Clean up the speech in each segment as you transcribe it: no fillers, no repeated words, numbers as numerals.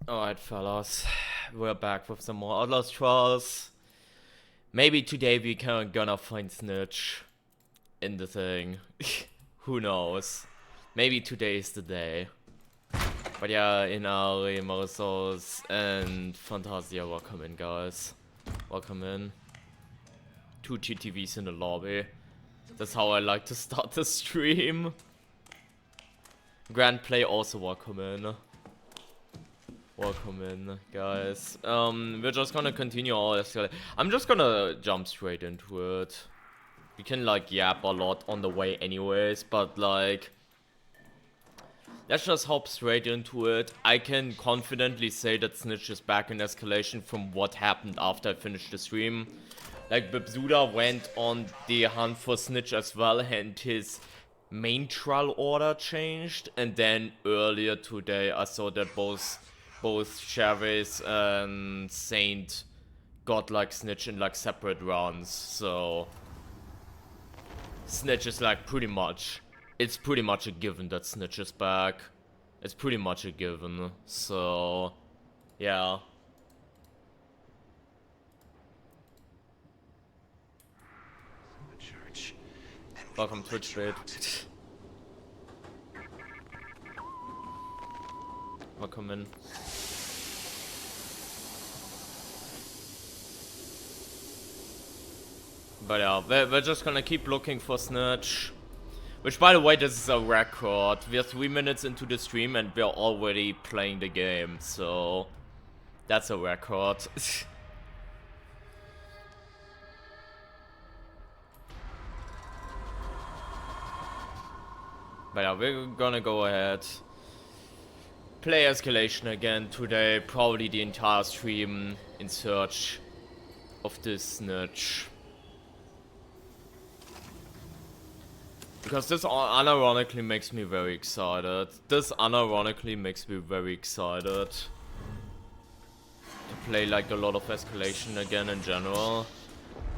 Alright, fellas, we're back with some more Outlast trials. Maybe today we can gonna find Snitch in the thing. Who knows? Maybe today is the day. But yeah, Inari, Marisos, and Fantasia, welcome in, guys. Welcome in. 2 GTVs in the lobby. That's how I like to start the stream. Grand Play also welcome in. Welcome in, guys. We're just gonna continue our escalation. I'm just gonna jump straight into it. We can like yap a lot on the way anyways, but like, let's just hop straight into it. I can confidently say that Snitch is back in Escalation from what happened after I finished the stream. Like, Bibsuda went on the hunt for Snitch as well, and his main trial order changed. And then earlier today, I saw that both Chavez and Saint got like Snitch in like separate rounds. So Snitch is like it's pretty much a given that Snitch is back. It's pretty much a given. So yeah. Welcome Twitch bait. Welcome in. But yeah, we're just gonna keep looking for Snitch. Which, by the way, this is a record. We're 3 minutes into the stream and we're already playing the game, so that's a record. But yeah, we're gonna go ahead. Play Escalation again today, probably the entire stream in search of this Snitch. Because this unironically makes me very excited. To play like a lot of Escalation again in general.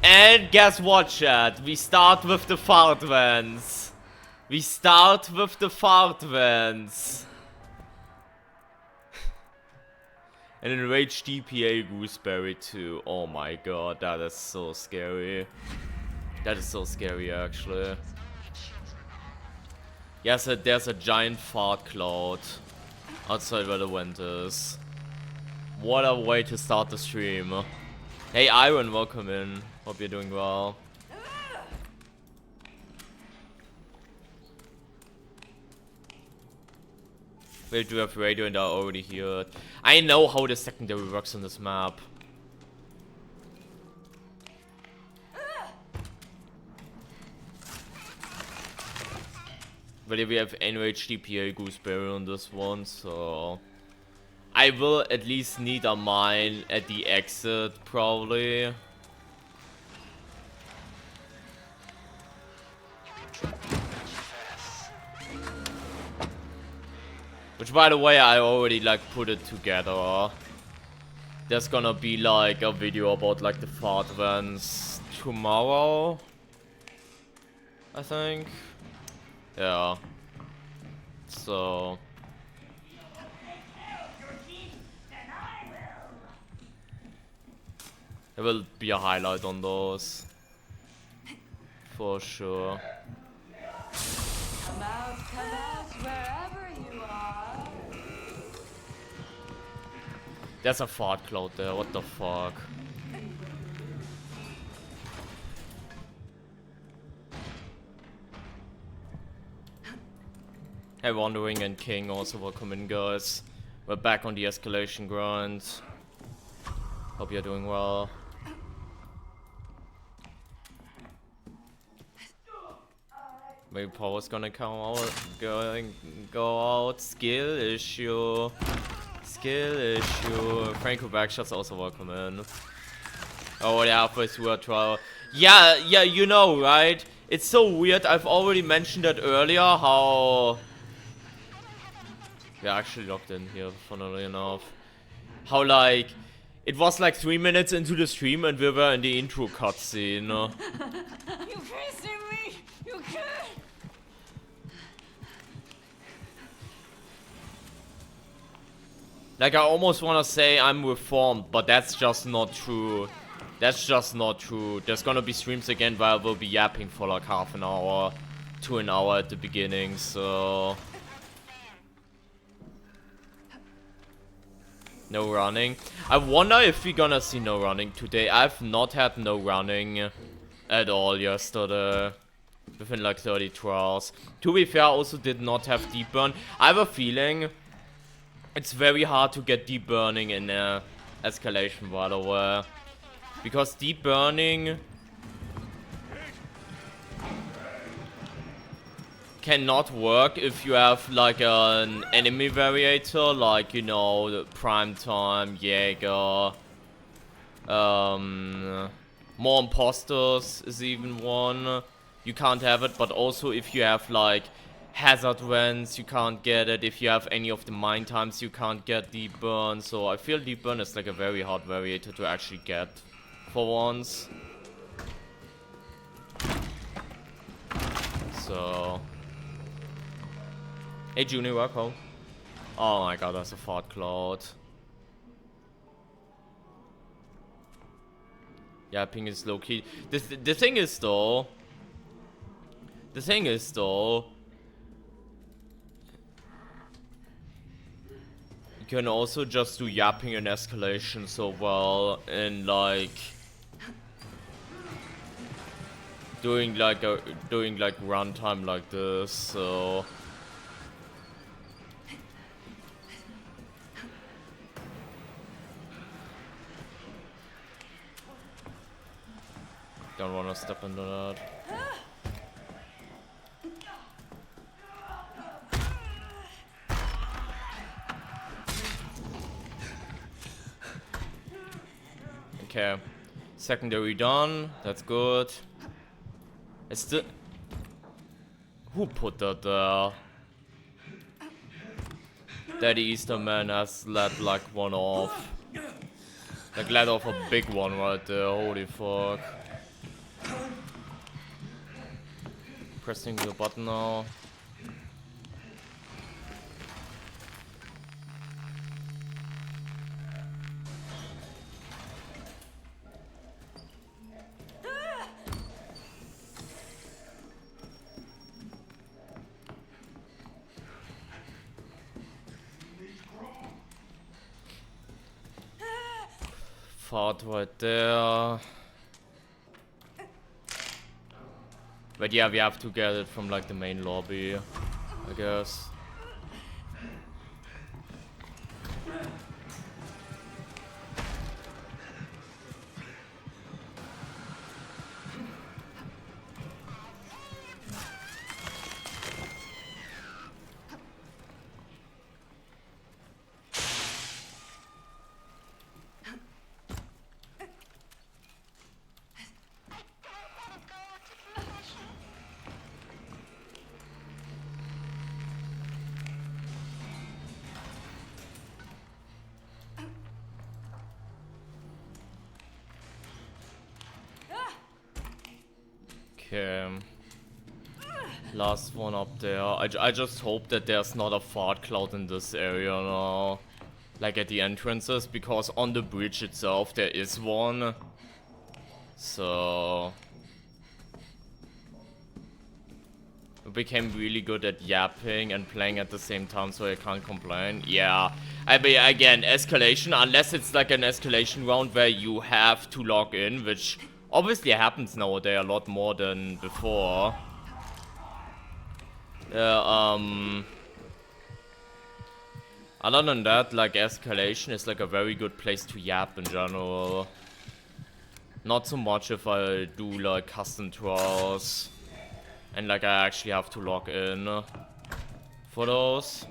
And guess what, chat? We start with the fart vents. And enraged DPA Gooseberry too. Oh my god, that is so scary. That is so scary actually. Yes, there's a giant fart cloud outside where the vent is. What a way to start the stream. Hey Iron, welcome in. Hope you're doing well. We do have radio and I already hear it. I know how the secondary works on this map. But we have enraged DPA Gooseberry on this one, so I will at least need a mine at the exit, probably. Which, by the way, I already like put it together. There's gonna be like a video about like the fart vents tomorrow, I think. Yeah. So there will be a highlight on those for sure. Come out, wherever you are. There's a fart cloud there, what the fuck? Hey Wandering and King also welcome in, guys. We're back on the Escalation grind. Hope you're doing well. Maybe power's gonna come out, go out. Skill issue. Franco Backshots also welcome in. Oh, we're halfway through a trial. Yeah, you know, right? It's so weird. I've already mentioned that earlier. How we're actually locked in here, funnily enough. How like it was like 3 minutes into the stream and we were in the intro cutscene. You kissing me? You can't. Like, I almost want to say I'm reformed, but that's just not true. That's just not true. There's gonna be streams again where I will be yapping for like half an hour to an hour at the beginning, so... No running. I wonder if we're gonna see no running today. I've not had no running at all yesterday. Within like 32 hours. To be fair, I also did not have deep burn. I have a feeling it's very hard to get deep burning in Escalation, by the way. Because deep burning cannot work if you have like an enemy variator, like, you know, the Prime Time, Jaeger, more imposters is even one. You can't have it, but also if you have like hazard vents, you can't get it. If you have any of the mine times, you can't get deep burn. So I feel deep burn is like a very hard variator to actually get for once. So, hey Juni, welcome. Oh my god, that's a fart cloud. Yeah, ping is low key. The thing is though, you can also just do yapping and escalation so well, and like doing like runtime like this. So don't wanna step into that. Okay, secondary done. That's good. It's the... Who put that there? Daddy Easter Man has let like one off. Like let off a big one right there. Holy fuck. Pressing the button now. Fart right there. But yeah, we have to get it from like the main lobby, I guess. Okay. Last one up there. I just hope that there's not a fart cloud in this area now. Like at the entrances, because on the bridge itself there is one. So... I became really good at yapping and playing at the same time, so I can't complain. Yeah. I mean, again, escalation, unless it's like an escalation round where you have to log in, which obviously happens nowadays a lot more than before. Other than that, like, escalation is like a very good place to yap in general. Not so much if I do like custom trials and like I actually have to log in for those.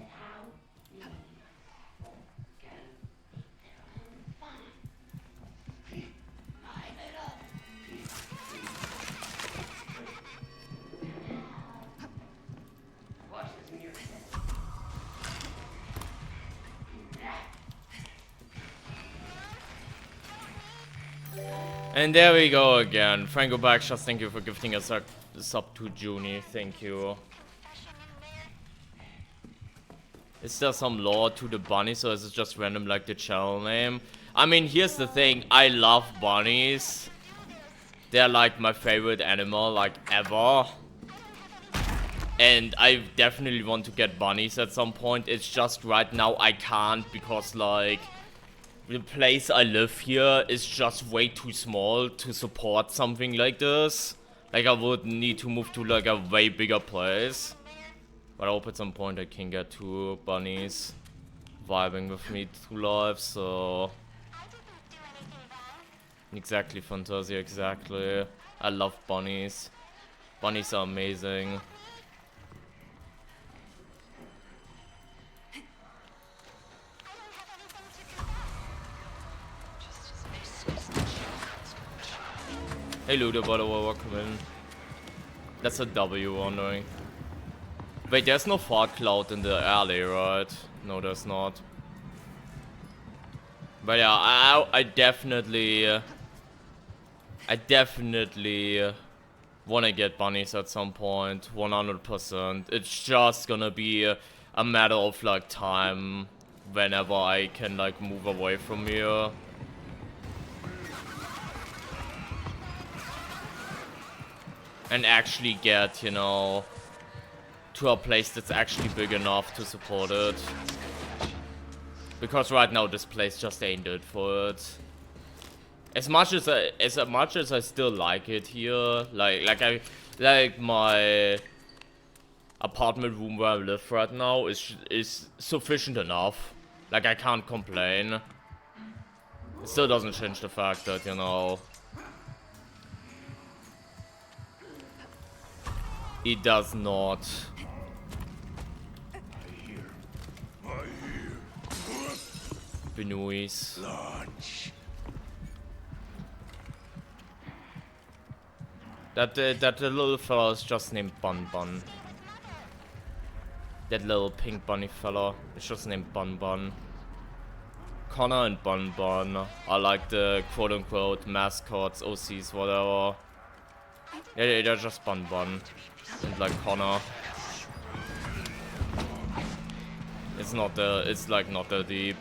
And there we go again. Franco Backshot, thank you for gifting us a sub to Juni. Thank you. Is there some lore to the bunnies, or is it just random like the channel name? I mean, here's the thing, I love bunnies. They're like my favorite animal, like ever. And I definitely want to get bunnies at some point. It's just right now I can't because like the place I live here is just way too small to support something like this. Like I would need to move to like a way bigger place. But I hope at some point I can get 2 bunnies vibing with me through life, so... Exactly, Fantasia, exactly. I love bunnies. Bunnies are amazing. Hey Ludo, by the way, welcome in. That's a W, wondering. Wait, there's no fog cloud in the alley, right? No, there's not. But yeah, I definitely want to get bunnies at some point, 100%. It's just gonna be a matter of like time whenever I can like move away from here. And actually get, you know, to a place that's actually big enough to support it. Because right now this place just ain't it for it. As much as I still like it here, like my apartment room where I live right now is sufficient enough. Like I can't complain. It still doesn't change the fact that, you know, it does not. Benoist. That little fella is just named Bun Bun. That little pink bunny fella is just named Bun Bun. Connor and Bun Bun are like the quote-unquote mascots, OCs, whatever. Yeah, they're just Bun Bun. And like Connor. It's like not that deep.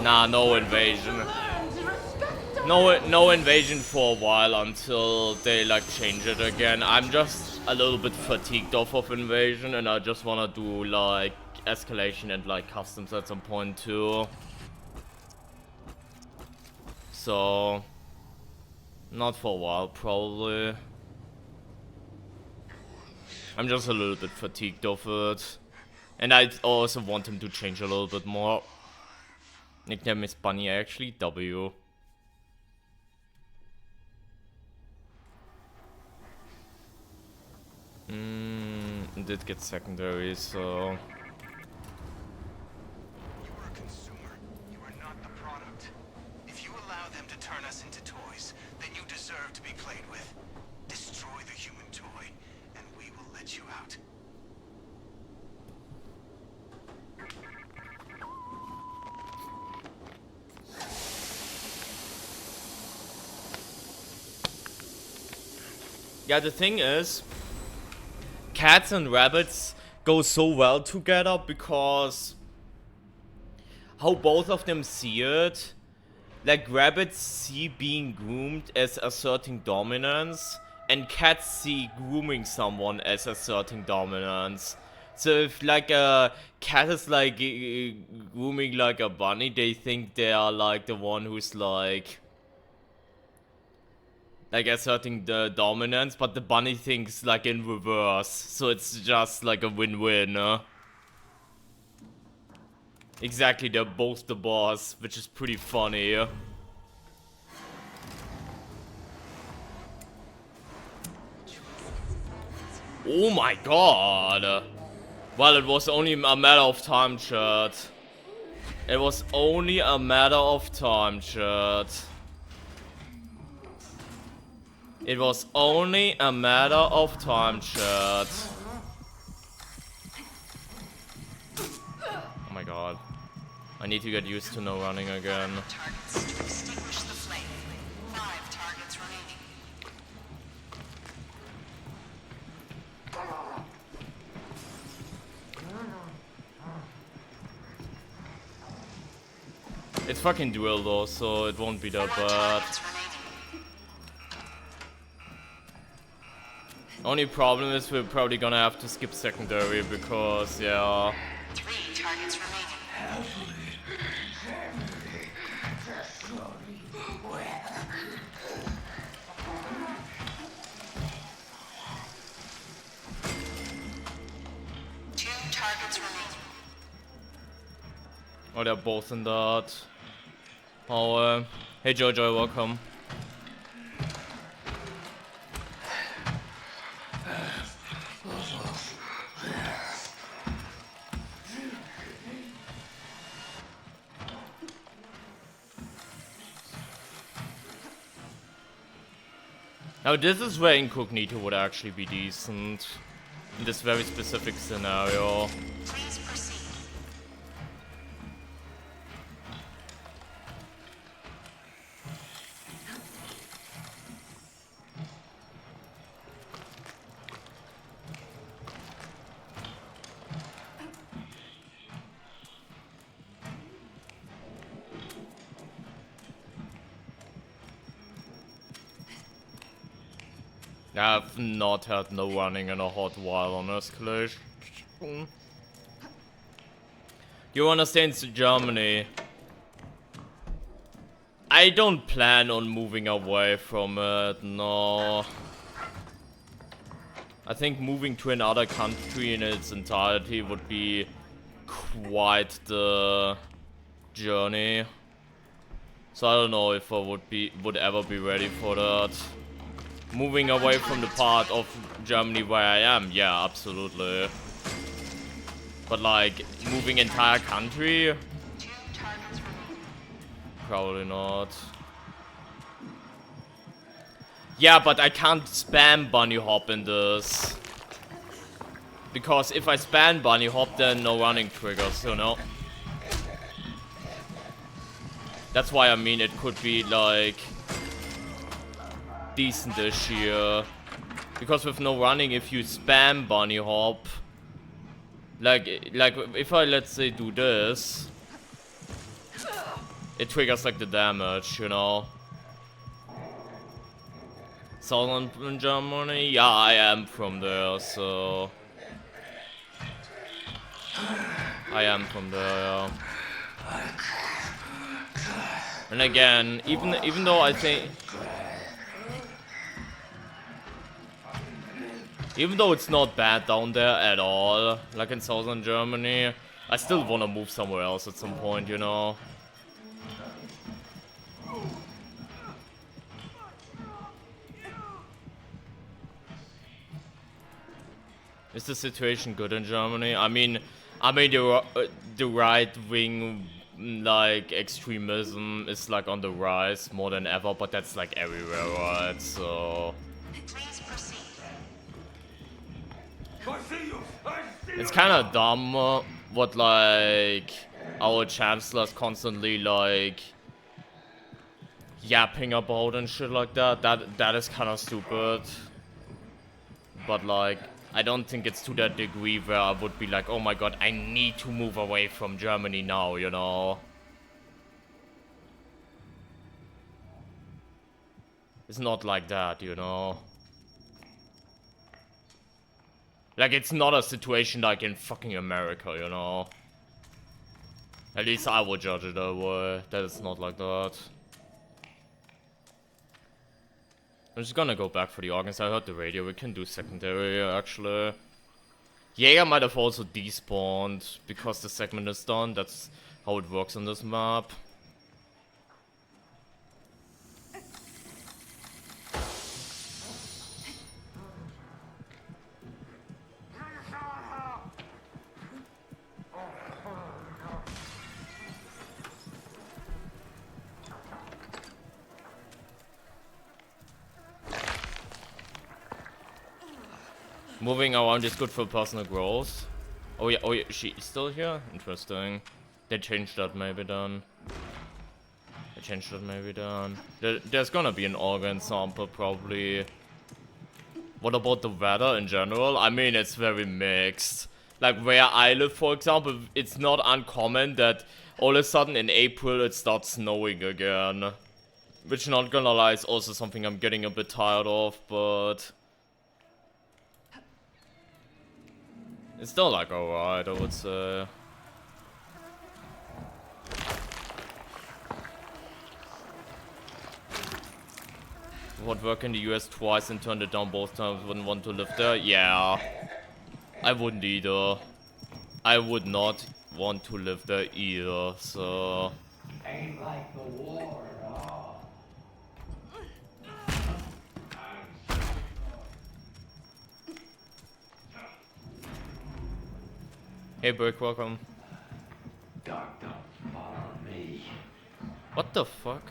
Nah, no invasion. No invasion for a while until they like change it again. I'm just a little bit fatigued off of invasion, and I just wanna do like escalation and like customs at some point too. So not for a while probably. I'm just a little bit fatigued of it. And I also want him to change a little bit more. Nickname is Bunny actually, W. Did get secondary, so... You are a consumer. You are not the product. If you allow them to turn us into toys, then you deserve to be played with. Destroy the human toy, and we will let you out. Yeah, the thing is, cats and rabbits go so well together because how both of them see it. Like, rabbits see being groomed as asserting dominance, and cats see grooming someone as asserting dominance. So if like a cat is like grooming like a bunny, they think they are like the one who's like asserting the dominance, but the bunny thinks like in reverse, so it's just like a win-win. Exactly, they're both the boss, which is pretty funny. Oh my god! Well, it was only a matter of time, chat. It was only a matter of time, chat. It was only a matter of time, chat. Oh my god. I need to get used to no running again. 5 targets remaining. It's fucking duel though, so it won't be that 4 bad. targets remaining. Only problem is we're probably gonna have to skip secondary because, yeah. 3 targets remaining. 2 targets remaining. Oh, they're both in that. Oh, hey Jojo, welcome. Now this is where incognito would actually be decent. In this very specific scenario. Please proceed. I've not had no running in a hot while on Escalation. You wanna stay in Germany? I don't plan on moving away from it, no. I think moving to another country in its entirety would be quite the journey. So I don't know if I would ever be ready for that. Moving away from the part of Germany where I am, yeah, absolutely. But like, moving entire country? 2 targets remaining. Probably not. Yeah, but I can't spam bunny hop in this. Because if I spam bunny hop, then no running triggers, you know? That's why I mean it could be like decent-ish here. Because with no running, if you spam bunny hop, like if I, let's say, do this, it triggers like the damage, you know? Southern Germany? Yeah, I am from there, so I am from there, yeah. And again, even though I think, even though it's not bad down there at all, like in southern Germany, I still wanna move somewhere else at some point, you know? Is the situation good in Germany? I mean the right-wing, like, extremism is, like, on the rise more than ever, but that's, like, everywhere, right? So Please proceed. it's kind of dumb what, like, our chancellor's constantly, like, yapping about and shit like that. That is kind of stupid. But, like, I don't think it's to that degree where I would be like, oh my god, I need to move away from Germany now, you know? It's not like that, you know? Like, it's not a situation like in fucking America, you know? At least I would judge it that way. That it's not like that. I'm just gonna go back for the organs. I heard the radio. We can do secondary, actually. Jaeger might have also despawned because the segment is done. That's how it works on this map. Moving around is good for personal growth. Oh yeah, she's still here? Interesting. They changed that maybe then. change that maybe then. There's gonna be an organ sample probably. What about the weather in general? I mean, it's very mixed. Like where I live, for example, it's not uncommon that all of a sudden in April it starts snowing again. Which, not gonna lie, is also something I'm getting a bit tired of, but... it's still like alright, I would say. Would work in the US twice and turned it down both times, wouldn't want to live there? Yeah. I wouldn't either. I would not want to live there either, so... Ain't like the war at all. Hey Brick, welcome. Doc, don't follow me. What the fuck?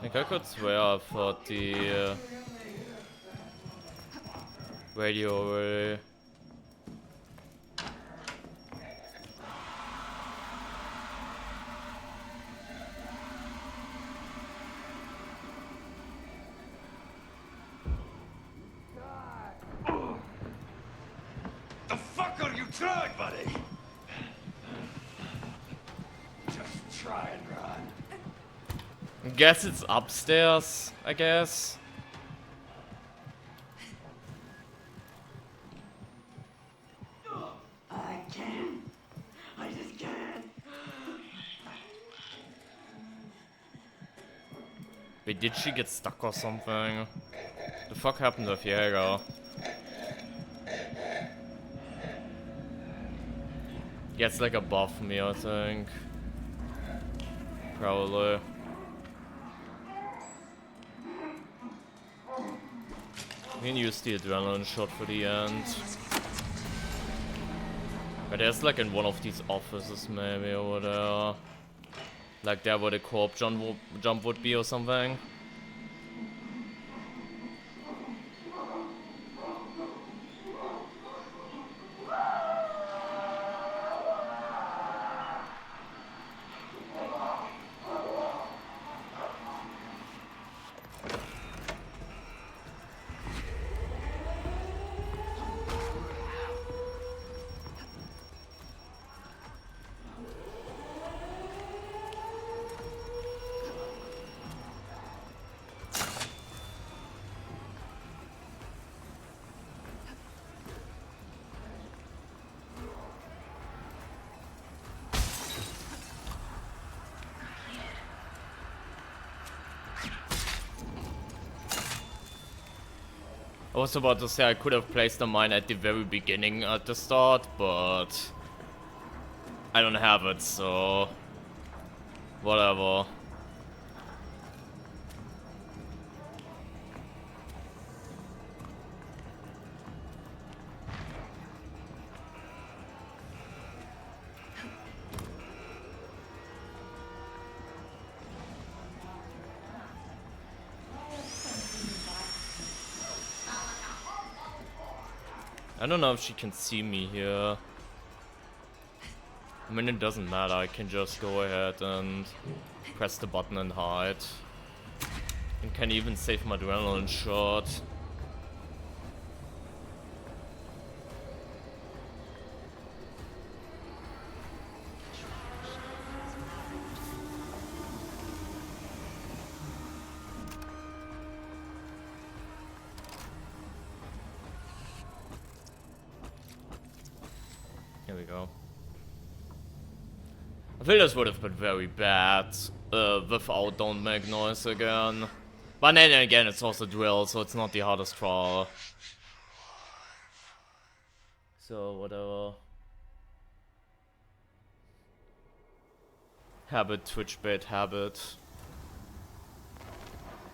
Like I could swear I thought the radio array. The fuck are you trying, buddy? Just try and run. Guess it's upstairs, I guess. I can't. I just can't. Wait, did she get stuck or something? The fuck happened with Jäger? Yeah, it's like above me, I think. Probably. We can use the adrenaline shot for the end. But there's like in one of these offices maybe over there. Like there where the co-op jump would be or something. I was about to say I could have placed the mine at the very beginning at the start, but I don't have it, so whatever. I don't know if she can see me here. I mean, it doesn't matter, I can just go ahead and press the button and hide. And can even save my adrenaline shot. Here we go. I feel this would have been very bad without Don't Make Noise again. But then again, it's also drill, so it's not the hardest trial. So, whatever. Habit, Twitch bait habit.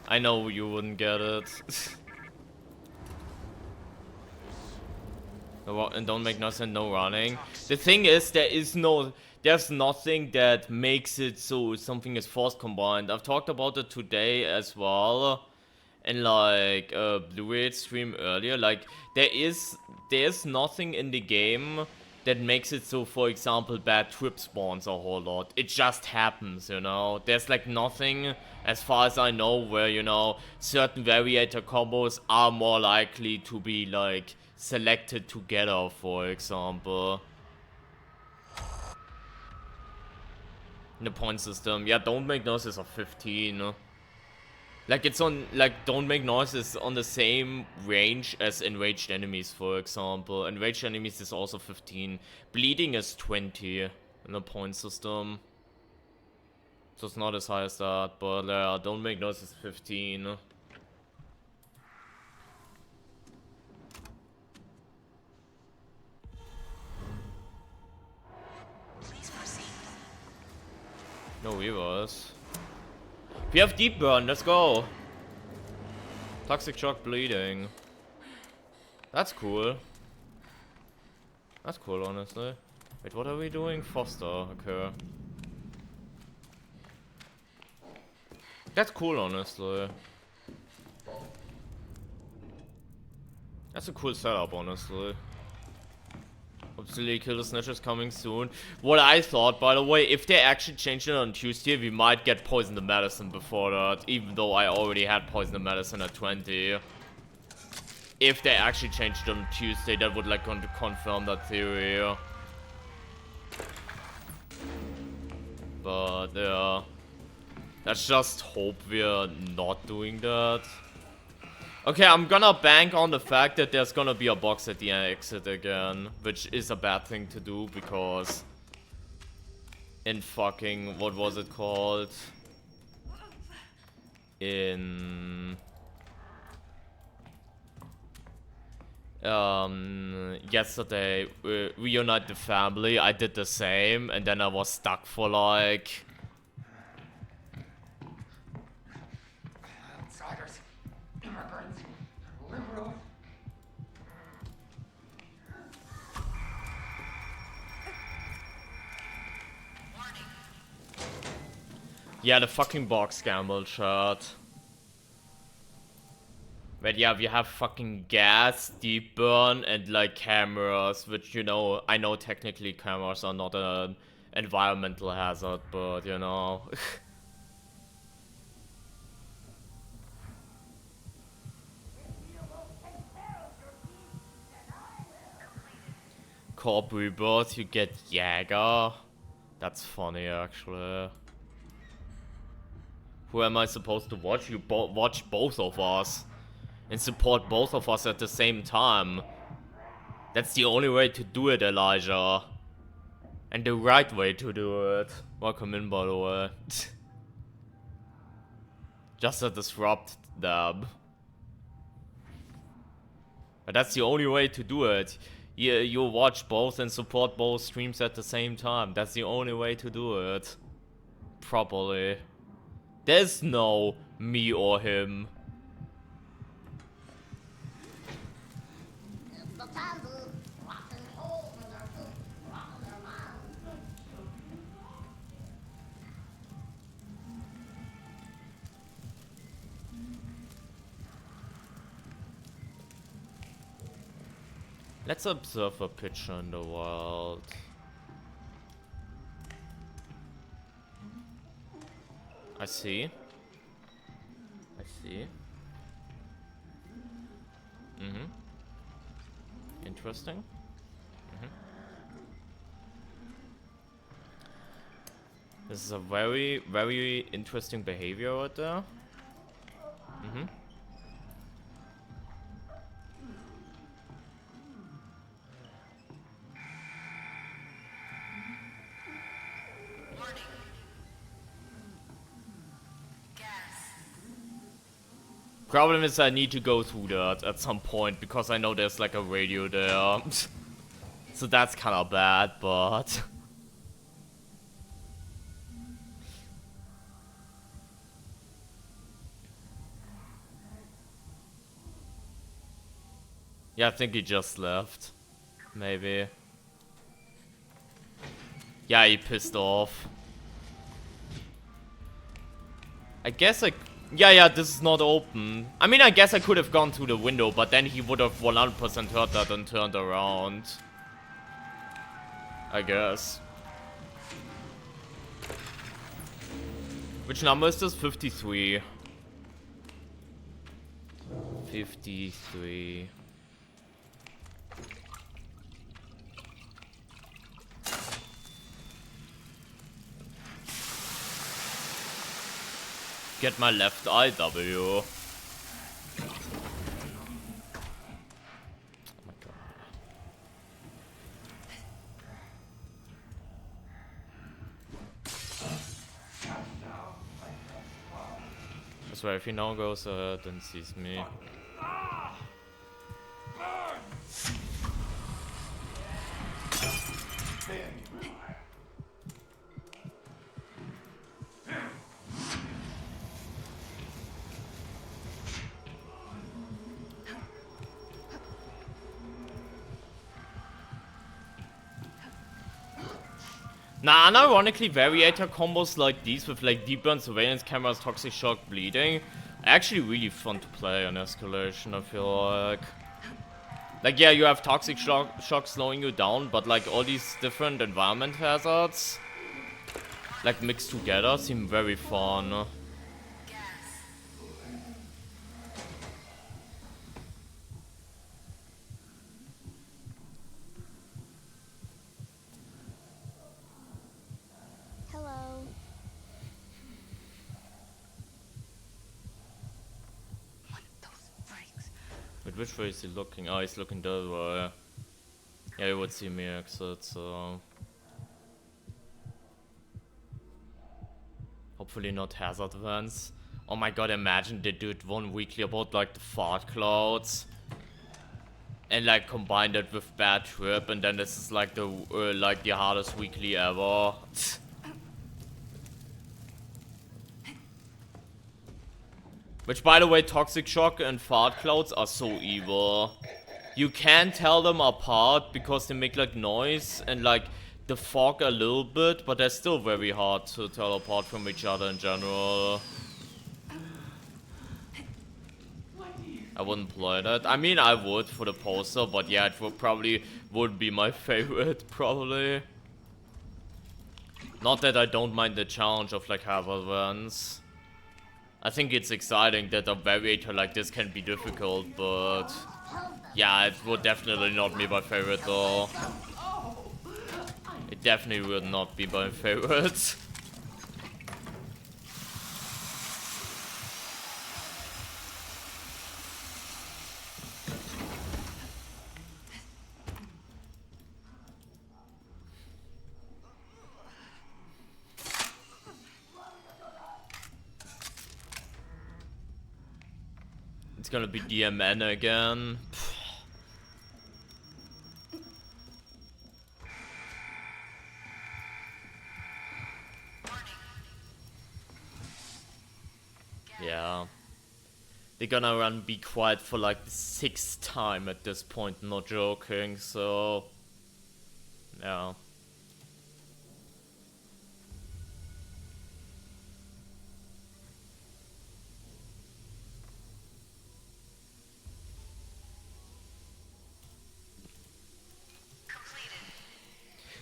I know you wouldn't get it. And don't make noise and no running. The thing is, there's nothing that makes it so something is force combined. I've talked about it today as well, in like Blue stream earlier. Like there's nothing in the game that makes it so, for example, bad trip spawns a whole lot. It just happens, you know. There's like nothing, as far as I know, where, you know, certain variator combos are more likely to be like selected together, for example. In the point system. Yeah, don't make noises of 15. Like, it's on, like, don't make noises on the same range as enraged enemies, for example. Enraged enemies is also 15. Bleeding is 20 in the point system. So it's not as high as that, but don't make noises 15. Please proceed. No reverse. We have deep burn, let's go. Toxic shock bleeding. That's cool. That's cool, honestly. Wait, what are we doing? Foster, okay. That's cool, honestly. That's a cool setup, honestly. Obviously, Kill the Snitch is coming soon. What I thought, by the way, if they actually change it on Tuesday, we might get Poison the Medicine before that. Even though I already had Poison the Medicine at 20. If they actually changed it on Tuesday, that would like confirm that theory. But yeah. Let's just hope we're not doing that. Okay, I'm gonna bank on the fact that there's gonna be a box at the exit again, which is a bad thing to do because in fucking, what was it called? In yesterday, Reunite the Family, I did the same, and then I was stuck for like Outsiders, immigrants, liberals. yeah, the fucking box gamble shot. But yeah, we have fucking gas, deep burn, and like cameras, which, you know, I know technically cameras are not an environmental hazard, but you know. Corp rebirth, you get Jäger. That's funny, actually. Who am I supposed to watch? You watch both of us. And support both of us at the same time. That's the only way to do it, Elijah. And the right way to do it. Welcome in, by the way. Just to disrupt them. But that's the only way to do it. You watch both and support both streams at the same time. That's the only way to do it. Properly. There's no me or him. Let's observe a picture in the world. I see. I see. Mm-hmm. Interesting. Mm-hmm. This is a very, very interesting behavior right there. Mm-hmm. Problem is I need to go through that at some point because I know there's like a radio there. So that's kind of bad, but yeah, I think he just left. Maybe. Yeah, he pissed off. I guess yeah, this is not open. I mean, I guess I could have gone through the window, but then he would have 100% heard that and turned around. I guess. Which number is this? 53. 53. Get my left eye, W. Oh my god. I swear, if he now goes ahead and sees me. Nah, unironically, variator combos like these with like deep burn, surveillance cameras, toxic shock, bleeding, actually really fun to play on Escalation, I feel like. Like, yeah, you have toxic shock slowing you down, but like all these different environment hazards, like mixed together, seem very fun. Wait, which way is he looking? Oh, he's looking that way. Yeah, he would see me exit, so... Hopefully not hazard events. Oh my god, imagine they did one weekly about like the fart clouds. And like combined it with bad trip, and then this is like the hardest weekly ever. Which, by the way, toxic shock and fart clouds are so evil. You can't tell them apart because they make like noise and like the fog a little bit, but they're still very hard to tell apart from each other in general. I wouldn't play that. I mean, I would for the poster, but yeah, it would be my favorite, probably. Not that I don't mind the challenge of like hazard events. I think it's exciting that a variator like this can be difficult, but yeah, it would definitely not be my favorite though. It definitely would not be my favorite. It's gonna be DMN again. Yeah. They're gonna run Be Quiet for like the 6th time at this point, not joking, so... Yeah.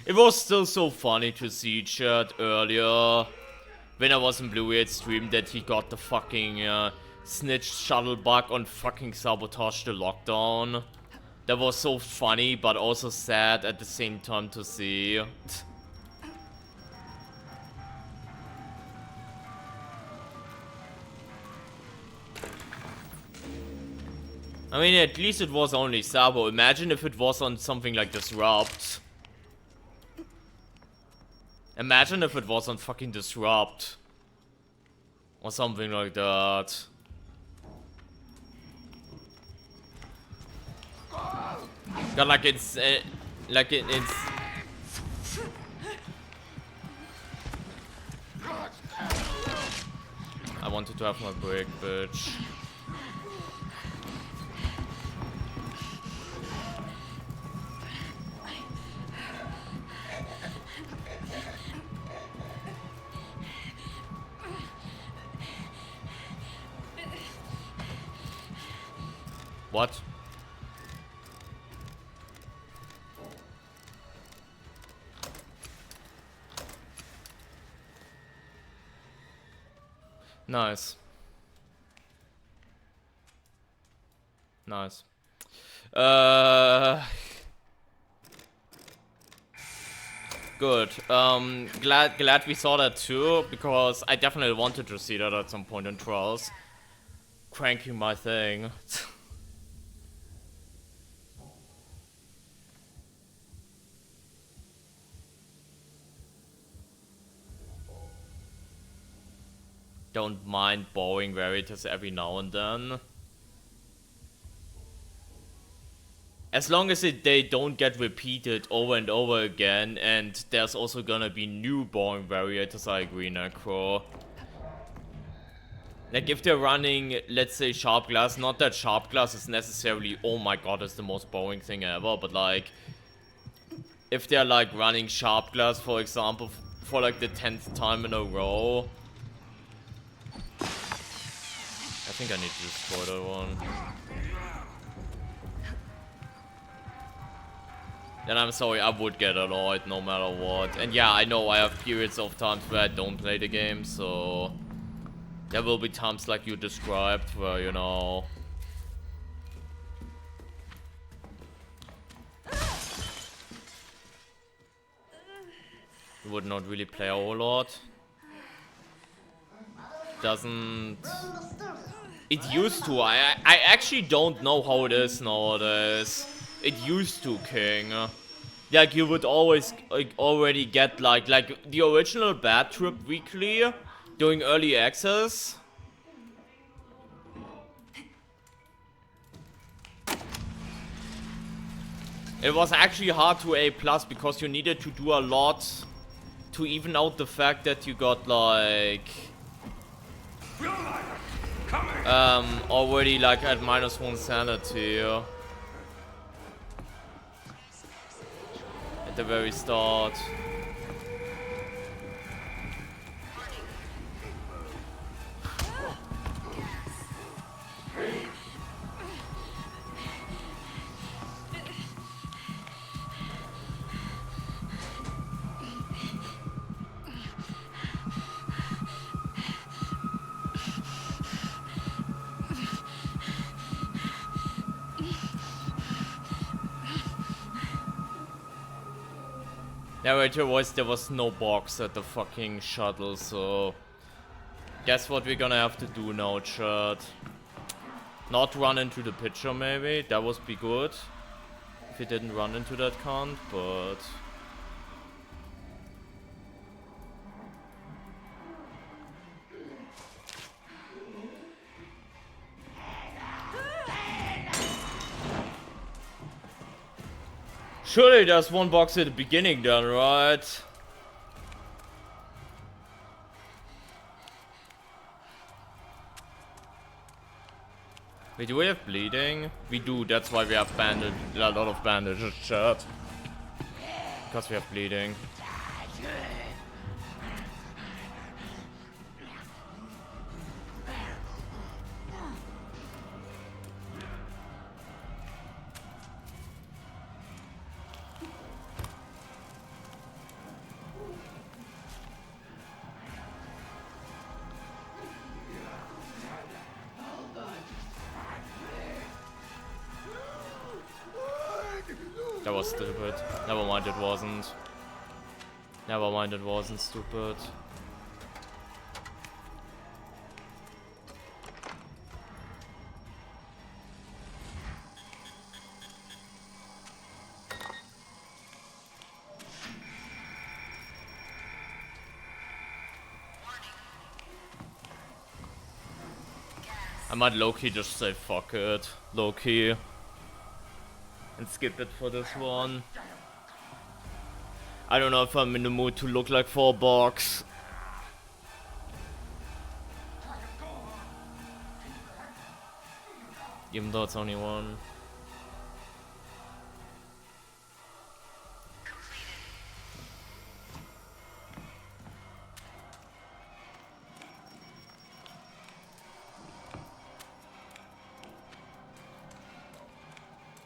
It was still so funny to see Chad earlier when I was in Blue stream that he got the fucking Snitch shuttle bug on fucking Sabotage the Lockdown. That was so funny but also sad at the same time to see. I mean, at least it was only Sabo. Imagine if it was on something like Disrupt. Imagine if it was on fucking Disrupt. Or something like that. God, like it's... it's... I wanted to have my break, bitch. What? Nice. Nice. Good. Glad we saw that too, because I definitely wanted to see that at some point in Trials. Cranking my thing. Don't mind borrowing Veritas every now and then. As long as they don't get repeated over and over again, and there's also gonna be new boring variators, I agree, Necro. Like, if they're running, let's say, Sharp Glass, not that Sharp Glass is necessarily, oh my god, it's the most boring thing ever, but like, if they're like running Sharp Glass, for example, for like the 10th time in a row. I think I need to destroy that one. Then I'm sorry, I would get annoyed no matter what. And yeah, I know I have periods of times where I don't play the game, so there will be times like you described where, you know, you would not really play a whole lot. Doesn't... It used to. I actually don't know how it is nowadays. It used to, King. Like, you would always like already get like the original Bad Trip Weekly during early access. It was actually hard to A+ because you needed to do a lot to even out the fact that you got like already like at -1 sanity at the very start. Narrator voice, there was no box at the fucking shuttle, so guess what we're gonna have to do now, chat? Not run into the picture, maybe? That would be good if he didn't run into that cunt, but surely there's one box at the beginning then, right? Wait, do we have bleeding? We do, that's why we have bandage, a lot of bandages, chat. Because we have bleeding. That was stupid. Never mind, it wasn't. Never mind, it wasn't stupid. I might low-key just say fuck it. Low-key. And skip it for this one. I don't know if I'm in the mood to look like 4 box. Even though it's only one.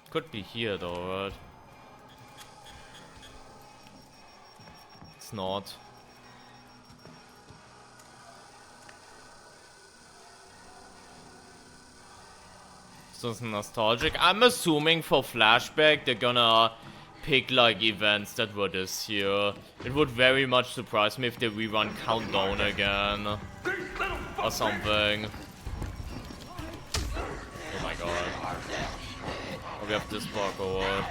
Could be here though, right? It's not. So it's nostalgic. I'm assuming for flashback they're gonna pick like events that were this year. It would very much surprise me if they rerun Countdown again. Or something. Oh my god. Oh, we have this bug or what?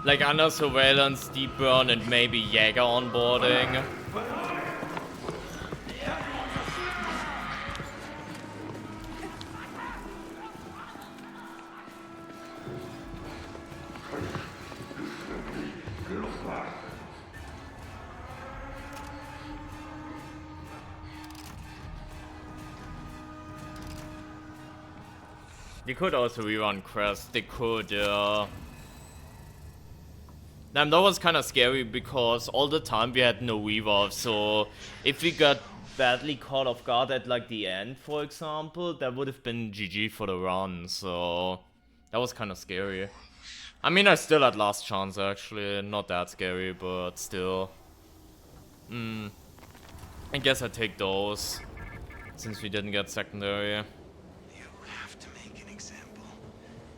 Like under surveillance, deep burn, and maybe Jaeger onboarding. They could also rerun Crest. They could, yeah. Damn, that was kind of scary because all the time we had no revive, so if we got badly caught off guard at like the end, for example, that would have been GG for the run, so that was kind of scary. I mean, I still had last chance actually, not that scary, but still. I guess I take those, since we didn't get secondary. You have to make an example.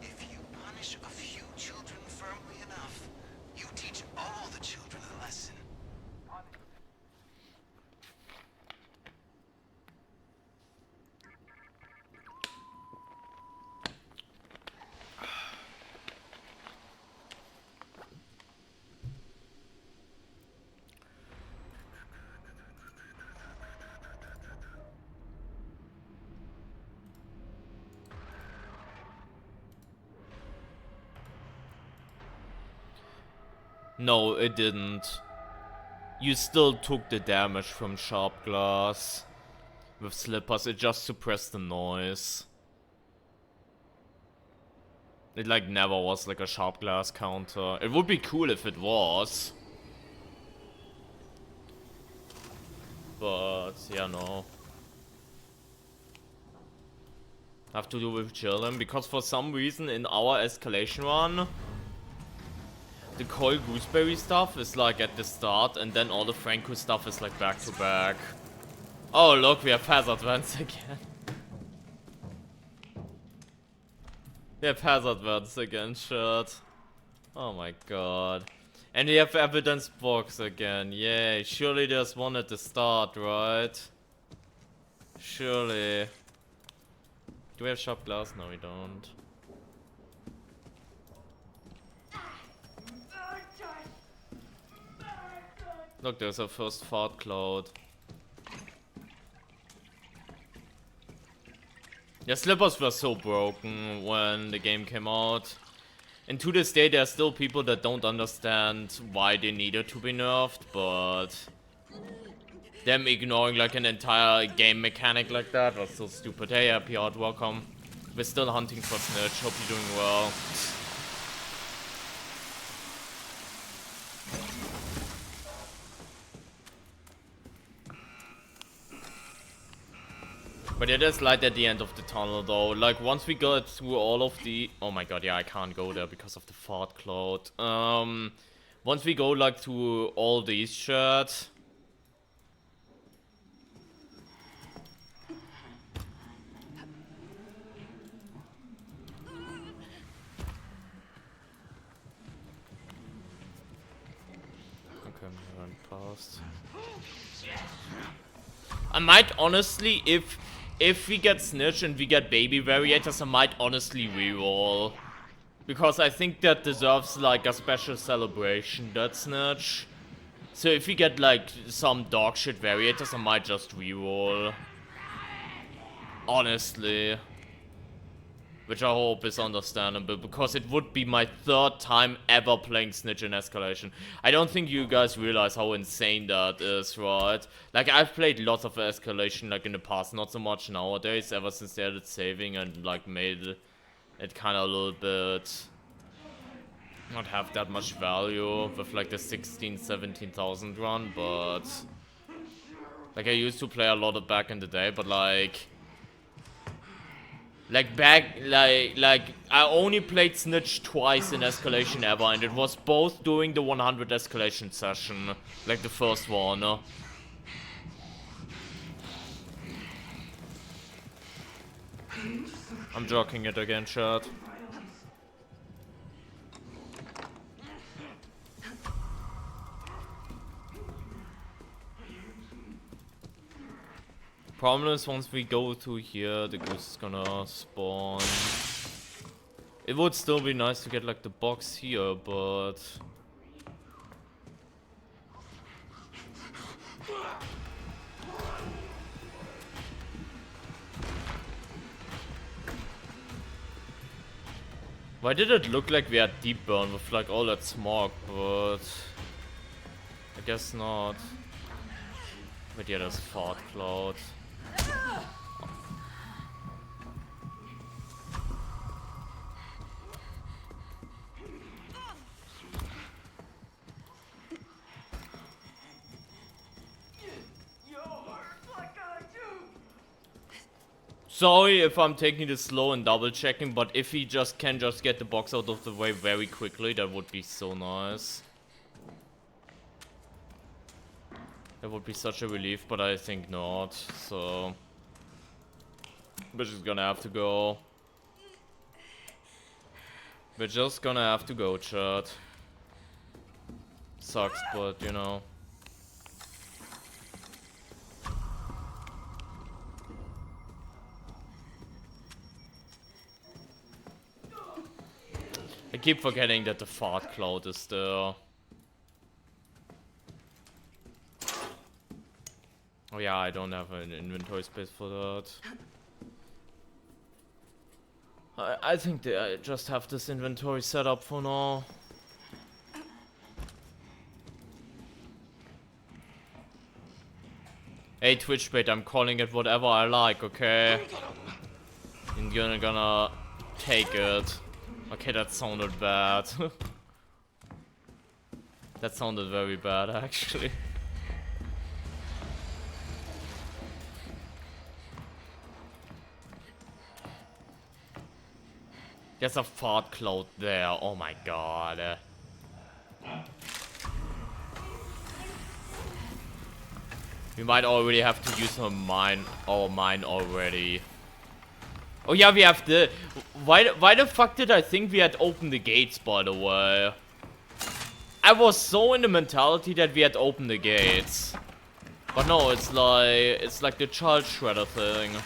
If you punish a few children firmly enough, you teach all the children a lesson. No, it didn't. You still took the damage from sharp glass. With slippers, it just suppressed the noise. It like never was like a sharp glass counter. It would be cool if it was. But yeah, no. Have to do with children because for some reason in our escalation run, the Koi Gooseberry stuff is like at the start, and then all the Franco stuff is like back to back. Oh look, we have hazard vents again. We have hazard vents again, shit. Oh my god. And we have evidence box again, yay. Surely there's one at the start, right? Surely. Do we have sharp glass? No, we don't. Look, there's our first fart cloud. Yeah, slippers were so broken when the game came out. And to this day, there are still people that don't understand why they needed to be nerfed, but them ignoring like an entire game mechanic like that was so stupid. Hey, happy art, welcome. We're still hunting for Snitch, hope you're doing well. But it is light at the end of the tunnel though. Like once we got through all of the... Oh my god, yeah, I can't go there because of the fart cloud. Once we go like through all these shit... Okay, we went past. I might honestly, if we get Snitch and we get Baby Variators, I might honestly reroll. Because I think that deserves like a special celebration, that Snitch. So if we get like some dog shit Variators, I might just reroll. Honestly. Which I hope is understandable, because it would be my 3rd time ever playing Snitch in Escalation. I don't think you guys realize how insane that is, right? Like, I've played lots of Escalation, like, in the past, not so much nowadays, ever since they added saving and, like, made it kind of a little bit not have that much value with, like, the 17,000 run, but... Like, I used to play a lot of back in the day, but, like, I only played Snitch twice in Escalation ever, and it was both during the 100 Escalation session, like the first one. I'm joking it again, chat. Problem is, once we go through here, the goose is gonna spawn. It would still be nice to get, like, the box here, but... Why did it look like we had deep burn with, like, all that smoke, but... I guess not. But yeah, there's fart cloud. Sorry if I'm taking this slow and double checking, but if he can just get the box out of the way very quickly, that would be so nice. That would be such a relief, but I think not, so... We're just gonna have to go. We're just gonna have to go, chat. Sucks, but you know. I keep forgetting that the fart cloud is there. Oh yeah, I don't have an inventory space for that. I think I just have this inventory set up for now. Hey Twitchbait, I'm calling it whatever I like, okay? And you're gonna take it. Okay, that sounded bad. That sounded very bad, actually. There's a fart cloud there, oh my god. We might already have to use our mine already. Oh yeah, we have the... Why the fuck did I think we had opened the gates, by the way? I was so in the mentality that we had opened the gates. But no, it's like the child shredder thing.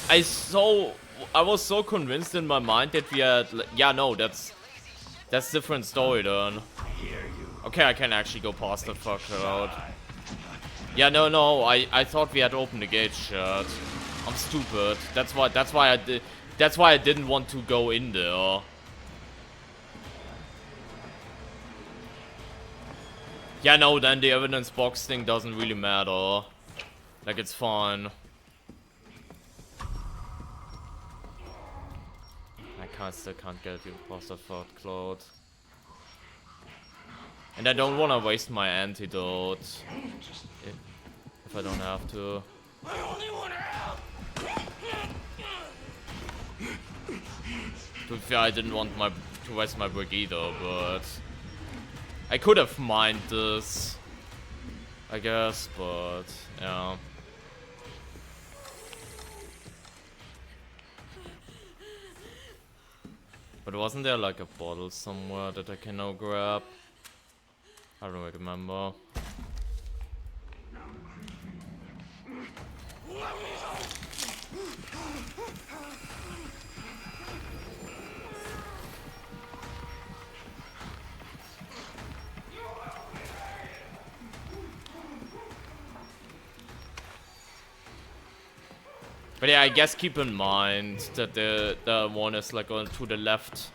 I was so convinced in my mind that we had... Yeah, no, that's different story then. Okay, I can actually go past that fuck out. Yeah, no, I thought we had opened the gate, shit. I'm stupid. That's why I didn't want to go in there. Yeah, no, then the evidence box thing doesn't really matter. Like, it's fine. I still can't get you past that third cloud. And I don't want to waste my antidote. If I don't have to. To be fair, I didn't want to waste my brick either, but... I could have mined this, I guess, but yeah. But wasn't there like a bottle somewhere that I can now grab? I don't remember. But yeah, I guess keep in mind that the one is like going to the left,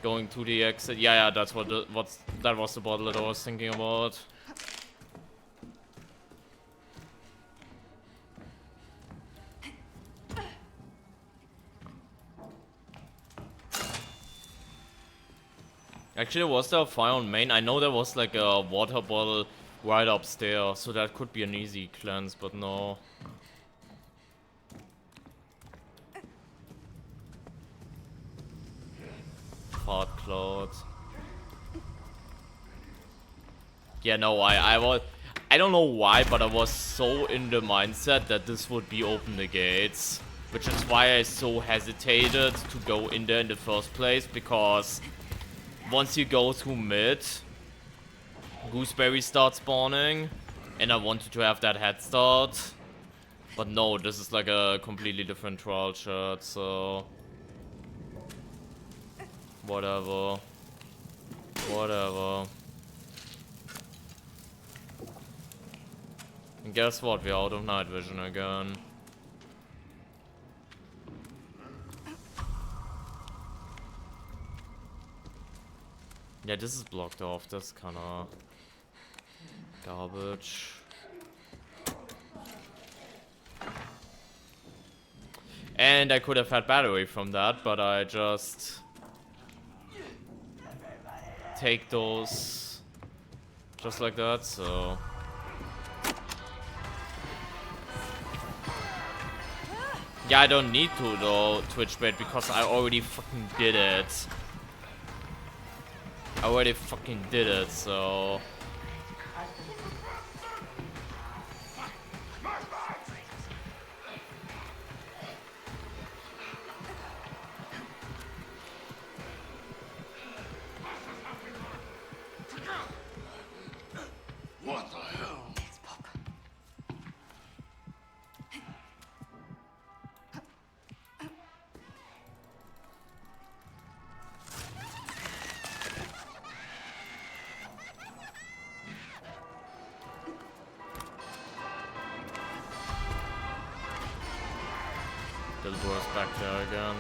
going to the exit. Yeah, that's what that was the bottle that I was thinking about. Actually, was there a fire on main? I know there was like a water bottle right upstairs, so that could be an easy cleanse, but no. Fart cloud. Yeah, no, I don't know why, but I was so in the mindset that this would be open the gates. Which is why I so hesitated to go in there in the first place, because once you go through mid, gooseberry starts spawning, and I wanted to have that head start. But no, this is like a completely different trial shirt, so whatever. Whatever. And guess what? We're out of night vision again. Yeah, this is blocked off. That's kinda garbage. And I could have had battery from that, but I just take those just like that, so. Yeah, I don't need to though, Twitch bait, because I already fucking did it. I already fucking did it, so. What the hell? There's worse back there again.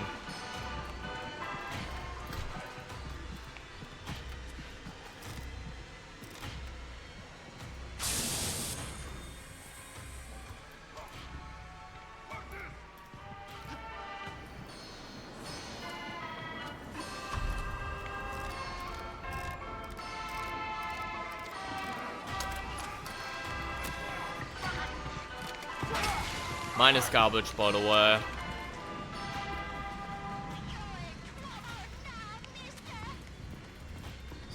Mine is garbage, by the way.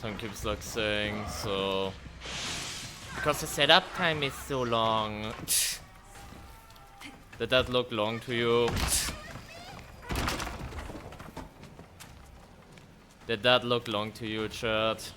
Some keeps like saying, so. Because the setup time is so long. Did that look long to you? Did that look long to you, chat?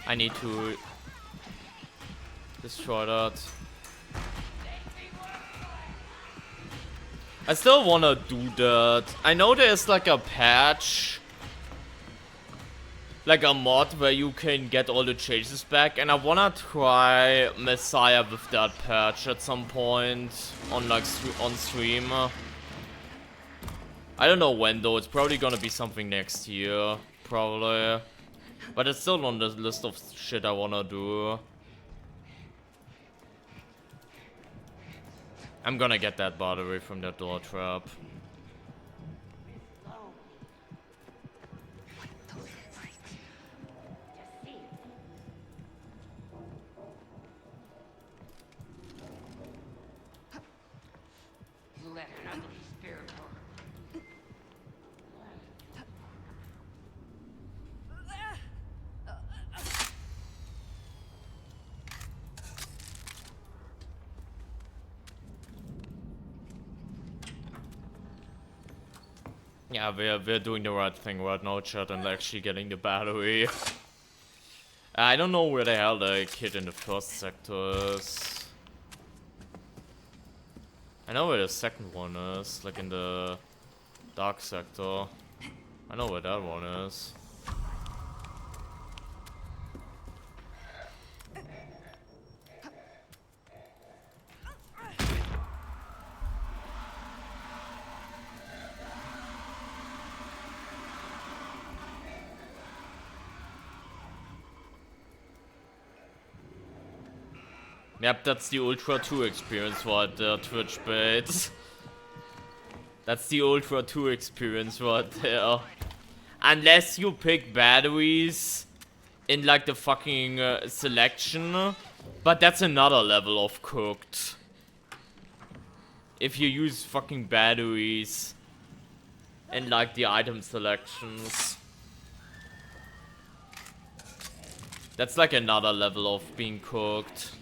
I need to destroy that. I still wanna do that. I know there's like a patch, like a mod where you can get all the chases back, and I wanna try Messiah with that patch at some point on like on stream. I don't know when though. It's probably gonna be something next year, probably. But it's still on the list of shit I wanna do. I'm gonna get that battery from that door trap. Let an ugly spirit work. Yeah, we're doing the right thing right now, chat, and actually getting the battery. I don't know where the hell the kid in the first sector is. I know where the second one is, like in the dark sector. I know where that one is. Yep, that's the Ultra 2 experience right there, Twitch bait. That's the Ultra 2 experience right there. Unless you pick batteries in like the fucking selection. But that's another level of cooked. If you use fucking batteries in like the item selections. That's like another level of being cooked.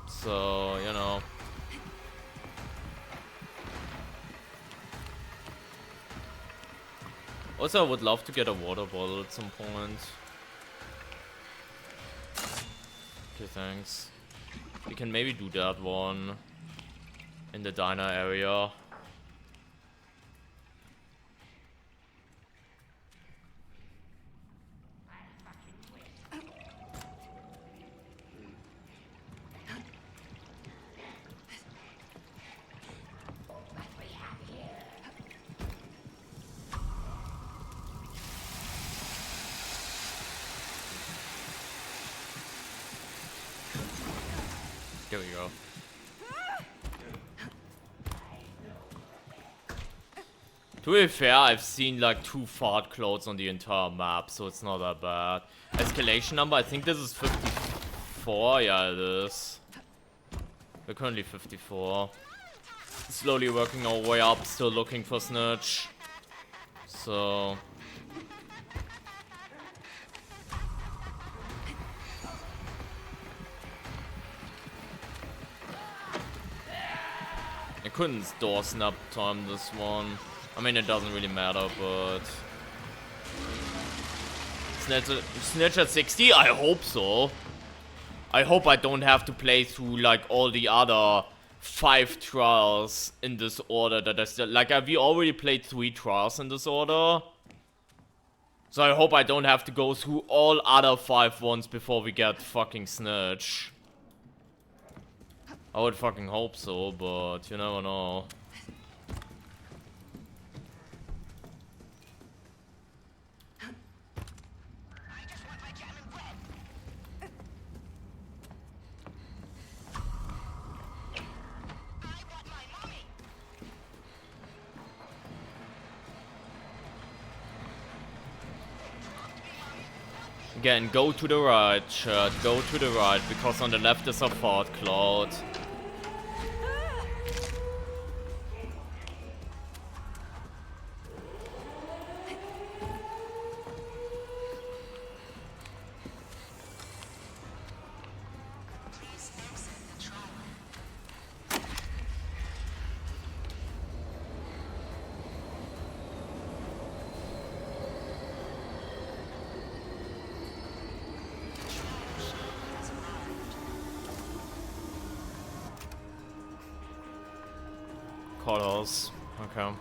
So, you know. Also, I would love to get a water bottle at some point. Okay, thanks. We can maybe do that one in the diner area. Here we go. To be fair, I've seen like 2 fart clouds on the entire map, so it's not that bad. Escalation number, I think this is 54. Yeah, it is. We're currently 54. Slowly working our way up, still looking for Snitch. So... I couldn't door snap time this one. I mean, it doesn't really matter, but... Snitch at 60? I hope so. I hope I don't have to play through, like, all the other 5 trials in this order that I still... Like, we already played 3 trials in this order. So I hope I don't have to go through all other 5 ones before we get fucking Snitch. I would fucking hope so, but you never know. Again, go to the right, chat. Go to the right, because on the left is a fart cloud. Courthouse. Okay.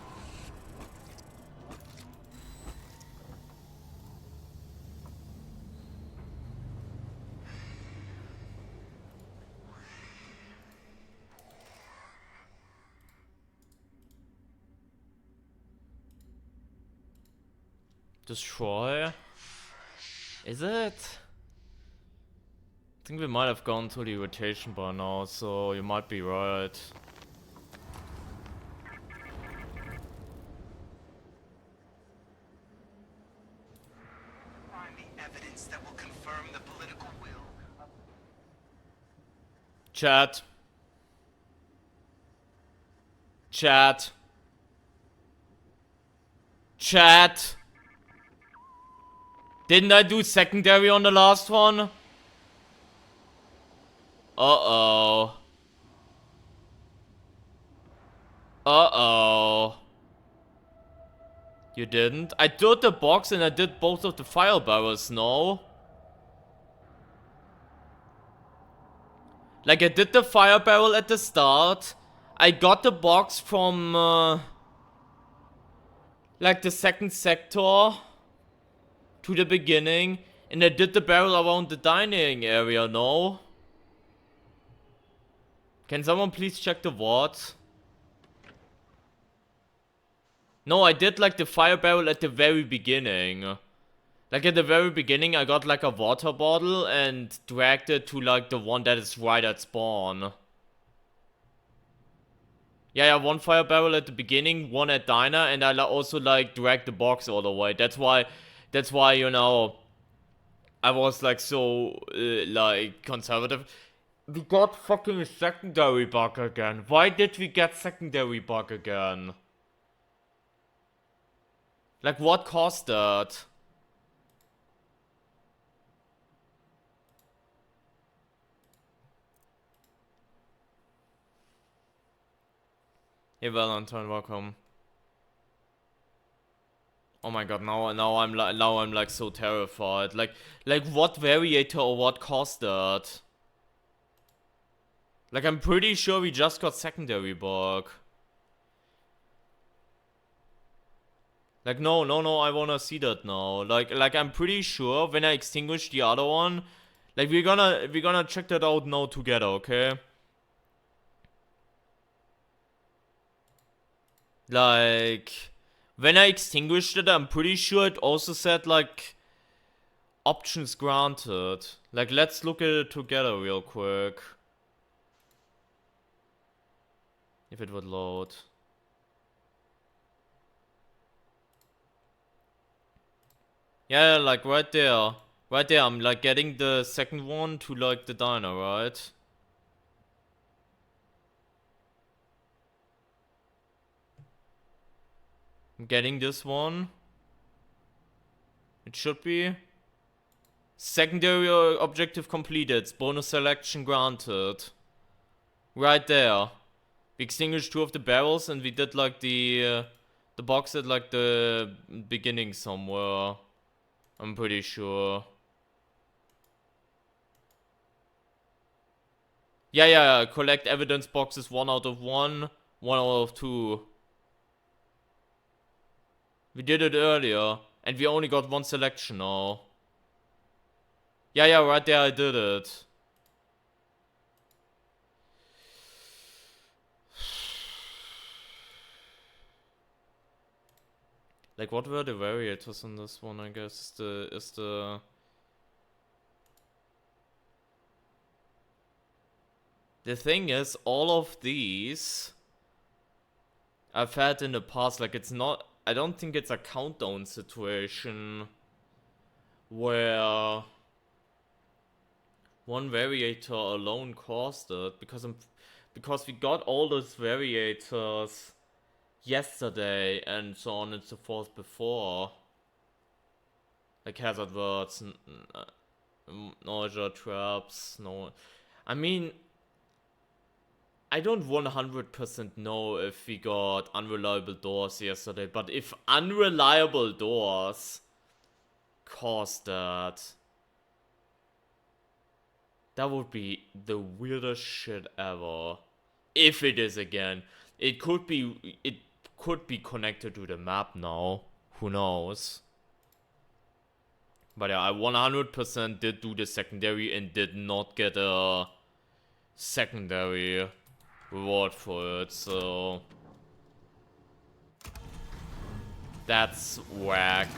Destroy? Is it? I think we might have gone through the rotation by now, so you might be right. Find the evidence that will confirm the political will. Chat. Chat. Chat. Didn't I do secondary on the last one? Uh-oh. Uh-oh. You didn't? I did the box and I did both of the fire barrels, no? Like, I did the fire barrel at the start. I got the box from, like, the second sector to the beginning. And I did the barrel around the dining area, no? Can someone please check the VOD? No, I did, like, the fire barrel at the very beginning. Like, at the very beginning, I got, like, a water bottle and dragged it to, like, the one that is right at spawn. Yeah, one fire barrel at the beginning, one at diner, and I also, like, dragged the box all the way. That's why, you know, I was, like, so, like, conservative. We got fucking secondary bug again. Why did we get secondary bug again? Like, what caused that? Hey Valentine, welcome. Oh my god, now I'm like so terrified. Like what variator or what caused that? Like, I'm pretty sure we just got secondary bug. Like, no, I wanna see that now. Like I'm pretty sure when I extinguish the other one, like we're gonna check that out now together, okay? Like, when I extinguished it, I'm pretty sure it also said, like, options granted. Like, let's look at it together real quick. If it would load. Yeah, like, right there. Right there, I'm, like, getting the second one to, like, the diner, right? I'm getting this one. It should be. Secondary objective completed. Bonus selection granted. Right there. We extinguished 2 of the barrels and we did like the box at like the beginning somewhere. I'm pretty sure. Yeah. Collect evidence boxes 1 out of 1. 1 out of 2. We did it earlier. And we only got 1 selection now. Yeah, right there I did it. Like, what were the variators in this one, I guess, is the... The thing is, all of these I've had in the past, like, it's not... I don't think it's a countdown situation where one variator alone caused it, because we got all those variators yesterday and so on and so forth before. Like hazard words, nausea traps, no. I mean, I don't 100% know if we got unreliable doors yesterday, but if unreliable doors caused that, that would be the weirdest shit ever. If it is again. It could be connected to the map now. Who knows? But yeah, I 100% did do the secondary and did not get a secondary reward for it, so that's whack.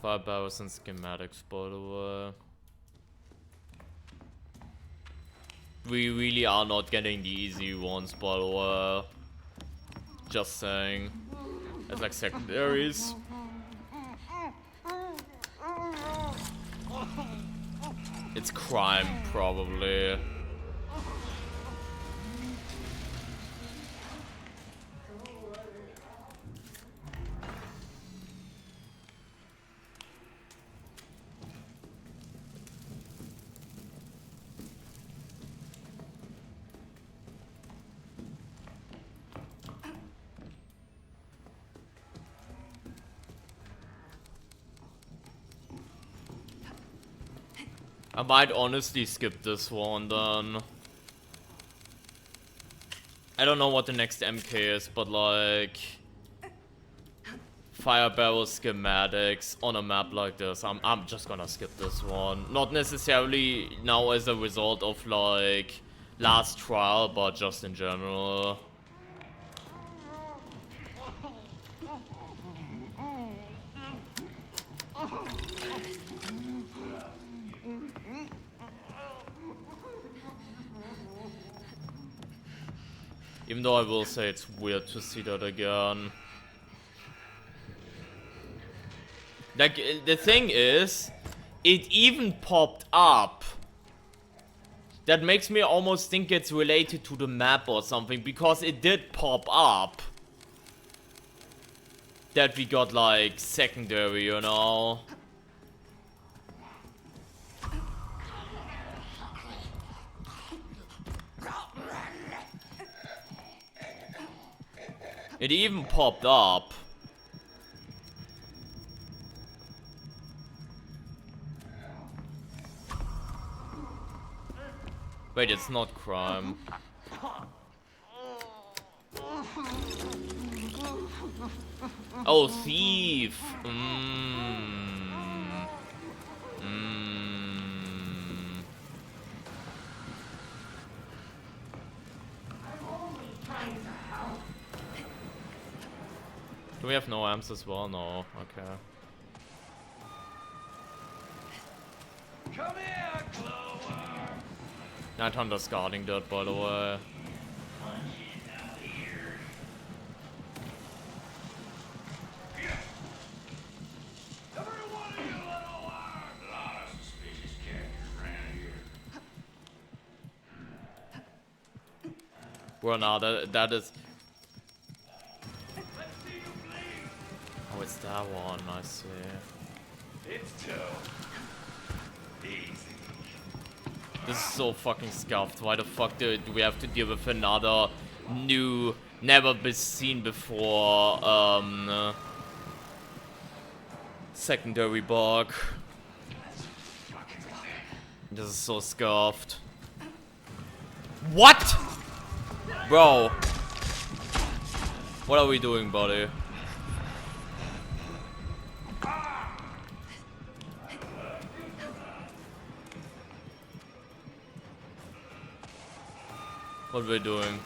Fire barrels and schematics, by the way. We really are not getting the easy ones, by the way. Just saying. It's like secondaries. It's crime, probably. I might honestly skip this one then. I don't know what the next MK is, but like fire barrel schematics on a map like this, I'm just gonna skip this one. Not necessarily now as a result of like last trial, but just in general. Even though I will say it's weird to see that again. Like, the thing is, it even popped up. That makes me almost think it's related to the map or something, because it did pop up. That we got, like, secondary, you know? It even popped up. Wait, it's not crime. Oh, thief! Do we have no amps as well? No, okay. Come here, Clover. 900's guarding that, by the way. Every one of you little worms. A lot of suspicious characters around here. Well, no, that is. Let's see you bleed. Oh, it's that one. I see. It's tough. Easy. This is so fucking scuffed. Why the fuck do we have to deal with another new, never been seen before, secondary bug? This is so scuffed. What? Bro. What are we doing, buddy? What we're doing?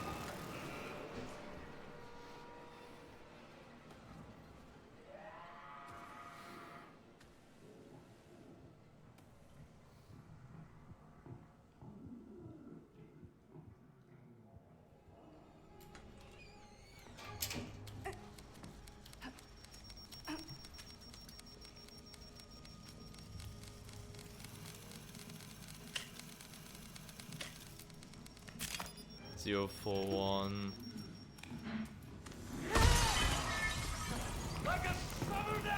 Zero, 4, 1. Like a summer day.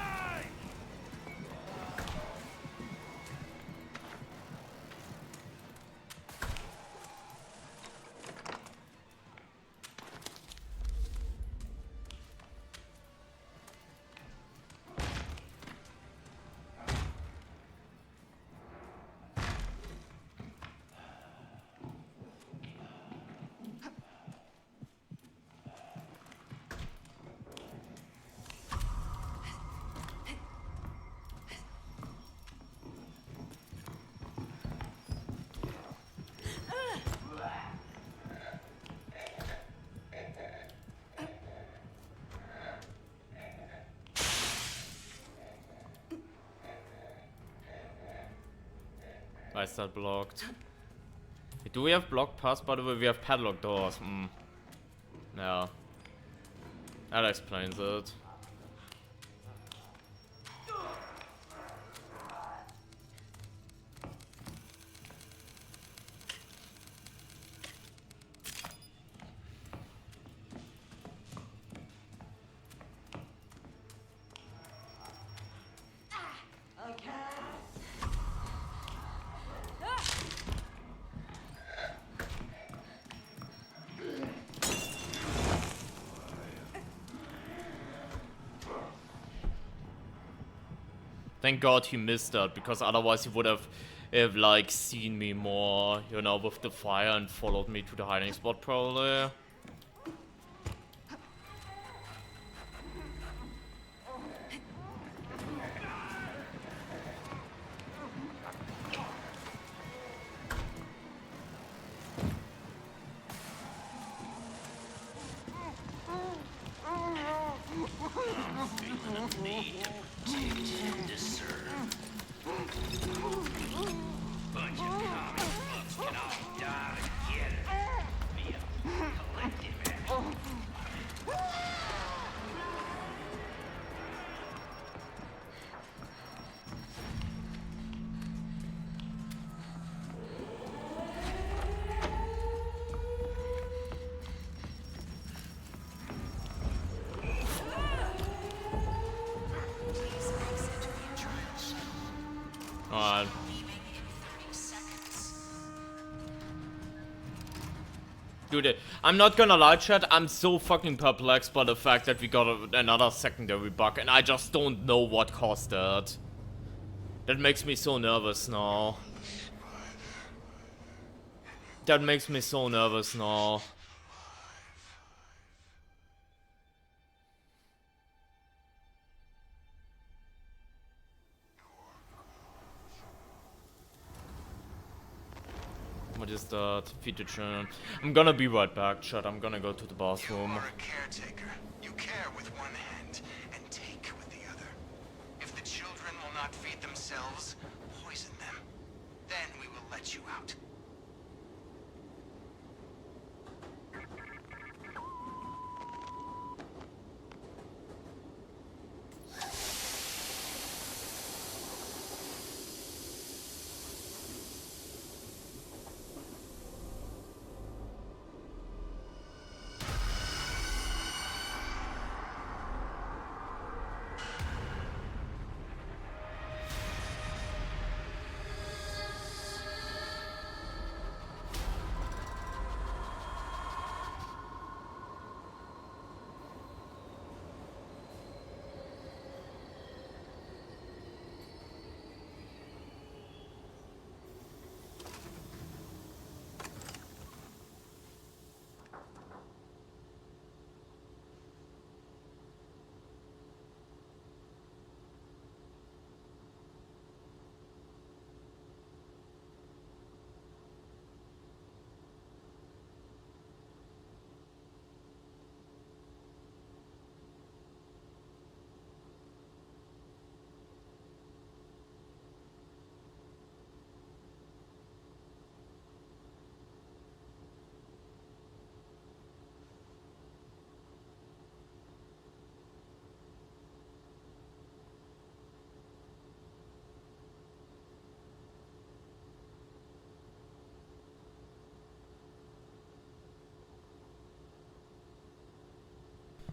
Why is that blocked? Do we have blocked paths? By the way, we have padlocked doors. Yeah. That explains it. Thank God he missed that, because otherwise he would have have like seen me more, you know, with the fire and followed me to the hiding spot probably. Bunch of comic books can all die together via collective action. Please exit via trial shuttle. Alright. Leaving in 30 seconds. Dude, I'm not gonna lie, chat, I'm so fucking perplexed by the fact that we got another secondary bug, and I just don't know what caused that. That makes me so nervous now. That makes me so nervous now. What is that? Feed the children. I'm gonna be right back, chat. I'm gonna go to the You bathroom. are a caretaker. You care with one hand and take with the other. If the children will not feed themselves, poison them. Then we will let you out.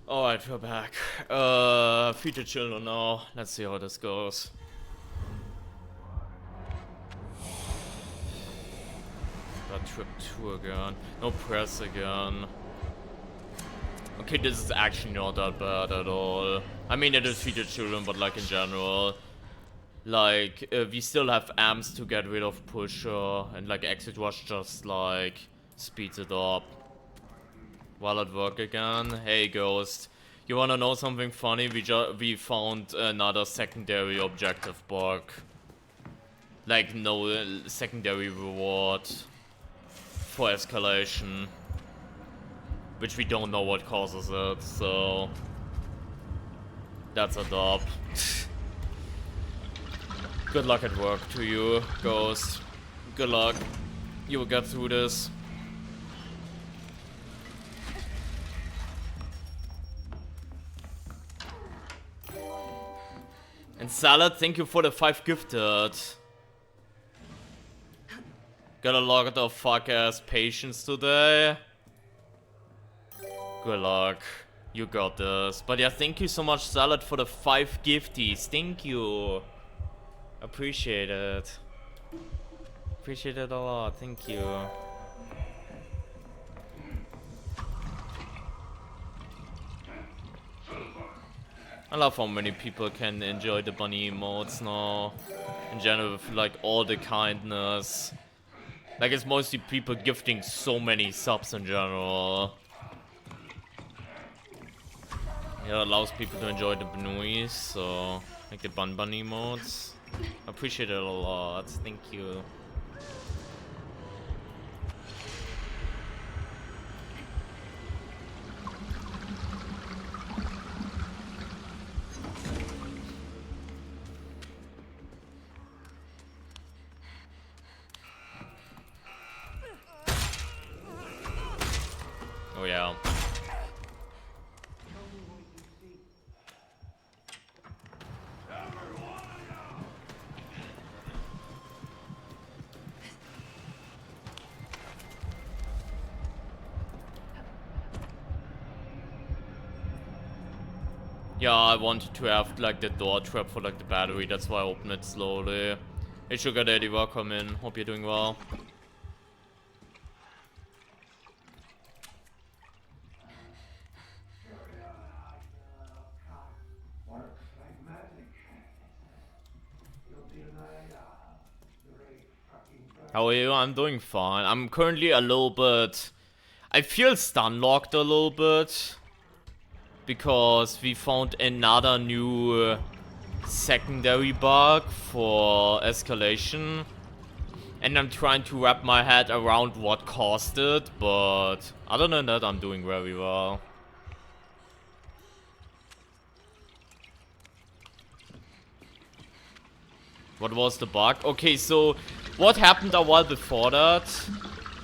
Alright, we're back. Feed the children now. Let's see how this goes. That trip 2 again. No press again. Okay, this is actually not that bad at all. I mean, it is feed the children, but like in general. Like, we still have amps to get rid of Pusher, and like Exit Rush just like speeds it up. While at work again. Hey Ghost, you wanna know something funny? We found another secondary objective bug. Like no secondary reward for escalation, which we don't know what causes it. So that's a dub. Good luck at work to you, Ghost. Good luck. You will get through this. And Salad, thank you for the 5 gifted. Got a lot of fuck ass patience today. Good luck. You got this. But yeah, thank you so much, Salad, for the 5 gifties. Thank you. Appreciate it. Appreciate it a lot. Thank you. I love how many people can enjoy the bunny emotes now. in general with like all the kindness. Like it's mostly people gifting so many subs in general. Yeah, it allows people to enjoy the Benui, so like the Bun Bun emotes. Appreciate it a lot, thank you. Oh yeah. Yeah, I wanted to have like the door trap for like the battery, that's why I opened it slowly. Hey Sugar Daddy, welcome in. Hope you're doing well. How are you? I'm doing fine. I'm currently a little bit... I feel stun locked a little bit. Because we found another new secondary bug for Escalation. And I'm trying to wrap my head around what caused it. But other than that, I'm doing very well. What was the bug? Okay, so what happened a while before that?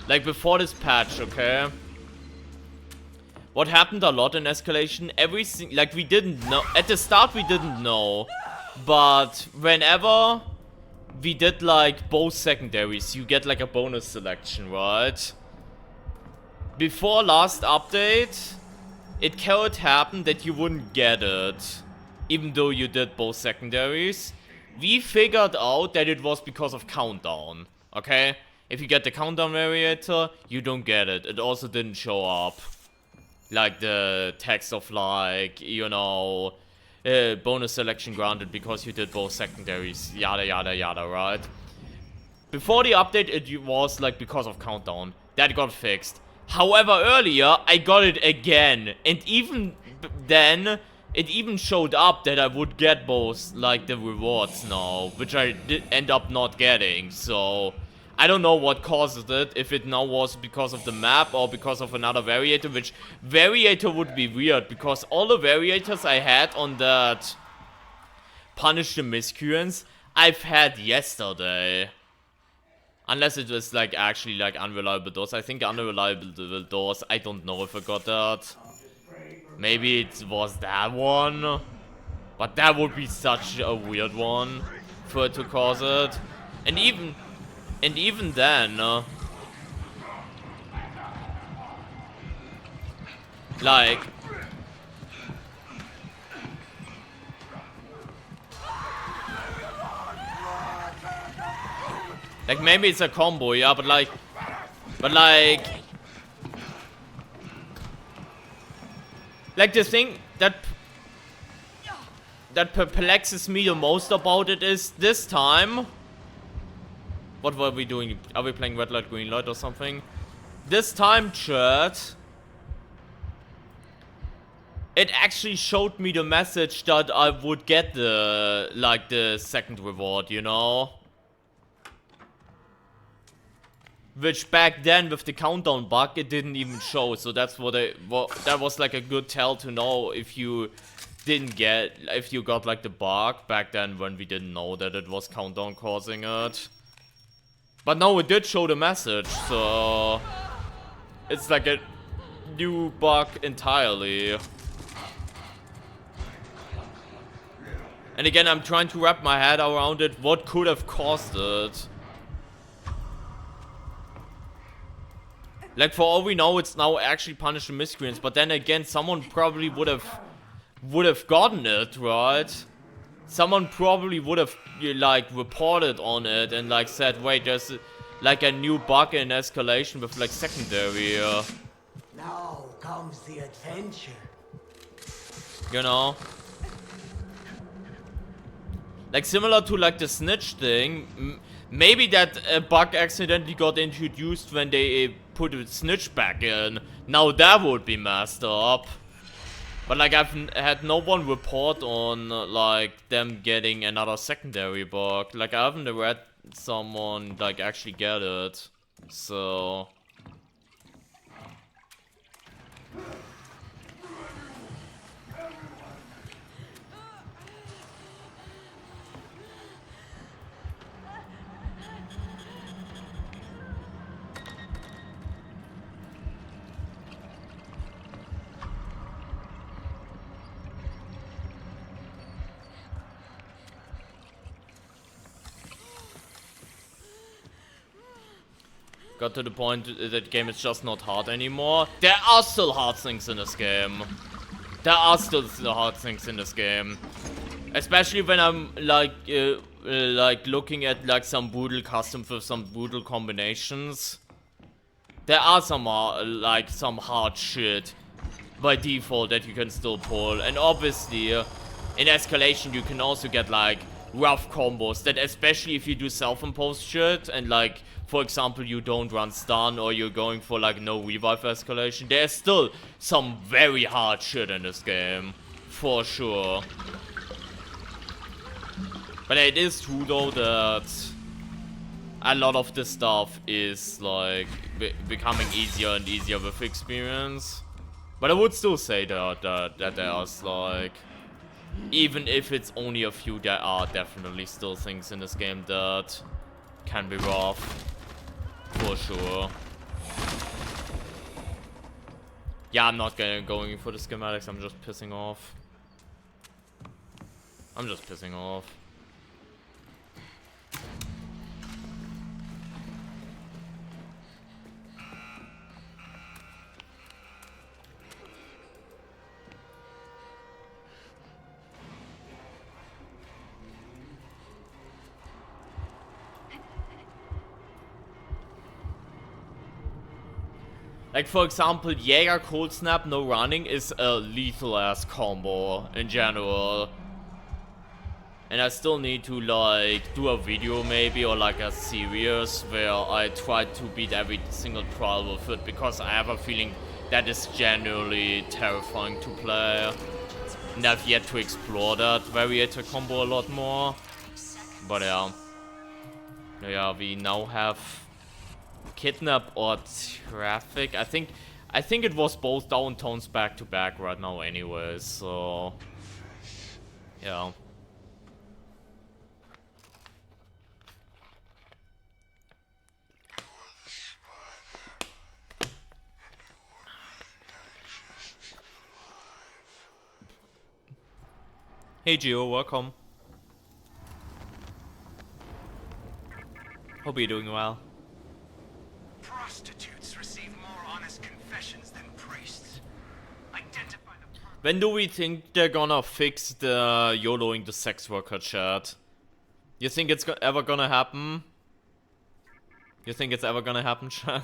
Like before this patch, okay? What happened a lot in Escalation? Everything, like we didn't know. At the start we didn't know. But whenever we did like both secondaries, you get like a bonus selection, right? Before last update, it could happen that you wouldn't get it. Even though you did both secondaries. We figured out that it was because of countdown, okay? If you get the countdown variator, you don't get it. It also didn't show up. Like the text of like, you know, bonus selection granted because you did both secondaries, yada yada yada, right? Before the update, it was like because of countdown. That got fixed. However, earlier, I got it again. And even then... it even showed up that I would get both, like, the rewards now, which I did end up not getting, so... I don't know what causes it, if it now was because of the map or because of another variator, which variator would be weird, because all the variators I had on that Punish the Miscreants, I've had yesterday. Unless it was, like, actually, like, unreliable doors. I think unreliable doors, I don't know if I got that. Maybe it was that one, but that would be such a weird one for it to cause it. And even then, like maybe it's a combo, yeah, but like. Like, the thing that perplexes me the most about it is this time... What were we doing? Are we playing red light, green light or something? This time, chat... it actually showed me the message that I would get the... like, the second reward, you know? Which back then with the countdown bug it didn't even show, so that's that was like a good tell to know if you didn't get, if you got like the bug back then when we didn't know that it was countdown causing it. But now it did show the message, so it's like a new bug entirely. And again, I'm trying to wrap my head around it, what could have caused it. Like, for all we know, it's now actually Punish the Miscreants, but then again, someone probably would have gotten it, right? Someone probably would have, like, reported on it and, like, said, wait, there's, like, a new bug in Escalation with, like, secondary, Now comes the adventure. you know? Like similar to like the Snitch thing. Maybe that bug accidentally got introduced when they put a Snitch back in. Now that would be messed up. But like I've had no one report on like them getting another secondary bug. Like I haven't read someone like actually get it. So got to the point that the game is just not hard anymore. There are still hard things in this game. There are still hard things in this game. Especially when I'm like looking at like some brutal customs with some brutal combinations. There are some like some hard shit by default that you can still pull. And obviously in Escalation you can also get like rough combos that, especially if you do self-imposed shit and like, for example, you don't run stun or you're going for like no revive escalation, there's still some very hard shit in this game, for sure. But it is true though that a lot of this stuff is like becoming easier and easier with experience. But I would still say that there's like, even if it's only a few, there are definitely still things in this game that can be rough. For sure. Yeah, I'm not going for the schematics, I'm just pissing off. I'm just pissing off. Like, for example, Jäger Cold Snap no running is a lethal ass combo in general. And I still need to like do a video maybe, or like a series where I try to beat every single trial with it, because I have a feeling that is genuinely terrifying to play. And I've yet to explore that variator combo a lot more. But yeah. Yeah, we now have Kidnap or Traffic. I think it was both downtones back to back right now anyways, so yeah. Hey Gio, welcome. Hope you're doing well. Prostitutes receive more honest confessions than priests. Identify the When do we think they're gonna fix the YOLOing the sex worker chat? You think it's ever gonna happen? You think it's ever gonna happen, chat?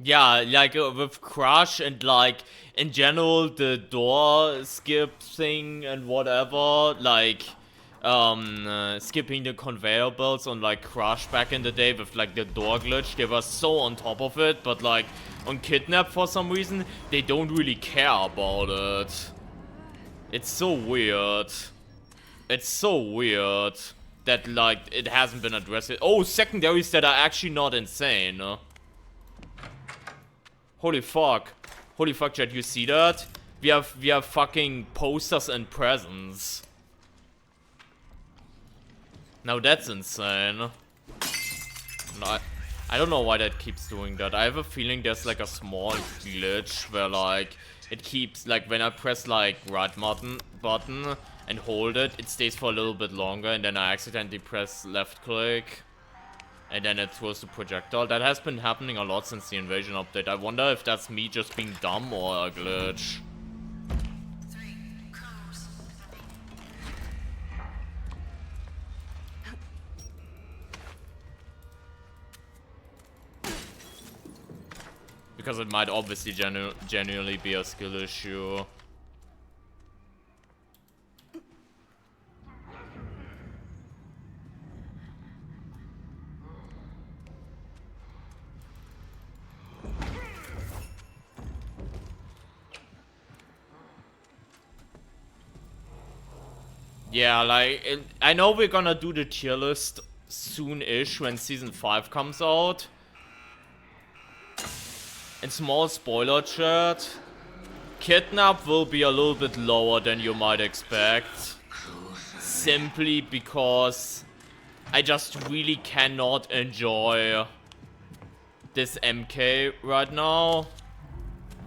Yeah, like with Crush and like in general the door skip thing and whatever, like skipping the conveyor belts on like Crush back in the day with like the door glitch, they were so on top of it, but like on Kidnap for some reason they don't really care about it. It's so weird. It's so weird that like it hasn't been addressed. Oh, secondaries that are actually not insane. Holy fuck. Holy fuck, chat, you see that? We have fucking posters and presents. Now that's insane. I don't know why that keeps doing that. I have a feeling there's like a small glitch where like it keeps like when I press like right button and hold it, it stays for a little bit longer, and then I accidentally press left click and then it throws the projectile. That has been happening a lot since the invasion update. I wonder if that's me just being dumb or a glitch. 3 chronos. Because it might obviously genuinely be a skill issue. Yeah, like, I know we're gonna do the tier list soon-ish when Season 5 comes out. And small spoiler chat, Kidnap will be a little bit lower than you might expect. Simply because I just really cannot enjoy this MK right now.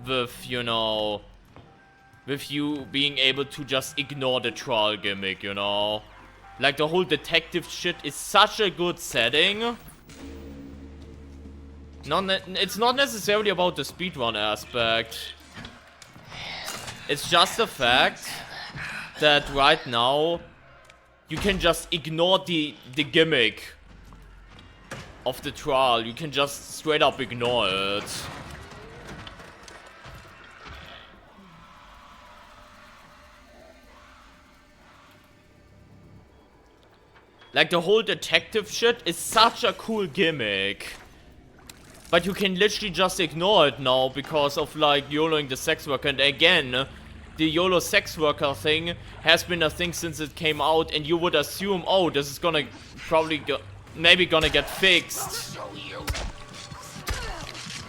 With, you know, with you being able to just ignore the trial gimmick, you know? Like, the whole detective shit is such a good setting. It's not necessarily about the speedrun aspect. It's just the fact that right now, you can just ignore the gimmick of the trial. You can just straight up ignore it. Like, the whole detective shit is such a cool gimmick. But you can literally just ignore it now because of, like, YOLOing the sex worker. And again, the YOLO sex worker thing has been a thing since it came out. And you would assume, oh, this is gonna probably maybe gonna get fixed.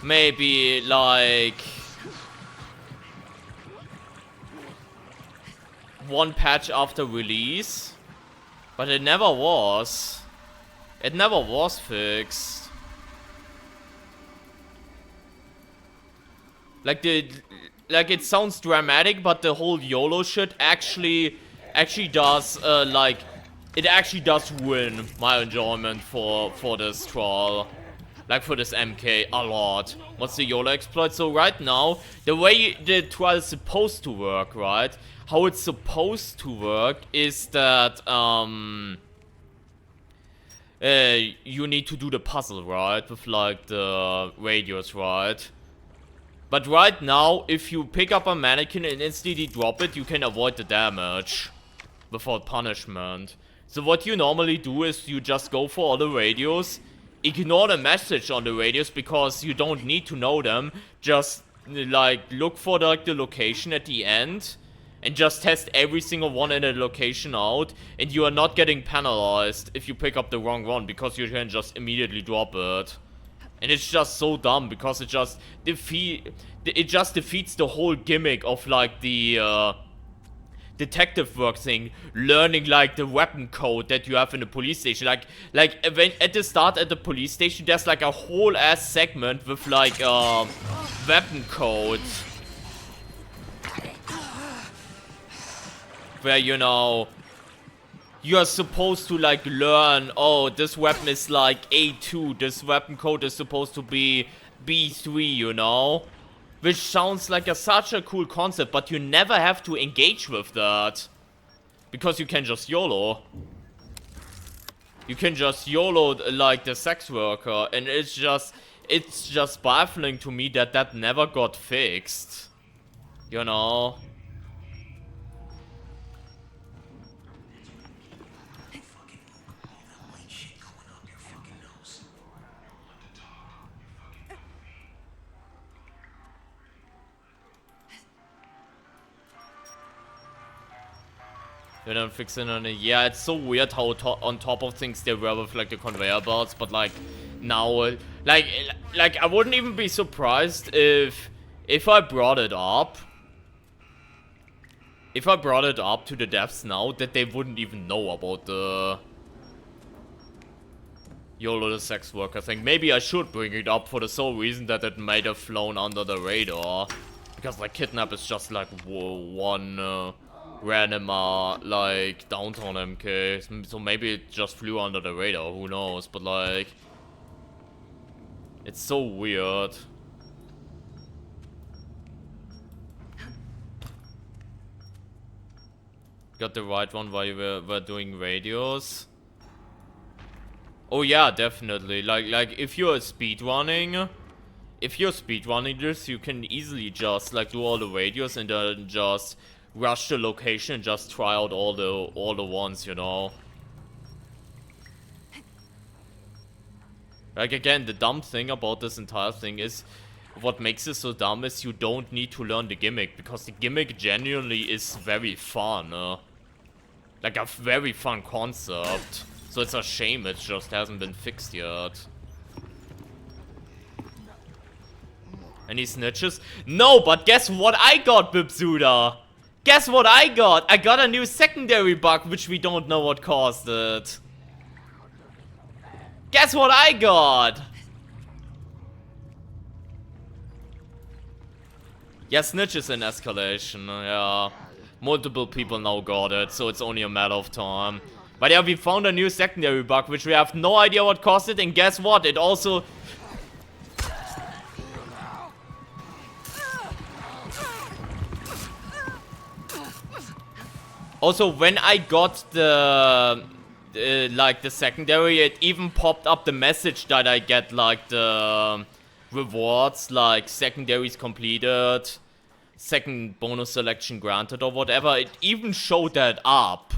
Maybe, like, one patch after release. But it never was. It never was fixed. Like it sounds dramatic, but the whole YOLO shit actually does like it actually does ruin my enjoyment for this trial. Like for this MK a lot. What's the YOLO exploit? So right now, the way the trial is supposed to work, right? How it's supposed to work is that you need to do the puzzle, right? With like the radios, right? But right now, if you pick up a mannequin and instantly drop it, you can avoid the damage without punishment. So what you normally do is you just go for all the radios, ignore the message on the radios because you don't need to know them. Just like look for the location at the end and just test every single one in the location out, and you are not getting penalized if you pick up the wrong one because you can just immediately drop it. And it's just so dumb because it just defeats the whole gimmick of like the detective work thing, learning like the weapon code that you have in the police station. Like when at the start at the police station, there's like a whole ass segment with like weapon code, where you know you are supposed to like learn, oh, this weapon is like A2, this weapon code is supposed to be B3, you know? Which sounds like such a cool concept, but you never have to engage with that. Because you can just YOLO. You can just YOLO like the sex worker, and it's just baffling to me that that never got fixed. You know? They're not fixing on it. Yeah, it's so weird how on top of things they were with like the conveyor belts, but like now, like I wouldn't even be surprised if I brought it up. If I brought it up to the devs now, that they wouldn't even know about YOLO the sex worker thing. Maybe I should bring it up for the sole reason that it might have flown under the radar. Because like kidnap is just like one random like downtown MK. So maybe it just flew under the radar, who knows, but like it's so weird. Got the right one while you were doing radios. Oh yeah, definitely. Like if you're speedrunning, this, you can easily just like do all the radios and then just rush the location and just try out all the ones, you know. Like again, the dumb thing about this entire thing is, what makes it so dumb is you don't need to learn the gimmick, because the gimmick genuinely is very fun. Like a very fun concept. So it's a shame it just hasn't been fixed yet. Any snitches? No, but guess what I got, Bibsuda? Guess what I got? I got a new secondary bug, which we don't know what caused it. Guess what I got? Yeah, Snitch is in Escalation, yeah. Multiple people now got it, so it's only a matter of time. But yeah, we found a new secondary bug, which we have no idea what caused it, and guess what? It also... Also, when I got the secondary, it even popped up the message that I get, like, the rewards, like, secondaries completed, second bonus selection granted, or whatever. It even showed that up.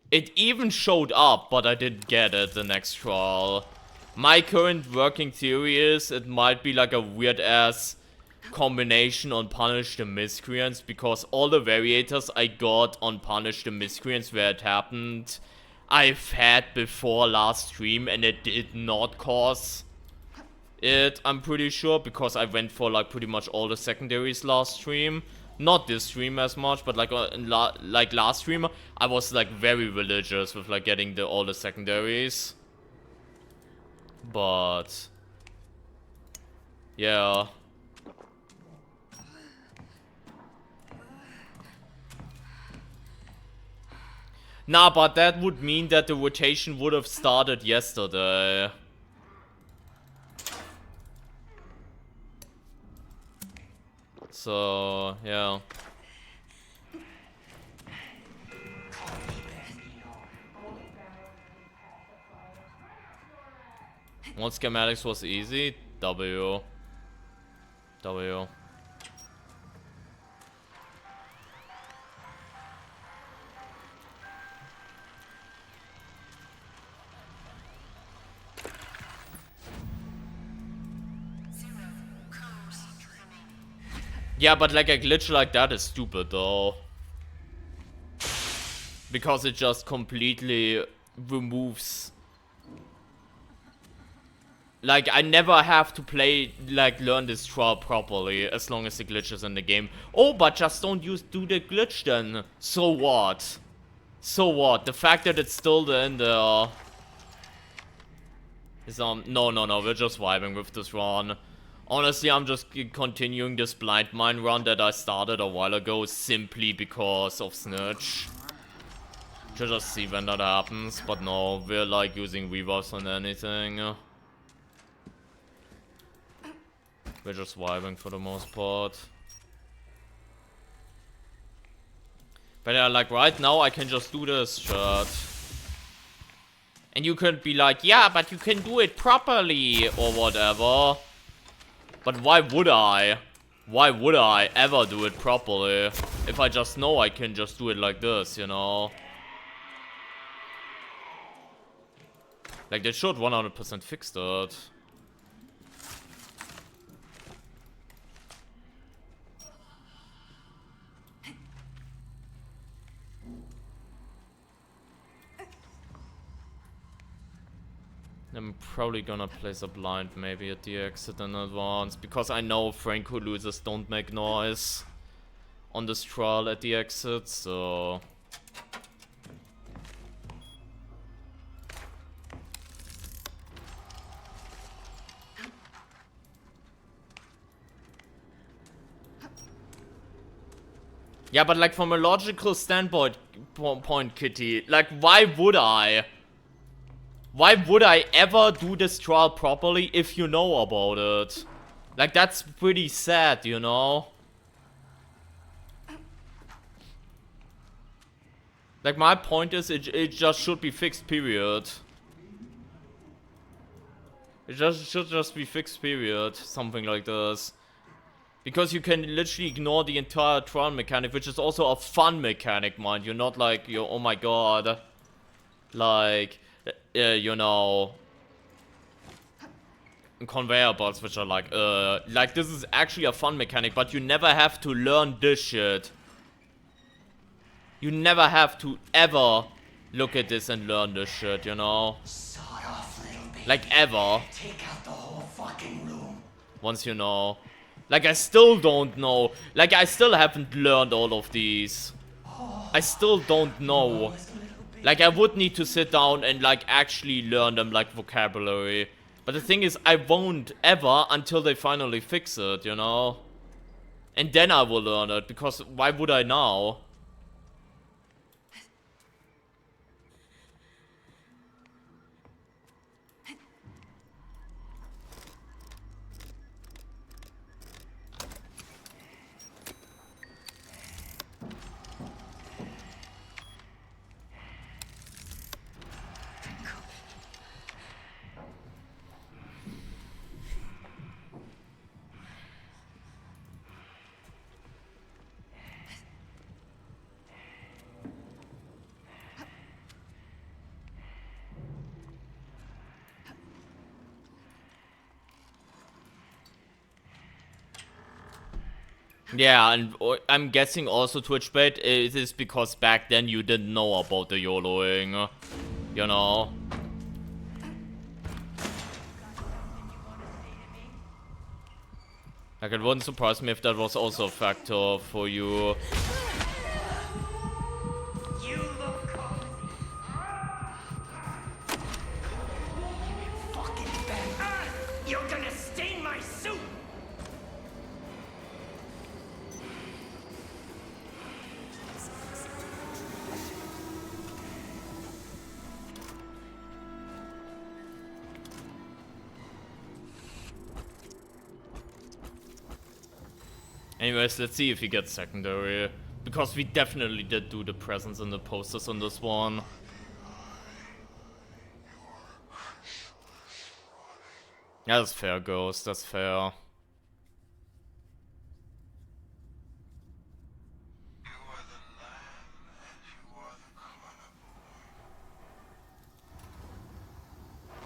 It even showed up, but I didn't get it the next trial. My current working theory is it might be, like, a weird-ass combination on Punish the Miscreants, because all the variators I got on Punish the Miscreants where it happened, I've had before last stream, and it did not cause it, I'm pretty sure, because I went for like pretty much all the secondaries last stream. Not this stream as much, but like like last stream, I was like very religious with like getting all the secondaries. But yeah. Nah, but that would mean that the rotation would have started yesterday. So, yeah. What schematics was easy? W. Yeah, but like a glitch like that is stupid though. Because it just completely removes... Like, I never have to learn this trial properly as long as the glitch is in the game. Oh, but just don't do the glitch then. So what? So what? The fact that it's still in there is no, we're just vibing with this run. Honestly, I'm just continuing this blind mine run that I started a while ago simply because of Snitch. To just see when that happens, but no, we're like using rebuffs on anything. We're just vibing for the most part. But yeah, like right now I can just do this shit. And you could be like, yeah, but you can do it properly or whatever. But why would I? Why would I ever do it properly? If I just know I can just do it like this, you know? Like, they should 100% fix that. I'm probably gonna place a blind maybe at the exit in advance, because I know Franco losers don't make noise on this trial at the exit, so... Yeah, but like from a logical standpoint, point, Kitty, like why would I? Why would I ever do this trial properly if you know about it? Like that's pretty sad, you know? Like my point is it just should be fixed, period. It should just be fixed, period. Something like this. Because you can literally ignore the entire trial mechanic, which is also a fun mechanic, mind you. Not like, oh my god. Like, you know, conveyor belts, which are like this is actually a fun mechanic, but you never have to learn this shit. You never have to ever look at this and learn this shit, you know? Sawed off, little baby. Like, ever. Take out the whole fucking room. Once you know. Like, I still don't know. Like, I still haven't learned all of these. I still don't know. Like, I would need to sit down and, like, actually learn them, like, vocabulary. But the thing is, I won't ever until they finally fix it, you know? And then I will learn it, because why would I now? Yeah, and I'm guessing also TwitchBait it is because back then you didn't know about the YOLOing, you know? Like, it wouldn't surprise me if that was also a factor for you. You look cozy. Fucking bang. You're gonna stain my suit. Anyways, let's see if he gets secondary. Because we definitely did do the presents and the posters on this one. Yeah, that's fair, Ghost. That's fair.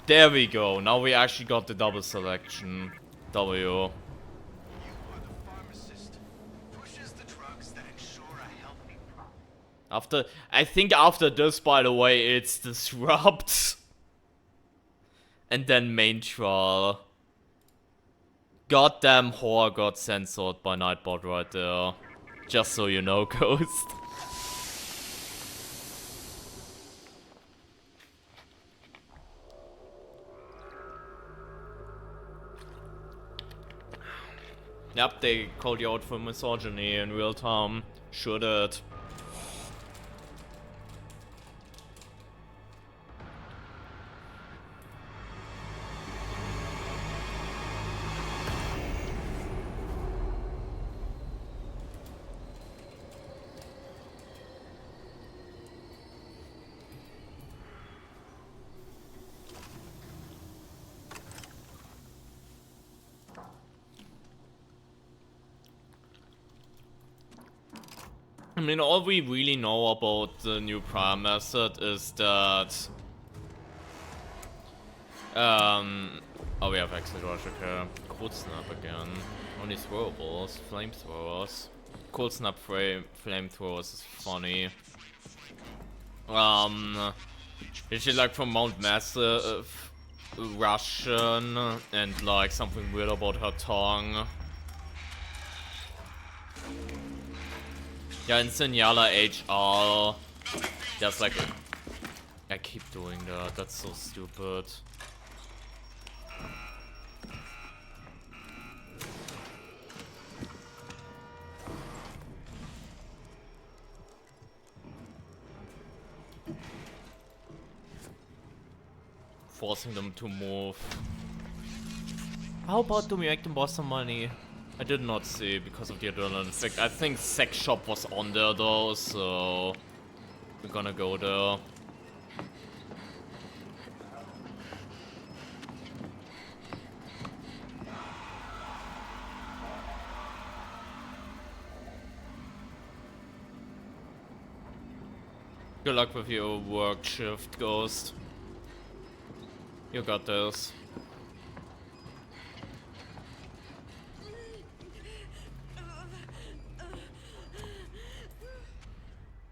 There we go. Now we actually got the double selection. W. I think after this, by the way, it's Disrupt. And then main trial. Goddamn whore got censored by Nightbot right there. Just so you know, Ghost. Yep, they called you out for misogyny in real time. Sure did. I mean, all we really know about the new prime method is that... Oh, we have exit rush, okay. Cold snap again. Only throwables, flamethrowers. Cold snap flamethrowers is funny. Is it like from Mount Massive Russian and like something weird about her tongue? Yeah, in Signala HR, there's like I keep doing that, that's so stupid. forcing them to move. How about do we make them boss some money? I did not see because of the adrenaline effect. I think sex shop was on there though, so we're gonna go there. Good luck with your work shift, Ghost. You got this.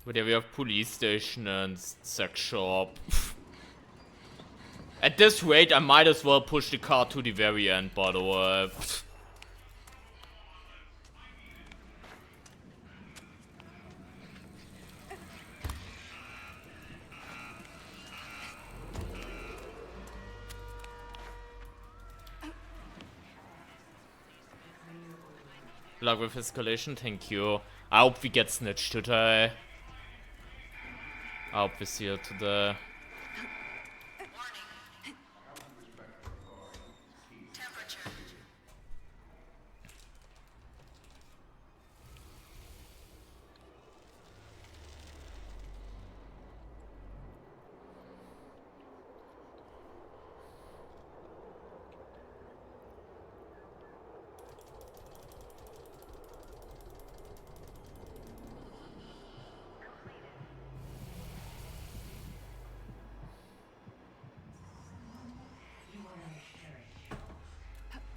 But yeah, we have police station and sex shop. At this rate, I might as well push the car to the very end, by the way. Luck with Escalation, thank you. I hope we get Snitch today. I hope we see it today. Temperature.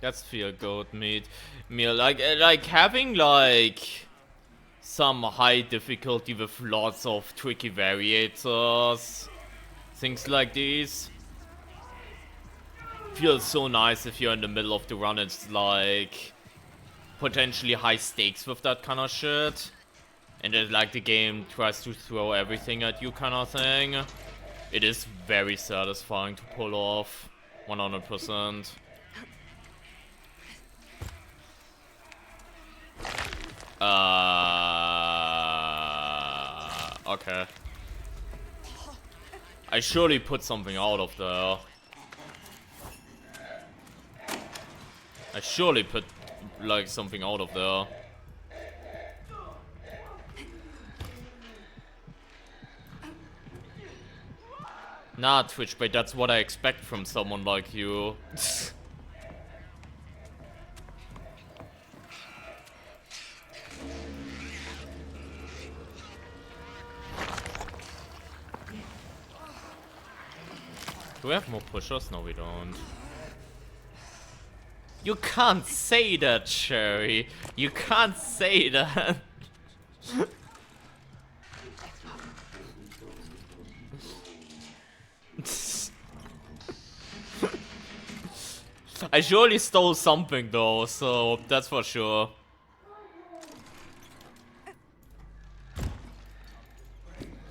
That's feel good meal like having like some high difficulty with lots of tricky variators, things like these. Feels so nice if you're in the middle of the run. It's like potentially high stakes with that kind of shit, and then like the game tries to throw everything at you kind of thing. It is very satisfying to pull off, 100%. Okay. I surely put something out of there. I surely put like something out of there. Nah, Twitch, but that's what I expect from someone like you. Do we have more pushers? No, we don't. You can't say that, Sherry. You can't say that. I surely stole something though, so that's for sure.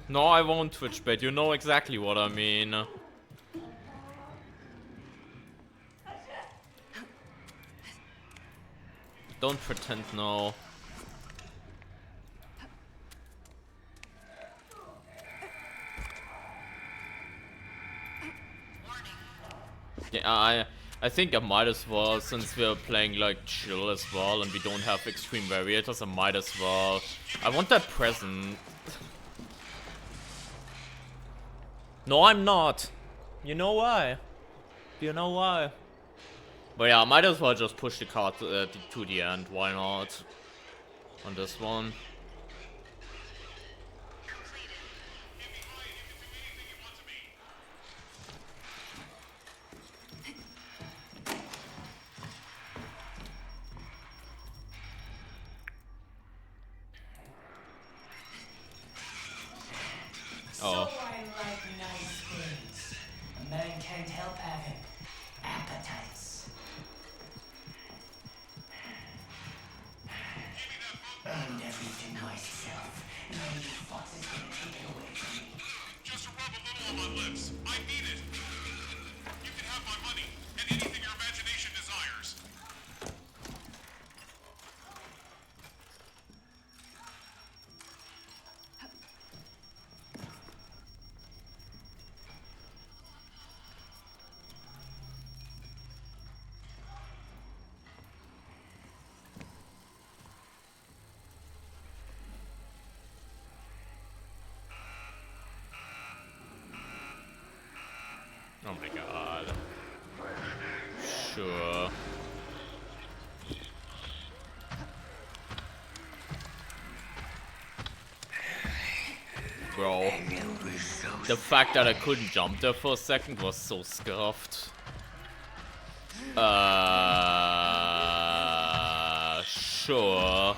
No, I won't Twitch bet. You know exactly what I mean. Don't pretend no. Yeah, I think I might as well, since we're playing like chill as well and we don't have extreme variators, I might as well. I want that present. No, I'm not. You know why? You know why? But yeah, I might as well just push the card to the end. Why not? On this one. Oh. So I like nice things. A man can't help having appetites. And everything Oh my god. Sure. Bro. The fact that I couldn't jump there for a second was so scuffed. Sure.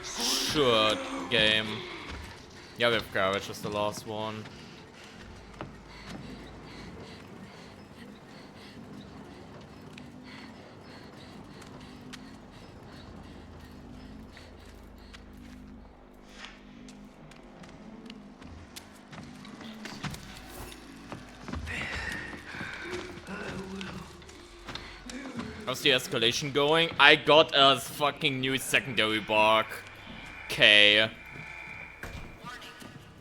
Sure, game. Yeah, we have garage as the last one. How's the escalation going? I got a fucking new secondary bug. Okay.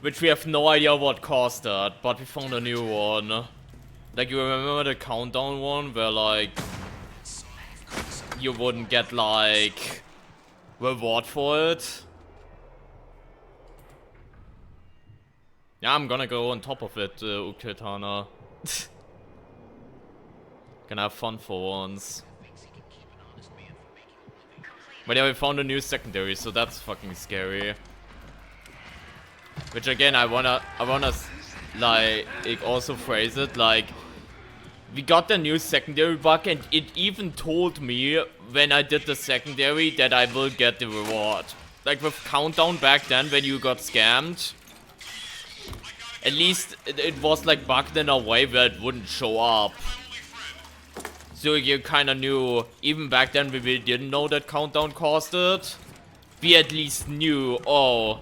Which we have no idea what caused that, but we found a new one. Like, you remember the countdown one where, like, you wouldn't get, like, reward for it? Yeah, I'm gonna go on top of it, Uketana. Gonna have fun for once. But yeah, we found a new secondary, so that's fucking scary. Which again, I wanna like also phrase it like, we got the new secondary bug, and it even told me when I did the secondary that I will get the reward. Like with countdown back then when you got scammed, at least it was like bugged in a way where it wouldn't show up. So you kinda knew, even back then when we didn't know that countdown caused it, we at least knew, oh,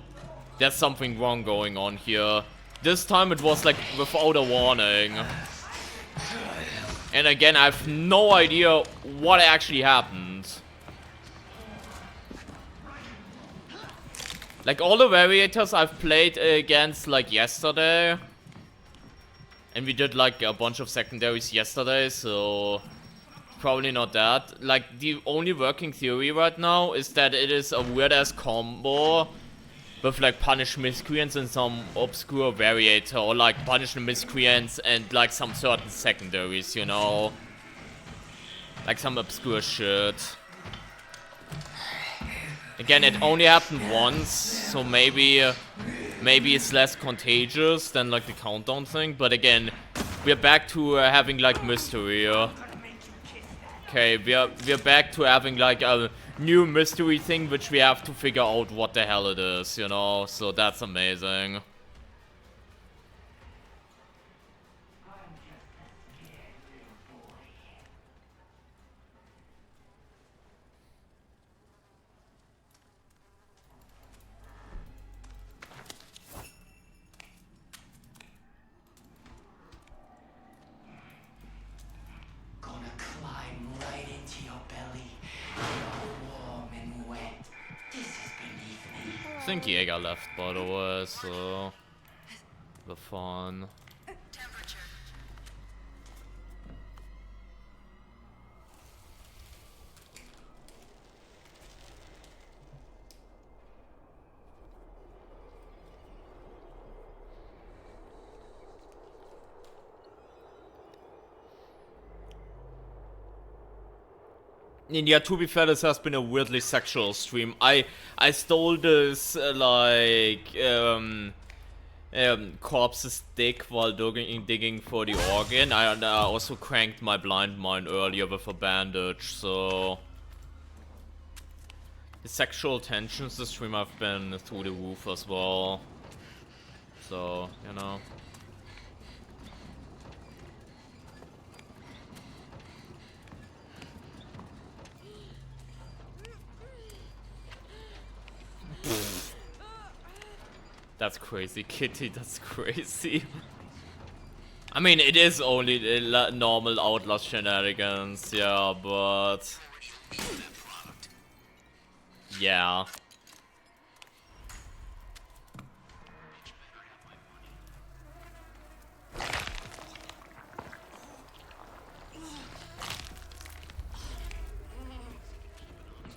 there's something wrong going on here. This time it was like without a warning. And again, I have no idea what actually happened. Like all the variators I've played against like yesterday. And we did like a bunch of secondaries yesterday, so probably not that. Like the only working theory right now is that it is a weird ass combo with like punish miscreants and some obscure variator, or like punish the miscreants and like some certain secondaries, you know? Like some obscure shit. Again, it only happened once, so maybe it's less contagious than like the countdown thing, but again, we're back to having like mystery. Okay, we're back to having like a new mystery thing, which we have to figure out what the hell it is, you know? So that's amazing. I think Jaeger left, by the way, so the fun. Temperature. Yeah, to be fair, this has been a weirdly sexual stream. I stole this corpse's dick while digging for the organ. I also cranked my blind mine earlier with a bandage, so the sexual tensions this stream have been through the roof as well. So, you know. That's crazy, Kitty, that's crazy. I mean, it is only normal Outlast shenanigans, yeah, but... yeah.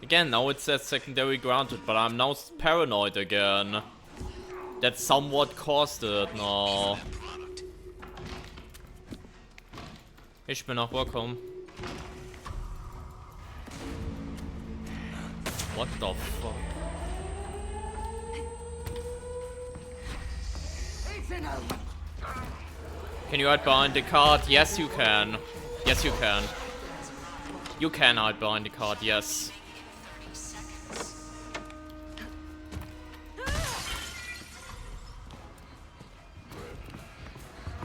Again, now it says secondary granted, but I'm now paranoid again. That somewhat caused it now. Ich bin auch welcome. What the fuck? Can you hide behind the card? Yes, you can. Yes, you can. You can hide behind the card, yes.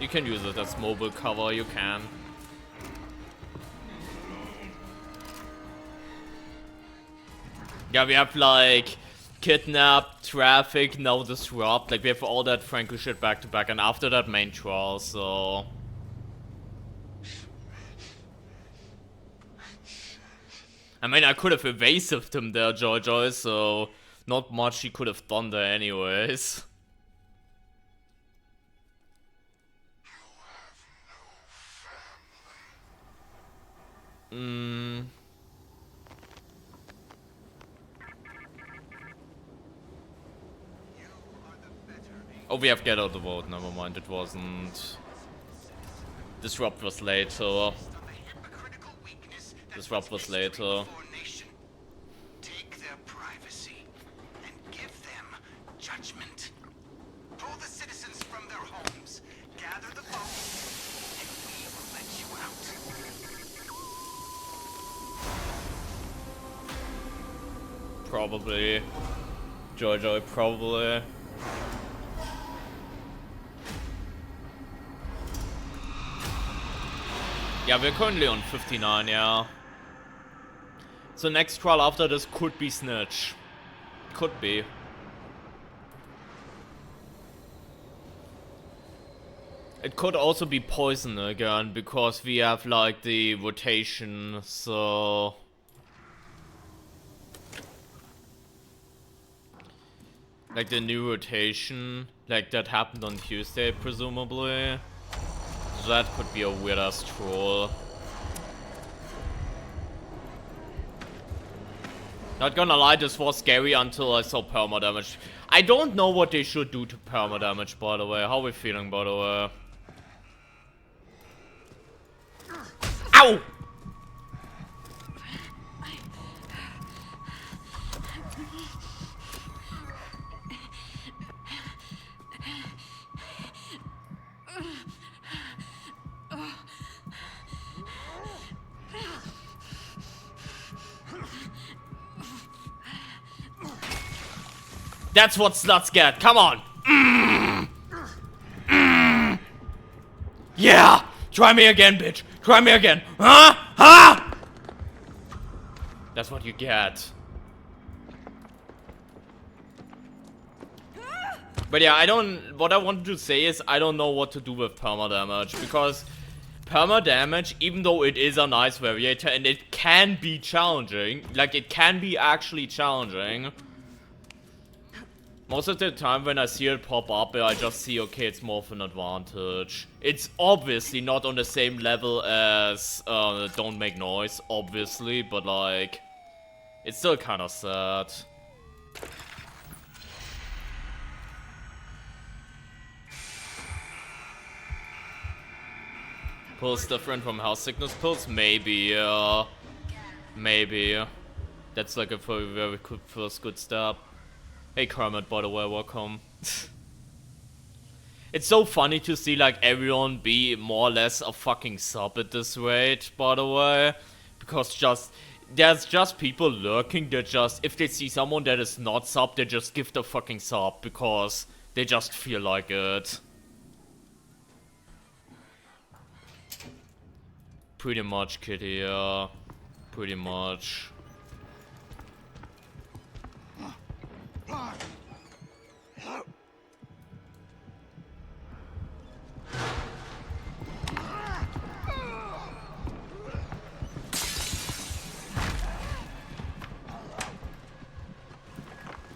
You can use it as mobile cover, you can. Yeah, we have like kidnap, traffic, now disrupt. Like we have all that Franco shit back to back, and after that main trial, so. I mean, I could have evasive him there, Joy, so not much he could have done there anyways. Oh, we have get out the vote. Never mind, it wasn't. Disrupt was later. Disrupt was later. Take their privacy and give them judgment. Pull the citizens from their homes, gather the votes, and we will let you out. Probably. Joy, probably. Yeah, we're currently on 59, yeah. So next trial after this could be Snitch. Could be. It could also be Poison again, because we have like the rotation, so... Like the new rotation, like that happened on Tuesday, presumably. So that could be a weird ass troll. Not gonna lie, this was scary until I saw perma damage. I don't know what they should do to perma damage, by the way. How are we feeling, by the way? Ow! That's what sluts get. Come on. Yeah. Try me again, bitch. Try me again. Huh? Huh? That's what you get. But yeah, what I wanted to say is I don't know what to do with perma damage, because perma damage, even though it is a nice variator and it can be challenging, like it can be actually challenging. Most of the time when I see it pop up, I just see, okay, it's more of an advantage. It's obviously not on the same level as Don't Make Noise, obviously, but like, it's still kind of sad. Pills different from house sickness pills? Maybe, maybe. That's like a very good first good step. Hey Kermit, by the way, welcome. It's so funny to see like everyone be more or less a fucking sub at this rate, by the way. Because there's just people lurking that just, if they see someone that is not sub, they just give the fucking sub because they just feel like it. Pretty much, Kitty, yeah. Pretty much.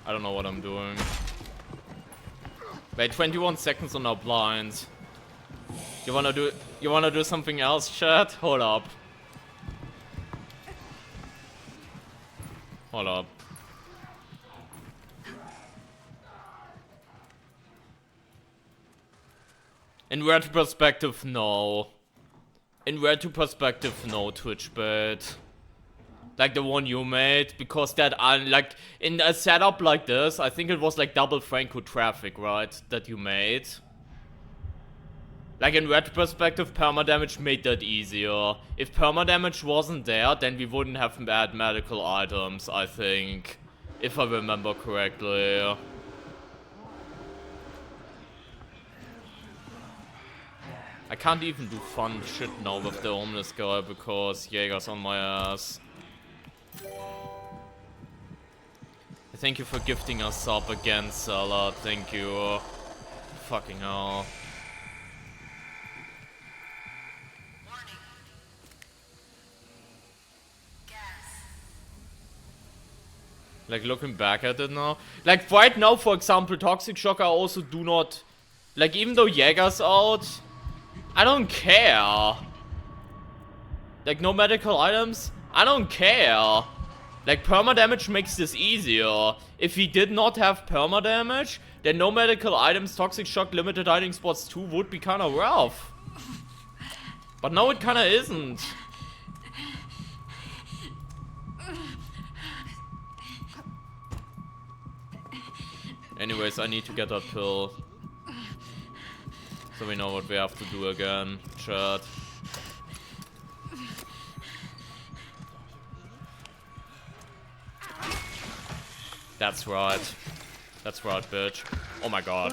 I don't know what I'm doing. Wait, 21 seconds on our blinds. You wanna do something else, chat? Hold up. Hold up. In retrospective, no. In retrospective, no, Twitch bait. Like the one you made, because that, like, in a setup like this, I think it was like double Franco traffic, right? That you made. Like in retrospective, permadamage made that easier. If permadamage wasn't there, then we wouldn't have had medical items, I think. If I remember correctly. I can't even do fun shit now with the homeless guy because Jaeger's on my ass. Thank you for gifting us sub again, Salah. Thank you. Fucking hell. Warning. Gas. Like, looking back at it now. Like, right now, for example, Toxic Shock, I also do not... Like, even though Jaeger's out, I don't care. Like, no medical items, I don't care. Like, permadamage makes this easier. If he did not have permadamage, then no medical items, Toxic Shock, limited hiding spots 2 would be kinda rough. But now it kinda isn't. Anyways, I need to get that pill. So we know what we have to do again, chat. That's right. That's right, bitch. Oh my god.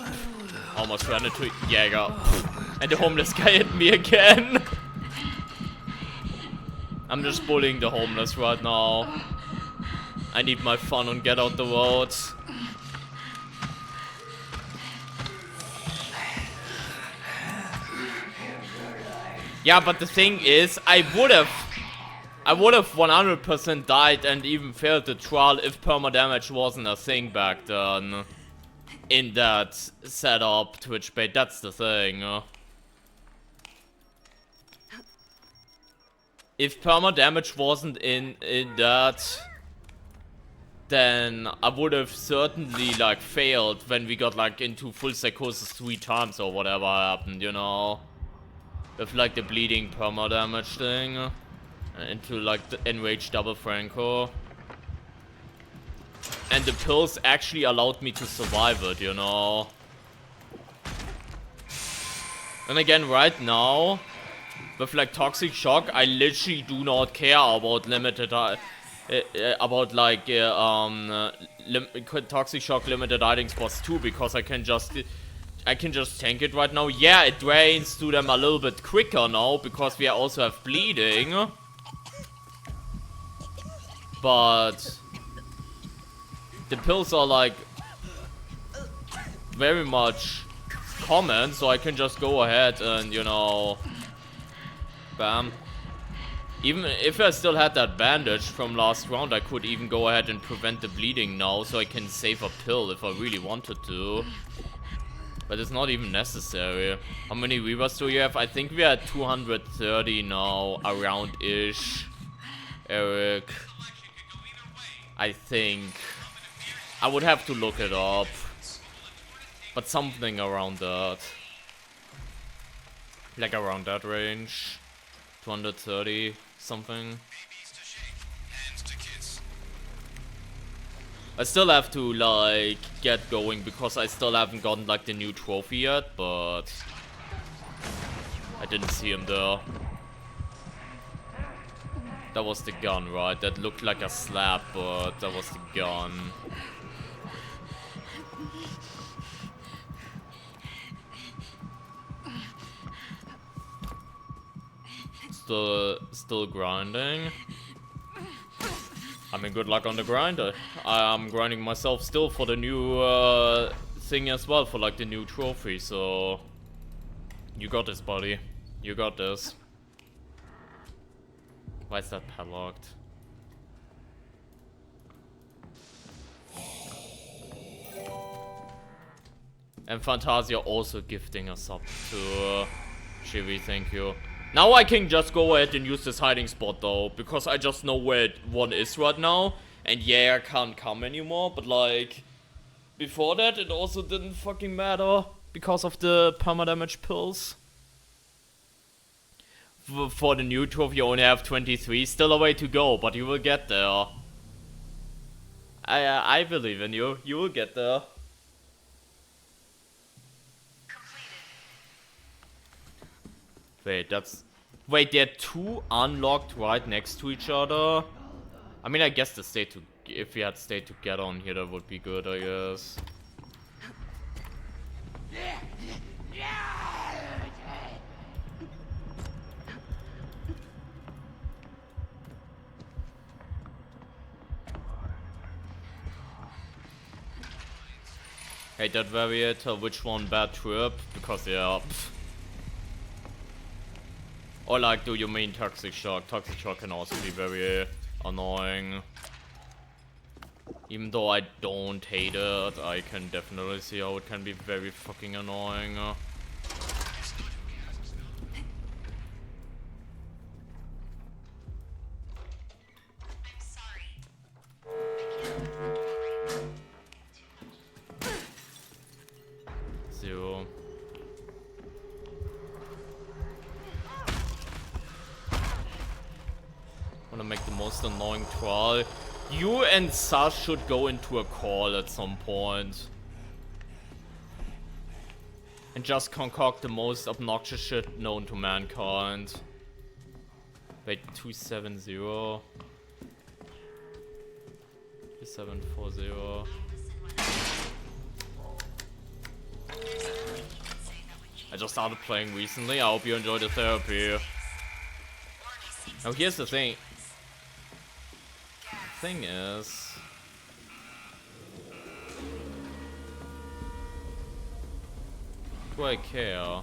Almost ran into Jäger. And the homeless guy hit me again. I'm just bullying the homeless right now. I need my fun and get out the road. Yeah, but the thing is, I would have 100% died and even failed the trial if permadamage wasn't a thing back then. In that setup, Twitch bait, that's the thing. If permadamage wasn't in that, then I would have certainly, like, failed when we got, like, into full psychosis 3 times or whatever happened, you know? With, like, the bleeding permadamage thing. Into, like, the enraged double Franco. And the pills actually allowed me to survive it, you know? And again, right now, with, like, Toxic Shock, I literally do not care about limited... about, like, Toxic Shock limited hiding spots too, because I can just tank it right now. Yeah, it drains to them a little bit quicker now, because we also have bleeding. But the pills are, like, very much common, so I can just go ahead and, you know, bam. Even if I still had that bandage from last round, I could even go ahead and prevent the bleeding now, so I can save a pill if I really wanted to. But it's not even necessary. How many Reavers do you have? I think we are at 230 now, around-ish. Eric. I think. I would have to look it up. But something around that. Like around that range. 230 something. I still have to, like, get going because I still haven't gotten, like, the new trophy yet, but I didn't see him there. That was the gun, right? That looked like a slap, but that was the gun. Still grinding. I mean, good luck on the grinder. I'm grinding myself still for the new thing as well, for like the new trophy, so you got this, buddy. You got this. Why is that padlocked? And Fantasia also gifting us up to Chivi, thank you. Now I can just go ahead and use this hiding spot though, because I just know where one is right now. And yeah, I can't come anymore, but like, before that it also didn't fucking matter. because of the permadamage pills. For the new trophy you only have 23, still a way to go, but you will get there. I believe in you, you will get there. Wait, wait, they're two unlocked right next to each other? I mean, I guess if we had stayed together on here, that would be good, I guess. Hate that variator, which one bad trip? Because yeah. Or like, do you mean Toxic Shock? Toxic Shock can also be very annoying. Even though I don't hate it, I can definitely see how it can be very fucking annoying. Zero. Wanna make the most annoying trial. You and Sash should go into a call at some point. And just concoct the most obnoxious shit known to mankind. Wait, 270. 2740. I just started playing recently. I hope you enjoyed the therapy. Now here's the thing. Thing is, do I care?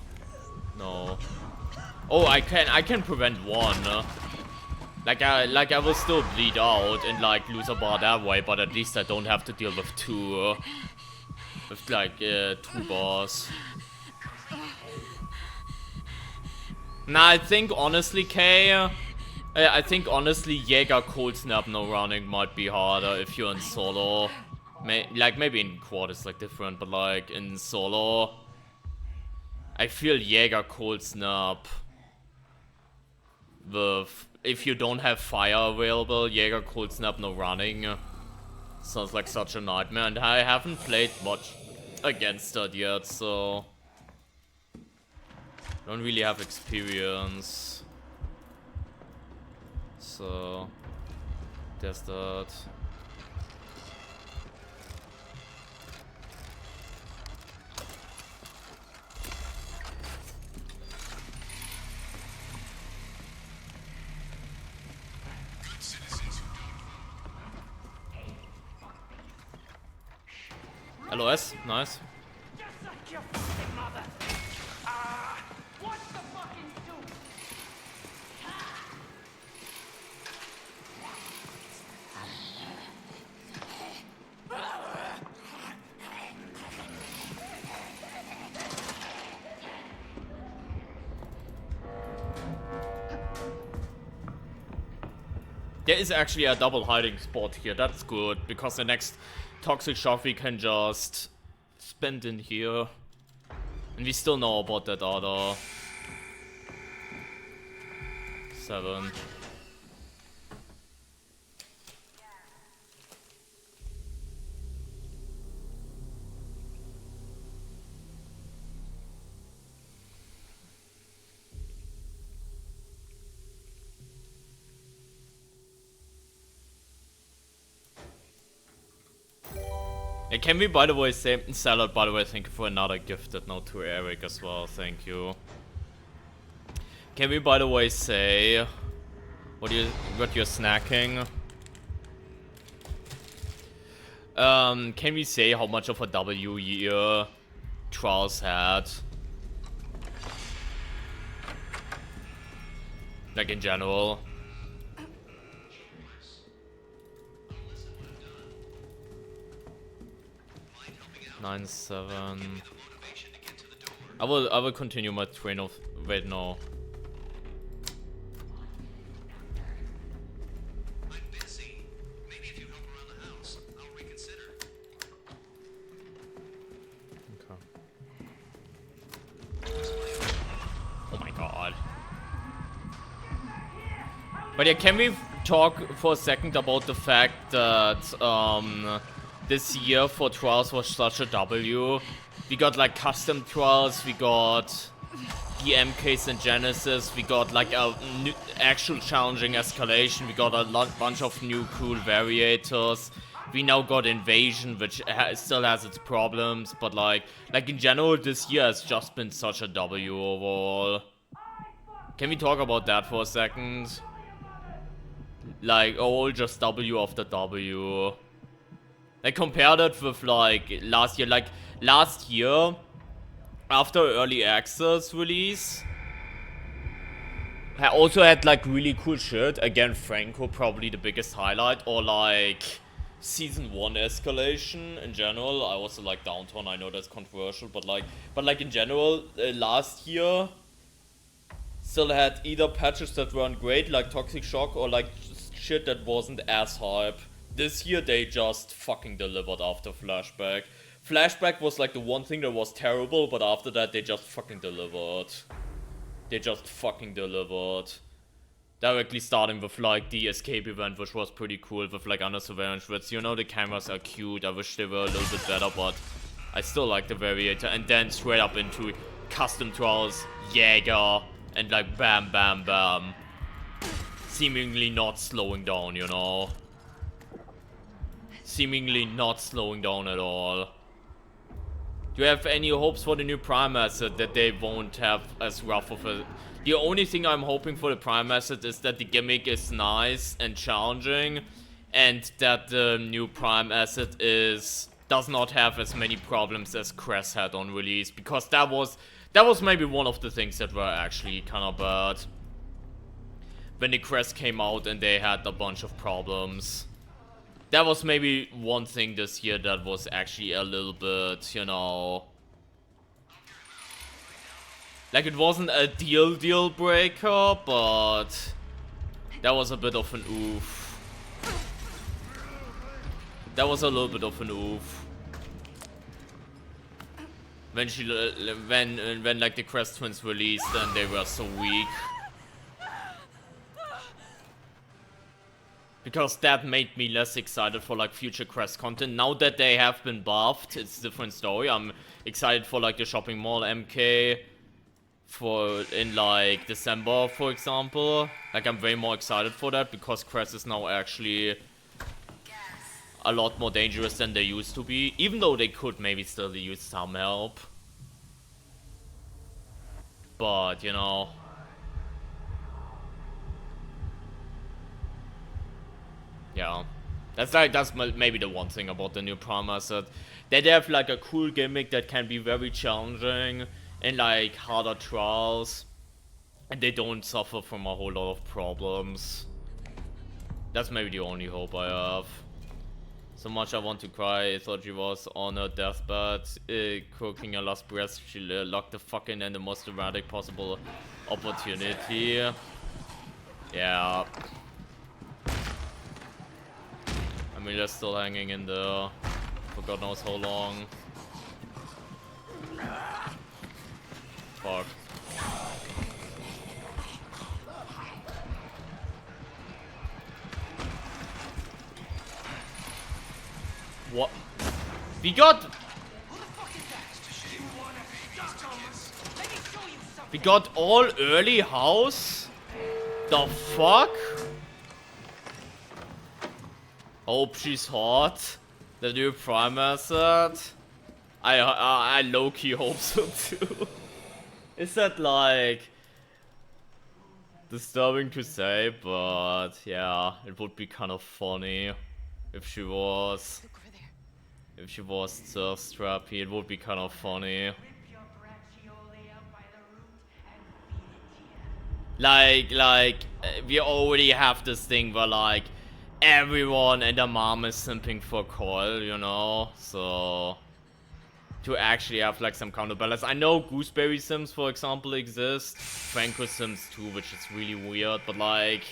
No. Oh, I can prevent one. Like I will still bleed out and like lose a bar that way, but at least I don't have to deal with two. With like 2 bars. Nah, I think honestly, Kay. I think honestly, Jaeger Cold Snap no running might be harder if you're in solo. Like maybe in quad it's like different, but like in solo, I feel Jaeger Cold Snap. If you don't have fire available, Jaeger Cold Snap no running sounds like such a nightmare, and I haven't played much against that yet, so don't really have experience. So there's that. LOS, nice. Just like your fucking mother. What the fucking do? There is actually a double hiding spot here, that's good, because the next Toxic Shock we can just spend in here. And we still know about that other 7. And can we, by the way, say, Salad, by the way, thank you for another gifted note to Eric as well, thank you. Can we, by the way, say what you're snacking? Can we say how much of a W year Trials had? Like in general. Nine, 7. I will continue my train of wait no. I'm busy. Maybe if you help around the house, I'll reconsider. Okay. But yeah, can we talk for a second about the fact that this year for trials was such a W? We got like custom trials, we got the MKs and Genesis, we got like a new, actual challenging escalation, we got a bunch of new cool variators. We now got Invasion, which still has its problems, but like in general, this year has just been such a W overall. Can we talk about that for a second? Like, all just W of the W. Like, compare that with, like, last year. Like, last year, after Early Access release, I also had, like, really cool shit. Again, Franco, probably the biggest highlight. Or, like, Season 1 Escalation in general. I also like Downtown. I know that's controversial, but, like, in general, last year still had either patches that weren't great, like Toxic Shock, or, like, shit that wasn't as hype. This year they just fucking delivered after Flashback. Flashback was like the one thing that was terrible, but after that they just fucking delivered. They just fucking delivered. Directly starting with like the escape event, which was pretty cool, with like under surveillance which, you know, the cameras are cute. I wish they were a little bit better, but I still like the variator. And then straight up into custom trials, Jäger, and like bam bam bam. Seemingly not slowing down, you know. Seemingly not slowing down at all. Do you have any hopes for the new Prime asset that they won't have as rough of a... The only thing I'm hoping for the Prime asset is that the gimmick is nice and challenging, and that the new Prime asset does not have as many problems as Crest had on release, because that was maybe one of the things that were actually kind of bad. When the Crest came out and they had a bunch of problems. That was maybe one thing this year that was actually a little bit, you know... Like, it wasn't a deal breaker, but... that was a bit of an oof. That was a little bit of an oof. When like the Crest Twins released and they were so weak. Because that made me less excited for like future Crest content. Now that they have been buffed, it's a different story. I'm excited for like the shopping mall MK in like December, for example. Like, I'm way more excited for that because Crest is now actually a lot more dangerous than they used to be. Even though they could maybe still use some help. But, you know... yeah, that's maybe the one thing about the new Prime asset. They have like a cool gimmick that can be very challenging in like harder trials, and they don't suffer from a whole lot of problems. That's maybe the only hope I have. So much I want to cry. I thought she was on her deathbed, cooking her last breath. She locked the fuck in the most dramatic possible opportunity. Yeah. I mean, they're still hanging in there for God knows how long. Fuck. What? We got... we got all early house? The fuck? Hope she's hot. The new Prime asset. I low-key hope so too. Is that like disturbing to say, but yeah, it would be kind of funny if she was. If she was thirst trappy, it would be kind of funny. Like we already have this thing where like everyone and their mom is simping for Coil, you know, so to actually have like some counterbalance. I know Gooseberry Sims, for example, exist, Franco Sims too, which is really weird, but like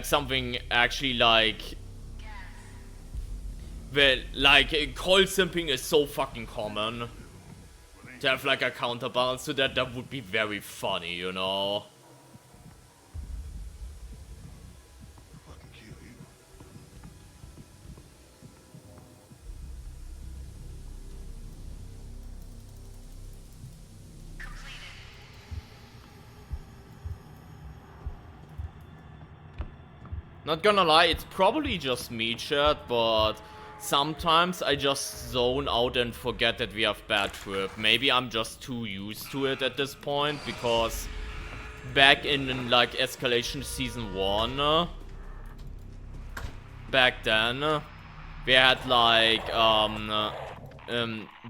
something actually like, well, like Coil simping is so fucking common. To have like a counterbalance to that, that would be very funny, you know. Not gonna lie, it's probably just me, chat, but sometimes I just zone out and forget that we have bad trip. Maybe I'm just too used to it at this point, because back in like Escalation Season 1, back then, we had like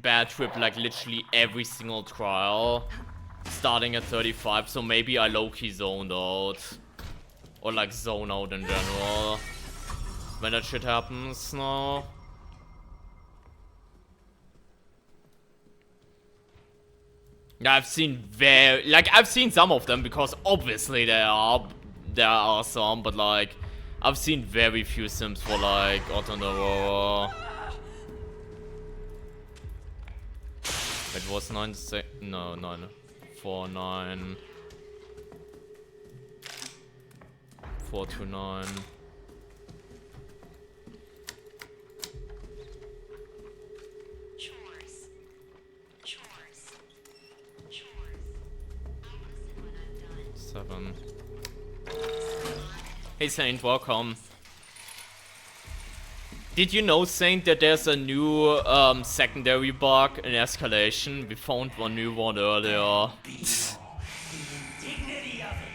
bad trip like literally every single trial, starting at 35, so maybe I low-key zoned out. Or like zone out in general. When that shit happens now. Yeah, I've seen I've seen some of them because obviously there are some, but like I've seen very few sims for like Otto and Aurora. It was 9 no 9 4 9 429. Chores. I'll listen when I'm done. 7. Hey Saint, welcome. Did you know, Saint, that there's a new secondary bug in Escalation? We found one new one earlier. Dignity of it.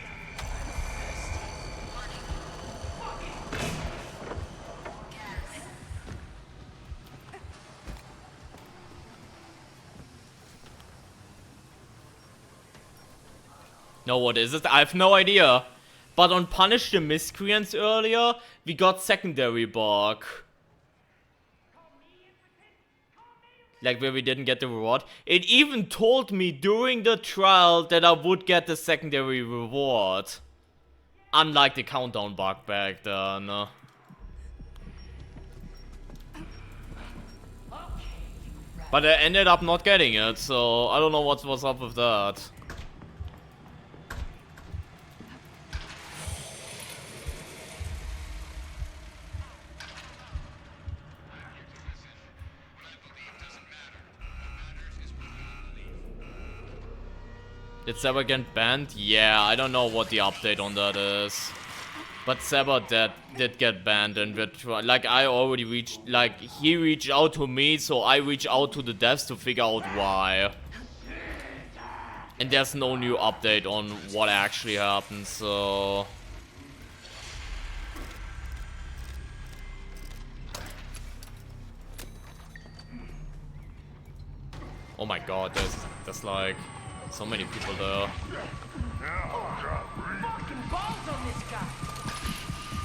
No, what is it? I have no idea. But on Punish the Miscreants earlier, we got secondary bug. Like where we didn't get the reward. It even told me during the trial that I would get the secondary reward. Unlike the countdown bug back then. But I ended up not getting it, so I don't know what's up with that. Did Seba get banned? Yeah, I don't know what the update on that is. But Seba did get banned, and like I already reached, like he reached out to me, so I reached out to the devs to figure out why. And there's no new update on what actually happened, so... Oh my god, there's like so many people there.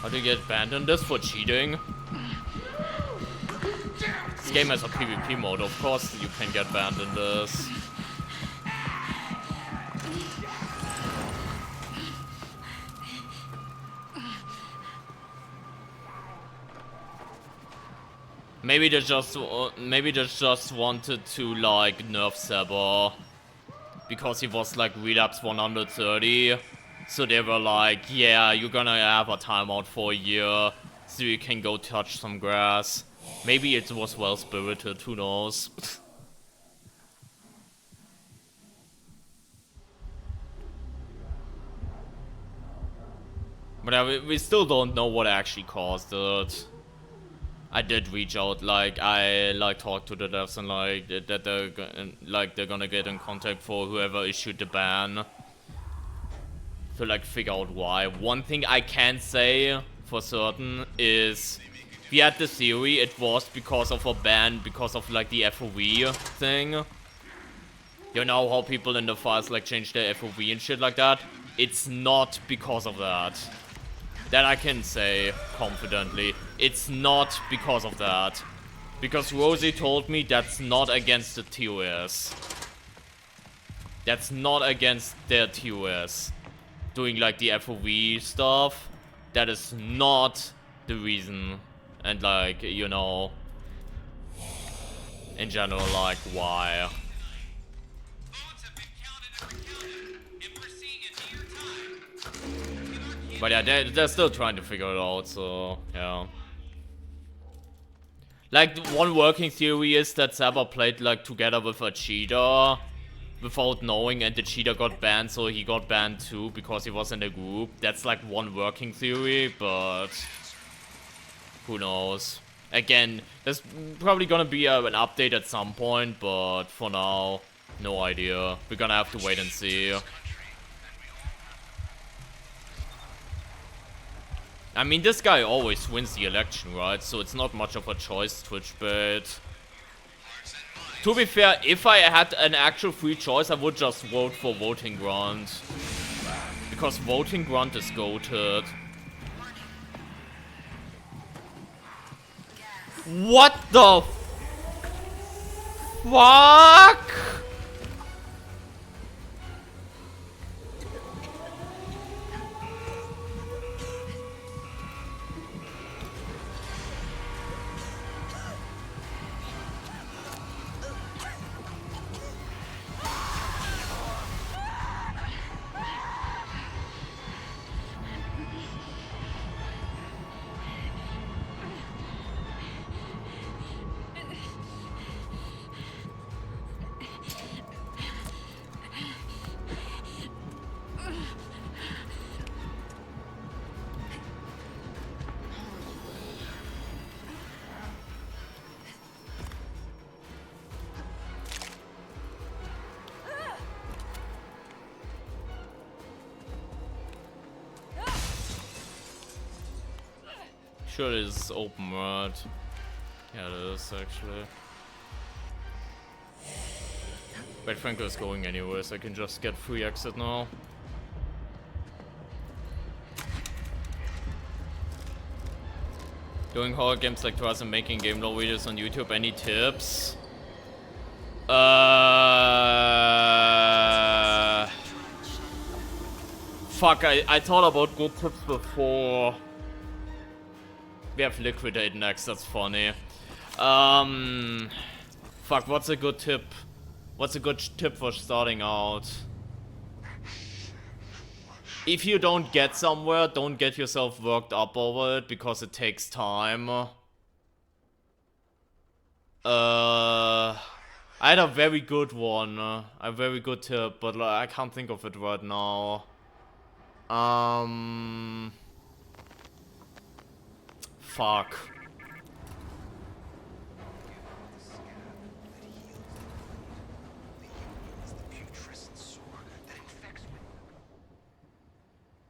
How do you get banned on this for cheating? This game has a PvP mode, of course you can get banned in this. Maybe they just wanted to like nerf Seba because he was like relapse 130. So they were like, yeah, you're gonna have a timeout for a year so you can go touch some grass. Maybe it was well spirited, who knows. But we still don't know what actually caused it. I did reach out, like I talked to the devs and like that they're gonna get in contact for whoever issued the ban to like figure out why. One thing I can say for certain is we had the theory it was because of a ban, because of like the FOV thing. You know how people in the files like change their FOV and shit like that? It's not because of that. That I can say confidently. It's not because of that. Because Rosie told me that's not against the TOS. That's not against their TOS. Doing like the FOV stuff. That is not the reason. And like, you know, in general, like, why. But yeah, they're still trying to figure it out, so, yeah. Like, one working theory is that Seba played, like, together with a cheater. without knowing, and the cheater got banned, so he got banned too because he was in a group. That's like one working theory, but who knows. Again, there's probably gonna be an update at some point, but for now, no idea. We're gonna have to wait and see. I mean, this guy always wins the election, right? So it's not much of a choice, Twitch bait. To be fair, if I had an actual free choice, I would just vote for Voting Grunt. Because Voting Grunt is goated. What the fuck? Sure it is open world. Yeah, it is actually. But Franco is going anyway, so I can just get free exit now. Doing horror games like Twice and making game lore videos on YouTube. Any tips? Fuck, I thought about good tips before. We have Liquidate next, that's funny. Fuck, what's a good tip? What's a good tip for starting out? If you don't get somewhere, don't get yourself worked up over it, because it takes time. I had a very good one, a very good tip, but like, I can't think of it right now. Fuck.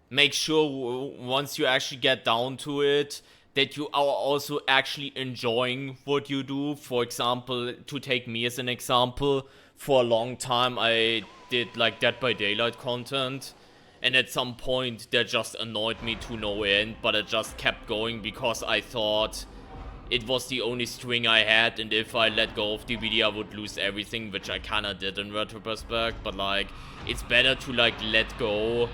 Make sure once you actually get down to it that you are also actually enjoying what you do. For example, to take me as an example, for a long time I did like Dead by Daylight content, and at some point that just annoyed me to no end, but I just kept going because I thought it was the only string I had, and if I let go of DBD I would lose everything, which I kinda did in retrospect. But like, it's better to like let go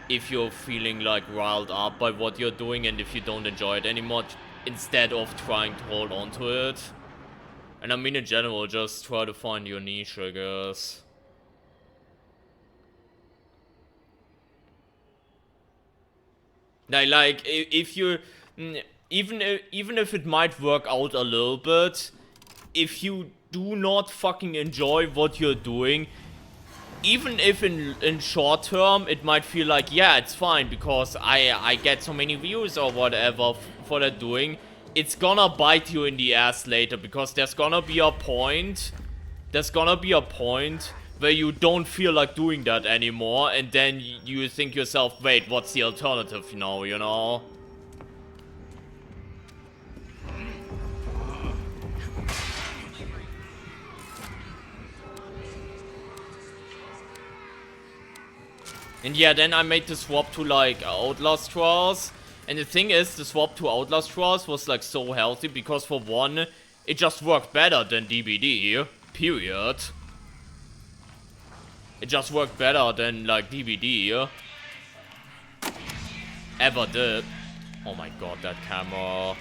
if you're feeling like riled up by what you're doing and if you don't enjoy it anymore, instead of trying to hold on to it. And I mean in general, just try to find your niche, I guess. Like if you, even if it might work out a little bit, if you do not fucking enjoy what you're doing, even if in short term it might feel like, yeah, it's fine because I get so many views or whatever for that doing, it's gonna bite you in the ass later, because there's gonna be a point where you don't feel like doing that anymore, and then you think yourself, wait, what's the alternative now, you know? And yeah, then I made the swap to like Outlast Trials. And the thing is, the swap to Outlast Trials was like so healthy because for one, it just worked better than DBD, period. It just worked better than like DBD ever did. Oh my god, that camera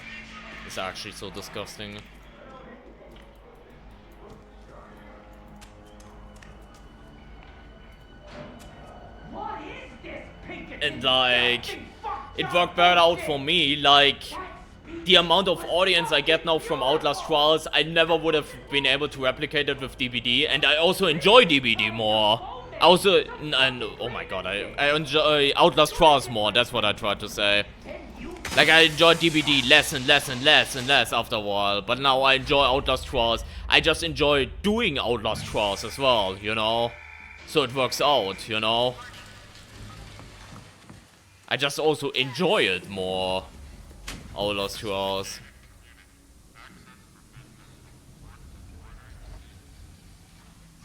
is actually so disgusting. And like, it worked better out for me. Like, the amount of audience I get now from Outlast Trials, I never would have been able to replicate it with DBD, and I also enjoy DBD more. I also, and oh my god, I enjoy Outlast Trials more, that's what I tried to say. Like, I enjoy DBD less and less and less and less after a while, but now I enjoy Outlast Trials. I just enjoy doing Outlast Trials as well, you know? So it works out, you know? I just also enjoy it more. Outlast Trials.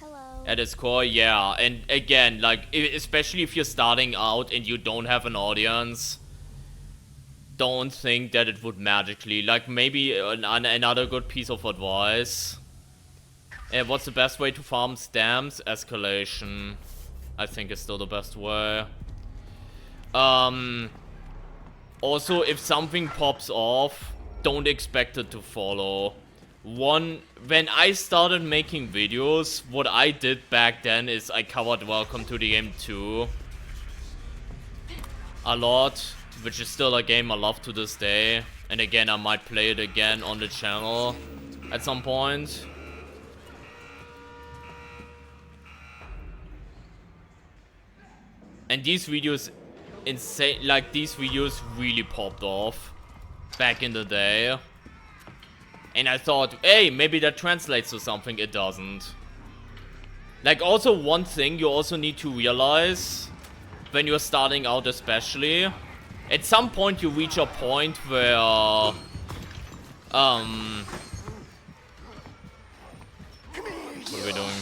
Hello. At its core, yeah. And again, like, especially if you're starting out and you don't have an audience, don't think that it would magically, like, maybe another good piece of advice. What's the best way to farm stamps? Escalation, I think, is still the best way. Also, if something pops off, don't expect it to follow. When I started making videos, what I did back then is I covered Welcome to the Game 2 a lot, which is still a game I love to this day. And again, I might play it again on the channel at some point. And these videos, insane, like, these videos really popped off back in the day. And I thought, hey, maybe that translates to something. It doesn't. Like, also one thing you also need to realize when you're starting out, especially, at some point you reach a point where what are we doing?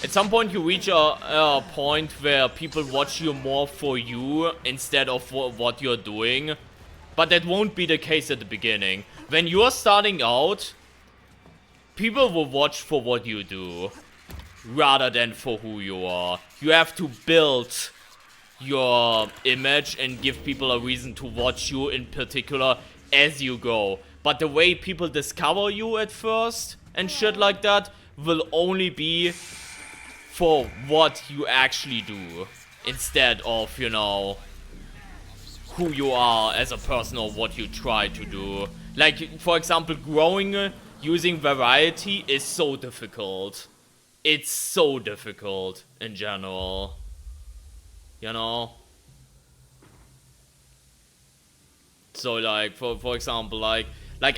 At some point you reach a point where people watch you more for you instead of for what you're doing. But that won't be the case at the beginning. When you're starting out, people will watch for what you do rather than for who you are. You have to build your image and give people a reason to watch you in particular as you go. But the way people discover you at first and shit like that will only be for what you actually do instead of, you know, who you are as a person or what you try to do. Like, for example, growing using variety is so difficult. It's so difficult in general. You know? So, like, for example, like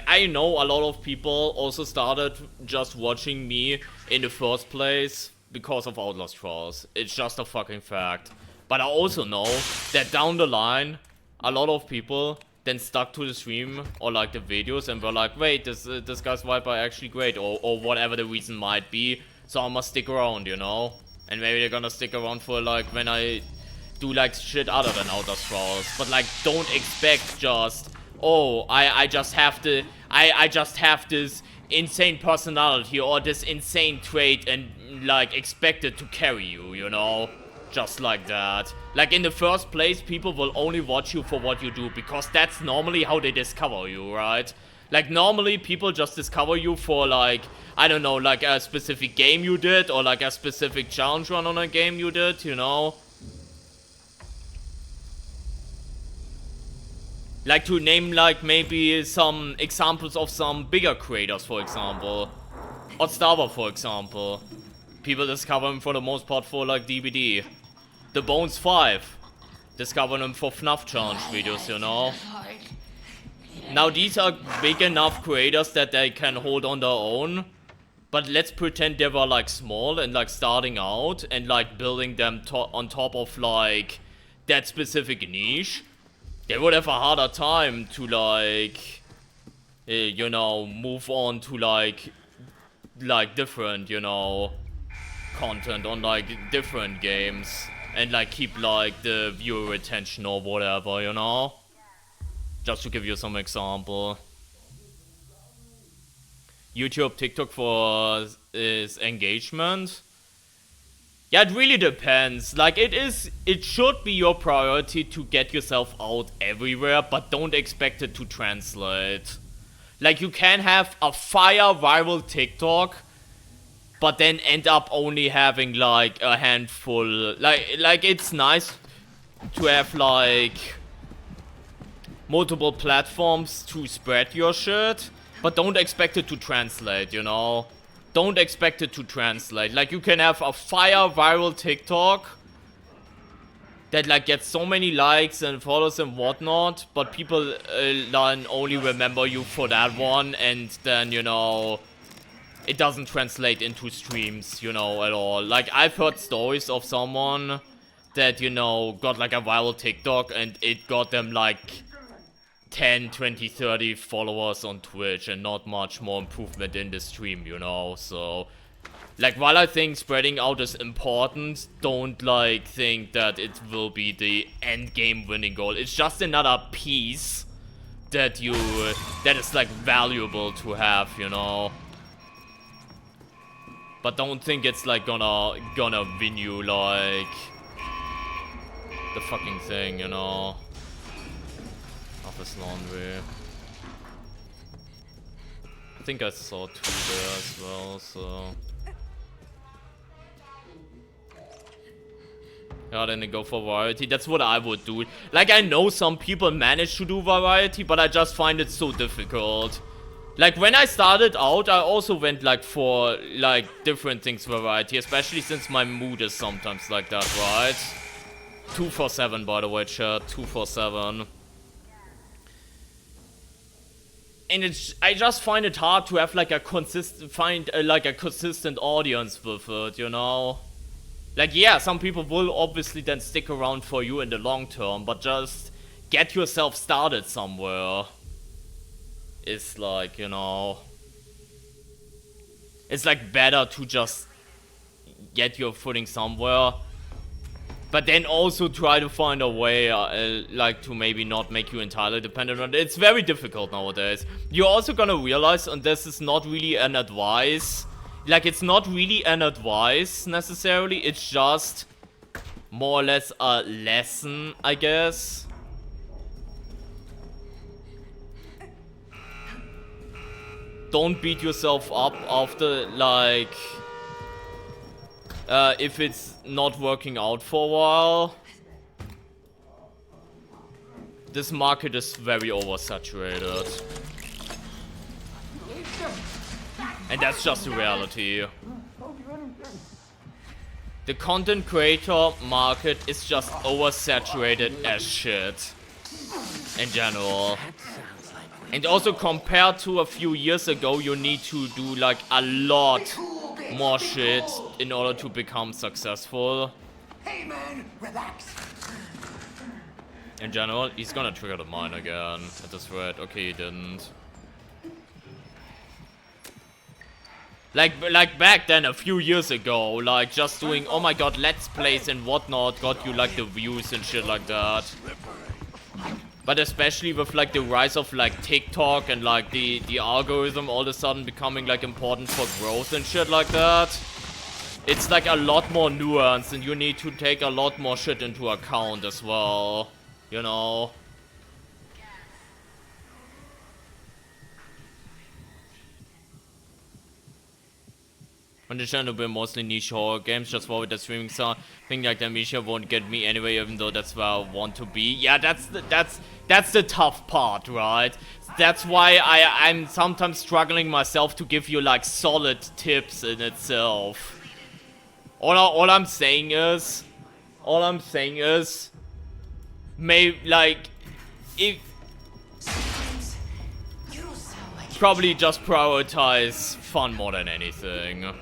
I know a lot of people also started just watching me in the first place because of Outlast Trials. It's just a fucking fact. But I also know that down the line, a lot of people then stuck to the stream or like the videos and were like, wait, this guy's Viper actually great, or whatever the reason might be, so I must stick around, you know? And maybe they're gonna stick around for like when I do like shit other than Outlast Trials. But like, don't expect just, oh, I just have to, I just have this insane personality or this insane trait and like expect it to carry you, you know? Just like that. Like, in the first place, people will only watch you for what you do, because that's normally how they discover you, right? Like, normally people just discover you for, like, I don't know, like a specific game you did, or like a specific challenge run on a game you did, you know? Like, to name, like, maybe some examples of some bigger creators, for example. Odstava, for example. People discover him for the most part for, like, DBD. The Bones 5. Discover him for FNAF challenge videos, you know? Now, these are big enough creators that they can hold on their own. But let's pretend they were, like, small and, like, starting out and, like, building them on top of, like, that specific niche. They would have a harder time to, like, you know, move on to, like, different, you know, content on, like, different games. And, like, keep, like, the viewer retention or whatever, you know? Just to give you some example. YouTube, TikTok for is engagement. Yeah, it really depends. Like, it should be your priority to get yourself out everywhere, but don't expect it to translate. Like, you can have a fire viral TikTok, but then end up only having, like, a handful. Like, it's nice to have, like, multiple platforms to spread your shit, but don't expect it to translate, you know? Don't expect it to translate. Like, you can have a fire viral TikTok that like gets so many likes and follows and whatnot, but people then only remember you for that one, and then, you know, it doesn't translate into streams, you know, at all. Like, I've heard stories of someone that, you know, got like a viral TikTok and it got them like 10, 20, 30 followers on Twitch and not much more improvement in the stream, you know, so... Like, while I think spreading out is important, don't, like, think that it will be the end game winning goal. It's just another piece that you, that is, like, valuable to have, you know. But don't think it's, like, gonna win you, like, the fucking thing, you know. Office laundry. I think I saw 2 there as well, so... Yeah, then they go for variety. That's what I would do. Like, I know some people manage to do variety, but I just find it so difficult. Like, when I started out, I also went, like, for, like, different things variety. Especially since my mood is sometimes like that, right? 247, by the way, chat. 247. And it's, I just find it hard to have, like, a consistent audience with it, you know? Like, yeah, some people will obviously then stick around for you in the long term, but just get yourself started somewhere. It's like, you know... It's like better to just get your footing somewhere. But then also try to find a way, like, to maybe not make you entirely dependent on it. It's very difficult nowadays. You're also gonna realize, and this is not really an advice... Like, it's not really an advice, necessarily, it's just more or less a lesson, I guess. Don't beat yourself up after, like, if it's not working out for a while. This market is very oversaturated. And that's just the reality. The content creator market is just oversaturated as shit. In general. And also compared to a few years ago, you need to do like a lot more shit in order to become successful. Hey man, relax. In general, he's gonna trigger the mine again at this rate. Okay, he didn't. Like back then, a few years ago, like just doing, oh my god, let's plays and whatnot got you like the views and shit like that. But especially with like the rise of like TikTok and like the algorithm all of a sudden becoming like important for growth and shit like that. It's like a lot more nuanced and you need to take a lot more shit into account as well, you know. On the channel we're mostly niche horror games, just worried that streaming sound. Think like the Misha won't get me anyway, even though that's where I want to be. Yeah, that's the tough part, right? That's why I'm sometimes struggling myself to give you like solid tips in itself. All I'm saying is, like, if probably just prioritize fun more than anything.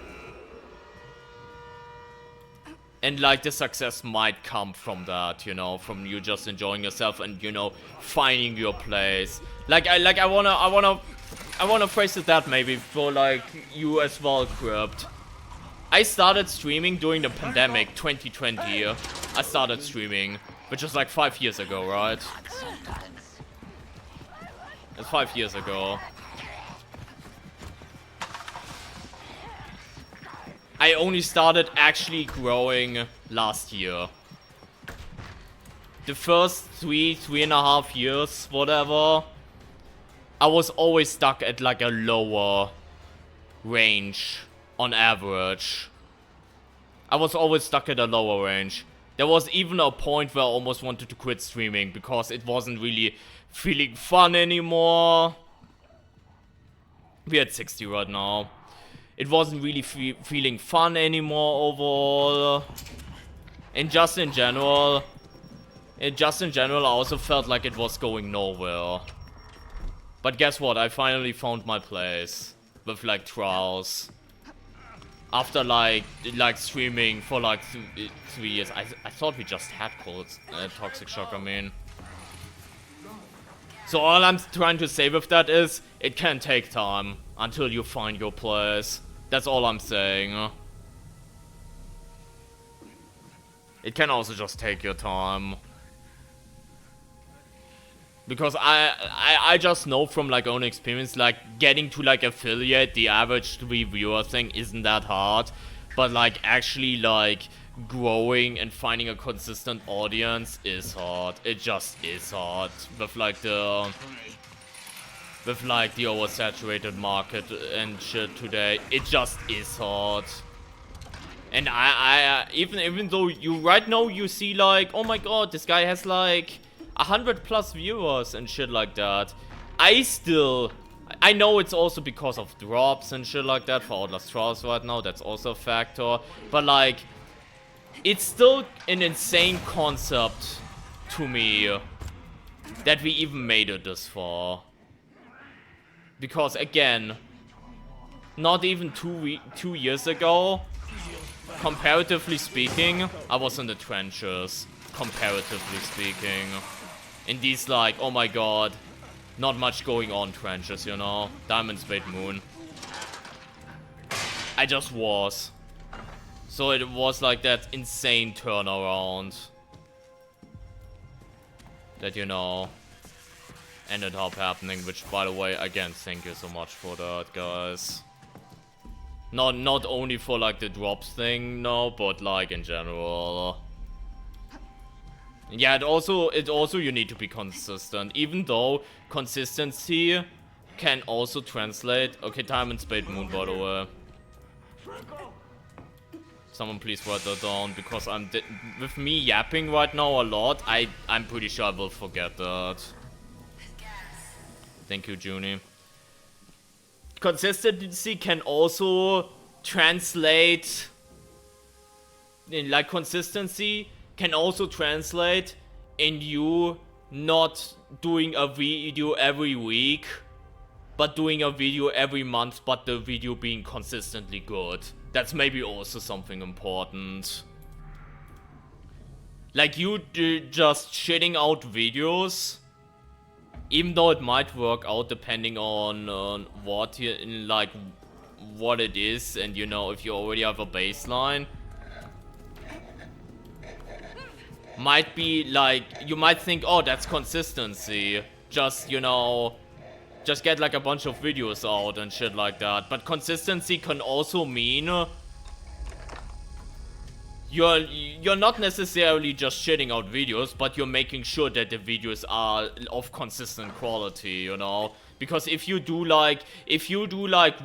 And like the success might come from that, you know, from you just enjoying yourself and, you know, finding your place. Like I wanna phrase it that maybe for like you as well, Crypt. I started streaming during the pandemic, 2020. I started streaming, which was like 5 years ago, right? It's 5 years ago. I only started actually growing last year. The first 3.5 years, whatever, I was always stuck at like a lower range on average. I was always stuck at a lower range. There was even a point where I almost wanted to quit streaming because it wasn't really feeling fun anymore. We're at 60 right now. It wasn't really feeling fun anymore overall. And just in general, I also felt like it was going nowhere. But guess what? I finally found my place with like trials. After like streaming for like 3 years. I thought we just had Toxic Shock, I mean. So all I'm trying to say with that is, it can take time until you find your place. That's all I'm saying. It can also just take your time. Because I just know from like own experience, like getting to like affiliate the average 3 viewer thing isn't that hard. But like actually like growing and finding a consistent audience is hard. It just is hard with like the oversaturated market and shit today. It just is hard. And I even though you right now you see like, oh my god, this guy has like 100+ viewers and shit like that. I know it's also because of drops and shit like that for Outlast Trials right now. That's also a factor. But like, it's still an insane concept to me that we even made it this far. Because again, not even 2 years ago, comparatively speaking, I was in the trenches. Comparatively speaking. In these like, oh my god, not much going on trenches, you know? Diamond, Spade, Moon. I just was. So it was like that insane turnaround. That, you know, ended up happening, which by the way, again, thank you so much for that, guys. Not only for like the drops thing, no, but like in general. Yeah, it also you need to be consistent, even though consistency can also translate. Okay, Diamond, Spade, Moon, by the way. Someone please write that down, because with me yapping right now a lot, I'm pretty sure I will forget that. Thank you, Junie. Consistency can also translate in like consistency can also translate in you not doing a video every week, but doing a video every month, but the video being consistently good. That's maybe also something important. Like you just shitting out videos, even though it might work out depending on what it is, and you know, if you already have a baseline. Might be like, you might think, oh, that's consistency. Just, you know, just get like a bunch of videos out and shit like that. But consistency can also mean you're not necessarily just shitting out videos, but you're making sure that the videos are of consistent quality, you know? Because if you do like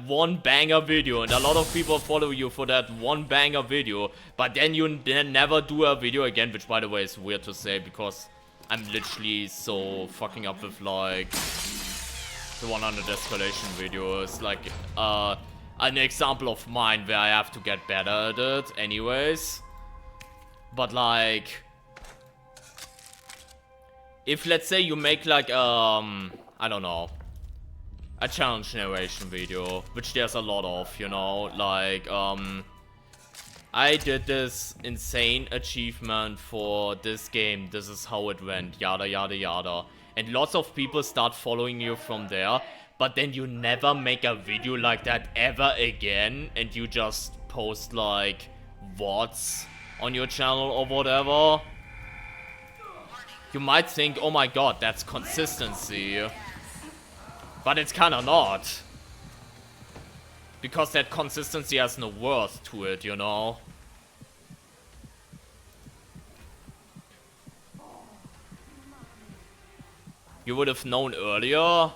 one banger video and a lot of people follow you for that one banger video, but then you never do a video again, which by the way is weird to say because I'm literally so fucking up with like the 100 Escalation videos, like an example of mine where I have to get better at it anyways. But like, if let's say you make like I don't know, a challenge narration video, which there's a lot of, you know, like I did this insane achievement for this game, this is how it went, yada yada yada, and lots of people start following you from there, but then you never make a video like that ever again, and you just post like VODs on your channel or whatever. You might think, oh my god, that's consistency. But it's kinda not. Because that consistency has no worth to it, you know? You would have known earlier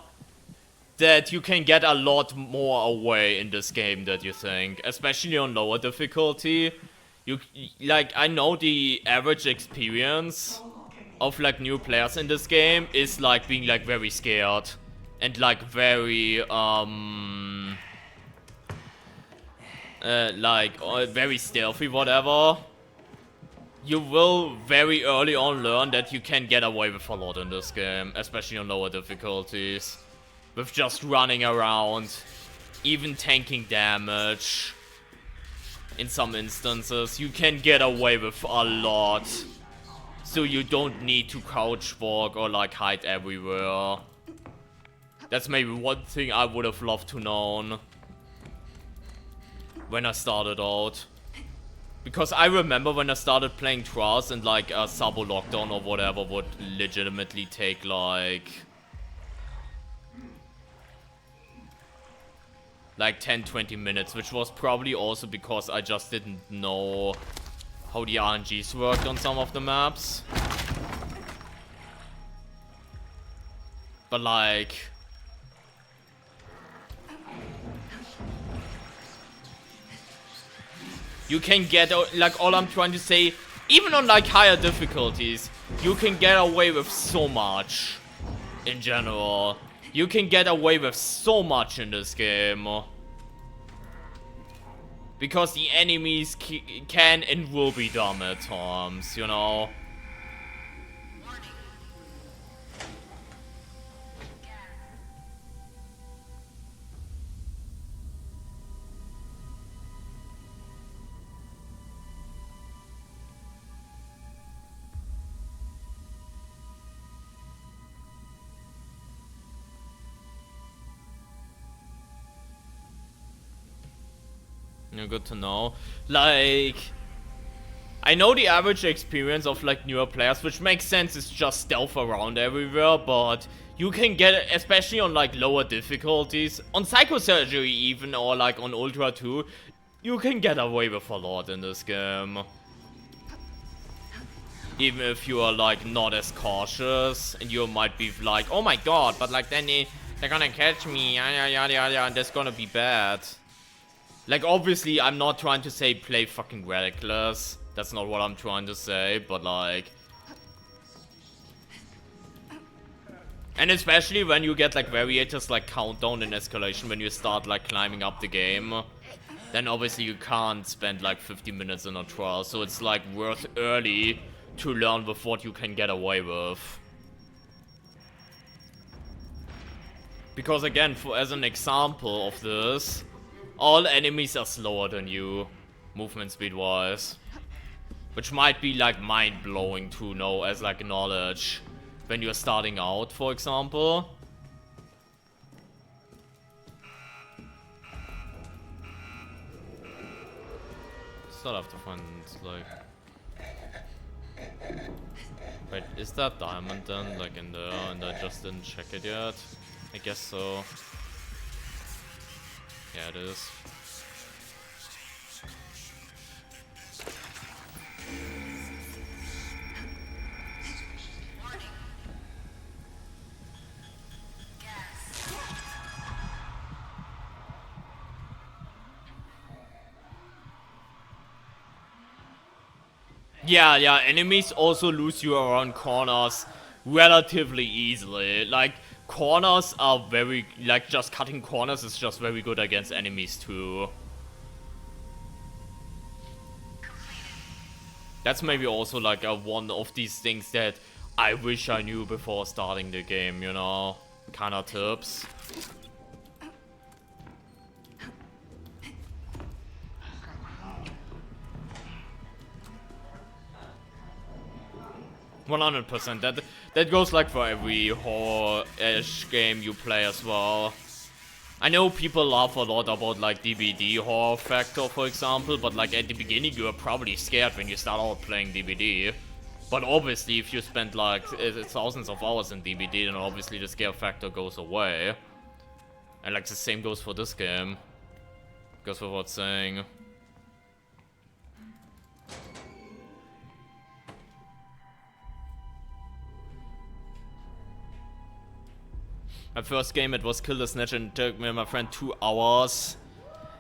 that you can get a lot more away in this game than you think. Especially on lower difficulty. like, I know the average experience of like new players in this game is like being like very scared and like very very stealthy, whatever. You will very early on learn that you can get away with a lot in this game, especially on lower difficulties, with just running around, even tanking damage. In some instances, you can get away with a lot. So you don't need to couch walk or like hide everywhere. That's maybe one thing I would have loved to know when I started out. Because I remember when I started playing Trials and like a Sabo Lockdown or whatever would legitimately take like 10-20 minutes, which was probably also because I just didn't know how the RNGs worked on some of the maps. But like, you can get, like, all I'm trying to say, even on like higher difficulties, you can get away with so much in general. You can get away with so much in this game. Because the enemies can and will be dumb at times, you know? Yeah, good to know. Like, I know the average experience of like newer players, which makes sense, is just stealth around everywhere, but you can get, especially on like lower difficulties, on Psychosurgery even, or like on Ultra 2, you can get away with a lot in this game. Even if you are like not as cautious, and you might be like, oh my god, but like then they're gonna catch me, yeah, and that's gonna be bad. Like, obviously, I'm not trying to say play fucking reckless. That's not what I'm trying to say, but like... And especially when you get like variators like Countdown and Escalation, when you start like climbing up the game, then obviously you can't spend like 50 minutes in a trial, so it's like worth early to learn with what you can get away with. Because again, as an example of this, all enemies are slower than you, movement speed wise. Which might be like mind-blowing to know as like knowledge when you're starting out, for example. Still have to find like... Wait, is that diamond then like in there and I just didn't check it yet? I guess so. Yeah, it is. Yeah, enemies also lose you around corners relatively easily. Like, corners are very, like, just cutting corners is just very good against enemies too. That's maybe also like one of these things that I wish I knew before starting the game, you know? Kinda tips. %. That goes like for every horror-ish game you play as well. I know people laugh a lot about like DBD horror factor, for example, but like at the beginning you are probably scared when you start out playing DBD. But obviously if you spend like thousands of hours in DBD, then obviously the scare factor goes away. And like the same goes for this game. Goes without saying. My first game, it was Kill the Snitch, and it took me and my friend 2 hours.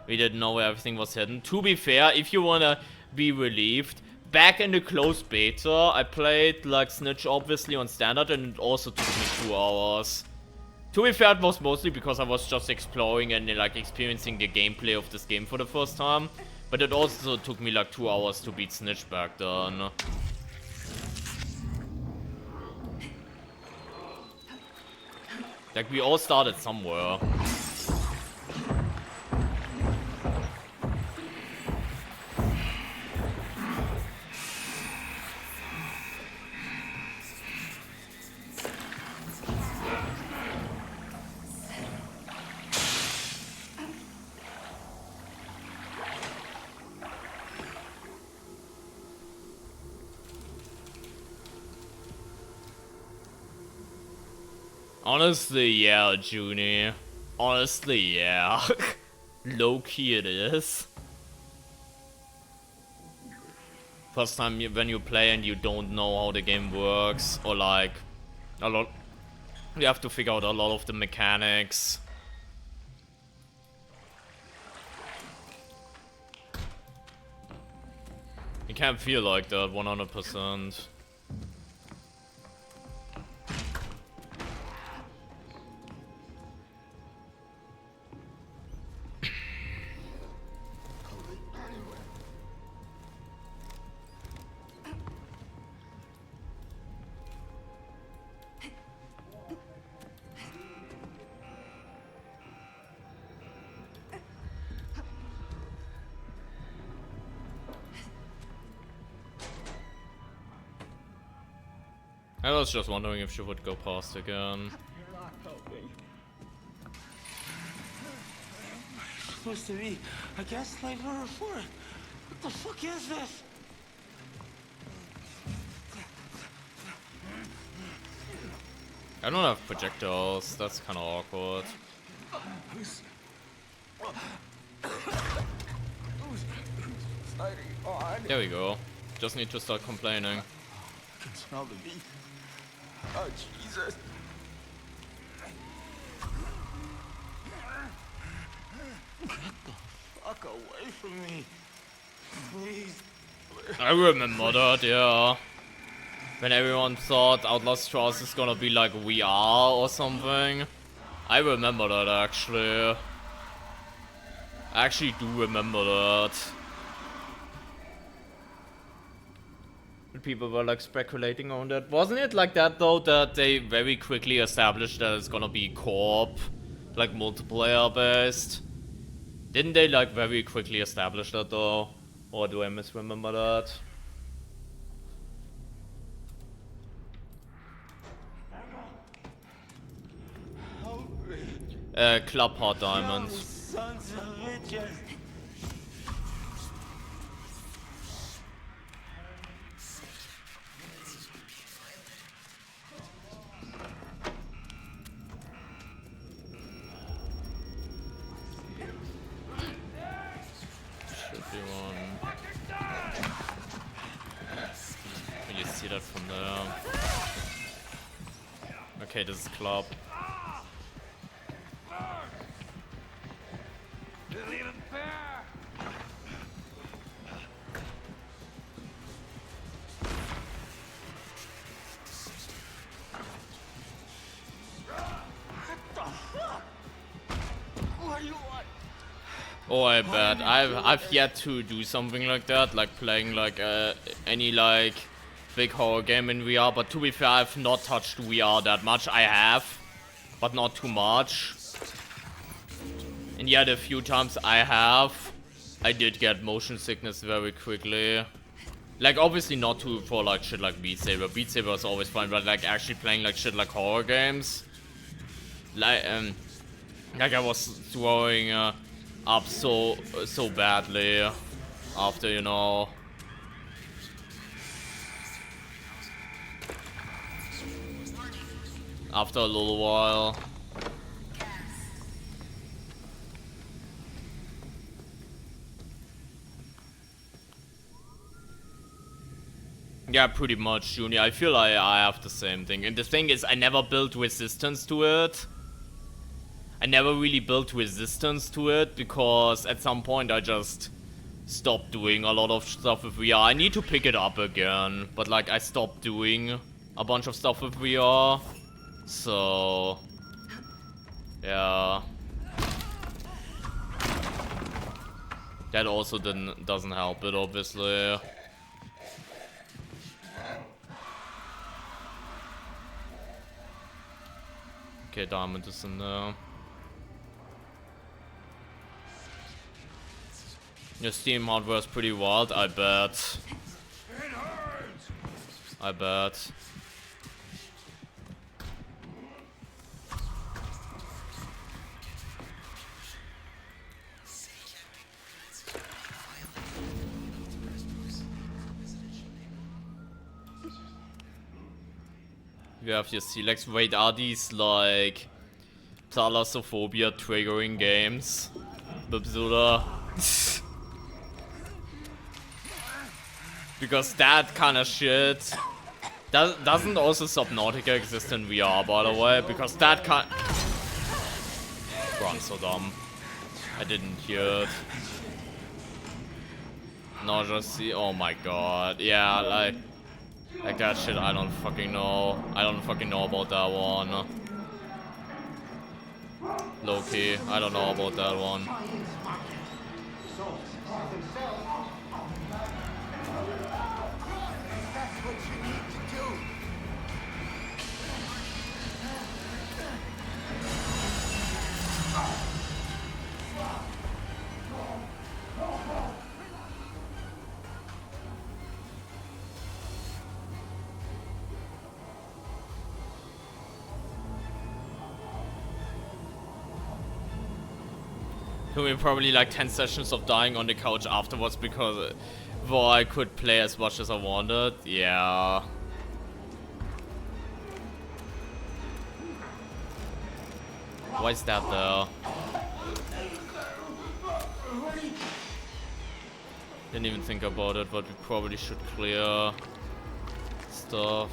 We didn't know where everything was hidden. To be fair, if you wanna be relieved. Back in the closed beta, I played like Snitch obviously on standard, and it also took me 2 hours. To be fair, it was mostly because I was just exploring and like experiencing the gameplay of this game for the first time. But it also took me like 2 hours to beat Snitch back then. Like, we all started somewhere. Honestly, yeah, Junie. Honestly, yeah. Low-key it is. First time when you play and you don't know how the game works, or like, a lot... You have to figure out a lot of the mechanics. It can't feel like that 100%. I was just wondering if she would go past again. You're not helping. Supposed to be a gaslight number 4. What the fuck is this? I don't have projectiles, that's kinda awkward. Who's fighting on? There we go. Just need to start complaining. I can smell the meat. Oh, Jesus. Get the fuck away from me. Please. I remember that, yeah. When everyone thought Outlast Trials is gonna be like VR or something. I remember that actually. I actually do remember that. People were like speculating on that. Wasn't it like that though, that they very quickly established that it's gonna be co-op, like multiplayer based? Didn't they like very quickly establish that though? Or do I misremember that? Club Hot Diamonds. Sons of bitches. Should be one. Can you see that from there? Okay, this is Club. Oh, I bet. I've yet to do something like that, like playing like any like big horror game in VR. But to be fair, I've not touched VR that much. I have, but not too much. And yet, a few times I have, I did get motion sickness very quickly. Like obviously not for like shit like Beat Saber. Beat Saber is always fine, but like actually playing like shit like horror games, like I was throwing up so badly after, you know, after a little while. Yeah, pretty much, Junior. I feel like I have the same thing. And the thing is, I never built resistance to it. I never really built resistance to it because at some point I just stopped doing a lot of stuff with VR. I need to pick it up again, but like I stopped doing a bunch of stuff with VR. So yeah. That also doesn't help it, obviously. Okay, diamond is in there. Your Steam hardware is pretty wild, I bet. I bet. You have your selects. Wait, are these like thalassophobia triggering games? Bibsuda? Because that kind of shit doesn't also Subnautica exist in VR, by the way? Because that kind. Bro, I'm so dumb. I didn't hear it. No, just see. Oh my god. Yeah, like that shit. I don't fucking know. I don't fucking know about that one. Low key. I don't know about that one. Took me probably like 10 sessions of dying on the couch afterwards because well, I could play as much as I wanted. Yeah. Why is that there? Didn't even think about it, but we probably should clear stuff.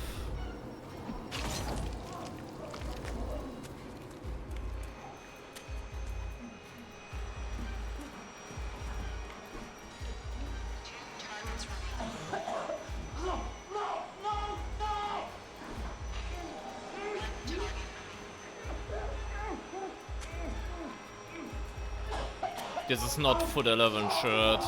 This is not foot 11 shirt.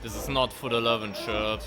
This is not foot 11 shirt.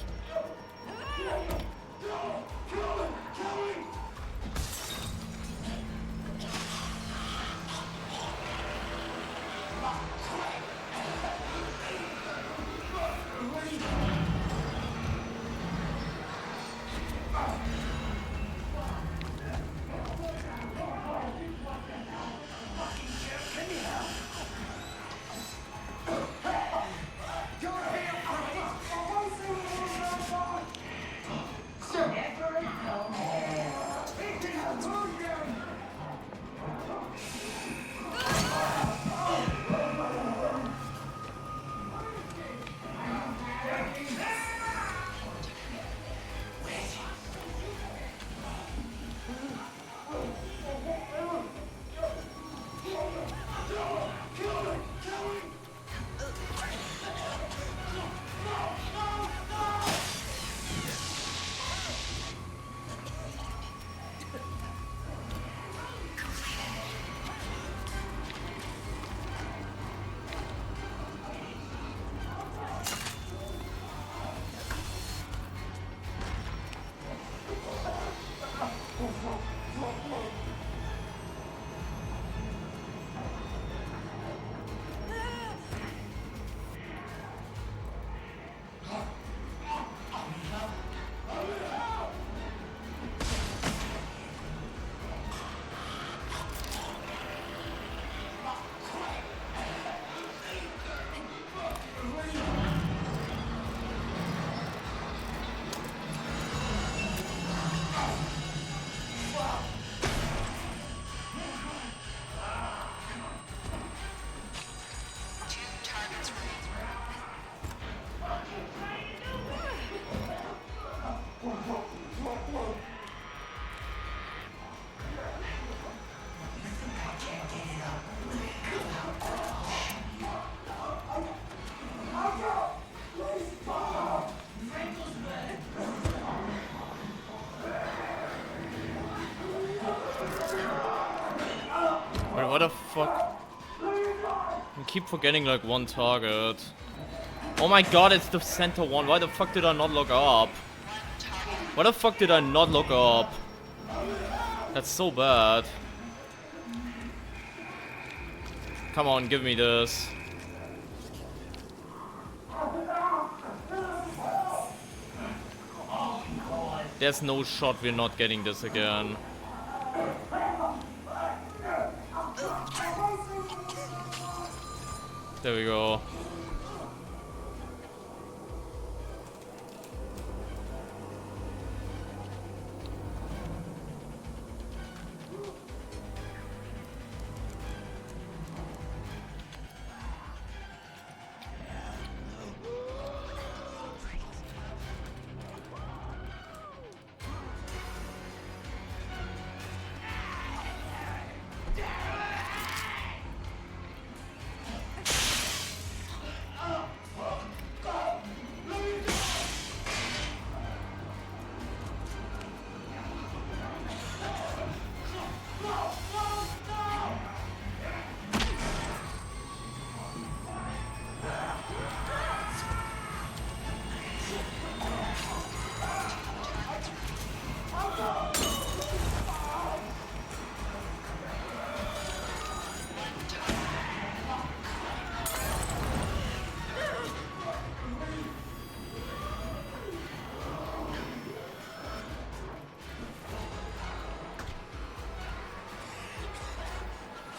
fuck? I keep forgetting like one target. Oh my god, it's the center one. Why the fuck did I not look up? Why the fuck did I not look up? That's so bad. Come on, give me this. There's no shot we're not getting this again. There we go.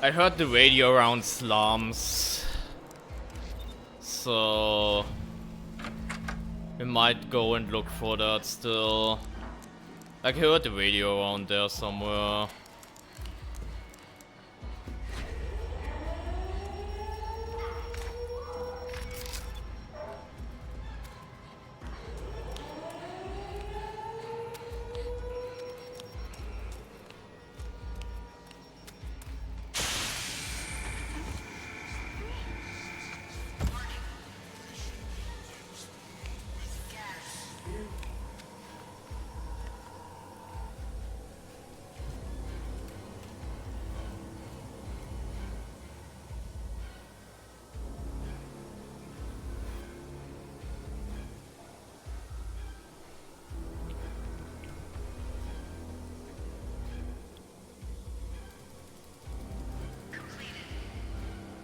I heard the radio around slums, so we might go and look for that still. Like, I heard the radio around there somewhere.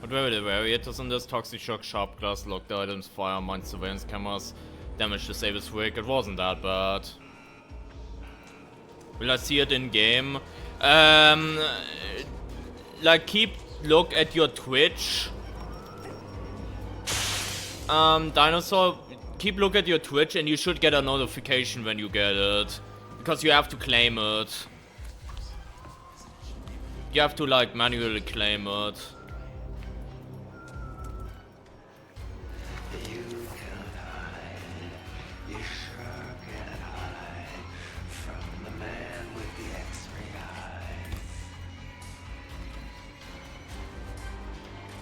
Whatever the variators in this, toxic shock, sharp glass, locked items, fire, mine, surveillance cameras, damage to Sable's rig, it wasn't that bad. Will I see it in game? Like, keep look at your Twitch. Dinosaur, keep look at your Twitch and you should get a notification when you get it. Because you have to claim it. You have to, like, manually claim it.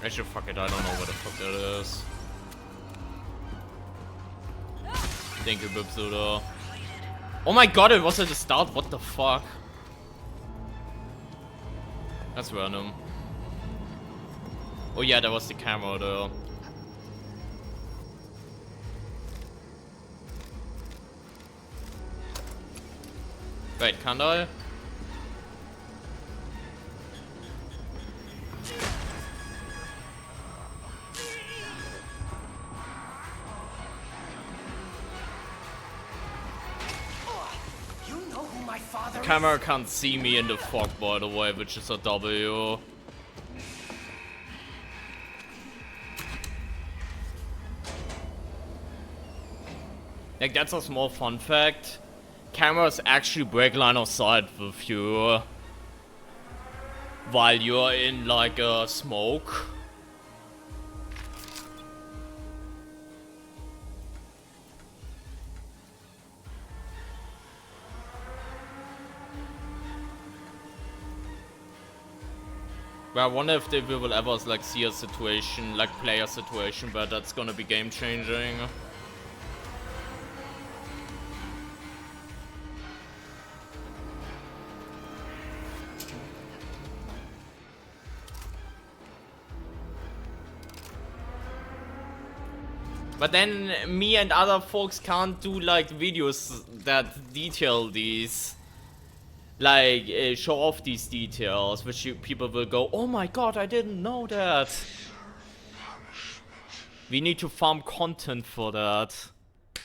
Actually, fuck it, I don't know what the fuck that is. Thank you, Bibsuda. Oh my god, it was at the start, what the fuck? That's random. Oh yeah, that was the camera there. Wait, can't I? The camera can't see me in the fog, by the way, which is a W. Like, that's a small fun fact. Cameras actually break line of sight with you while you're in, like, a smoke. But I wonder if they will ever, like, see a situation, like, play a situation where that's gonna be game changing. But then me and other folks can't do like videos that detail these. Like, show off these details, which people will go, oh my god, I didn't know that. We need to farm content for that.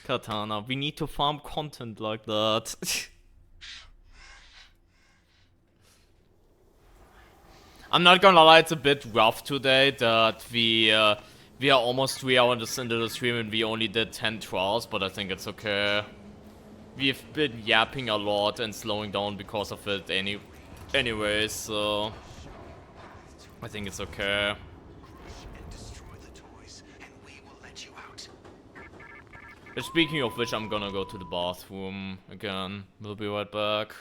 Katana, we need to farm content like that. I'm not gonna lie, it's a bit rough today that we are almost 3 hours into the stream and we only did 10 trials, but I think it's okay. We've been yapping a lot and slowing down because of it anyways, so I think it's okay. And destroy the toys, and we will let you out. But speaking of which, I'm gonna go to the bathroom again. We'll be right back.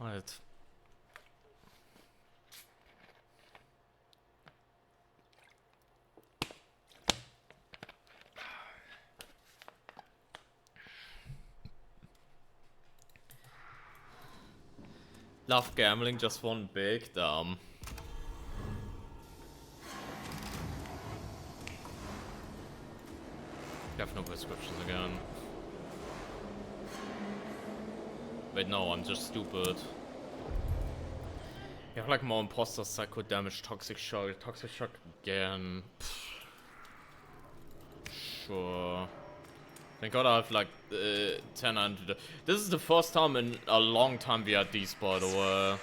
Right. Love gambling, just one big dumb. Have no prescriptions again. Wait, no, I'm just stupid. You have like more imposter, psycho damage, toxic shock again. Pfft. Sure. Thank god I have like 1000. This is the first time in a long time we had these, by the way.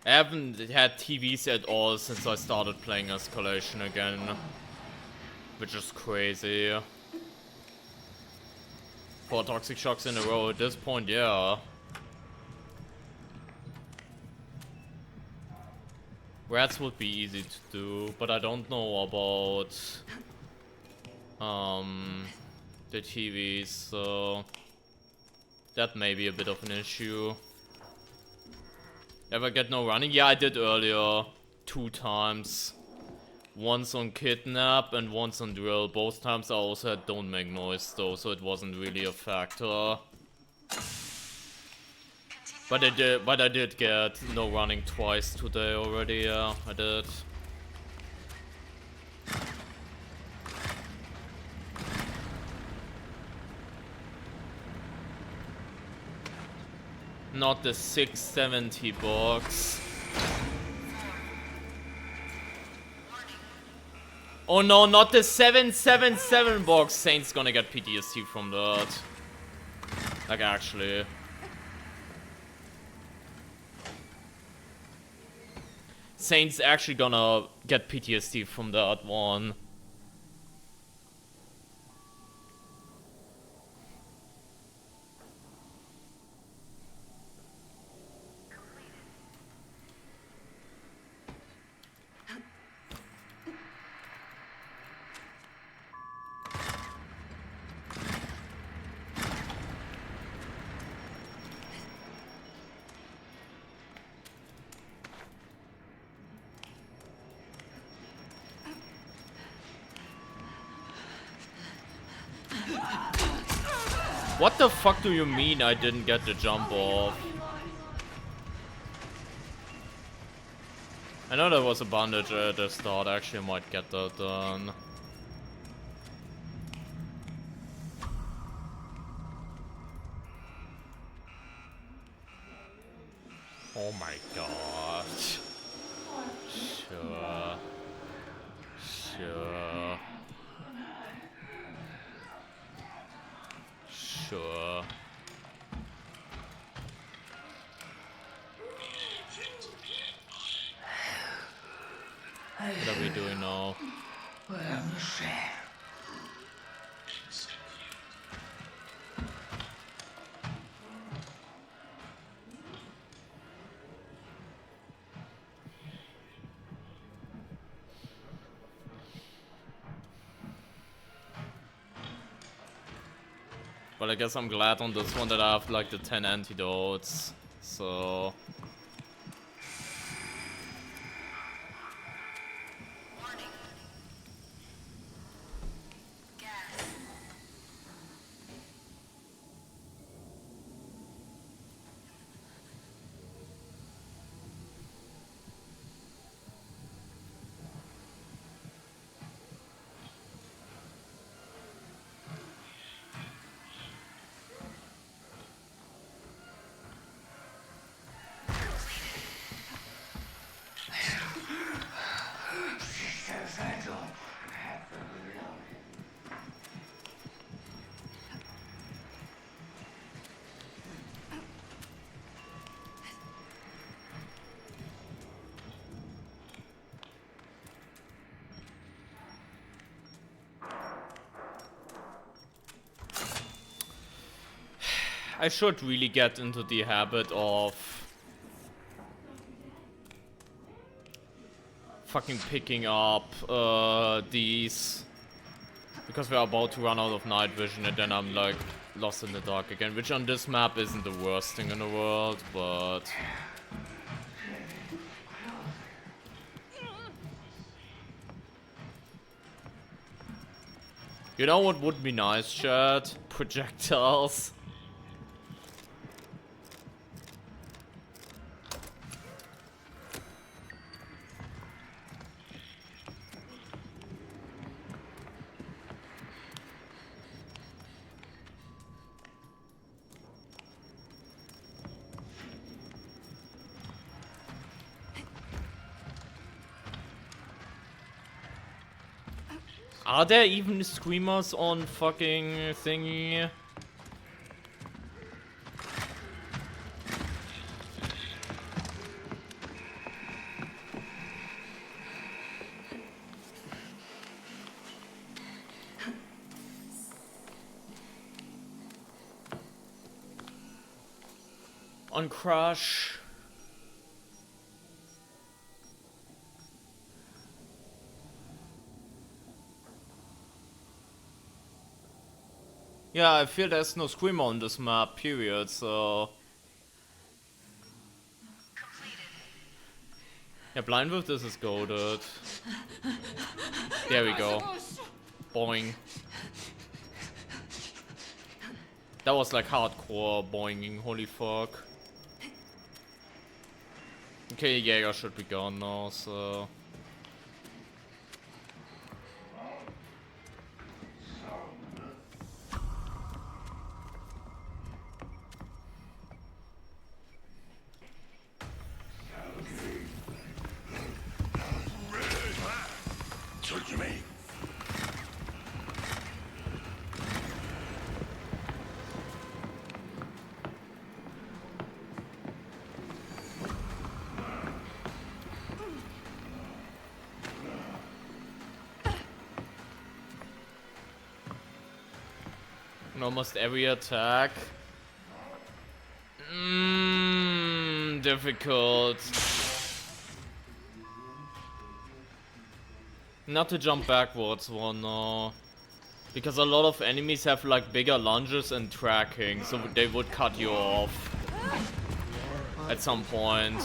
I haven't had TVs at all since I started playing Escalation again. Which is crazy. 4 toxic shocks in a row at this point, yeah. Rats would be easy to do, but I don't know about the TVs, so that may be a bit of an issue. Ever get no running? Yeah, I did earlier 2 times. Once on Kidnap and once on Drill. Both times I also had Don't Make Noise though, so it wasn't really a factor. But I did get no running twice today already, yeah, I did. Not the 670 box. Oh no, not the 777 box. Saint's gonna get PTSD from that. Like, actually. Saint's actually gonna get PTSD from that one. What the fuck do you mean I didn't get the jump off? I know there was a bandage at the start. Actually, I might get that done. Oh my god. Sure. Sure. Sure. What are we doing now? But I guess I'm glad on this one that I have like the 10 antidotes. So I should really get into the habit of fucking picking up these, because we're about to run out of night vision and then I'm like lost in the dark again, which on this map isn't the worst thing in the world, but you know what would be nice, chat? Projectiles. Are there even screamers on fucking thingy? On Crush. Yeah, I feel there's no screamer on this map, period, so... Yeah, blind with this is goated. There we go. Boing. That was like hardcore boinging, holy fuck. Okay, Jäger should be gone now, so... Almost every attack. Difficult. Not to jump backwards one, no. Because a lot of enemies have like bigger lunges and tracking, so they would cut you off at some point.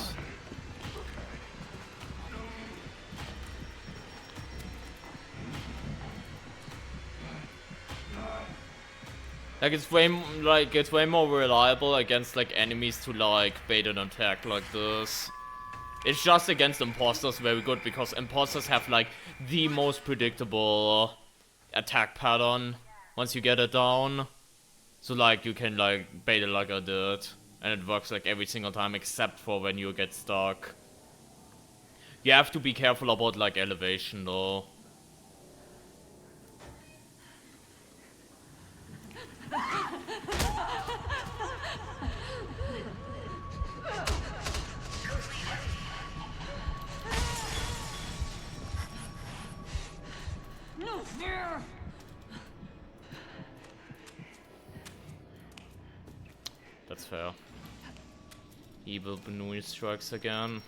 Like it's way more reliable against like enemies to like bait an attack like this. It's just against imposters very good because imposters have like the most predictable attack pattern once you get it down. So like you can like bait it like I did, and it works like every single time except for when you get stuck. You have to be careful about like elevation though. No fear. That's fair. Evil Benui strikes again.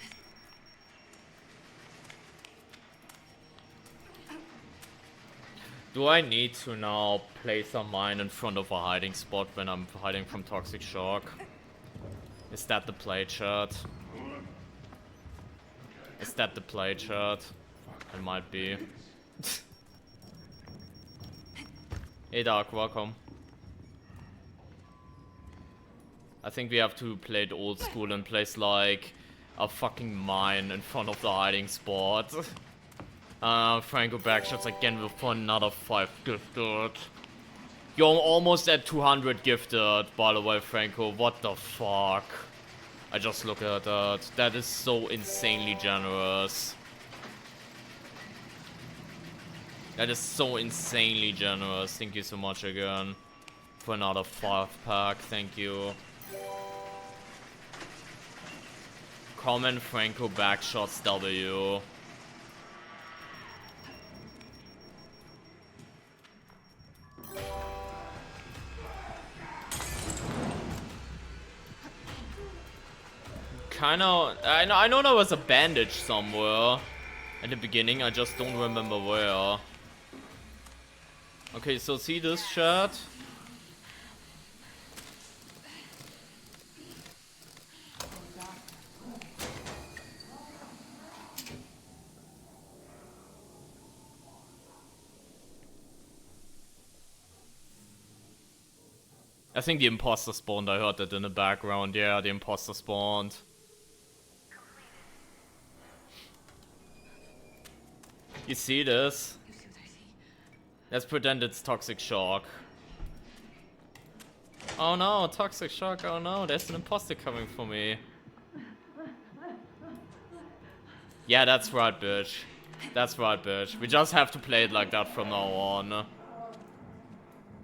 Do I need to now place a mine in front of a hiding spot when I'm hiding from Toxic Shock? Is that the play chat? Is that the play chat? It might be. Hey Dark, welcome. I think we have to play it old school and place like a fucking mine in front of the hiding spot. Franco backshots again for another 5 gifted. You're almost at 200 gifted, by the way, Franco. What the fuck? I just look at that. That is so insanely generous. That is so insanely generous. Thank you so much again for another 5-pack. Thank you. Comment Franco backshots W. Kinda, I know there was a bandage somewhere at the beginning, I just don't remember where. Okay, so see this chat? I think the imposter spawned, I heard that in the background. Yeah, the imposter spawned. You see this? Let's pretend it's Toxic Shock. Oh no, Toxic Shock, oh no, there's an imposter coming for me. Yeah, that's right, bitch. That's right, bitch. We just have to play it like that from now on.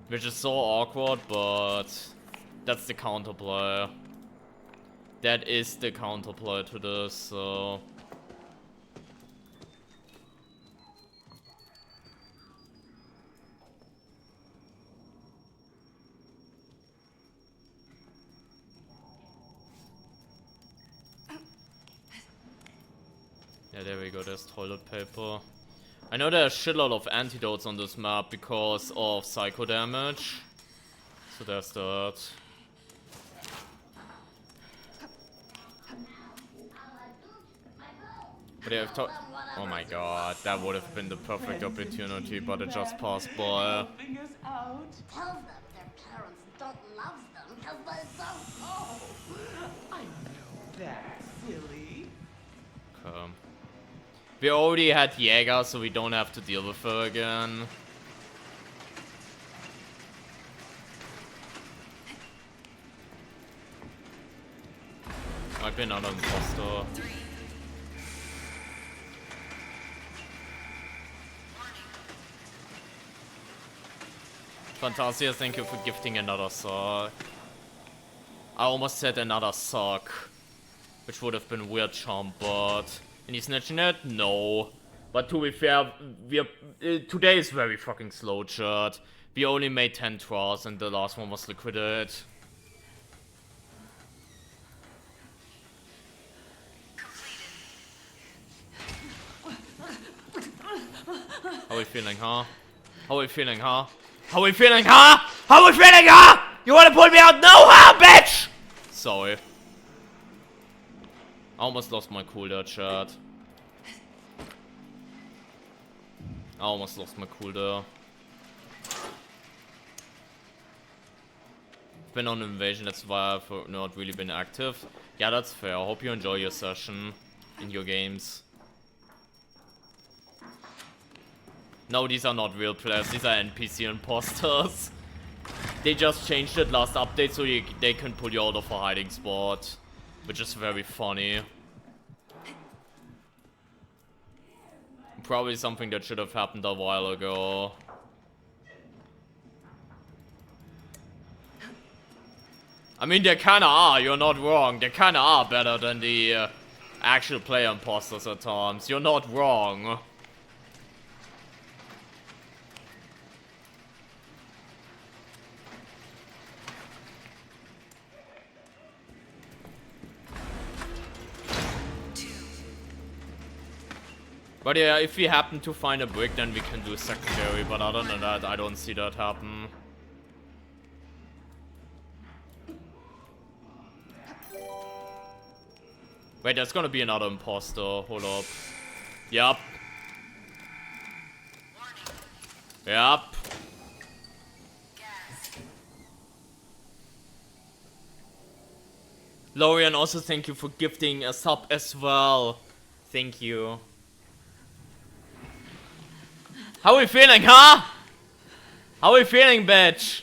Which is so awkward, but that's the counterplay. That is the counterplay to this, so... Yeah, there we go, there's toilet paper. I know there's a shitload of antidotes on this map because of psycho damage. So there's that. But yeah, oh my god, that would have been the perfect opportunity, but it just passed by. Helping us out. Tell them their parents don't love them because they don't. Oh, I know that, silly. Okay. We already had Jäger, so we don't have to deal with her again. Might be another imposter. Fantasia, thank you for gifting another sock. I almost said another sock, which would have been weird, chomp, but... Any snitching it? No. But to be fair, today is very fucking slow, chat. We only made 10 draws and the last one was liquidated. How are we feeling, huh? How are we feeling, huh? How are we feeling, huh? How are we feeling, huh? You wanna pull me out? No, huh, bitch? Sorry. I almost lost my cool there, chat. I almost lost my cool there. been on Invasion, that's why I've not really been active. Yeah, that's fair. I hope you enjoy your session in your games. No, these are not real players, these are NPC imposters. They just changed it last update so they can pull you out of a hiding spot. Which is very funny. Probably something that should have happened a while ago. I mean, they kinda are, you're not wrong. They kinda are better than the actual player imposters at times. You're not wrong. But yeah, if we happen to find a brick, then we can do secondary. But other than that, I don't see that happen. Wait, there's gonna be another imposter. Hold up. Yup. Yup. Lorian, also thank you for gifting a sub as well. Thank you. How are we feeling, huh? How are we feeling, bitch?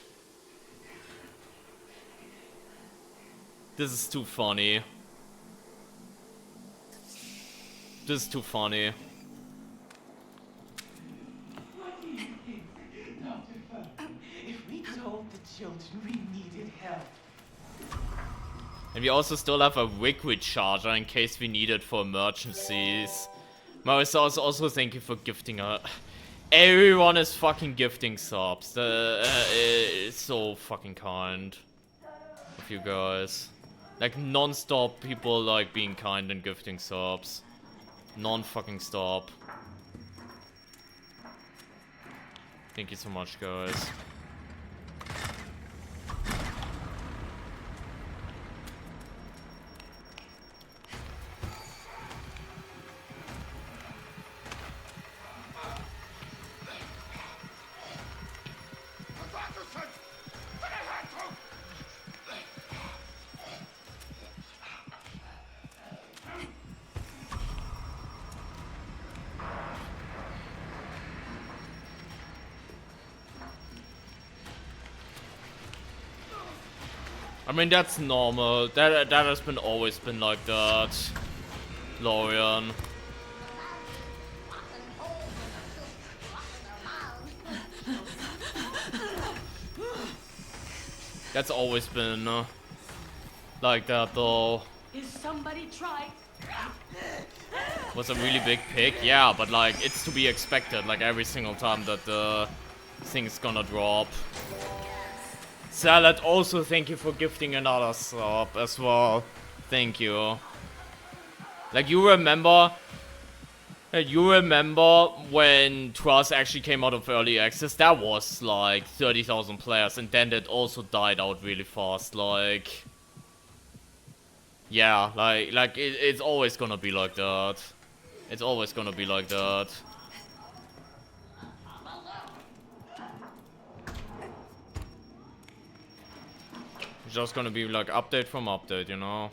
This is too funny. This is too funny. What do you think, Dr. Funky? If we told the children we needed help. And we also still have a liquid charger in case we need it for emergencies. Marissa, also thank you for gifting her. Everyone is fucking gifting subs. It's so fucking kind of you guys. Like non-stop people like being kind and gifting subs. Non-fucking stop. Thank you so much, guys. I mean, that's normal. That has been always been like that. Lorian. That's always been like that though. Is somebody trying? Was a really big pick, yeah, but like it's to be expected. Like every single time that the thing's gonna drop. Salad, also thank you for gifting another sub as well. Thank you. Like you remember when Trust actually came out of early access? That was like 30,000 players, and then it also died out really fast. Like, yeah, like it's always gonna be like that. It's always gonna be like that. It's just gonna be like update from update, you know?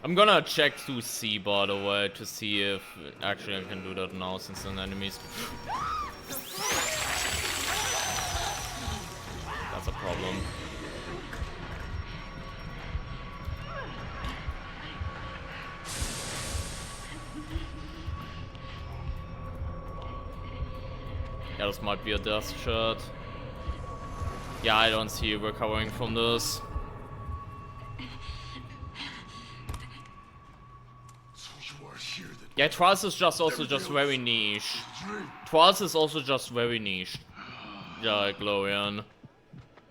I'm gonna check to C, by the way, to see if actually I can do that now since an enemy's... That's a problem. Yeah, this might be a death shot. Yeah, I don't see you recovering from this. Yeah, Trials is just also just very niche. Trials is also just very niche. Yeah, like Lorian.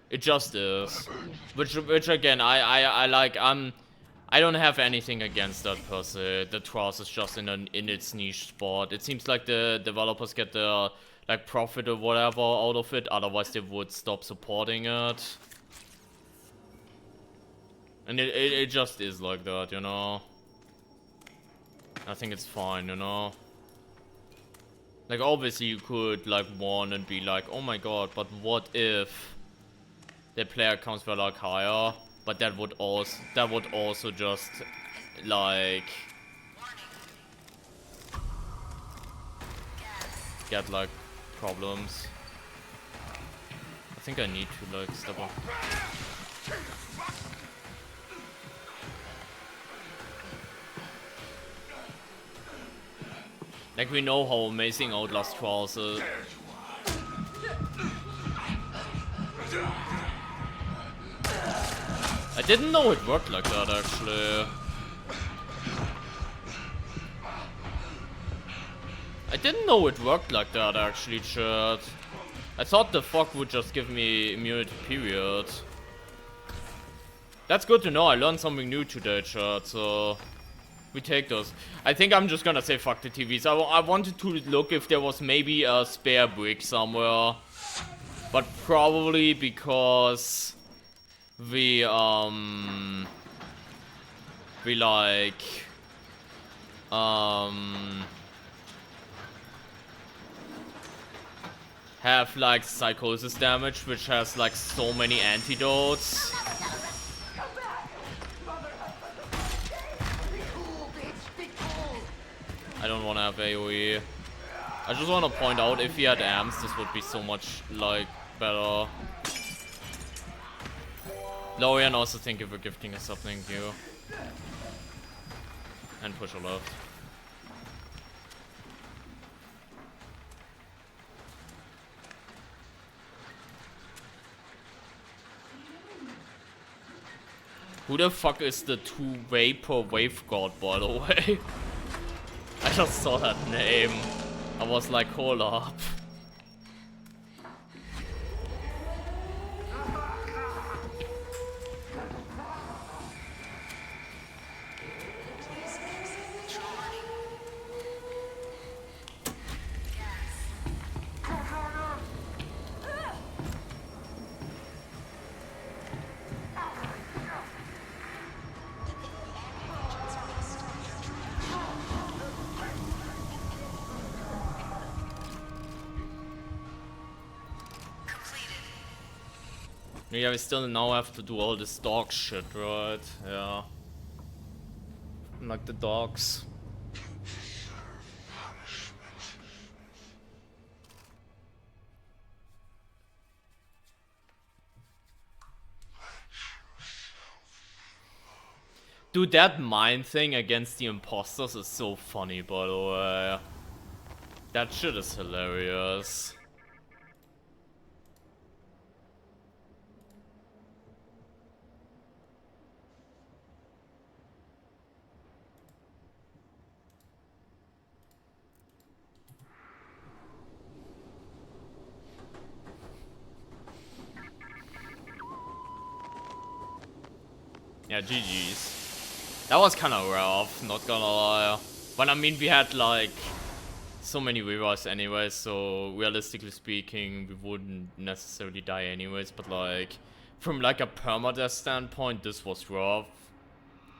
It just is. Which again, I like, I don't have anything against that per se. The Trials is just in its niche spot. It seems like the developers get the like profit or whatever out of it, otherwise they would stop supporting it. And it just is like that, you know. I think it's fine, you know. Like, obviously you could, like, warn and be like, oh my god, but what if the player counts were, like, higher? But that would also just, like, get, like, problems. I think I need to, like, step up. Like, we know how amazing Outlast Trials is. I didn't know it worked like that, actually. I didn't know it worked like that, actually, chat. I thought the fog would just give me immunity, period. That's good to know. I learned something new today, chat, so we take those. I think I'm just gonna say fuck the TVs. I wanted to look if there was maybe a spare brick somewhere. But probably because we like have like psychosis damage, which has like so many antidotes. I don't want to have AoE. I just want to point out, if he had amps, this would be so much like better. Lorian, also thank you for gifting us up, thank you. And push a left. Who the fuck is the 2-way per wave god, by the way? I just saw that name. I was like, hold up. Yeah, we still now have to do all this dog shit, right? Yeah. Like the dogs. Dude, that mine thing against the imposters is so funny, by the way. That shit is hilarious. Yeah, GG's. That was kind of rough, not gonna lie. But I mean, we had like so many rerolls anyway, so realistically speaking, we wouldn't necessarily die anyways. But like, from like a permadeath standpoint, this was rough.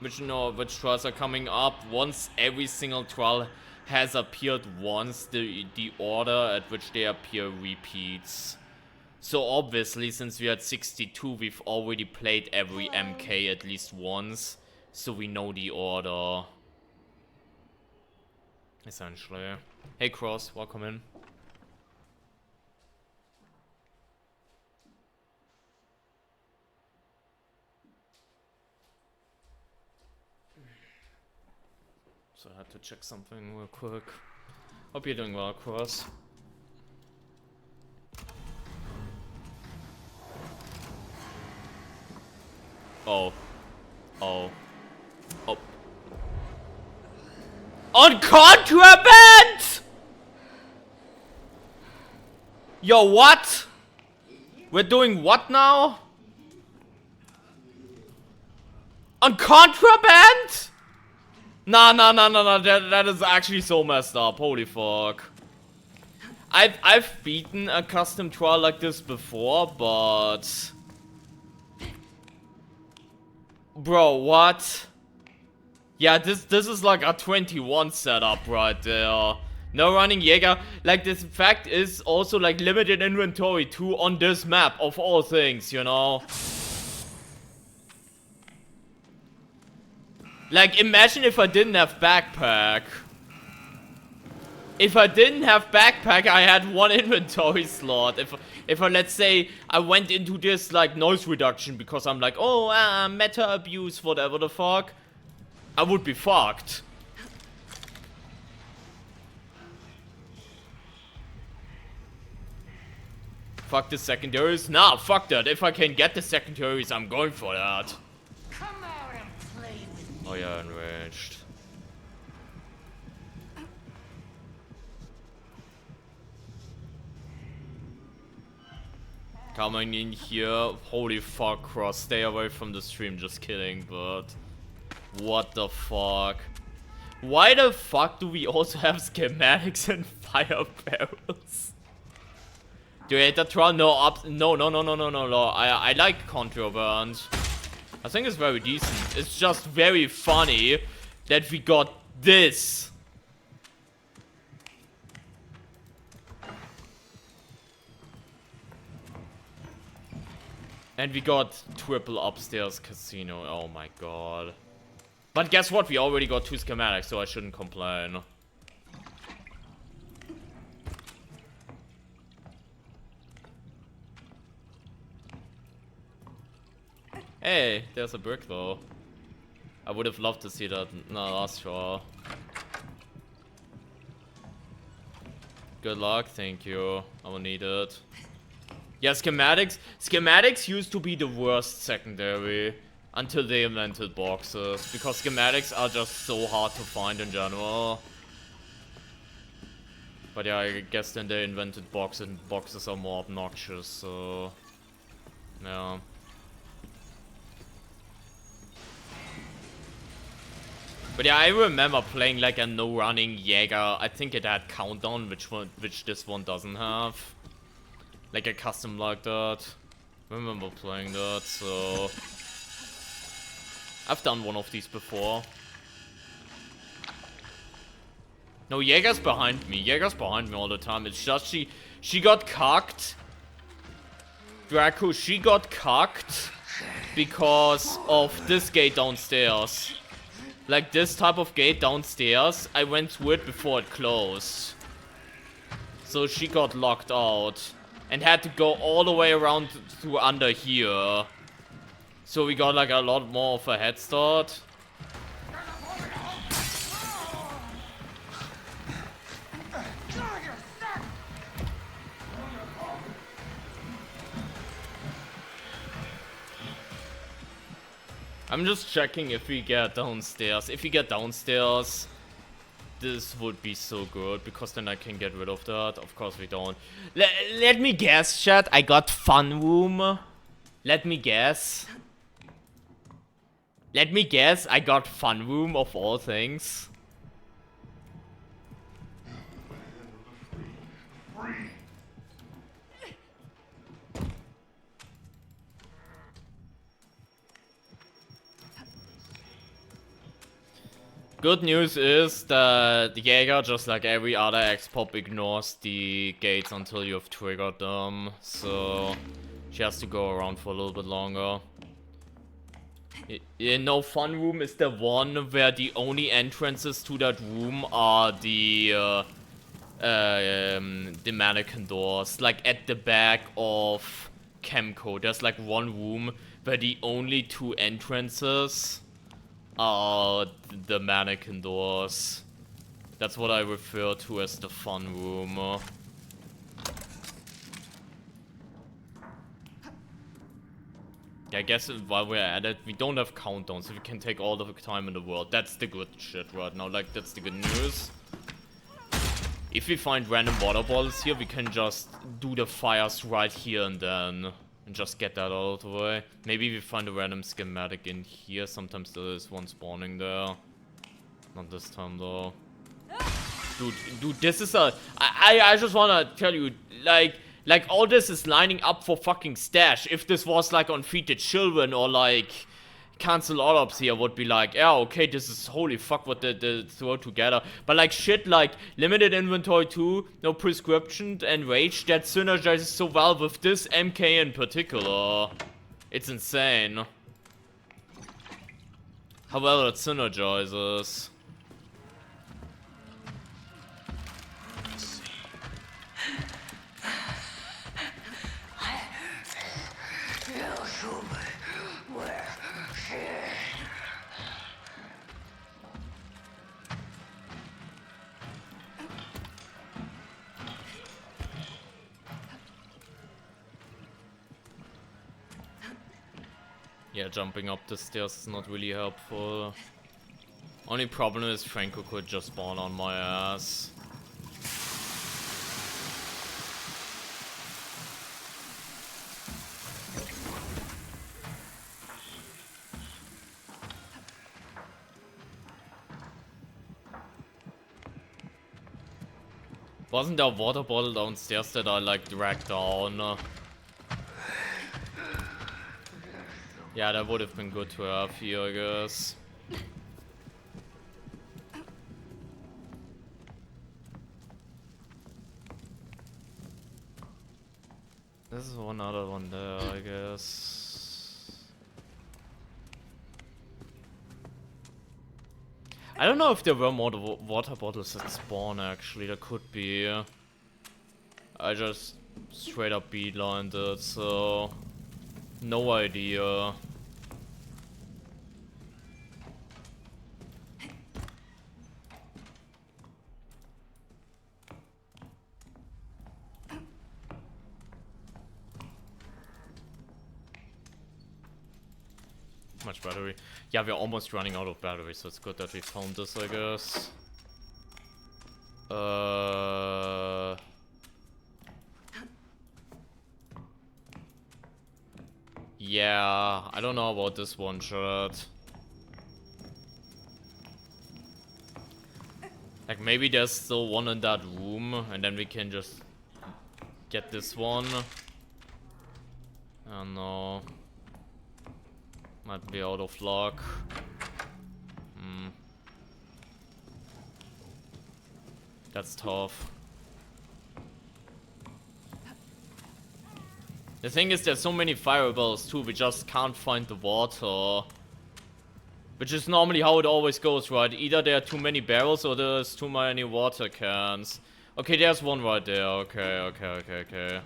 Which, you know, which trials are coming up. Once every single trial has appeared once, the order at which they appear repeats. So obviously, since we had 62, we've already played every MK at least once, so we know the order. Essentially. Hey Cross, welcome in. So I had to check something real quick. Hope you're doing well, Cross. Oh. Oh. Oh. On contraband! Yo, what? We're doing what now? On contraband? Nah, that is actually so messed up. Holy fuck. I've beaten a custom trial like this before, but bro, what? Yeah, this is like a 21 setup right there. No running Jäger. Like, this fact is also, like, limited inventory too on this map, of all things, you know? Like, imagine if I didn't have backpack. If I didn't have backpack, I had one inventory slot. If I, let's say, I went into this, like, noise reduction because I'm like, oh, meta abuse, whatever the fuck, I would be fucked. Fuck the secondaries? Nah, fuck that. If I can get the secondaries, I'm going for that. Come out and play with me. Oh yeah, enraged. Coming in here. Holy fuck, Cross. Stay away from the stream. Just kidding, but... What the fuck? Why the fuck do we also have schematics and fire barrels? Duatatron? No, I like contraband. I think it's very decent. It's just very funny that we got this. And we got triple upstairs casino. Oh my god. But guess what? We already got 2 schematics, so I shouldn't complain. Hey, there's a brick though. I would have loved to see that in the last show. Good luck, thank you. I will need it. Yeah, schematics. Schematics used to be the worst secondary until they invented boxes, because schematics are just so hard to find in general. But yeah, I guess then they invented boxes, and boxes are more obnoxious, so... Yeah. But yeah, I remember playing like a no-running Jäger. I think it had countdown, which this one doesn't have. Like a custom like that. I remember playing that, so... I've done one of these before. No, Jäger's behind me. Jäger's behind me all the time. It's just she got cucked. Draco, she got cucked because of this gate downstairs. Like this type of gate downstairs, I went through it before it closed. So she got locked out and had to go all the way around to under here. So we got like a lot more of a head start. I'm just checking if we get downstairs. If we get downstairs, this would be so good, because then I can get rid of that. Of course we don't. Let me guess, chat. I got fun room. Let me guess. Let me guess. I got fun room of all things. Good news is that the Jäger, just like every other X-Pop, ignores the gates until you've triggered them. So she has to go around for a little bit longer. No, fun room is the one where the only entrances to that room are the mannequin doors. Like at the back of Chemco, there's like one room where the only 2 entrances are the mannequin doors. That's what I refer to as the fun room. Yeah, I guess while we're at it, we don't have countdowns, so we can take all the time in the world. That's the good shit right now, like, that's the good news. If we find random water bottles here, we can just do the fires right here and then. And just get that out of the way. Maybe we find a random schematic in here. Sometimes there is one spawning there. Not this time though. Dude, this is a... I just wanna tell you, like all this is lining up for fucking stash. If this was like on Feed the Children or like cancel all-ups here would be like, yeah, okay, this is holy fuck what they throw together. But like shit like limited inventory 2, no prescription, and rage, that synergizes so well with this MK in particular. It's insane. How well it synergizes. Yeah, jumping up the stairs is not really helpful. Only problem is Franco could just spawn on my ass. Wasn't there a water bottle downstairs that I like dragged down? Yeah, that would have been good to have here, I guess. This is one other one there, I guess. I don't know if there were more water bottles at spawn, actually. There could be. I just straight up beelined it, so... no idea. Much battery. Yeah, we're almost running out of battery, so it's good that we found this, I guess. Yeah, I don't know about this one shot. Like, maybe there's still one in that room, and then we can just get this one. I don't know. Might be out of luck. That's tough. The thing is, there's so many fireballs too, we just can't find the water. Which is normally how it always goes, right? Either there are too many barrels or there's too many water cans. Okay, there's one right there. Okay.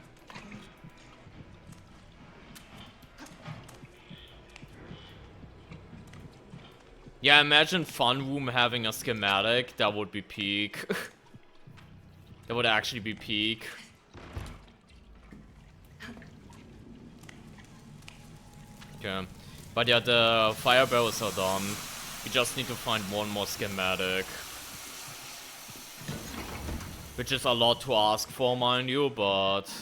Yeah, imagine Fun Room having a schematic. That would be peak. That would actually be peak. Okay. But yeah, the fire barrels are done. We just need to find one more schematic. Which is a lot to ask for, mind you, but...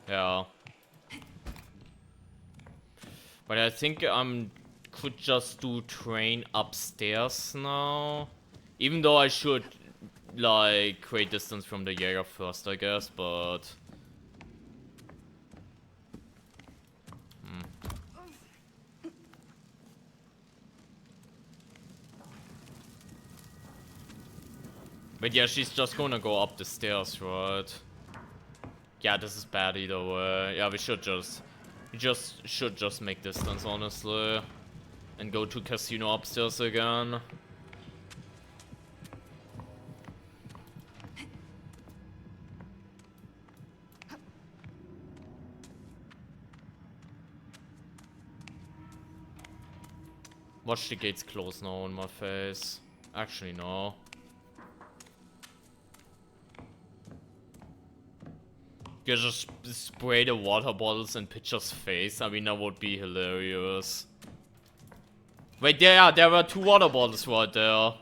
yeah. But I think could just do train upstairs now. Even though I should, like, create distance from the Jaeger first, I guess, but... But yeah, she's just gonna go up the stairs, right? Yeah, this is bad either way. Yeah, we should just make distance, honestly. And go to casino upstairs again. Watch the gates close now in my face. Actually, no. You just spray the water bottles in Pitcher's face. I mean, that would be hilarious. Wait, there were 2 water bottles right there.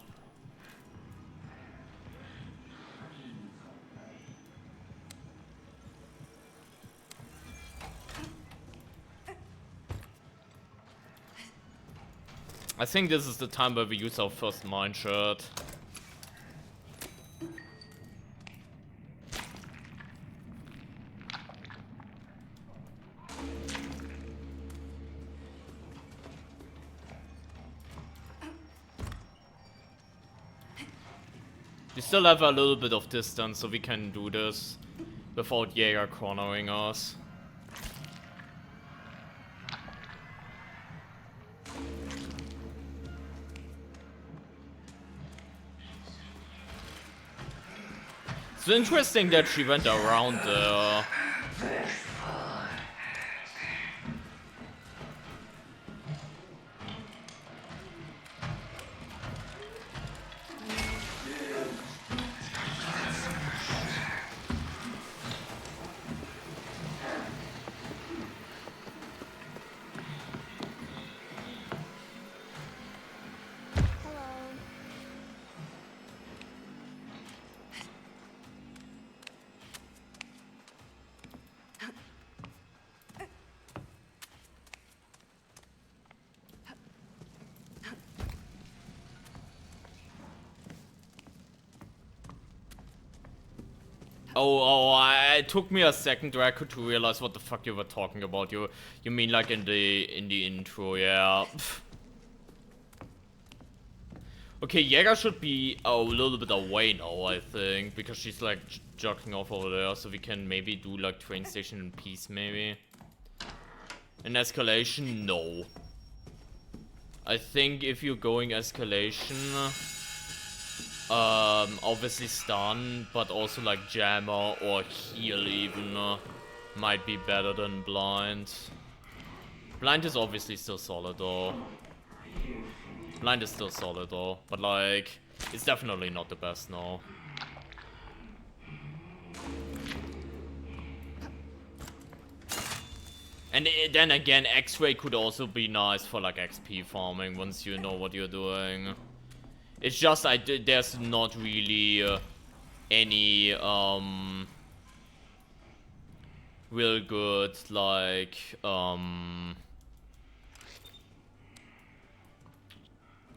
I think this is the time where we use our first mine shirt. We still have a little bit of distance, so we can do this without Jaeger cornering us. It's interesting that she went around there. It took me a second, Draco, to realize what the fuck you were talking about. You mean like in the intro, yeah. Pfft. Okay, Jaeger should be a little bit away now, I think, because she's like jogging off over there, so we can maybe do like train station in peace, maybe. An escalation, no. I think if you're going escalation, obviously stun, but also like jammer or heal even might be better than blind. Blind is obviously still solid though. Blind is still solid though, but like it's definitely not the best now. And then again, X-ray could also be nice for like XP farming once you know what you're doing. It's just there's not really any real good like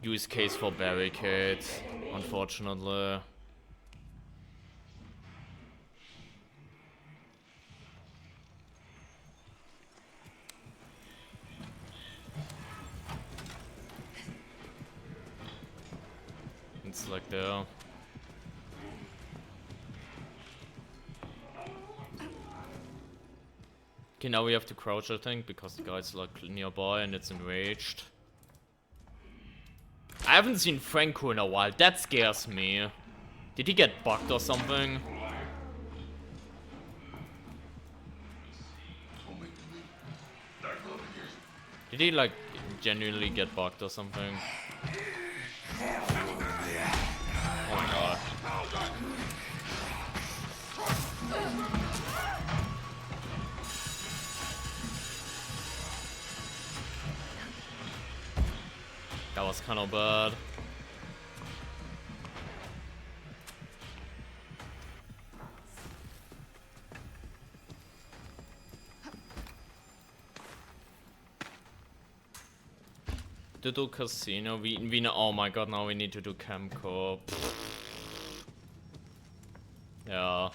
use case for barricades, unfortunately. It's like there. Okay, now we have to crouch, I think, because the guy's like nearby and it's enraged. I haven't seen Franco in a while. That scares me. Did he get bugged or something? Did he like genuinely get bugged or something? Oh my god. That was kind of bad. To do casino, we know. Oh my god! Now we need to do camp corp. Yeah.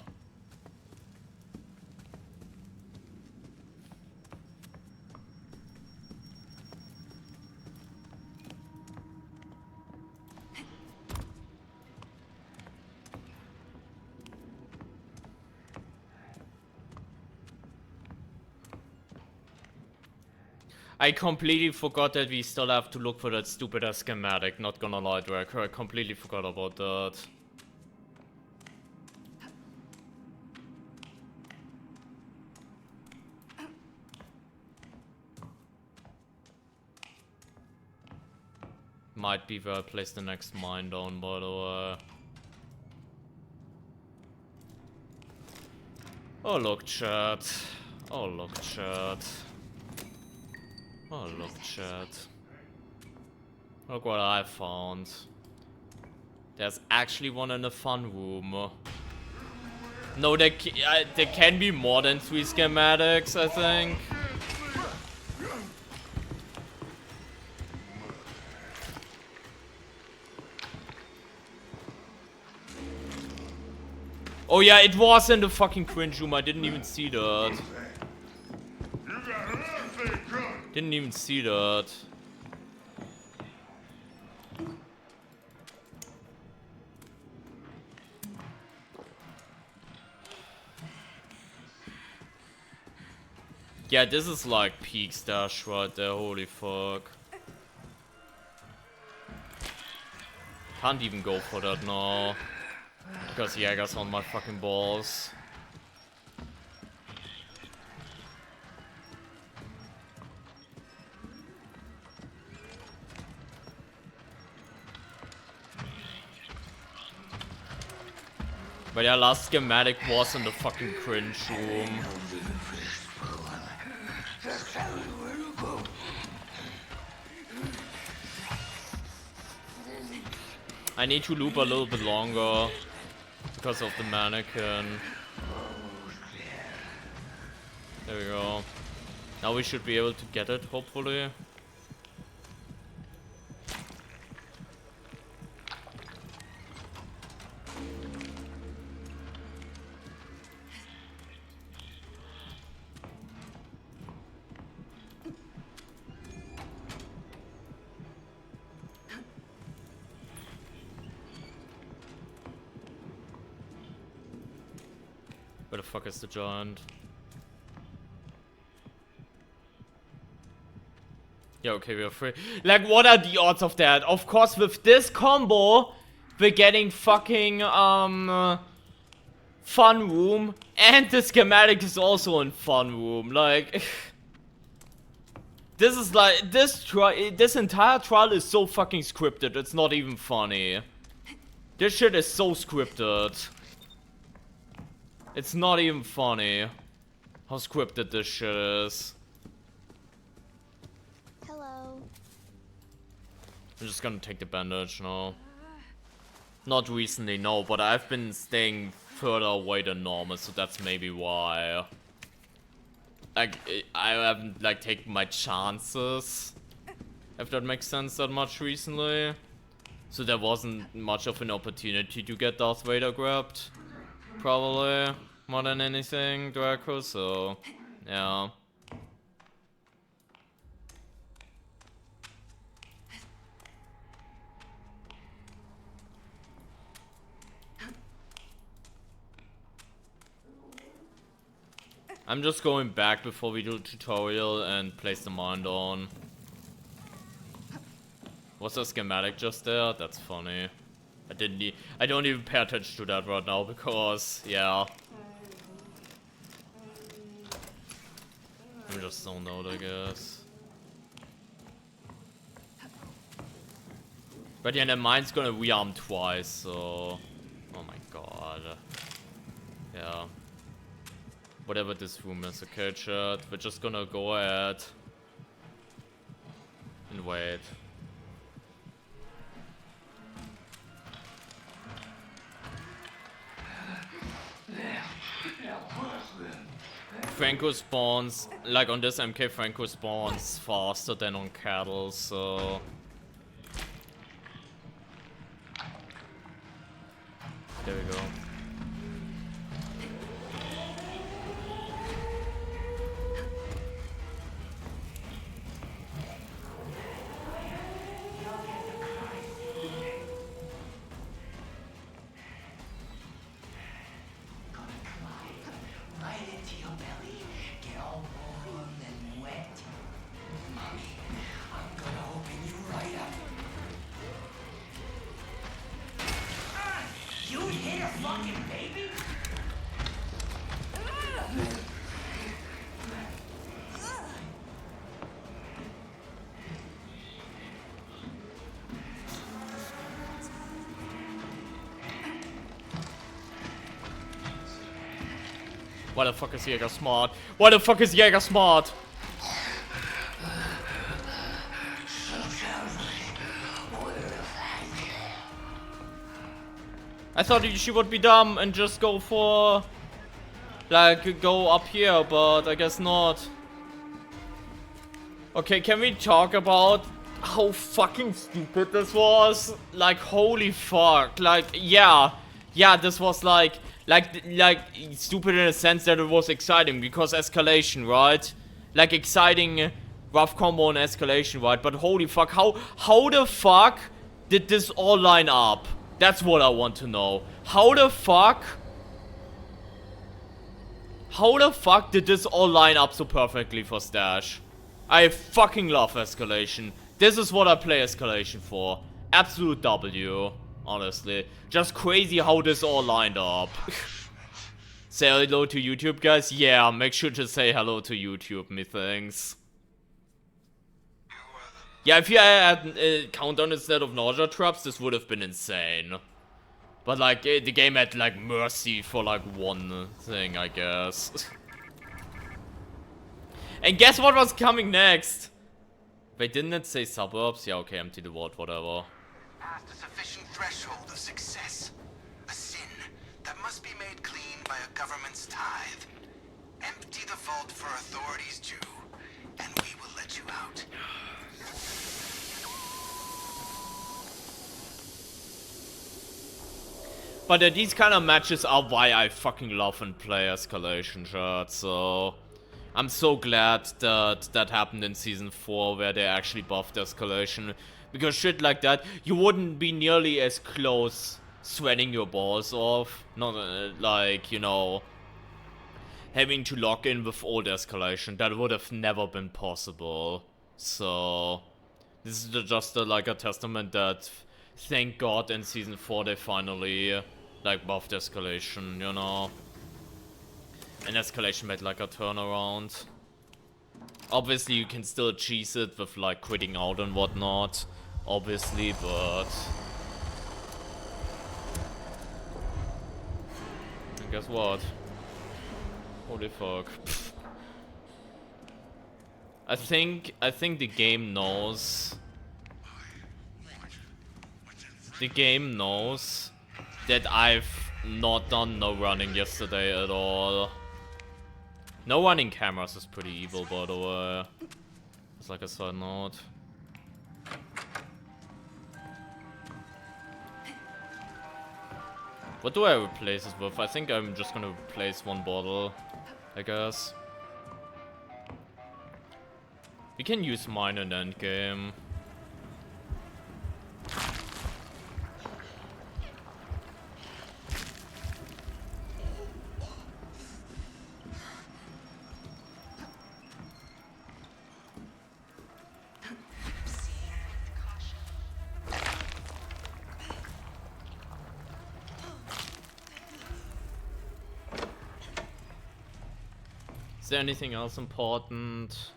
I completely forgot that we still have to look for that stupid schematic, not gonna lie, Draco. I completely forgot about that. Might be where I place the next mine down, by the way. Oh look, chat. Oh look, chat. Oh look, chat. Look what I found. There's actually one in the fun room. No, there can be more than 3 schematics, I think. Oh yeah, it was in the fucking cringe room. I didn't even see that. Didn't even see that. Yeah, this is like peak stash right there, holy fuck. Can't even go for that now. Because Jäger's on my fucking balls. But yeah, last schematic was in the fucking cringe room. I need to loop a little bit longer because of the mannequin. There we go. Now we should be able to get it, hopefully. Where the fuck is the giant? Yeah, okay, we're free. Like, what are the odds of that? Of course, with this combo, we're getting fucking, fun room. And the schematic is also in fun room. Like, this is like, this entire trial is so fucking scripted. It's not even funny. This shit is so scripted. It's not even funny how scripted this shit is. Hello. I'm just gonna take the bandage now. Not recently, no, but I've been staying further away than normal, so that's maybe why. Like, I haven't, like, taken my chances, if that makes sense, that much recently. So there wasn't much of an opportunity to get Darth Vader grabbed. Probably, more than anything, Draco, so, yeah. I'm just going back before we do the tutorial and place the mind on. Was the schematic just there? That's funny. I don't even pay attention to that right now because, yeah. I'm just zoned out, I guess. But yeah, the mind's gonna rearm twice, so... Oh my god. Yeah. Whatever this room is, okay, chat. We're just gonna go ahead and wait. Franco spawns, like on this MK, Franco spawns faster than on cattle, so... There we go. Why the fuck is Jäger smart? Why the fuck is Jäger smart? I thought she would be dumb and just go for... Like, go up here, but I guess not. Okay, can we talk about how fucking stupid this was? Like, holy fuck. Like, yeah. Yeah, this was like stupid in a sense that it was exciting because escalation, right? Like exciting rough combo and escalation, right? But holy fuck, how the fuck did this all line up? That's what I want to know. How the fuck How the fuck did this all line up so perfectly for Stash? I fucking love Escalation. This is what I play Escalation for. Absolute W, honestly. Just crazy how this all lined up. Say hello to YouTube, guys? Yeah, make sure to say hello to YouTube, methinks. Yeah, if you had a countdown instead of nausea traps, this would have been insane. But like, the game had like mercy for like one thing, I guess. And guess what was coming next? Wait, didn't it say suburbs? Yeah, okay, empty the vault, whatever. Past a sufficient threshold of success. A sin that must be made clean by a government's tithe. Empty the vault for authorities due, and we will let you out. But these kind of matches are why I fucking love and play Escalation, chat, so... I'm so glad that that happened in Season 4, where they actually buffed Escalation. Because shit like that, you wouldn't be nearly as close sweating your balls off. Not like, you know, having to log in with old Escalation. That would have never been possible. So, this is just like a testament that, thank God, in Season 4 they finally, like, buffed Escalation, you know. And Escalation made like a turnaround. Obviously you can still cheese it with like quitting out and whatnot. Obviously, but... And guess what? Holy fuck. I think the game knows... The game knows that I've not done no running yesterday at all. No running cameras is pretty evil, by the way. It's like a side note. What do I replace it with? I think I'm just gonna replace one bottle, I guess. We can use mine in endgame. Is there anything else important?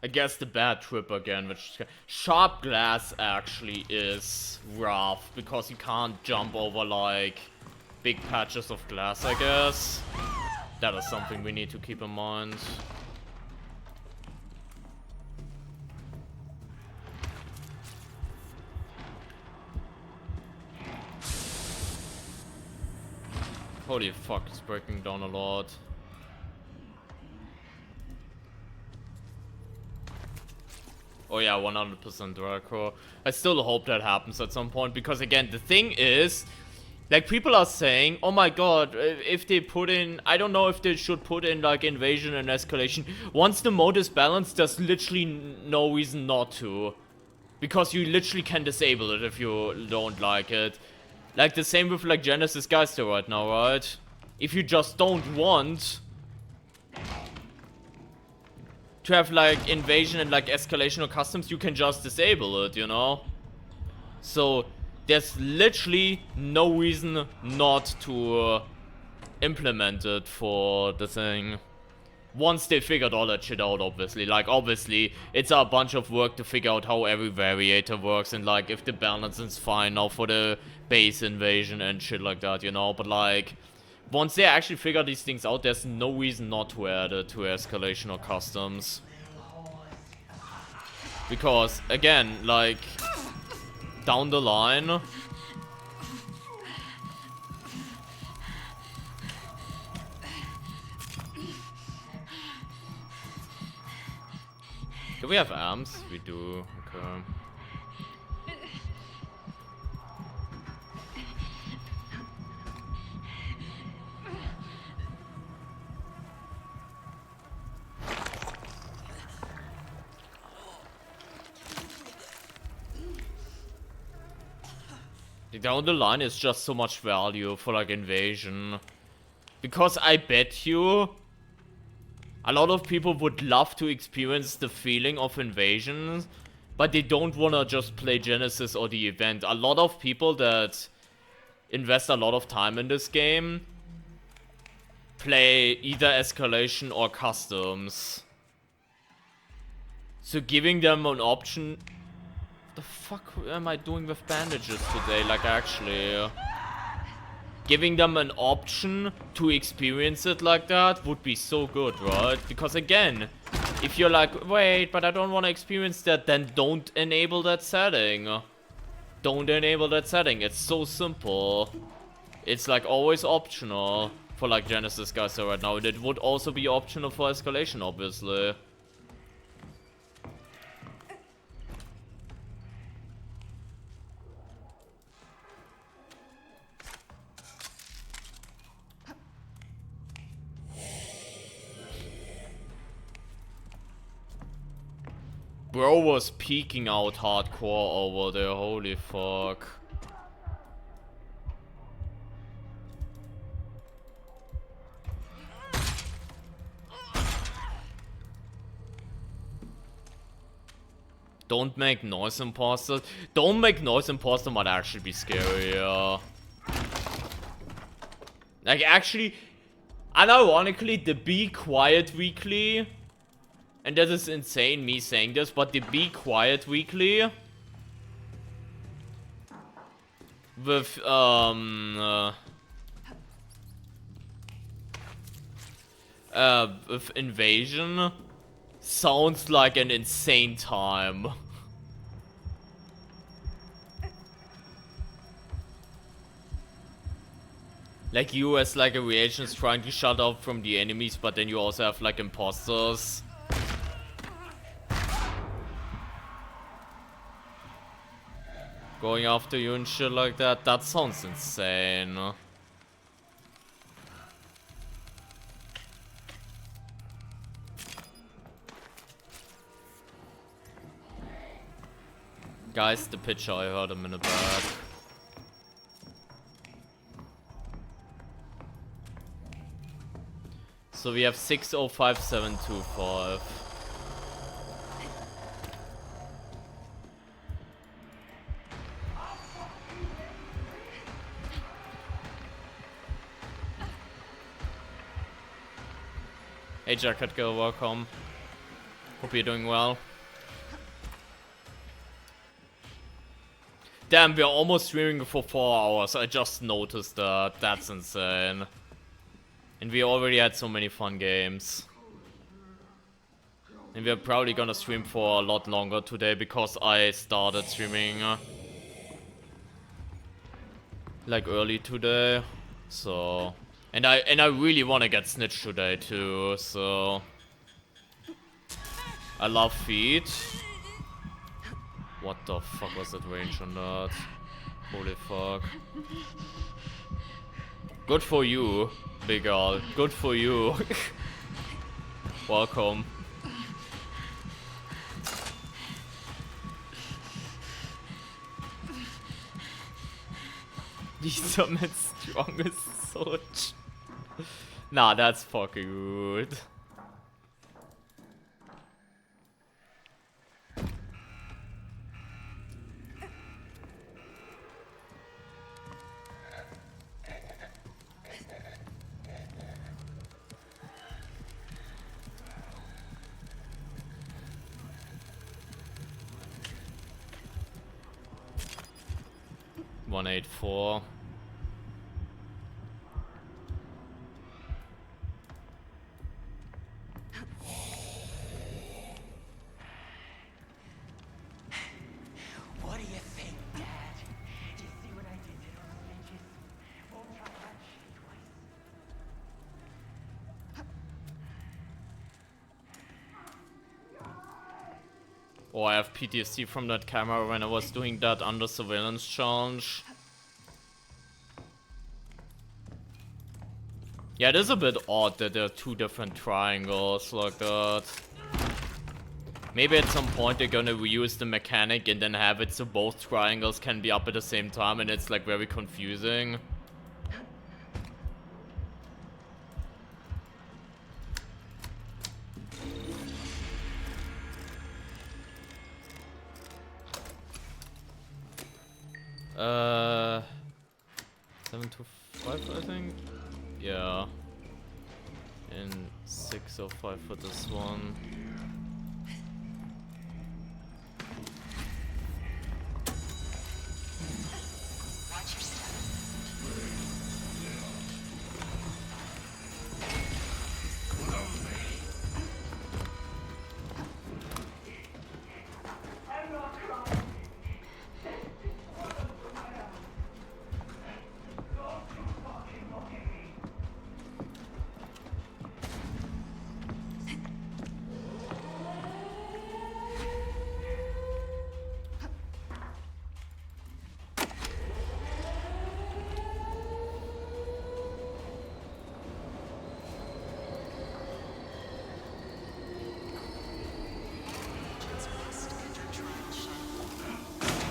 I guess the bad trip again, which sharp glass actually is rough because you can't jump over like big patches of glass, I guess. That is something we need to keep in mind. Holy fuck, it's breaking down a lot. Oh yeah, 100% Draco. I still hope that happens at some point, because again, the thing is, like, people are saying, oh my god, if they put in, I don't know if they should put in, like, invasion and escalation. Once the mode is balanced, there's literally no reason not to. Because you literally can disable it if you don't like it. Like, the same with, like, Genesis Geister right now, right? If you just don't want to have like invasion and like escalation or customs, you can just disable it, you know? So there's literally no reason not to implement it for the thing. Once they figured all that shit out, obviously. Like, obviously, it's a bunch of work to figure out how every variator works and like if the balance is fine now for the base invasion and shit like that, you know? But like, once they actually figure these things out, there's no reason not to add it to escalation or customs. Because, again, like, down the line... Do we have arms? We do, okay. Down the line is just so much value for like invasion. Because I bet you A lot of people would love to experience the feeling of invasion, but they don't wanna just play Genesis or the event. A lot of people that invest a lot of time in this game play either Escalation or Customs. So giving them an option... The fuck am I doing with bandages today? Like, actually... Giving them an option to experience it like that would be so good, right? Because again, if you're like, wait, but I don't want to experience that, then don't enable that setting. Don't enable that setting. It's so simple. It's like always optional for like Genesis guys right now. And it would also be optional for Escalation, obviously. Bro was peeking out hardcore over there, holy fuck. Don't make noise imposters. Don't make noise imposter might actually be scarier. Like actually, unironically, the Be Quiet weekly, and that is insane me saying this, but the Be Quiet weekly with with Invasion sounds like an insane time. Like you as like a reagent is trying to shut out from the enemies, but then you also have like imposters. Going after you and shit like that. That sounds insane. Guys, the pitcher, I heard him in the back. So we have 605725. Hey Jacket Girl, welcome. Hope you're doing well. Damn, we're almost streaming for 4 hours. I just noticed that. That's insane. And we already had so many fun games. And we're probably gonna stream for a lot longer today because I started streaming like early today. So and I really wanna get Snitch today too, so I love feet. What the fuck was that range on that? Holy fuck. Good for you, big girl. Good for you. Welcome. These are my strongest sword. Nah, that's fucking good. One 184. What do you think, Dad? Do you see what I did to those bitches? Won't try that shit twice. Oh, I have PTSD from that camera when I was doing that under surveillance challenge. Yeah, it is a bit odd that there are two different triangles like that. Maybe at some point they're gonna reuse the mechanic and then have it so both triangles can be up at the same time, and it's like very confusing. 7 to 5, I think. Yeah. And 6 or 5 for this one.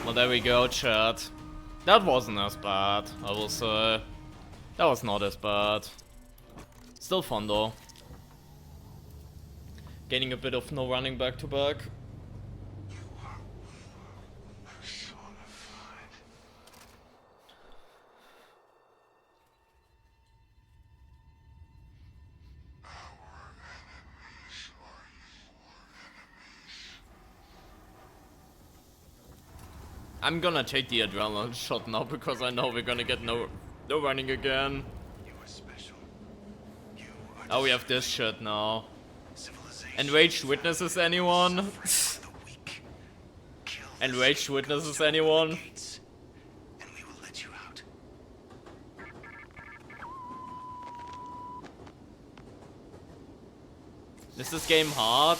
Well, there we go, chat. That wasn't as bad, I will say. That was not as bad. Still fun though. Gaining a bit of no running back to back. I'm gonna take the adrenaline shot now because I know we're gonna get no running again. You are special. You are Oh, we have this shit now. civilization. Enraged witnesses anyone? The weak. Kill the Enraged sick, witnesses stone anyone? the gates, and we will let you out. Is this game hard?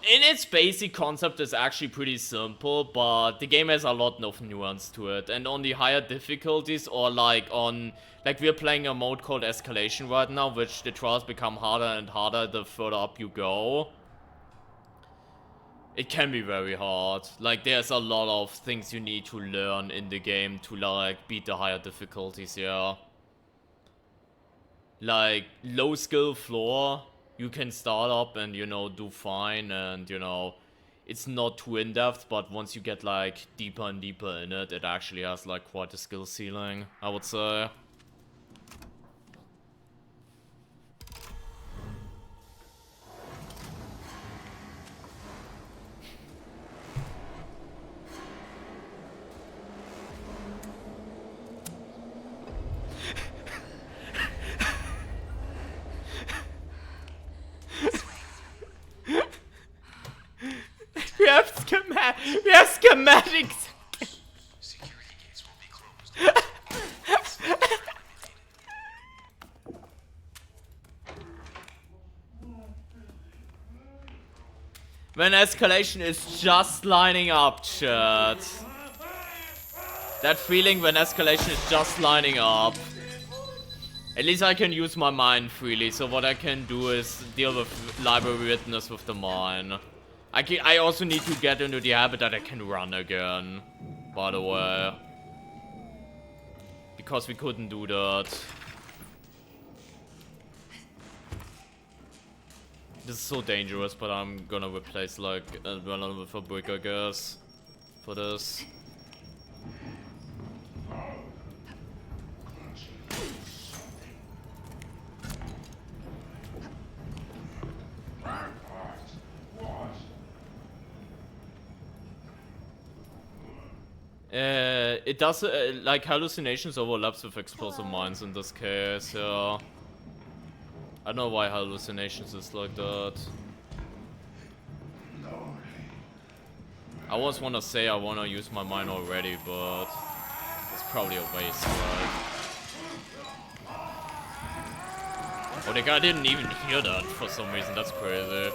In its basic concept, it's actually pretty simple, but the game has a lot of nuance to it. And on the higher difficulties, or like we're playing a mode called Escalation right now, which the trials become harder and harder the further up you go. It can be very hard. Like, there's a lot of things you need to learn in the game to like beat the higher difficulties, yeah. Like, low skill floor, you can start up and, you know, do fine, and, you know, it's not too in-depth, but once you get, like, deeper and deeper in it, it actually has, like, quite a skill ceiling, I would say. We have schematics. Security gates will be closed. When Escalation is just lining up, chat. That feeling when Escalation is just lining up. At least I can use my mind freely, so what I can do is deal with library witness with the mine. I also need to get into the habit that I can run again, by the way. Because we couldn't do that. This is so dangerous, but I'm gonna replace like adrenaline with a brick, I guess, for this. It does, like, hallucinations overlaps with explosive mines in this case, yeah. I don't know why hallucinations is like that. I always wanna say I wanna use my mine already, but it's probably a waste, right? Oh, the guy didn't even hear that for some reason, that's crazy.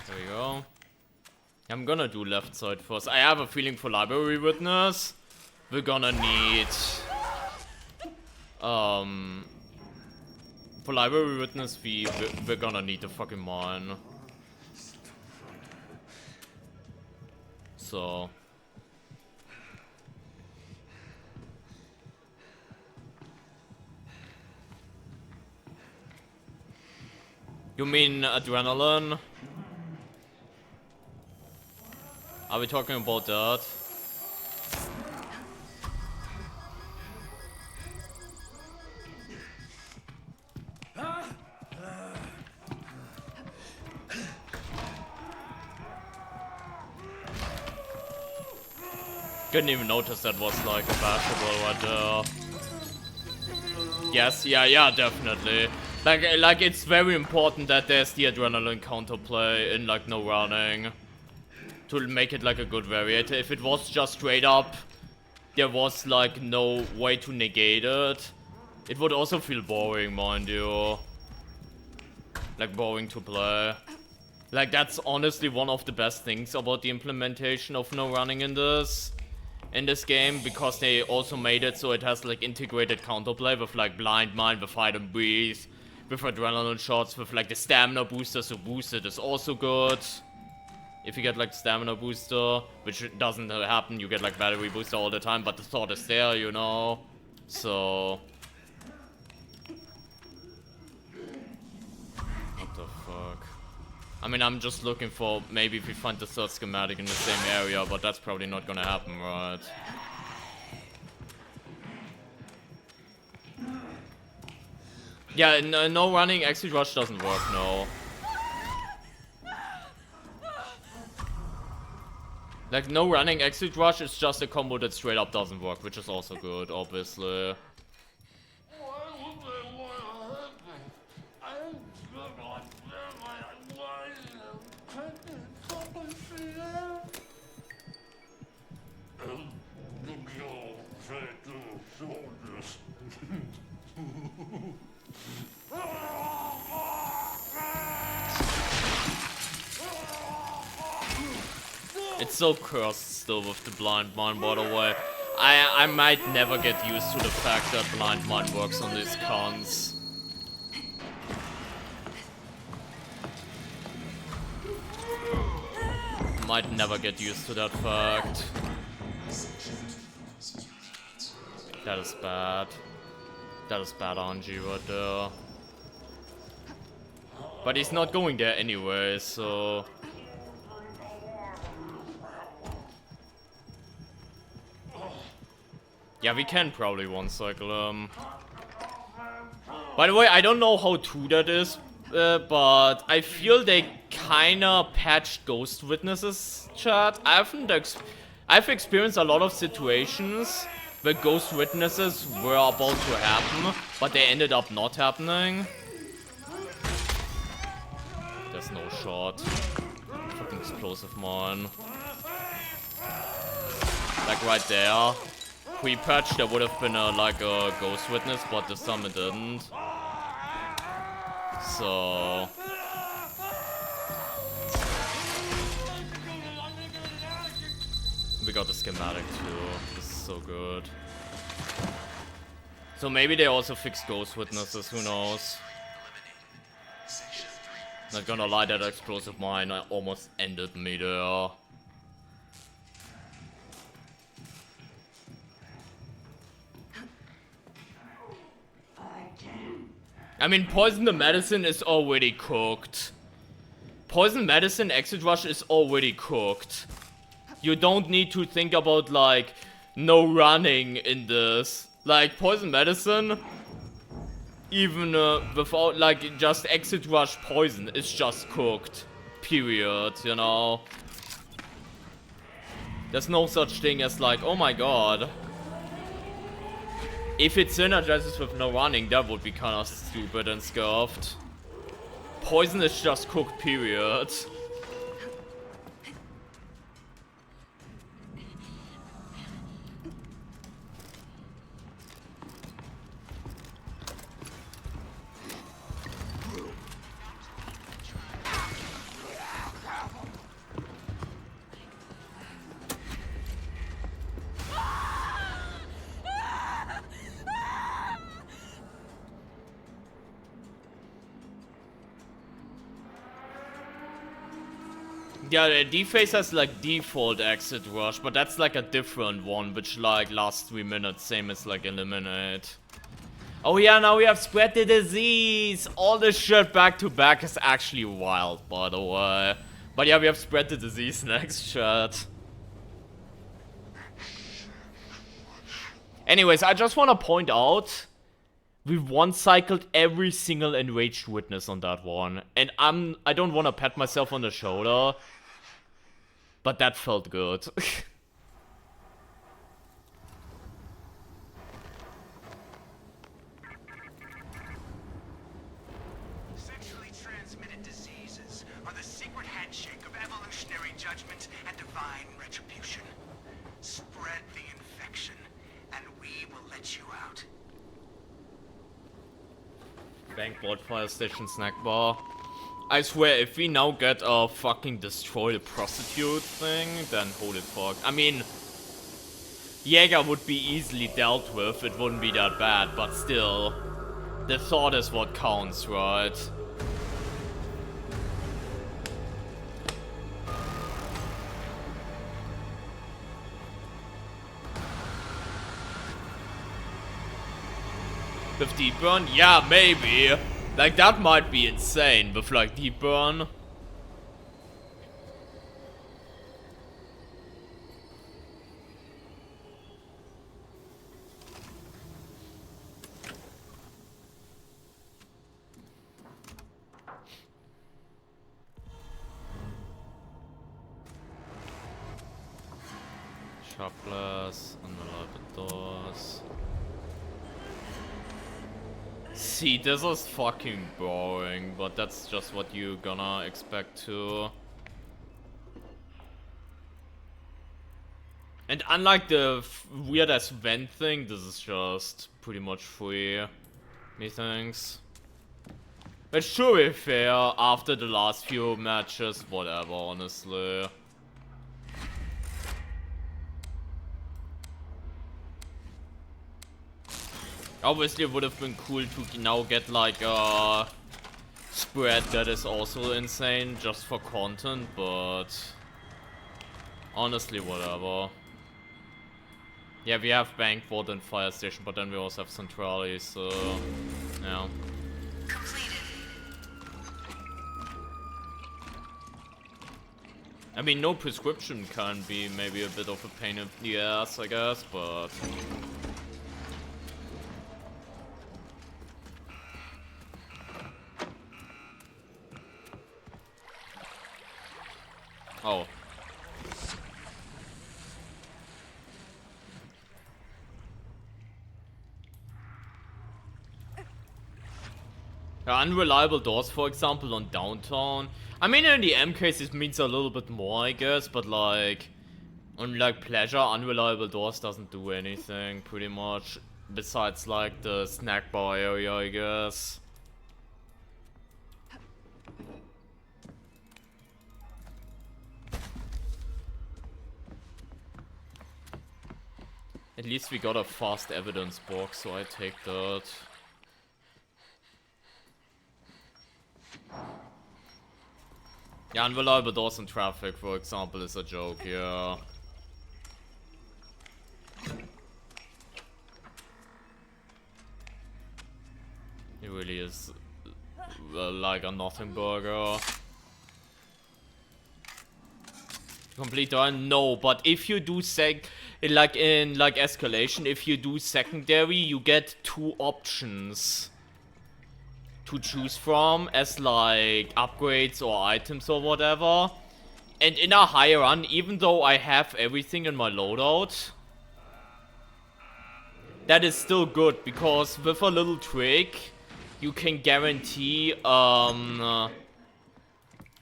There we go. I'm gonna do left side first. I have a feeling for library witness, we're gonna need for library witness we're gonna need a fucking mine. You mean adrenaline? Are we talking about that? Couldn't even notice that was like a basketball right there. Yes, yeah, definitely. Like it's very important that there's the adrenaline counterplay in like no running to make it like a good variator. If it was just straight up, there was like no way to negate it. It would also feel boring, mind you. Like boring to play. Like that's honestly one of the best things about the implementation of no running in this game, because they also made it so it has like integrated counterplay with like blind mine, with hide and breathe, with adrenaline shots, with like the stamina booster, so boosted is also good. If you get like stamina booster, which doesn't happen, you get like battery booster all the time, but the thought is there, you know. So what the fuck? I mean, I'm just looking for maybe if we find the third schematic in the same area, but that's probably not gonna happen, right? Yeah, no running exit rush doesn't work, no. Like, no running exit rush is just a combo that straight up doesn't work, which is also good, obviously. It's so cursed still with the blind mine, by the way. I might never get used to the fact that blind mine works on these cons. Might never get used to that fact. That is bad. That is bad RNG right there. But he's not going there anyway, so... Yeah, we can probably one-cycle him. By the way, I don't know how true that is, but I feel they kinda patched Ghost Witnesses, chat. I've experienced a lot of situations where Ghost Witnesses were about to happen, but they ended up not happening. There's no shot. Fucking explosive mine. Like right there. Pre-patch, there would have been like a Ghost Witness, but this time it didn't. So... we got the schematic too. This is so good. So maybe they also fixed Ghost Witnesses, who knows. Not gonna lie, that explosive mine almost ended me there. I mean, Poison the Medicine is already cooked. Poison Medicine Exit Rush is already cooked. You don't need to think about, like, no running in this. Like, Poison Medicine, even without, like, just Exit Rush Poison, is just cooked. Period, you know? There's no such thing as, like, oh my god. If it synergizes with no running, that would be kind of stupid and scuffed. Poison is just cooked, period. Yeah, the D-Phase has like default exit rush, but that's like a different one, which like lasts 3 minutes, same as like eliminate. Oh yeah, now we have spread the disease. All this shit back to back is actually wild, by the way. But yeah, we have spread the disease next, chat. Anyways, I just want to point out, we've one-cycled every single enraged witness on that one. And I don't want to pat myself on the shoulder, but that felt good. Sexually transmitted diseases are the secret handshake of evolutionary judgment and divine retribution. Spread the infection, and we will let you out. Bankboard, fire station, snack bar. I swear, if we now get a fucking destroy the prostitute thing, then holy fuck. I mean, Jaeger would be easily dealt with, it wouldn't be that bad, but still, the thought is what counts, right? With deep burn? Yeah, maybe. Like, that might be insane with, like, deep burn. Shopless, unreliable doors. See, this is fucking boring, but that's just what you gonna expect to. And unlike the weird ass vent thing, this is just pretty much free, methinks. It's sure be fair after the last few matches, whatever, honestly. Obviously, it would have been cool to now get like a spread that is also insane just for content, but honestly, whatever. Yeah, we have Bank Vault and Fire Station, but then we also have Centrale, so yeah. I mean, no prescription can be maybe a bit of a pain in the ass, I guess, but oh. Yeah, unreliable doors, for example, on downtown. I mean, in the M case, it means a little bit more, I guess, but like, on like Pleasure, unreliable doors doesn't do anything, pretty much, besides like the snack bar area, I guess. At least we got a fast evidence box, so I take that. Yeah, unreliable doors in traffic, for example, is a joke, yeah. It really is like a nothing burger. Complete run? No, but if you do like in like Escalation, if you do secondary, you get 2 options to choose from as like upgrades or items or whatever. And in a high run, even though I have everything in my loadout, that is still good, because with a little trick, you can guarantee a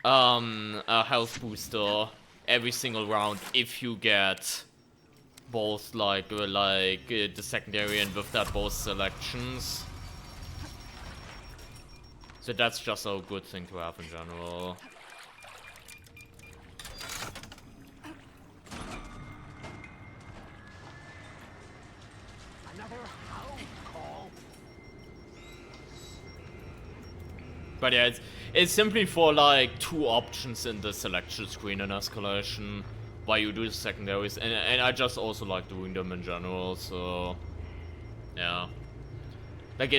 health booster every single round if you get both like the secondary and with that both selections. So that's just a good thing to have in general. But yeah, it's simply for like 2 options in the selection screen in Escalation why you do the secondaries, and I just also like doing them in general, so yeah. Like,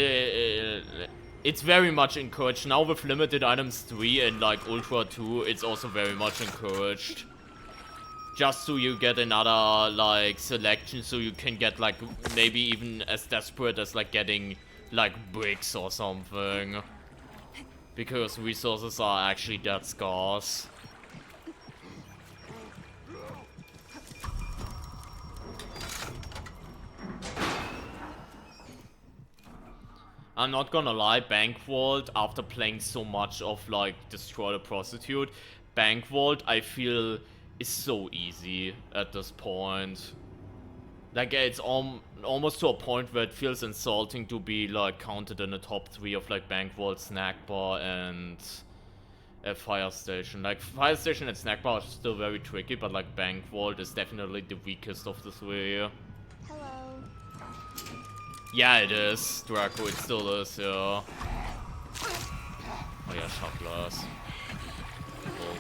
it's very much encouraged. Now with limited items 3 and like Ultra 2, it's also very much encouraged. Just so you get another, like, selection, so you can get, like, maybe even as desperate as, like, getting, like, bricks or something. Because resources are actually that scarce. I'm not gonna lie, Bank Vault, after playing so much of, like, Destroy the Prostitute, Bank Vault, I feel, is so easy at this point. Like, it's almost to a point where it feels insulting to be, like, counted in the top 3 of, like, Bank Vault, Snack Bar, and Fire Station. Like, Fire Station and Snack Bar are still very tricky, but, like, Bank Vault is definitely the weakest of the 3. Hello. Yeah, it is, Draco, it still is, yeah. Oh yeah, shot glass. Cool.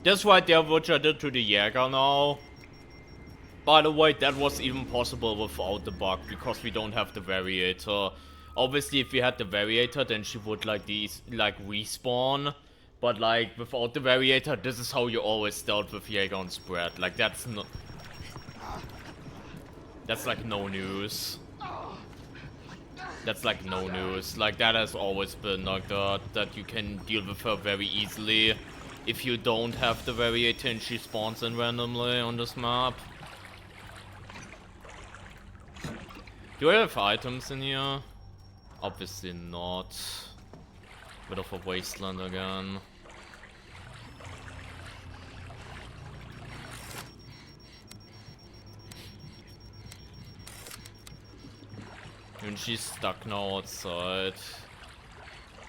That's right there, which I did to the Jäger now. By the way, that was even possible without the bug, because we don't have the Variator. Obviously, if we had the Variator, then she would, like, respawn. But, like, without the Variator, this is how you always dealt with Jäger on spread. Like, that's not... That's, like, no news. That's, like, no news. Like, that has always been like that you can deal with her very easily. If you don't have the Variator and she spawns in randomly on this map. Do I have items in here? Obviously not. Bit of a wasteland again. And she's stuck now outside.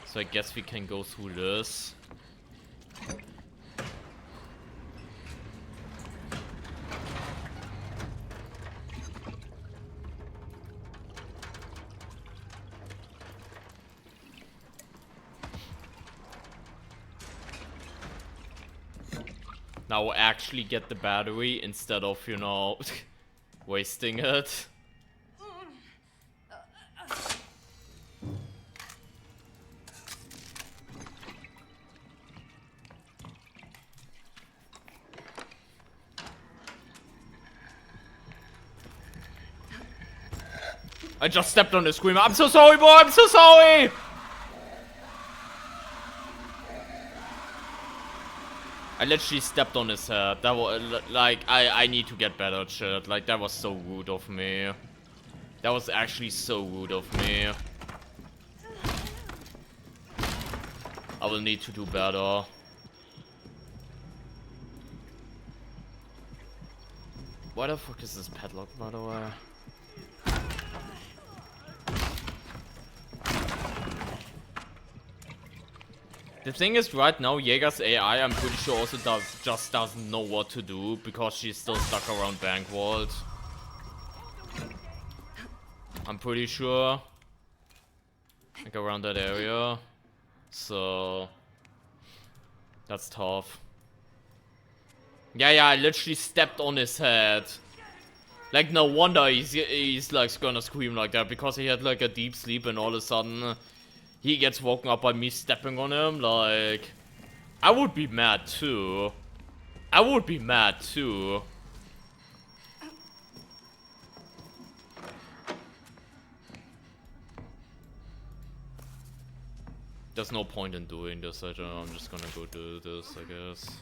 So I guess we can go through this. Now actually get the battery instead of, you know, wasting it. I just stepped on the screamer. I'm so sorry, boy. I'm so sorry. I literally stepped on his head. That was like I need to get better at shit. Like that was so rude of me. That was actually so rude of me. I will need to do better. Why the fuck is this padlock, by the way? The thing is, right now, Jäger's AI, I'm pretty sure also just doesn't know what to do, because she's still stuck around Bank Vault. I'm pretty sure. Like, around that area. So... That's tough. Yeah, I literally stepped on his head. Like, no wonder he's like, gonna scream like that, because he had, like, a deep sleep and all of a sudden... He gets woken up by me stepping on him, like... I would be mad too. I would be mad too. there's no point in doing this. I'm just gonna go do this, I guess.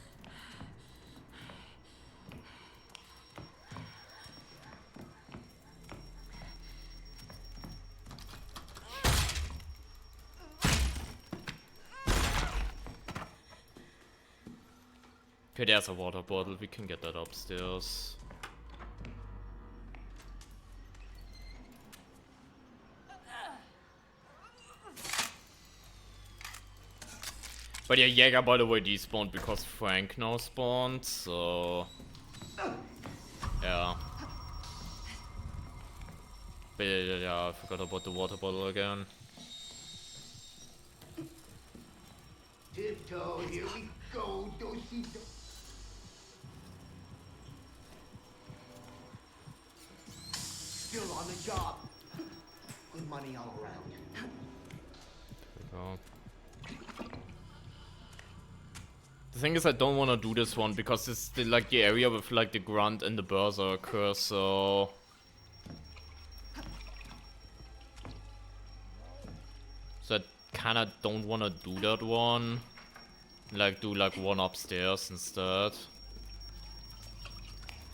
Okay, there's a water bottle. We can get that upstairs. But yeah, Jäger, by the way, despawned because Frank now spawned, so... Yeah. But yeah, I forgot about the water bottle again. Tiptoe, here we go, Dosito. Still on the job. Good money all around. There we go. The thing is, I don't want to do this one because it's the, like the area with like the grunt and the berserker, so... So I kinda don't want to do that one. Like, do like one upstairs instead.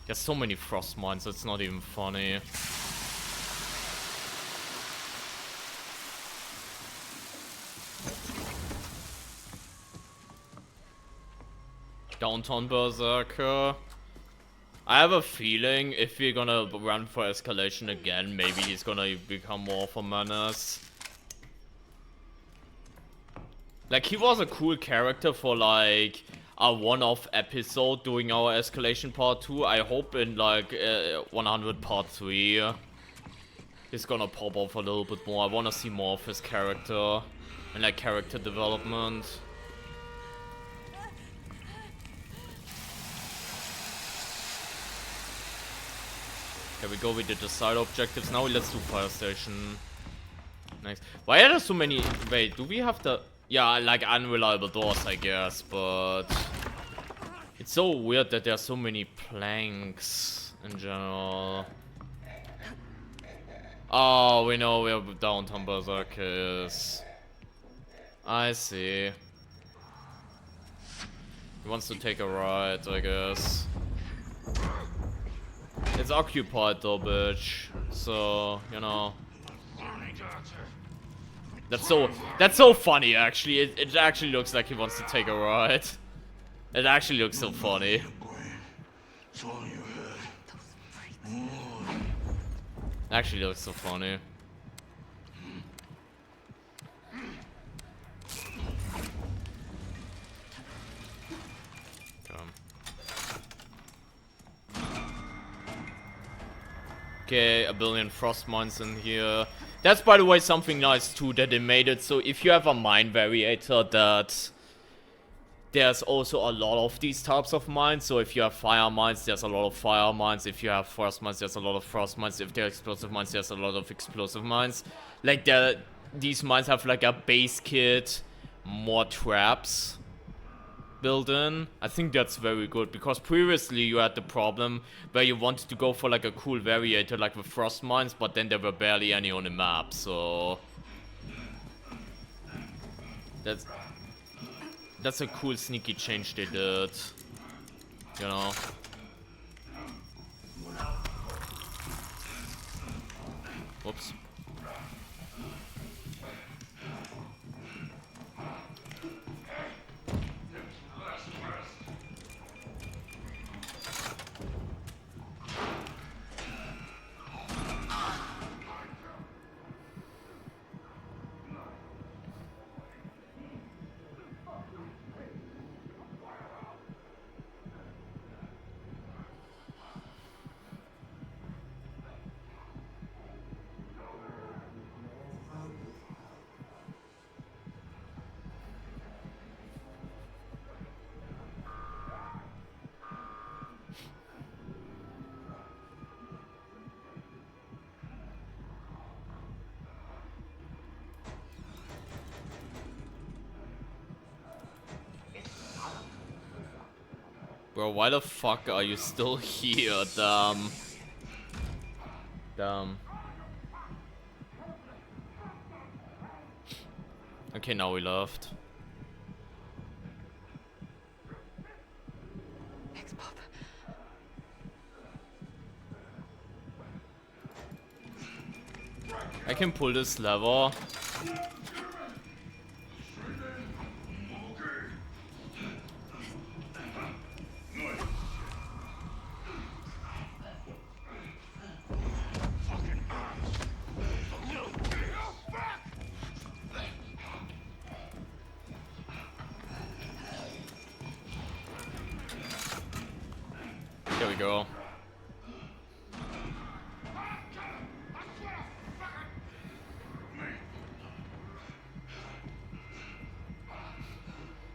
There's so many frost mines, it's not even funny. Downtown Berserker. I have a feeling if we're gonna run for Escalation again, maybe he's gonna become more of a menace. Like, he was a cool character for like a one-off episode doing our Escalation part 2. I hope in like 100 part 3 he's gonna pop off a little bit more. I wanna see more of his character and like character development. Here we go, we did the side objectives. Now let's do fire station. Next. Why are there so many? Wait, do we have the... Yeah, like unreliable doors, I guess, but... It's so weird that there are so many planks in general. Oh, we know where Downtown Berserker is. I see. He wants to take a ride, I guess. It's occupied though, bitch. So, you know. That's so funny, actually. It actually looks like he wants to take a ride. It actually looks so funny. Actually looks so funny. Okay, a billion frost mines in here. That's, by the way, something nice too, that they made it so if you have a mine variator, that there's also a lot of these types of mines. So if you have fire mines, there's a lot of fire mines. If you have frost mines, there's a lot of frost mines. If there are explosive mines, there's a lot of explosive mines. Like, these mines have like a base kit, more traps built in. I think that's very good, because previously you had the problem where you wanted to go for like a cool variator like with frost mines, but then there were barely any on the map, so that's a cool sneaky change they did, you know. Whoops. Bro, why the fuck are you still here, damn? Okay, now we left. Thanks, Pop. I can pull this lever. There we go.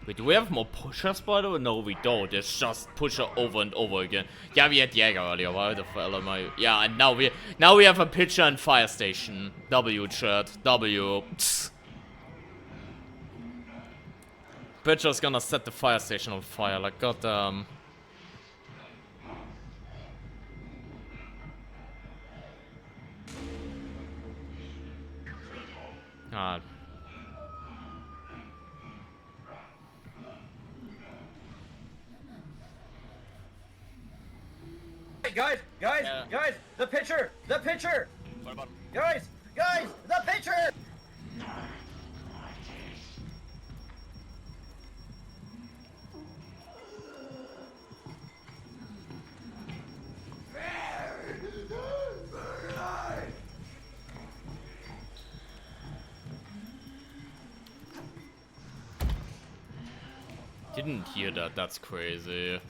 Wait, do we have more pushers by the way? No, we don't. It's just pusher over and over again. Yeah, we had Jäger earlier. Why the hell am I? Yeah, and now we have a pitcher and fire station. W chat. W. Psst. Pitcher's gonna set the fire station on fire. Like goddamn. God. Guys, the pitcher! What about? Guys, the pitcher! Didn't hear that. That's crazy.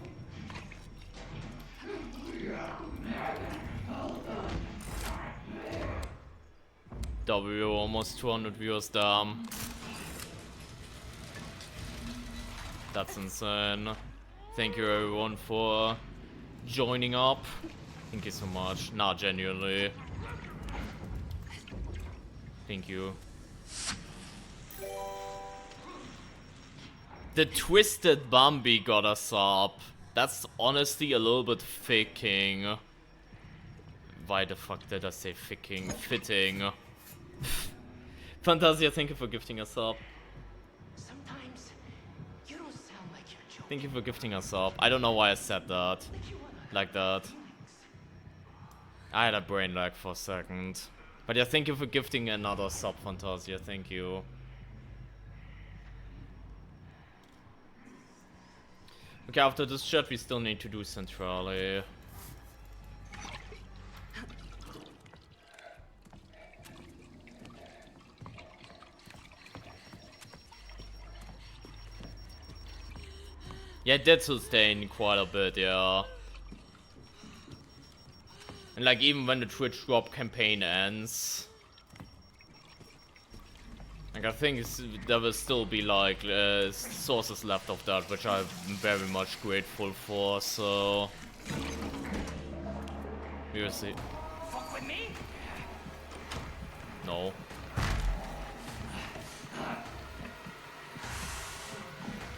W almost 200 viewers down. That's insane. Thank you everyone for joining up. Thank you so much. Nah, genuinely. Thank you. The Twisted Bambi got us up. That's honestly a little bit faking. Why the fuck did I say faking? Fitting. Fantasia, thank you for gifting us up. Sometimes you don't sound like you're joking. Thank you for gifting us up. I don't know why I said that. Like that. I had a brain lag for a second. But yeah, thank you for gifting another sub, Fantasia. Thank you. Okay, after this chat, we still need to do Centrale. Yeah, it did sustain quite a bit, yeah. And like, even when the Twitch drop campaign ends, like, I think there will still be like sources left of that, which I'm very much grateful for, so we will see. Fuck with me? No.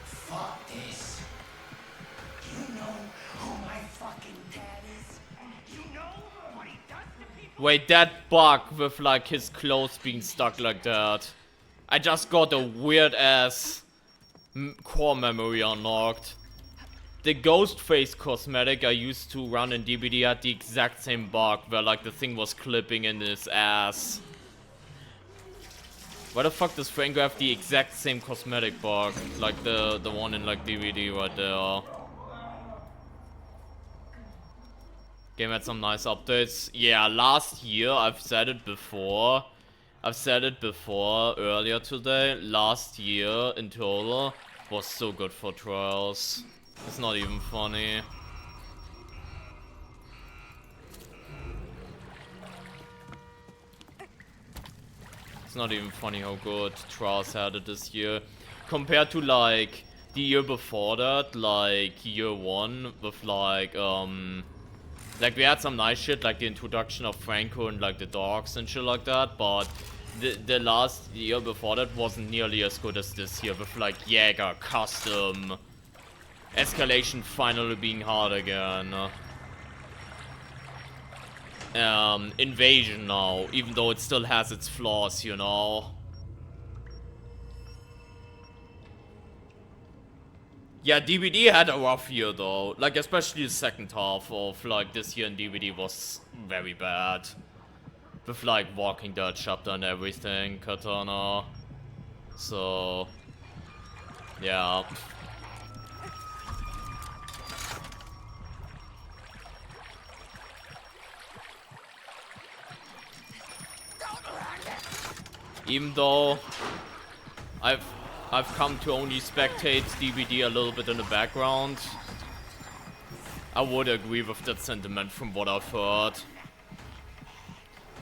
Fuck this. You know who my fucking dad is? You know what he does to people? Wait, that bug with like his clothes being stuck like that. I just got a weird ass core memory unlocked. The ghost face cosmetic I used to run in DBD had the exact same bug where like the thing was clipping in his ass. Why the fuck does Franco have the exact same cosmetic bug? Like the one in like DVD right there. Game had some nice updates. Yeah, last year, I've said it before earlier today. Last year in total was so good for Trials. It's not even funny. It's not even funny how good Trials had it this year. Compared to like the year before that, like year one with like we had some nice shit like the introduction of Franco and like the dogs and shit like that, but the last year before that wasn't nearly as good as this year with like Jäger, Custom, Escalation finally being hard again. Invasion now, even though it still has its flaws, you know. Yeah, DVD had a rough year though. Like, especially the second half of like this year in DVD was very bad. With like Walking Dead chapter and everything, Katana. So yeah. Even though I've come to only spectate DVD a little bit in the background, I would agree with that sentiment from what I've heard.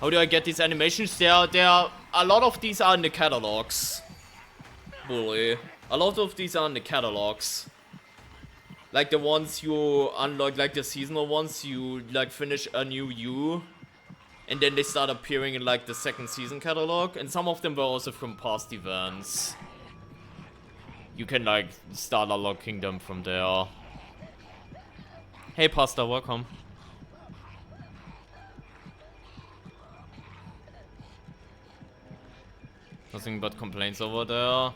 How do I get these animations? There are a lot of these are in the catalogs. Bully. A lot of these are in the catalogs. Like the ones you unlock, like the seasonal ones, you like finish a new U. And then they start appearing in like the second season catalog. And some of them were also from past events. You can like start unlocking them from there. Hey Pasta, welcome. Nothing but complaints over there.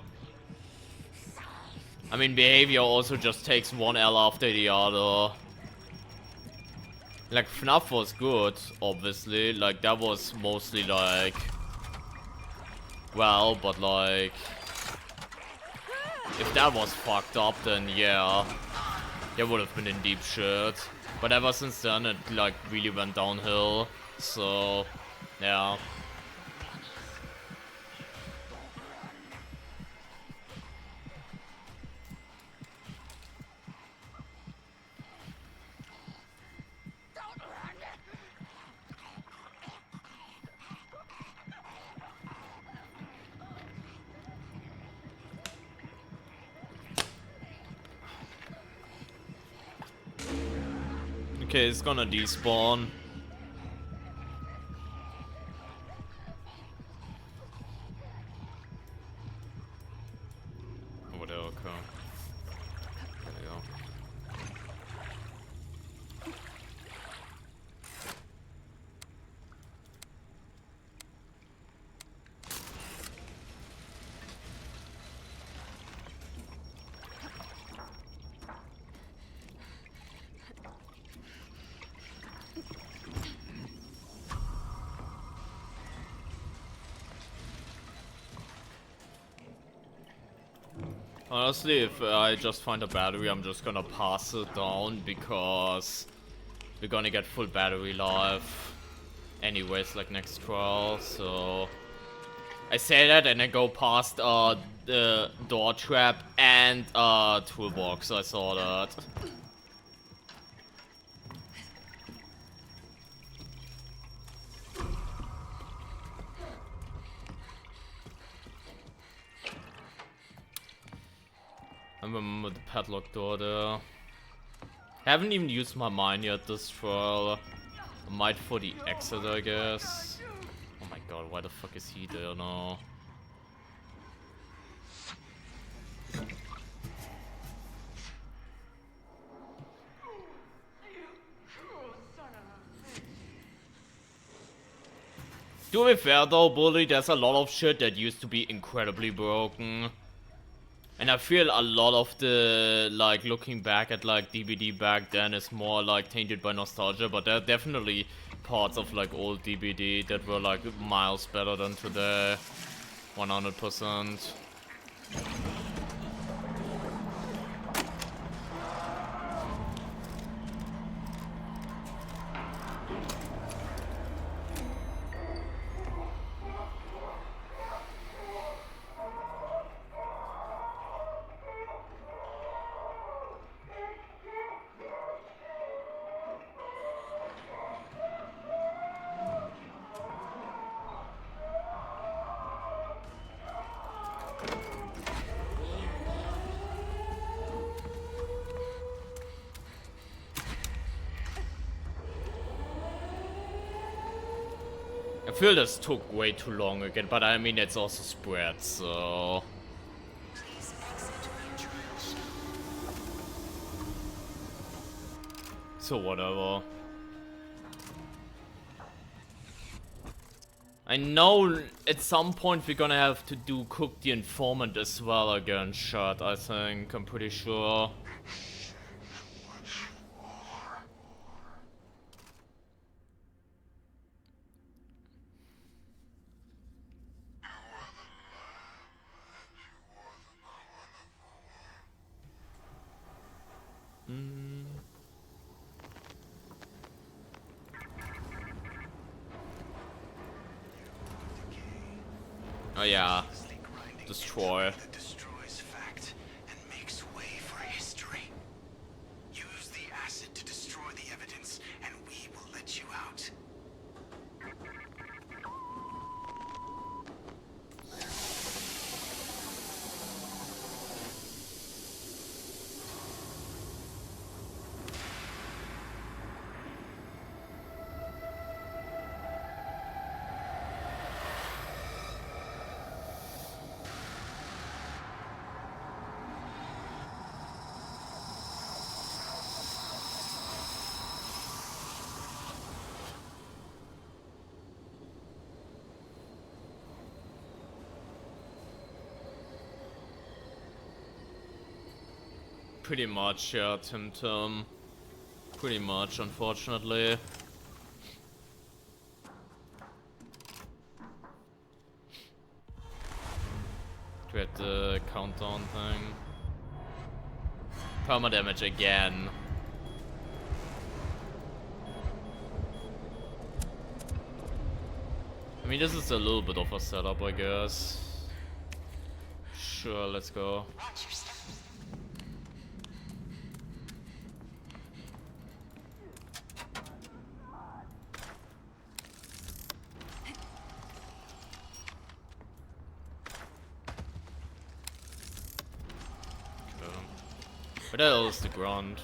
I mean, behavior also just takes one L after the other. Like, FNAF was good, obviously. Like, that was mostly like... Well, but like... If that was fucked up, then yeah. They would have been in deep shit. But ever since then, it like really went downhill. So, yeah. Okay, it's gonna despawn. Over there, okay. There we go. Honestly, if I just find a battery, I'm just gonna pass it down because we're gonna get full battery life anyways, like next trial, so... I say that and I go past the door trap and toolbox, I saw that. I remember the padlock door there. Haven't even used my mine yet this trial. I might for the exit, I guess. Oh my god, why the fuck is he there now? To be fair though, Bully, there's a lot of shit that used to be incredibly broken. And I feel a lot of the, like, looking back at, like, DVD back then is more, like, tainted by nostalgia. But there are definitely parts of, like, old DVD that were, like, miles better than today. 100%. I feel this took way too long again, but I mean it's also spread, so... So whatever. I know at some point we're gonna have to do Cook the Informant as well again, shot, I think. I'm pretty sure. Oh yeah. Destroy. That destroys fact and makes way for history. Use the acid to destroy the evidence, and we will let you out. Pretty much, yeah, Tim Tim. Pretty much, unfortunately. To get the countdown thing. Perma damage again. I mean, this is a little bit of a setup, I guess. Sure, let's go. Watch your steps. Where the hell is the ground?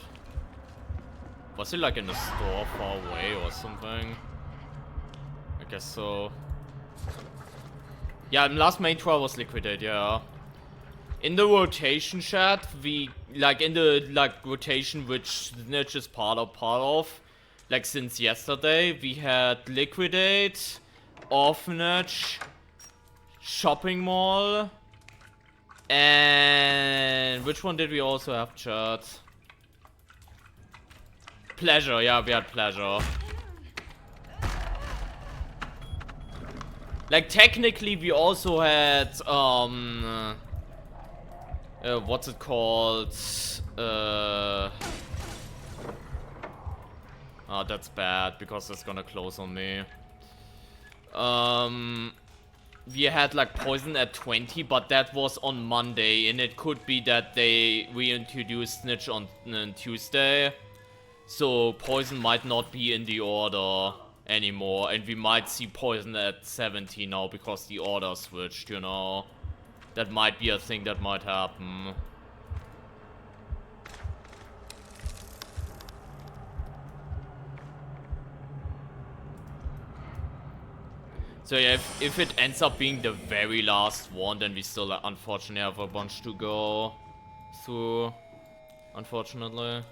Was he like in the store far away or something? I guess so. Yeah, last main trial was liquidated, yeah. In the rotation chat, we like in the rotation which Snitch is part of, like since yesterday, we had liquidate, orphanage, shopping mall, and which one did we also have, chat? Pleasure, yeah, we had pleasure. Like technically we also had what's it called? Oh, that's bad because it's gonna close on me. We had like poison at 20, but that was on Monday, and it could be that they reintroduced Snitch on Tuesday. So poison might not be in the order anymore, and we might see poison at 70 now because the order switched, you know. That might be a thing that might happen. So yeah, if it ends up being the very last one, then we still unfortunately have a bunch to go through, unfortunately.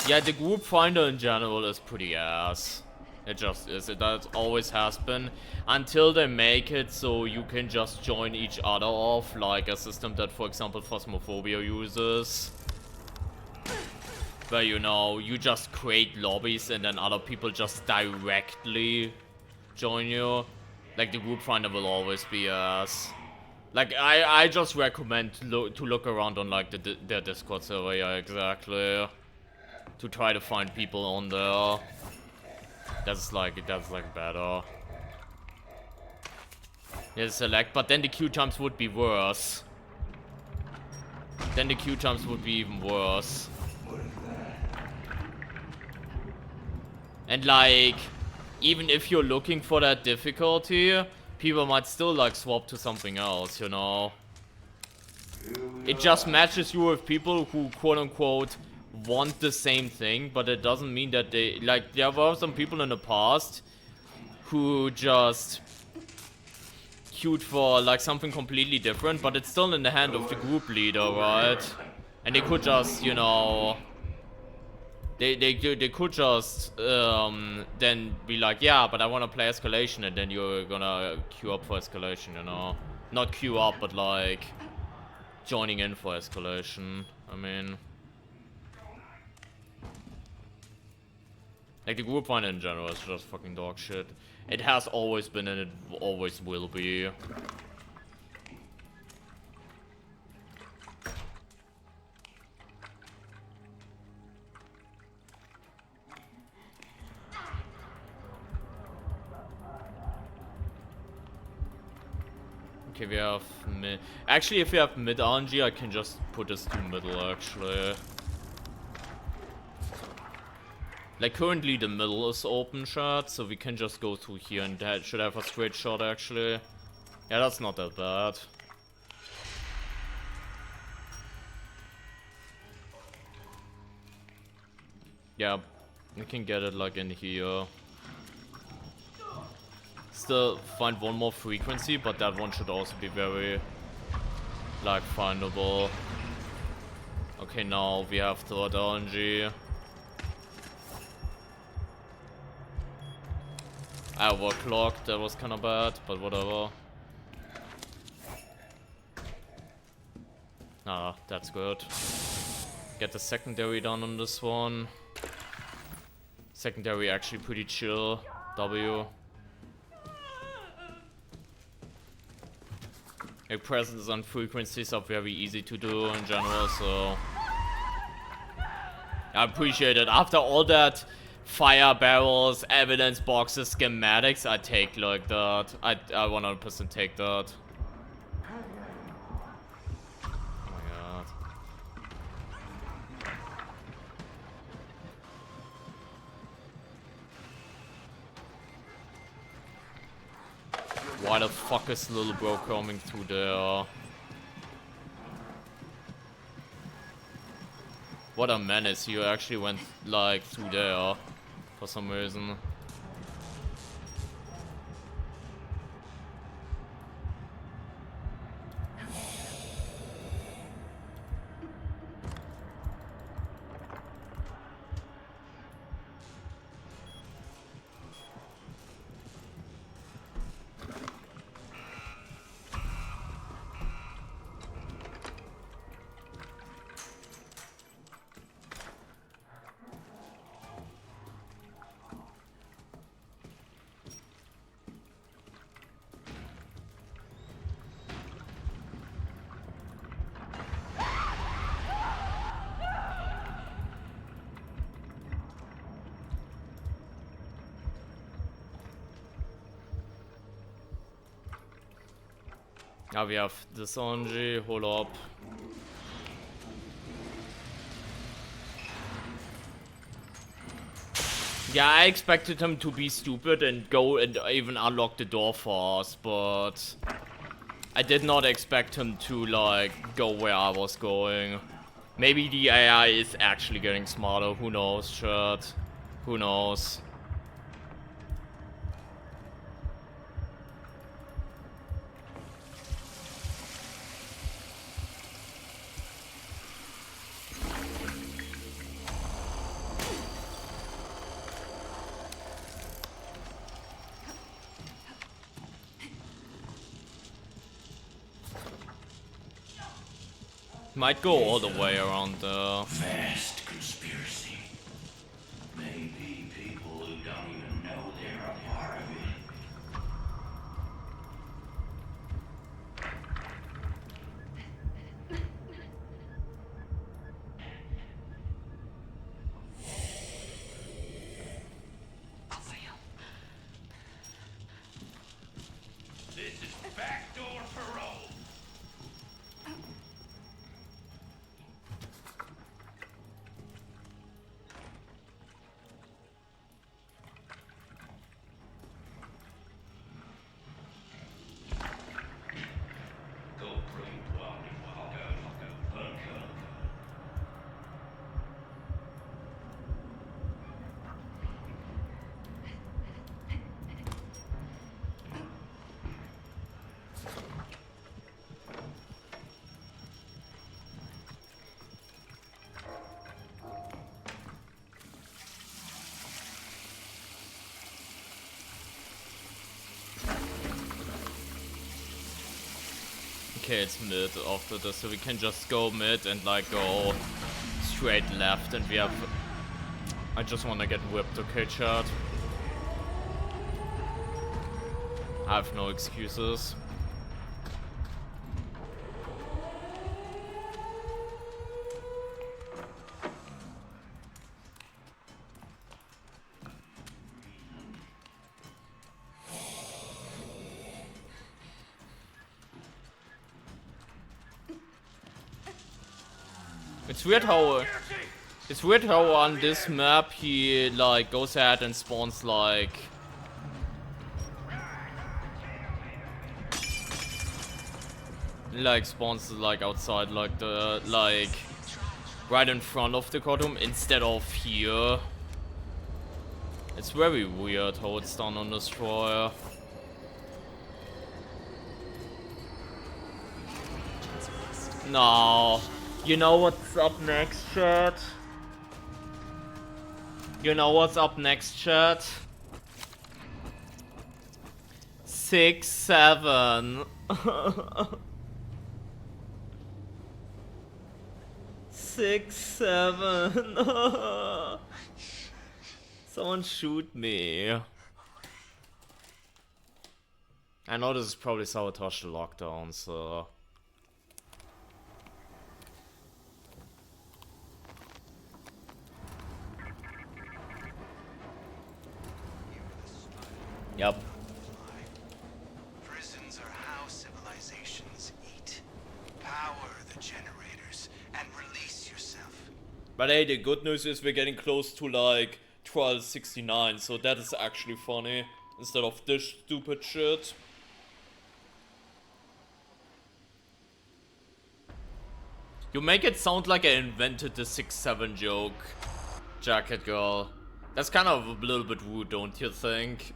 Yeah, the group finder in general is pretty ass. It just is. That always has been. Until they make it so you can just join each other off, like a system that, for example, Phasmophobia uses. Where, you know, you just create lobbies and then other people just directly join you. Like, the group finder will always be ass. Like, I just recommend to look around on, like, their Discord server, yeah, exactly. To try to find people on there. That's like better. Yeah, select, but then the queue times would be worse. Then the queue times would be even worse. And like, even if you're looking for that difficulty, people might still like swap to something else, you know. It just matches you with people who quote unquote want the same thing, but it doesn't mean that they like. There were some people in the past who just queued for like something completely different, but it's still in the hand of the group leader, right? And they could just, you know, they could just then be like, yeah, but I want to play Escalation, and then you're gonna queue up for Escalation, you know? Not queue up, but like joining in for Escalation. I mean, like the group finder in general is just fucking dog shit. It has always been and it always will be. Okay, we have mid. Actually, if we have mid RNG, I can just put this to middle, actually. Like, currently the middle is open shot, so we can just go through here and that should have a straight shot, actually. Yeah, that's not that bad. Yeah, we can get it, like, in here. Still find one more frequency, but that one should also be very, like, findable. Okay, now we have third RNG. I overclocked, that was kinda bad, but whatever. Ah, that's good. Get the secondary done on this one. Secondary actually pretty chill. W. Like, presence and frequencies are very easy to do in general, so I appreciate it. After all that fire barrels, evidence boxes, schematics, I take like that. I 100% take that. Oh my god. Why the fuck is little bro coming through there? What a menace, you actually went like through there for some reason. Now we have this RNG, hold up. Yeah, I expected him to be stupid and go and even unlock the door for us, but I did not expect him to, like, go where I was going. Maybe the AI is actually getting smarter, who knows, chat? Who knows? Might go all the way around the Vast conspiracy. Maybe people who don't even know they're a part of it. This is backdoor parole. barricades mid after this, so we can just go mid and like go straight left, and we have... I just wanna get whipped, okay, chat? I have no excuses. It's weird how on this map he like goes ahead and spawns like spawns like outside like the right in front of the courtroom instead of here. It's very weird how it's done on Destroyer. No. You know what's up next, chat? You know what's up next, chat? 6, 7. 6, 7. Someone shoot me. I know this is probably sabotage the lockdown, so... Yep. Prisons are how civilizations eat. Power the generators and release yourself. But hey, the good news is we're getting close to like 1269, so that is actually funny instead of this stupid shit. You make it sound like I invented the 6-7 joke, Jacket Girl. That's kind of a little bit rude, don't you think?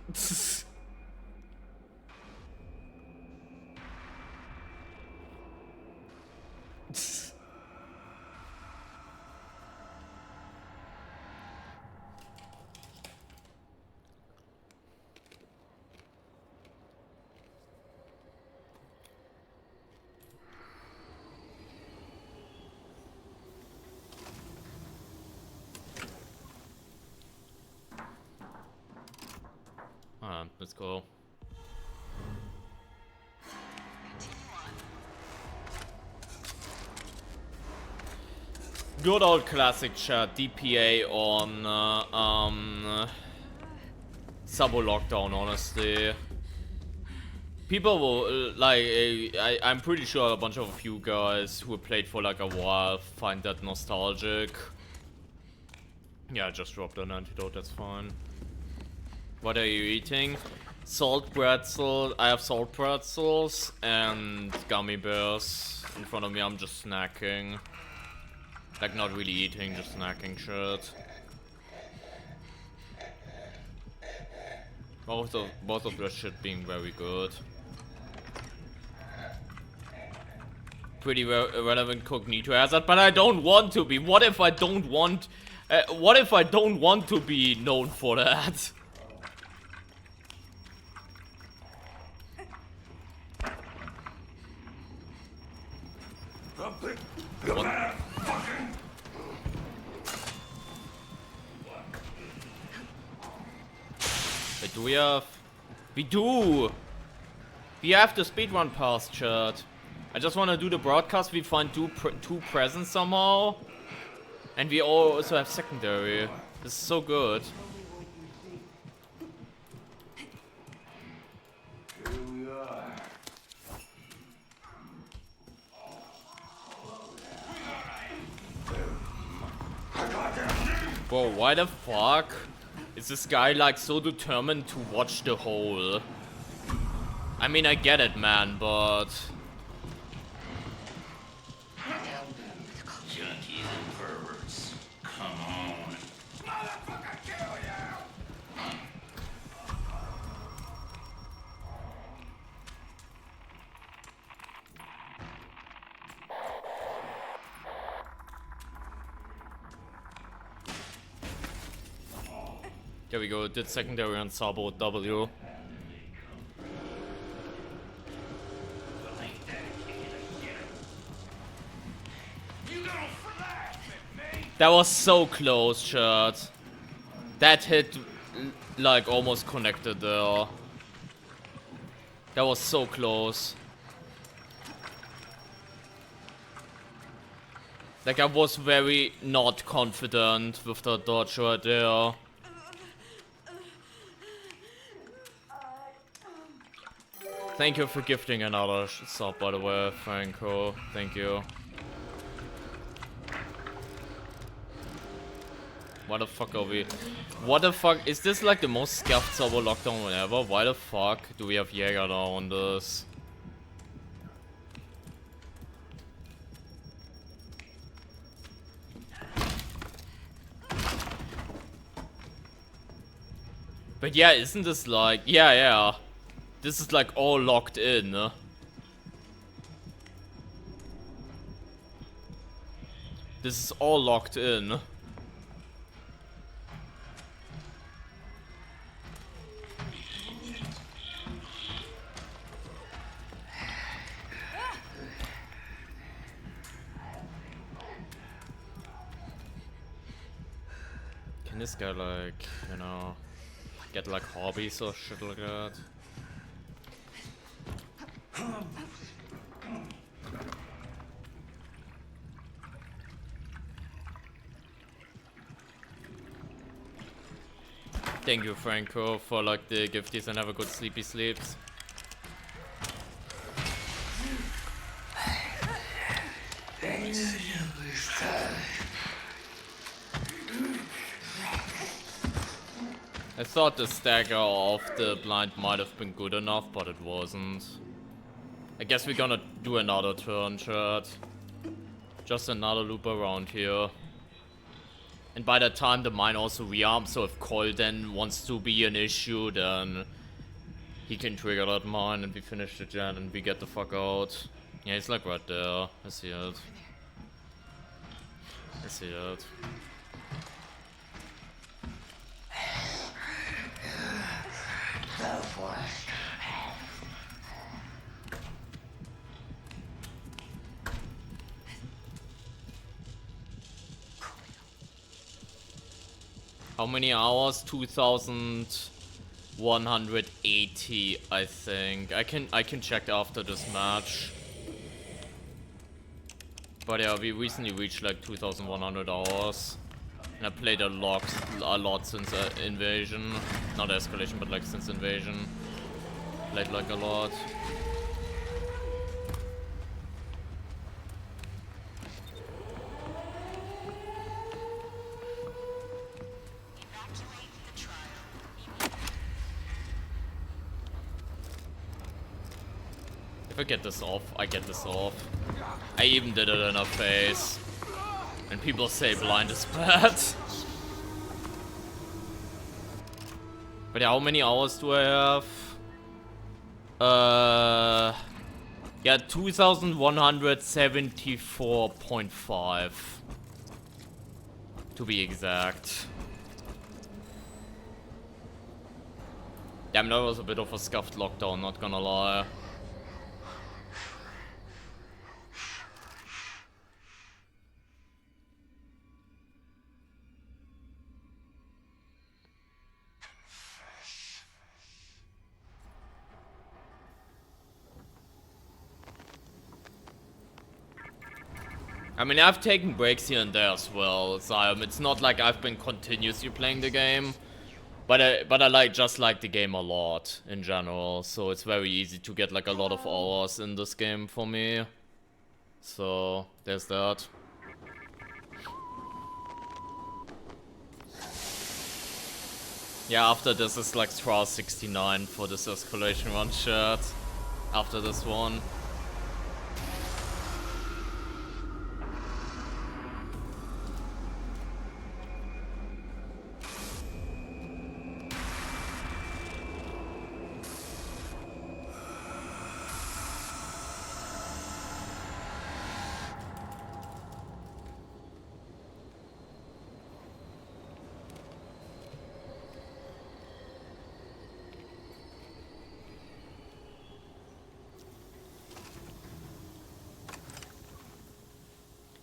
Let's go. Good old classic chat, DPA on Sabo Lockdown, honestly. People will, I'm pretty sure a bunch of you guys who played for like a while find that nostalgic. Yeah, I just dropped an antidote, that's fine. What are you eating? Salt pretzel. I have salt pretzels and gummy bears in front of me. I'm just snacking. Like, not really eating, just snacking shit. Both of their shit being very good. Pretty irrelevant cognito hazard, but I don't want to be. What if I don't want to be known for that? Wait, do we have... We do! We have the speedrun pass, chat. I just want to do the broadcast. We find two presents somehow. And we also have secondary. This is so good. Bro, why the fuck is this guy like so determined to watch the hole? I mean, I get it, man, but... Junkies and perverts, come on. Motherfucker, kill you! There we go, did secondary on Sabo W. That was so close, chat. That hit, like, almost connected there. That was so close. Like, I was very not confident with the dodge right there. Thank you for gifting another sub, by the way, Franco. Thank you. Why the fuck are we... What the fuck? Is this like the most scuffed server lockdown ever? Why the fuck do we have Jäger now on this? But yeah, isn't this like... Yeah. This is like all locked in, huh? This is all locked in. Can this guy like, you know, get like hobbies or shit like that? Thank you, Franco, for like the gifties, and have a good sleepy sleeps. I thought the stagger of the blind might have been good enough, but it wasn't. I guess we're gonna do another turn, chat. Just another loop around here. And by that time the mine also rearms, so if Cole then wants to be an issue, then he can trigger that mine and we finish the gen and we get the fuck out. Yeah, he's like right there. I see it. I see it. How many hours? 2,180, I think. I can check after this match. But yeah, we recently reached like 2,100 hours. And I played a lot since Invasion. Not Escalation, but like since Invasion. Played like a lot. If I get this off, I get this off. I even did it in her face. And people say blind is bad. But yeah, how many hours do I have? Yeah, 2,174.5. To be exact. Damn, that was a bit of a scuffed lockdown, not gonna lie. I mean, I've taken breaks here and there as well, so it's not like I've been continuously playing the game, but I like the game a lot in general, so it's very easy to get like a lot of hours in this game for me. So there's that. Yeah, after this is like trial 69 for this Escalation run shirt. After this one.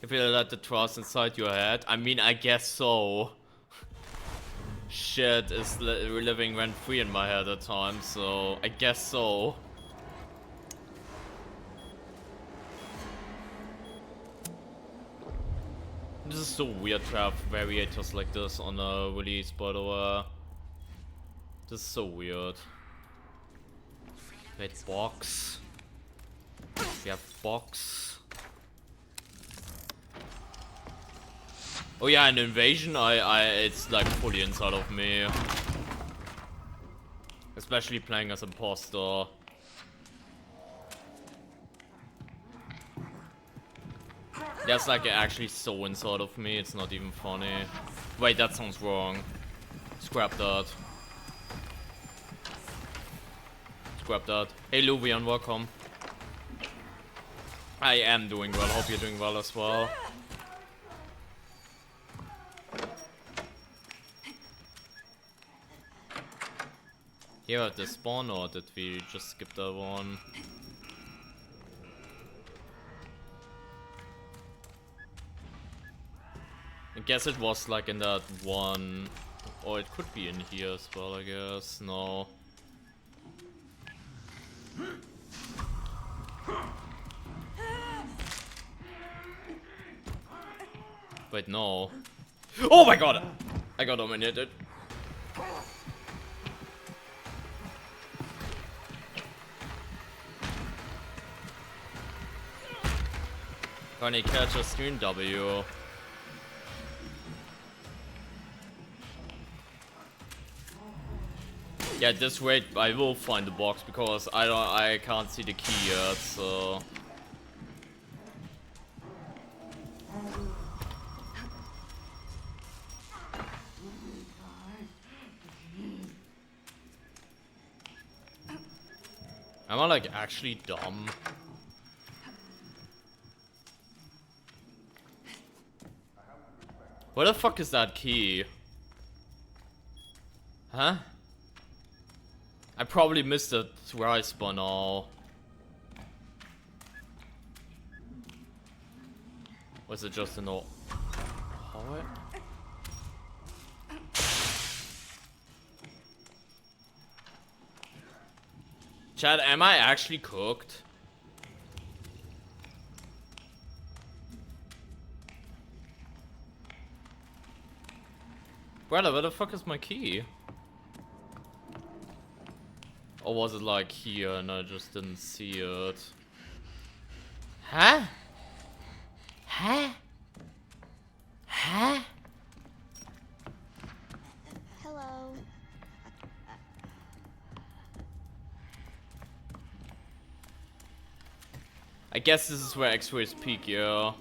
If you let the trust inside your head, I mean, I guess so. Shit is living rent-free in my head at times, so I guess so. This is so weird to have variators like this on a release, by the way. This is so weird. Wait, box. We have box. Oh yeah, an invasion, it's like fully inside of me. Especially playing as imposter. That's like actually so inside of me, it's not even funny. Wait, that sounds wrong. Scrap that. Scrap that. Hey Luvian, welcome. I am doing well, hope you're doing well as well. Here at the spawn, or did we just skip that one? I guess it was like in that one, or it could be in here as well, I guess. No. Wait, no. Oh my god! I got dominated. Can he catch a stream W? Yeah, at this rate I will find the box because I can't see the key yet, so am I like actually dumb? Where the fuck is that key? Huh? I probably missed it where I spawn now. Was it just in the hallway? Chad, am I actually cooked? Brother, where the fuck is my key? Or was it like here and I just didn't see it? Huh? Huh? Huh? Hello. I guess this is where X-rays peak, yeah.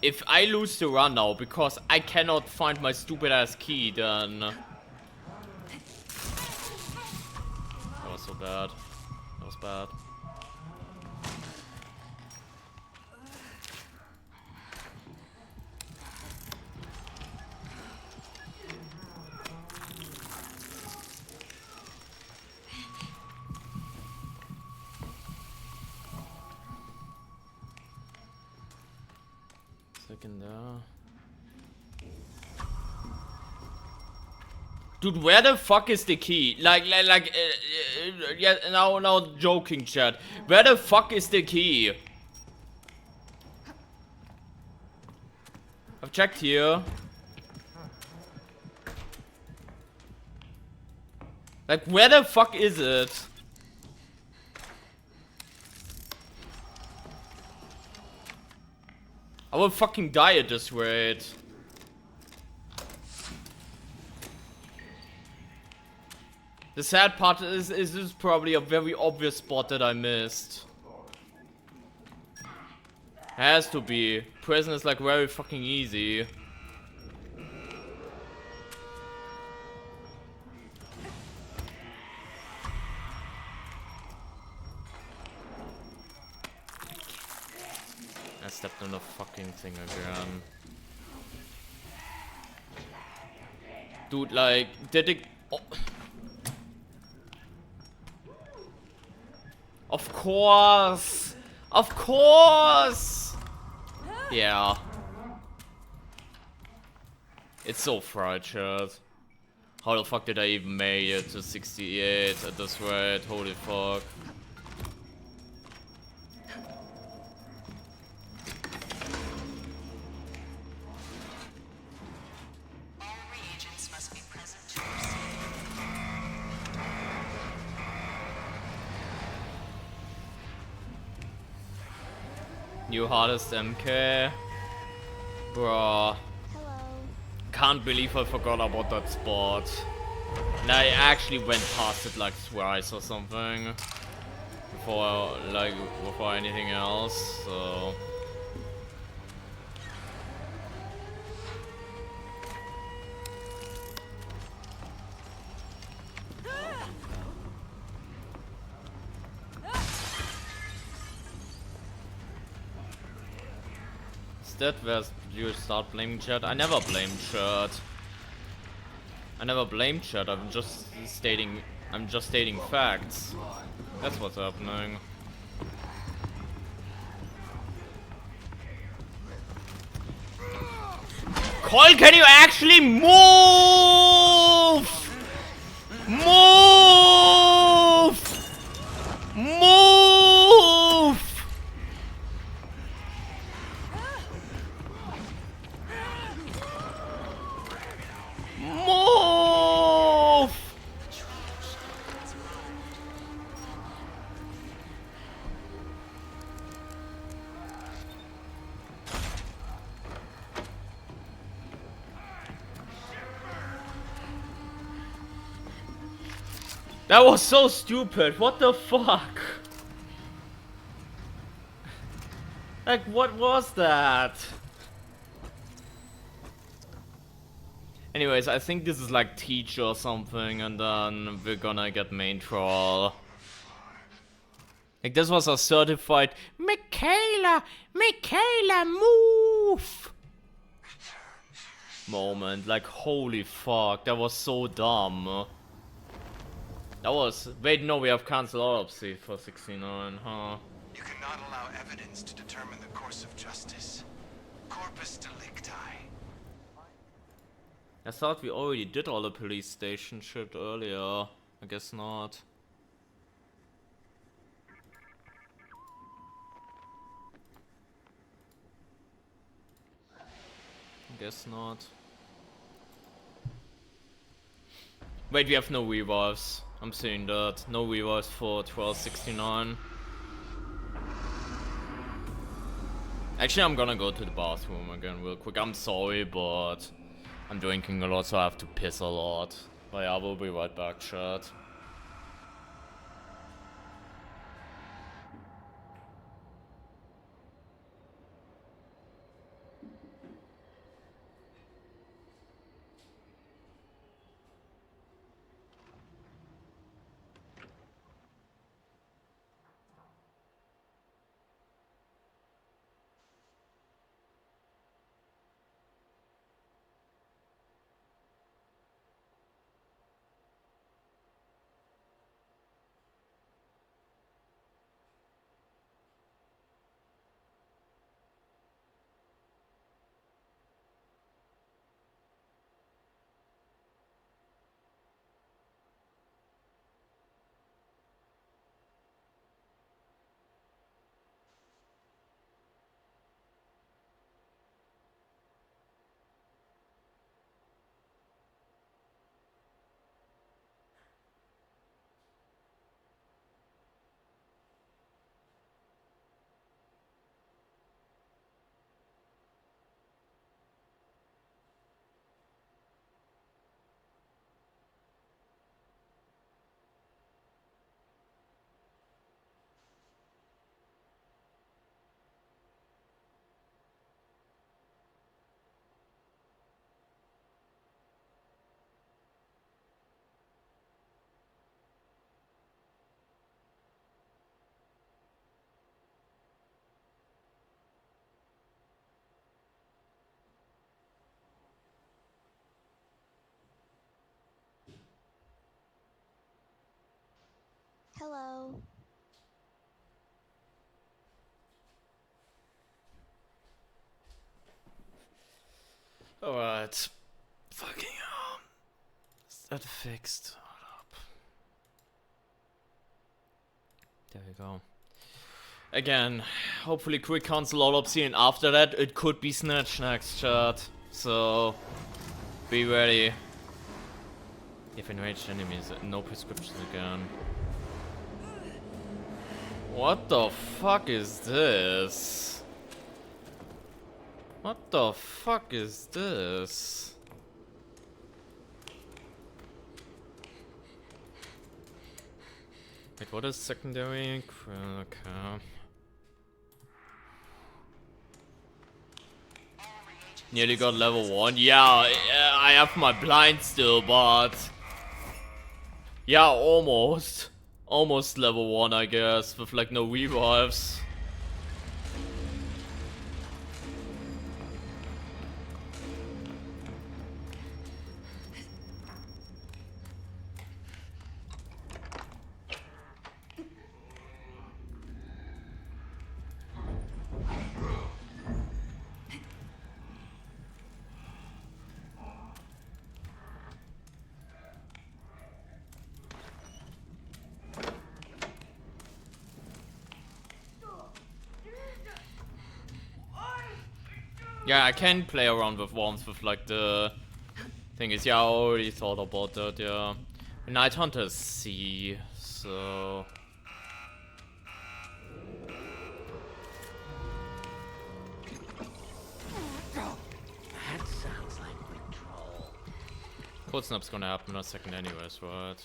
If I lose the run now because I cannot find my stupid ass key, then that was so bad. That was bad. Second there. Dude, where the fuck is the key? Yeah, now joking, chat. Where the fuck is the key? I've checked here. Like, where the fuck is it? I will fucking die at this rate. The sad part is this is probably a very obvious spot that I missed. Has to be. Prison is like very fucking easy. I stepped on the fucking thing again. Dude, like, did it... Oh. Of course! Of course! Yeah. It's so fractured. How the fuck did I even make it to 68 at this rate? Holy fuck. All reagents must be present to receive. New hardest MK. Bruh. Hello. Can't believe I forgot about that spot. And I actually went past it like twice or something. Before anything else, so... Is that where you start blaming chat? I never blamed chat. I never blamed chat, I'm just stating facts. That's what's happening. Cole, can you actually move? Move! Move! Move! That was so stupid. What the fuck? Like, what was that? Anyways, I think this is like Teach or something, and then we're gonna get main troll. Like, this was a certified Michaela, move moment. Like, holy fuck, that was so dumb. That was... Wait, no, we have cancel autopsy for 69, huh? You cannot allow evidence to determine the course of justice. Corpus delicti. I thought we already did all the police station shit earlier. I guess not. Guess not. Wait, we have no revives. I'm seeing that. No revives for 1269. Actually, I'm gonna go to the bathroom again real quick. I'm sorry, but I'm drinking a lot, so I have to piss a lot. But yeah, I will be right back, chat. Hello. Alright. Fucking hell. Is that fixed? Hold up. There we go. Again, hopefully quick cancel autopsy, and after that it could be Snitch next, chat. So be ready. If enraged enemies, no prescriptions again. What the fuck is this? What the fuck is this? Wait, what is secondary? Okay. Nearly got level 1. Yeah, I have my blind still, but... Yeah, almost. Almost level 1, I guess, with like no revives. Yeah, I can play around with warmth with like the thing is, yeah, I already thought about that, yeah. Night Hunter is C, so... That sounds like withdrawal. Cold Snap's gonna happen in a second anyways, right?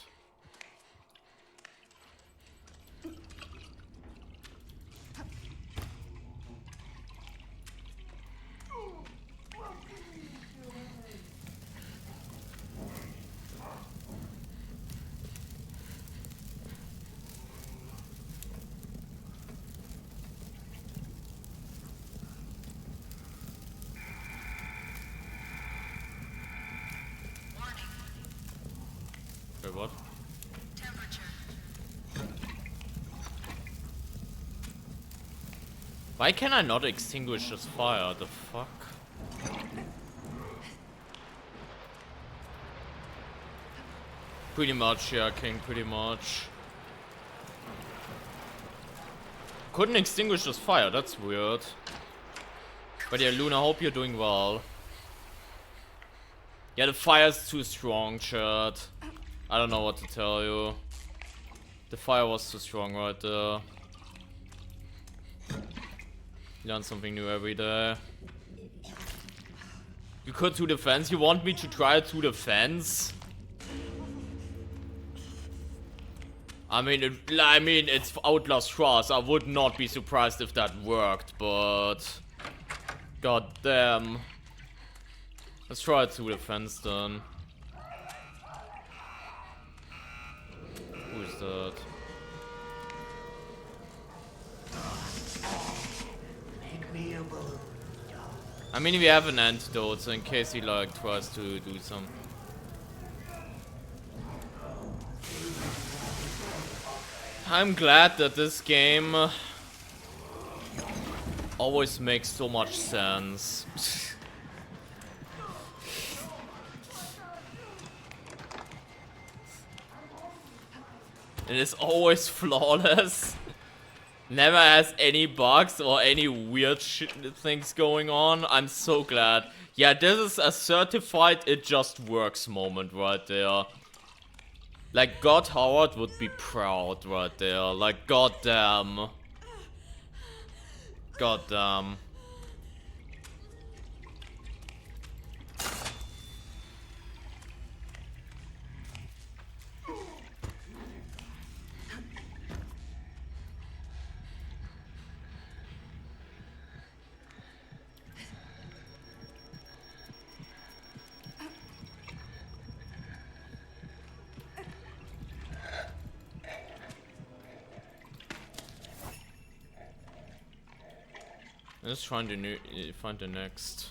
Wait, what? Why can I not extinguish this fire? The fuck? Pretty much, yeah, King, pretty much. Couldn't extinguish this fire, that's weird. But yeah, Luna, hope you're doing well. Yeah, the fire's too strong, chat. I don't know what to tell you. The fire was too strong right there. Learn something new every day. You could to the fence? You want me to try to the fence? I mean, it's Outlast Trust. I would not be surprised if that worked, but... God damn. Let's try it to the fence then. Who is that? Make me a balloon. I mean, we have an antidote, so in case he like tries to do some. I'm glad that this game always makes so much sense. It is always flawless. Never has any bugs or any weird things going on. I'm so glad. Yeah, this is a certified it just works moment right there. Like, God Howard would be proud right there. Like, goddamn. Goddamn. Let's find the next.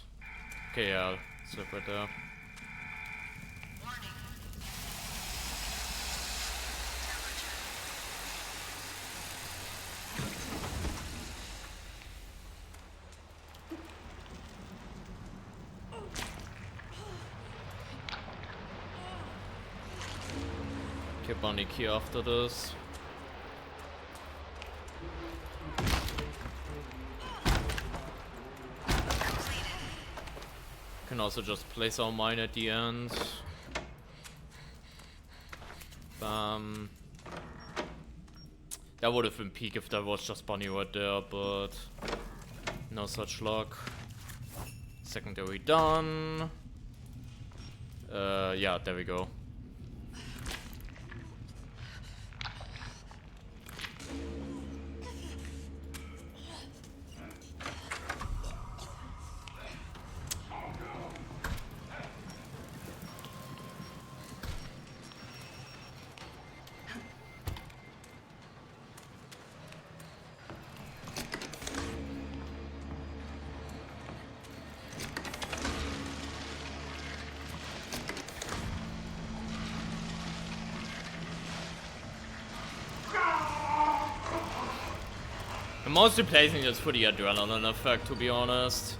Okay, yeah, it's up right there. Okay, bunny key after this. Can also just place our mine at the end. Bam. That would have been peak if there was just bunny right there, but no such luck. Secondary done. Yeah, there we go. I'm mostly placing this for the adrenaline effect, to be honest.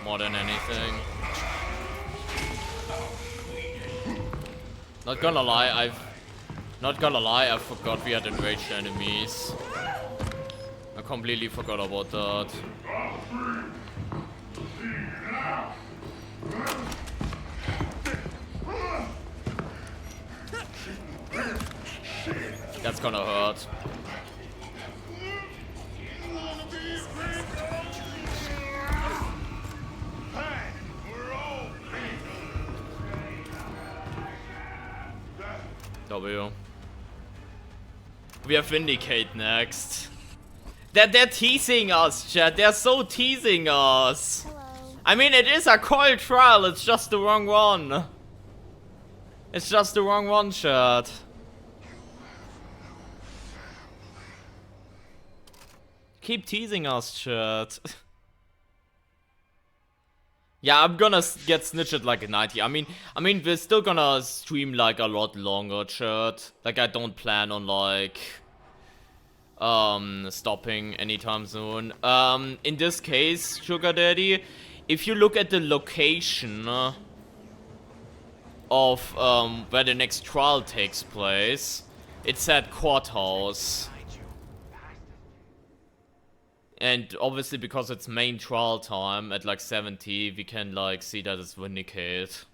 More than anything. Not gonna lie, I forgot we had enraged enemies. I completely forgot about that. That's gonna hurt. W. We have Vindicate next. They're teasing us, chat. They're so teasing us. Hello. I mean, it is a coil trial. It's just the wrong one. It's just the wrong one, chat. Keep teasing us, chat. Yeah, I'm gonna get Snitch at like a 90. I mean, we're still gonna stream like a lot longer, chat. Like, I don't plan on like stopping anytime soon. In this case, Sugar Daddy, if you look at the location of where the next trial takes place, it's at Courthouse. And obviously, because it's main trial time at like 70, we can like see that it's Vindicate.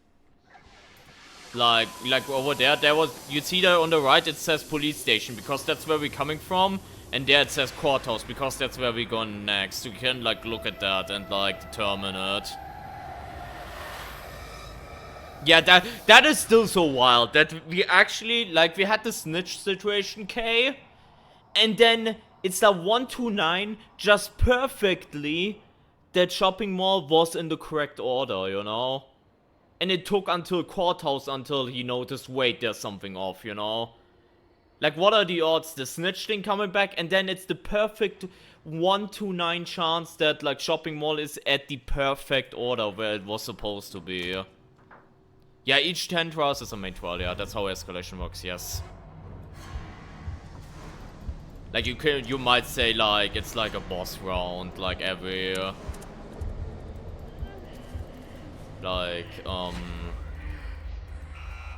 Like over there, you see there on the right, it says police station because that's where we're coming from, and there it says courthouse because that's where we're going next. You can like look at that and like determine it. Yeah, that is still so wild that we actually like we had the Snitch situation, K, and then it's a 129 just perfectly that shopping mall was in the correct order, you know? And it took until Courthouse until he noticed, wait, there's something off, you know? Like, what are the odds? The Snitch thing coming back, and then it's the perfect 129 chance that, like, shopping mall is at the perfect order where it was supposed to be. Yeah, each 10 trials is a main trial, yeah, that's how Escalation works, yes. Like, you might say, like, it's like a boss round, like, every... like,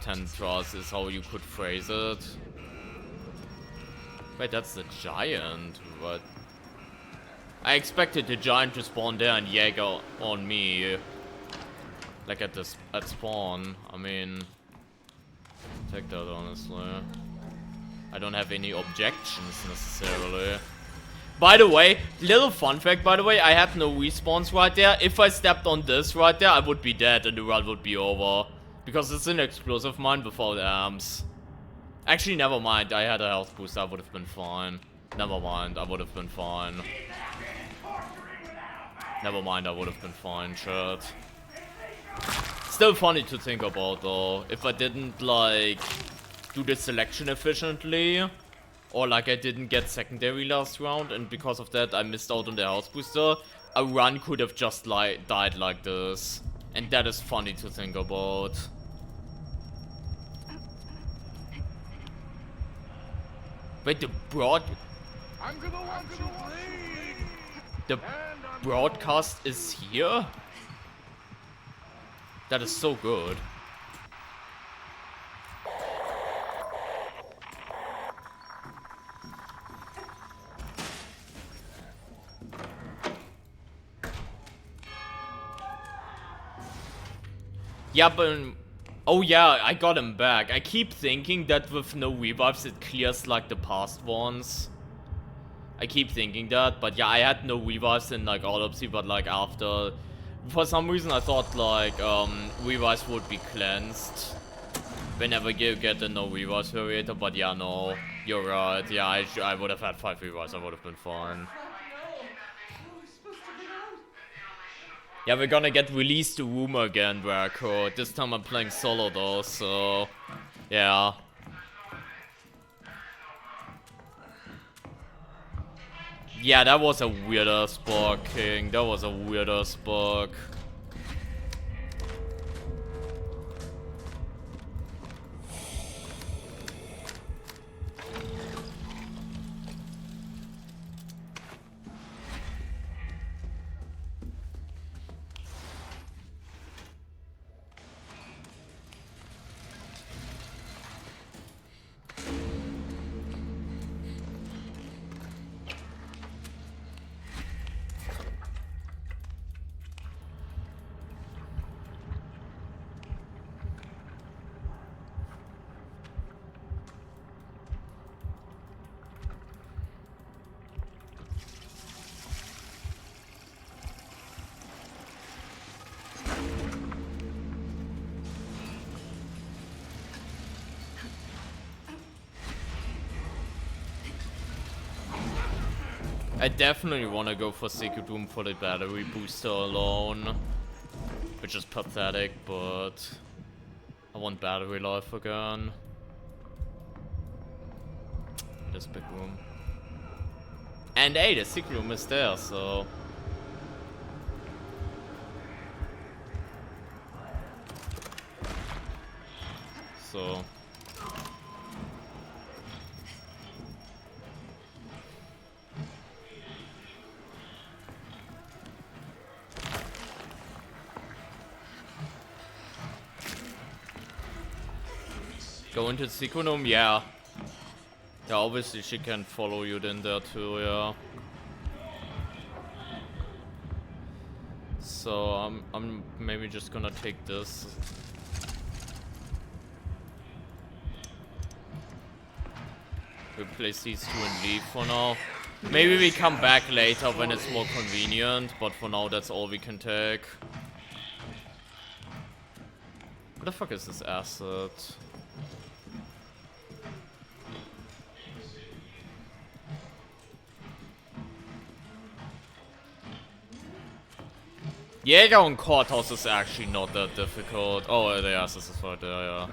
10 trials is how you could phrase it. Wait, that's the giant, but... I expected the giant to spawn there and Jaeger on me. Like, at spawn. I mean... take that, honestly. I don't have any objections, necessarily. By the way, little fun fact, by the way, I had no respawns right there. If I stepped on this right there, I would be dead and the run would be over. Because it's an explosive mine without amps. Actually, never mind. I had a health boost. I would have been fine. Never mind. I would have been fine. Never mind. I would have been fine, chat. Still funny to think about, though. If I didn't, like, do the selection efficiently, or like I didn't get secondary last round, and because of that I missed out on the health booster, a run could have just died like this. And that is funny to think about. Wait, the broadcast is here? That is so good. Yeah, but... Oh yeah, I got him back. I keep thinking that with no revives it clears like the past ones. I keep thinking that, but yeah, I had no revives in like Autopsy, but like after... For some reason I thought like revives would be cleansed whenever you get the no revives variator, but yeah, no. You're right, yeah, I would have had 5 revives, I would have been fine. Yeah, we're gonna get released to Rumor again, Draco. This time I'm playing solo though, so... Yeah. Yeah, that was a weirder bug, King. That was a weirder bug. I definitely want to go for Secret Room for the battery booster alone. Which is pathetic, but... I want battery life again. This big room. And hey, the Secret Room is there, so... So... Go into the secret room? Yeah. Yeah, obviously she can follow you in there too, yeah. So I'm maybe just gonna take this. Replace these two and leave for now. Maybe we come back later when it's more convenient, but for now that's all we can take. What the fuck is this asset? Jäger und Courthouse is actually not that difficult. Oh, the asset is right there, yeah.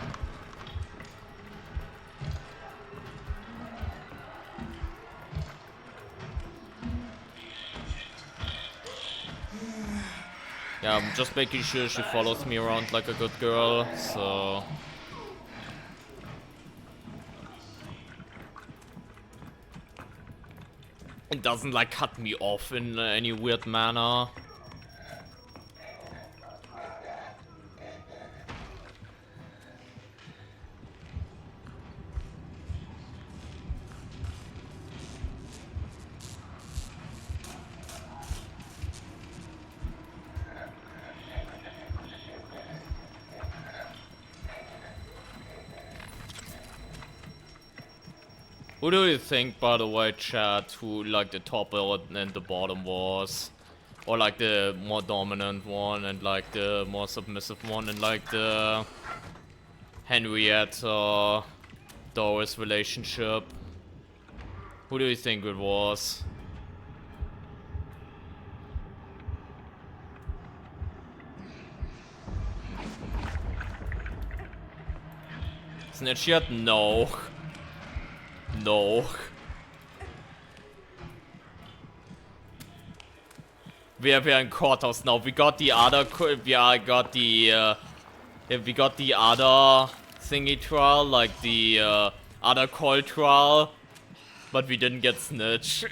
Yeah, I'm just making sure she follows me around like a good girl, so... It doesn't like cut me off in any weird manner. Who do you think, by the way, chat, who like the top and the bottom was? Or like the more dominant one and like the more submissive one and like the Henrietta Doris relationship? Who do you think it was? Snitch yet? No. No. We are in Courthouse now. We got the other. We got the other thingy trial, like the other call trial, but we didn't get Snitch.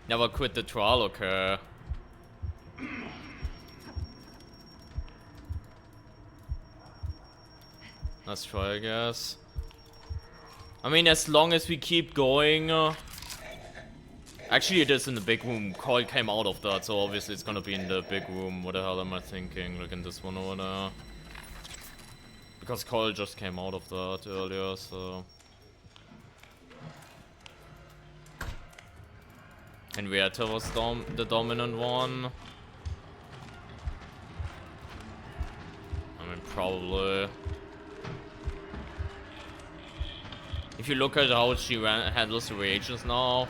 Never quit the trial, okay. Let's try, I guess. I mean, as long as we keep going, Actually, it is in the big room. Coil came out of that, so obviously it's gonna be in the big room. What the hell am I thinking? Look in this one over there. Because Coil just came out of that earlier, so... Henrietta was the dominant one. I mean, probably. If you look at how she handles the reagents now,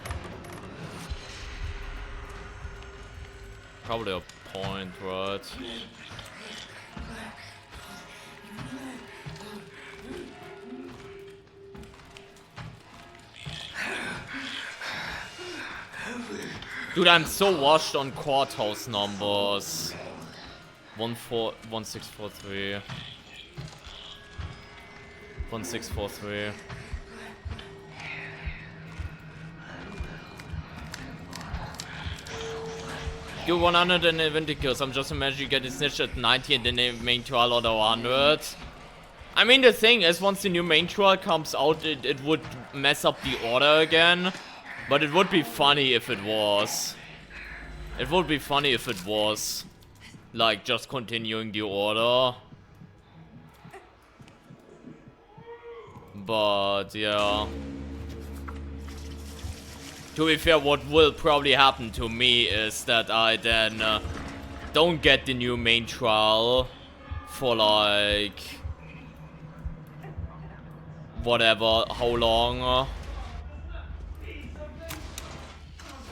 probably a point, right? Dude, I'm so washed on courthouse numbers. 1643. 1643. You 120 kills. I'm just imagining getting snitched at 90 and then the main trial order 100. I mean, the thing is, once the new main trial comes out, it would mess up the order again. But it would be funny if it was. It would be funny if it was. Like, just continuing the order. But, yeah. To be fair, what will probably happen to me is that I then don't get the new main trial for like whatever, how long,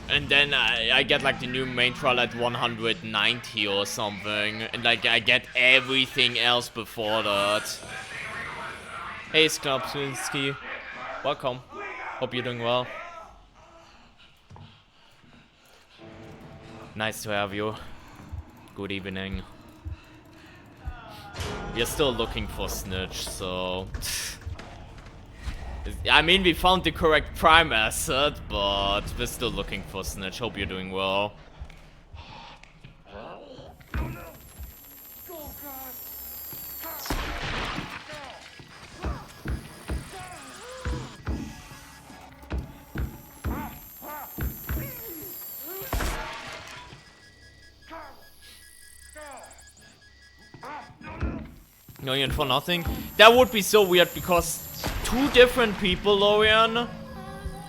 and then I get like the new main trial at 190 or something, and like I get everything else before that. Hey Skopczynski, welcome, hope you're doing well. Nice to have you. Good evening. We're still looking for Snitch, so... I mean, we found the correct prime asset, but we're still looking for Snitch. Hope you're doing well. Lorian for nothing. That would be so weird because two different people, Lorian,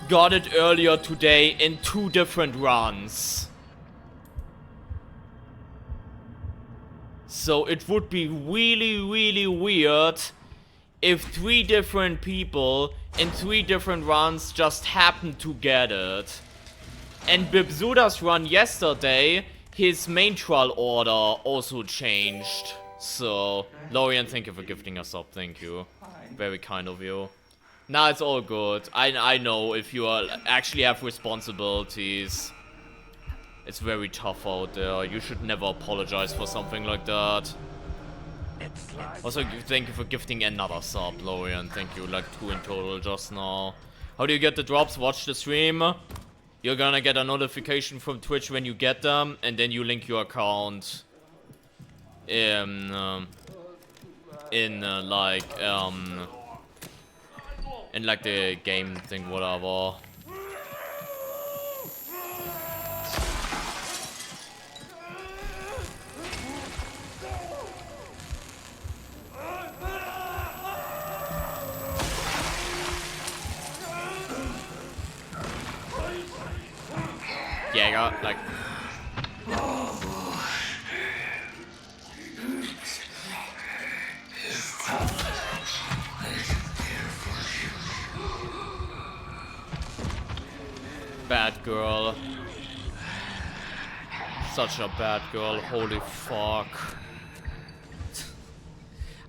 got it earlier today in two different runs. So it would be really, really weird if three different people in three different runs just happened to get it. And Bibzuda's run yesterday, his main trial order also changed. So, Lorian, thank you for gifting us up, thank you. Very kind of you. Nah, it's all good. I know if you actually have responsibilities, it's very tough out there. You should never apologize for something like that. Also, thank you for gifting another sub, Lorian. Thank you, like 2 in total just now. How do you get the drops? Watch the stream. You're gonna get a notification from Twitch when you get them, and then you link your account in like the game thing, whatever. Yeah, I got like. Bad girl. Such a bad girl, holy fuck.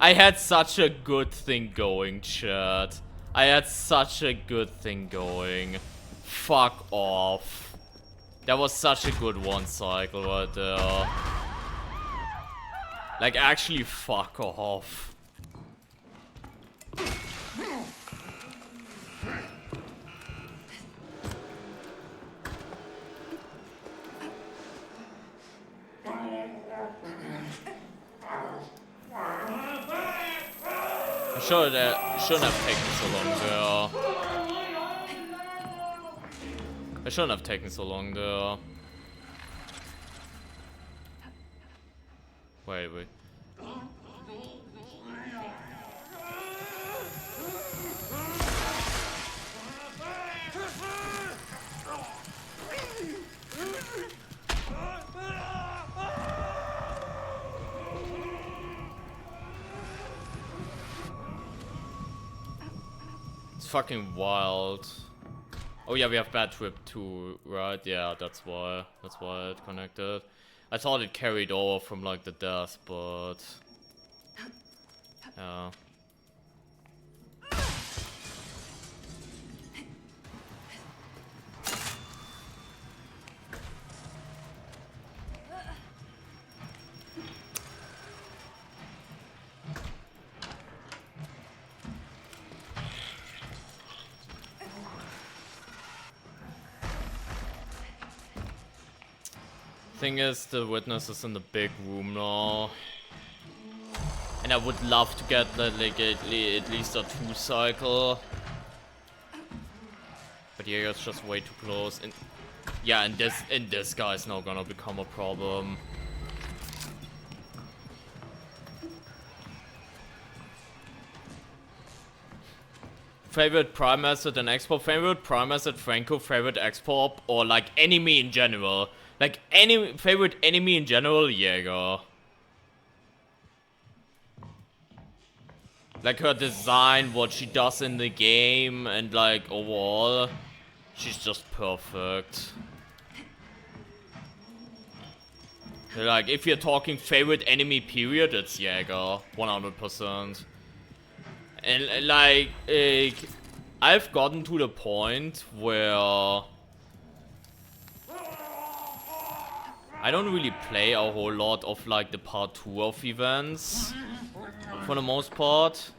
I had such a good thing going, chat. I had such a good thing going. Fuck off. That was such a good one cycle right there. Like, actually, fuck off. I'm sure that shouldn't have taken so long, girl. I shouldn't have taken so long there. Wait. It's fucking wild. Oh yeah, we have bad trip too, right? Yeah, that's why it connected. I thought it carried over from like the death, but yeah. Thing is, the witness is in the big room now, and I would love to get like at least a 2 cycle, but yeah, it's just way too close. And yeah, and this guy's now gonna become a problem. Favorite prime asset and export? Favorite prime asset Franco, favorite export, or like enemy in general? Like any favorite enemy in general, Jaeger. Like her design, what she does in the game, and like overall, she's just perfect. Like if you're talking favorite enemy period, it's Jaeger, 100%. And like, I've gotten to the point where I don't really play a whole lot of like the part 2 of events, for the most part.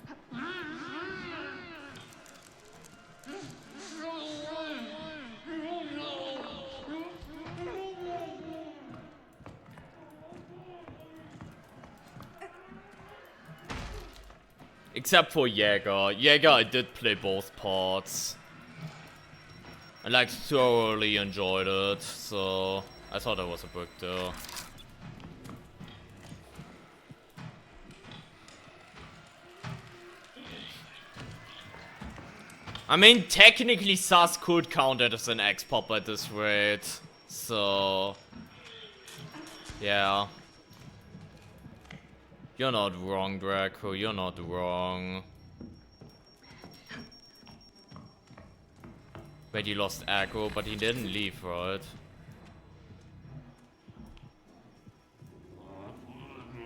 Except for Jaeger. Jaeger, I did play both parts. I like thoroughly enjoyed it, so I thought that was a brick there. I mean, technically Sus could count it as an X-pop at this rate, so yeah. You're not wrong, Draco, you're not wrong. Wait, he lost aggro, but he didn't leave, right?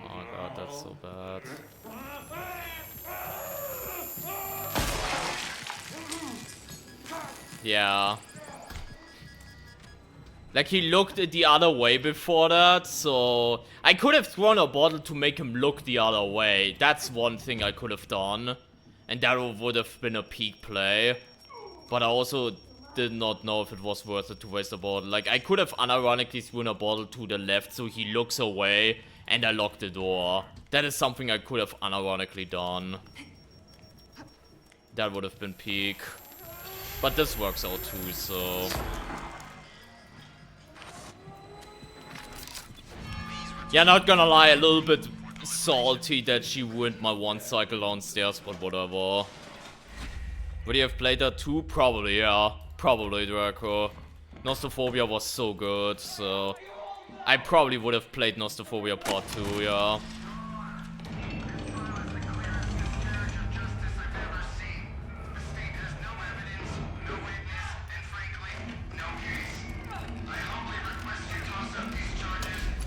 Oh god, that's so bad. Yeah. Like, he looked the other way before that, so I could have thrown a bottle to make him look the other way. That's one thing I could have done. And that would have been a peak play. But I also did not know if it was worth it to waste a bottle. Like, I could have unironically thrown a bottle to the left so he looks away and I locked the door. That is something I could have unironically done. That would have been peak. But this works out too, so... Yeah, not gonna lie, a little bit salty that she ruined my 1 cycle downstairs, but whatever. Would you have played that too? Probably, yeah. Probably, Draco. Nostrophobia was so good, so... I probably would have played Nostrophobia Part 2, yeah.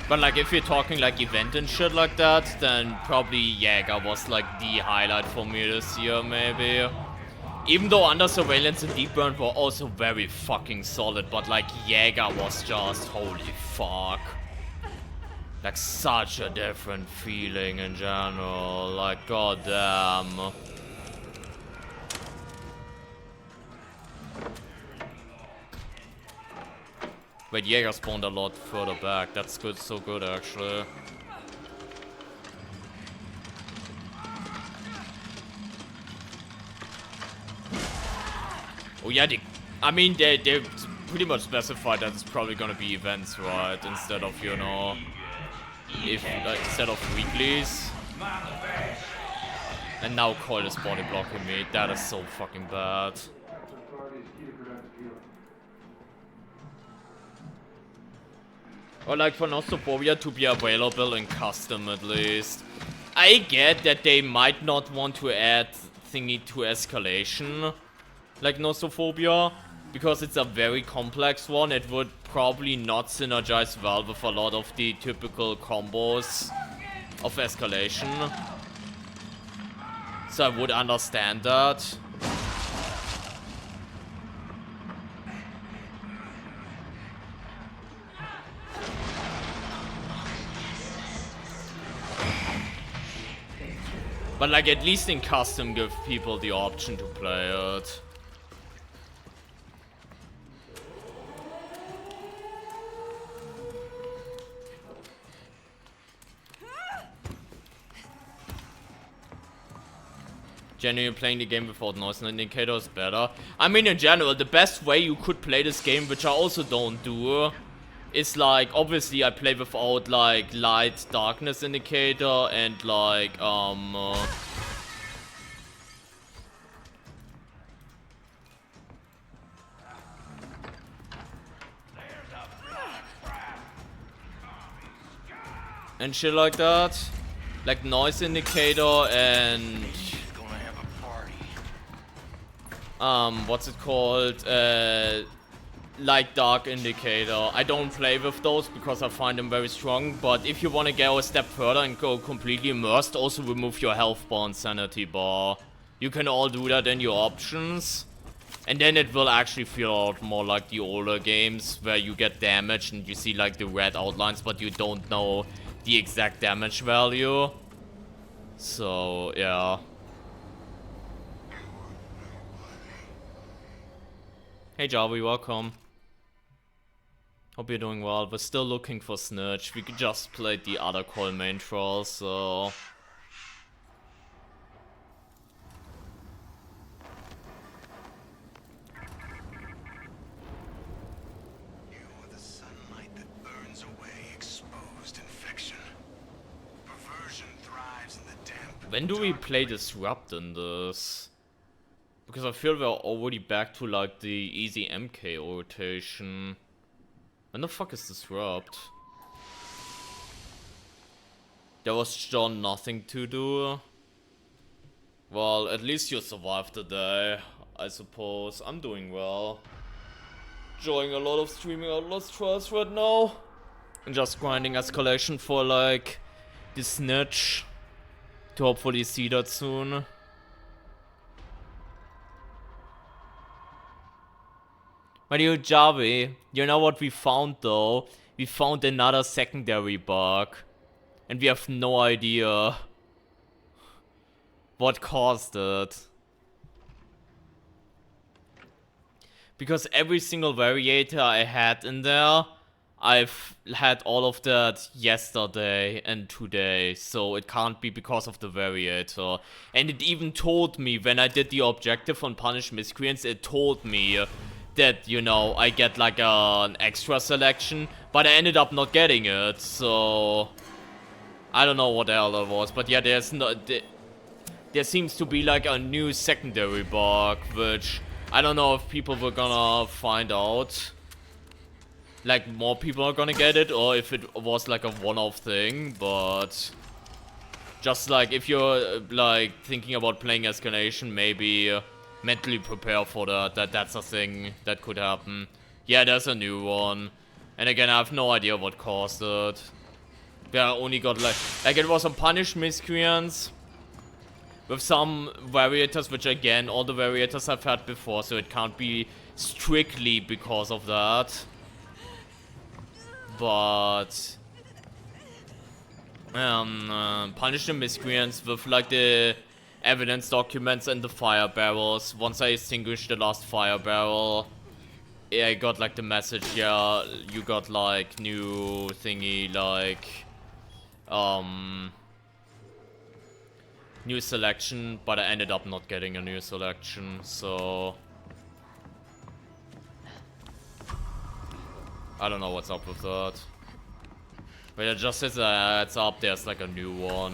But like, if you're talking like event and shit like that, then probably Jaeger was like the highlight for me this year, maybe. Even though Under Surveillance and Deep Burn were also very fucking solid, but like Jaeger was just, holy fuck. Like such a different feeling in general, like goddamn. Wait, Jaeger spawned a lot further back. That's good, so good actually. Oh yeah, I mean they pretty much specified that it's probably gonna be events, right? Instead of, you know, if instead of weeklies. And now Coil is body blocking me. That is so fucking bad. Or like for Nostrophobia to be available in custom at least. I get that they might not want to add thingy to Escalation, like Nostrophobia, because it's a very complex one. It would probably not synergize well with a lot of the typical combos of Escalation. So I would understand that. But like at least in custom give people the option to play it. Generally playing the game without noise indicator is better. I mean in general, the best way you could play this game, which I also don't do, is like, obviously I play without like light darkness indicator and like and shit like that. Like noise indicator and what's it called? Light dark indicator. I don't play with those because I find them very strong, but if you want to go a step further and go completely immersed, also remove your health bar and sanity bar. You can all do that in your options, and then it will actually feel a lot more like the older games where you get damaged and you see like the red outlines, but you don't know the exact damage value. So yeah. Hey Jarvi, welcome. Hope you're doing well. We're still looking for Snitch. We just played the other Coil main troll, so... You are the sunlight that burns away exposed infection. Perversion thrives in the damp. When do we play Disrupt in this? Because I feel we're already back to like the easy MK rotation. When the fuck is Disrupt? There was John nothing to do. Well, at least you survived the day, I suppose. I'm doing well. Enjoying a lot of streaming Outlast trials right now. And just grinding Escalation for like the Snitch. To hopefully see that soon. My dear Javi, you know what we found though? We found another secondary bug. And we have no idea what caused it. Because every single variator I had in there, I've had all of that yesterday and today. So it can't be because of the variator. And it even told me when I did the objective on Punish Miscreants, it told me that, you know, I get like an extra selection, but I ended up not getting it, so I don't know what the hell that was, but yeah, there seems to be like a new secondary bug, which I don't know if people were gonna find out, like more people are gonna get it, or if it was like a one-off thing, but just like if you're like thinking about playing Escalation, maybe mentally prepare for that's a thing that could happen. Yeah, there's a new one. And again, I have no idea what caused it. Yeah, I only got like it was a Punish Miscreants with some variators, which again, all the variators I've had before, so it can't be strictly because of that. But Punish the Miscreants with like the evidence documents and the fire barrels. Once I extinguished the last fire barrel, yeah, I got like the message, yeah, you got like new thingy, like new selection, but I ended up not getting a new selection, so I don't know what's up with that. But it just says it's up, there's like a new one.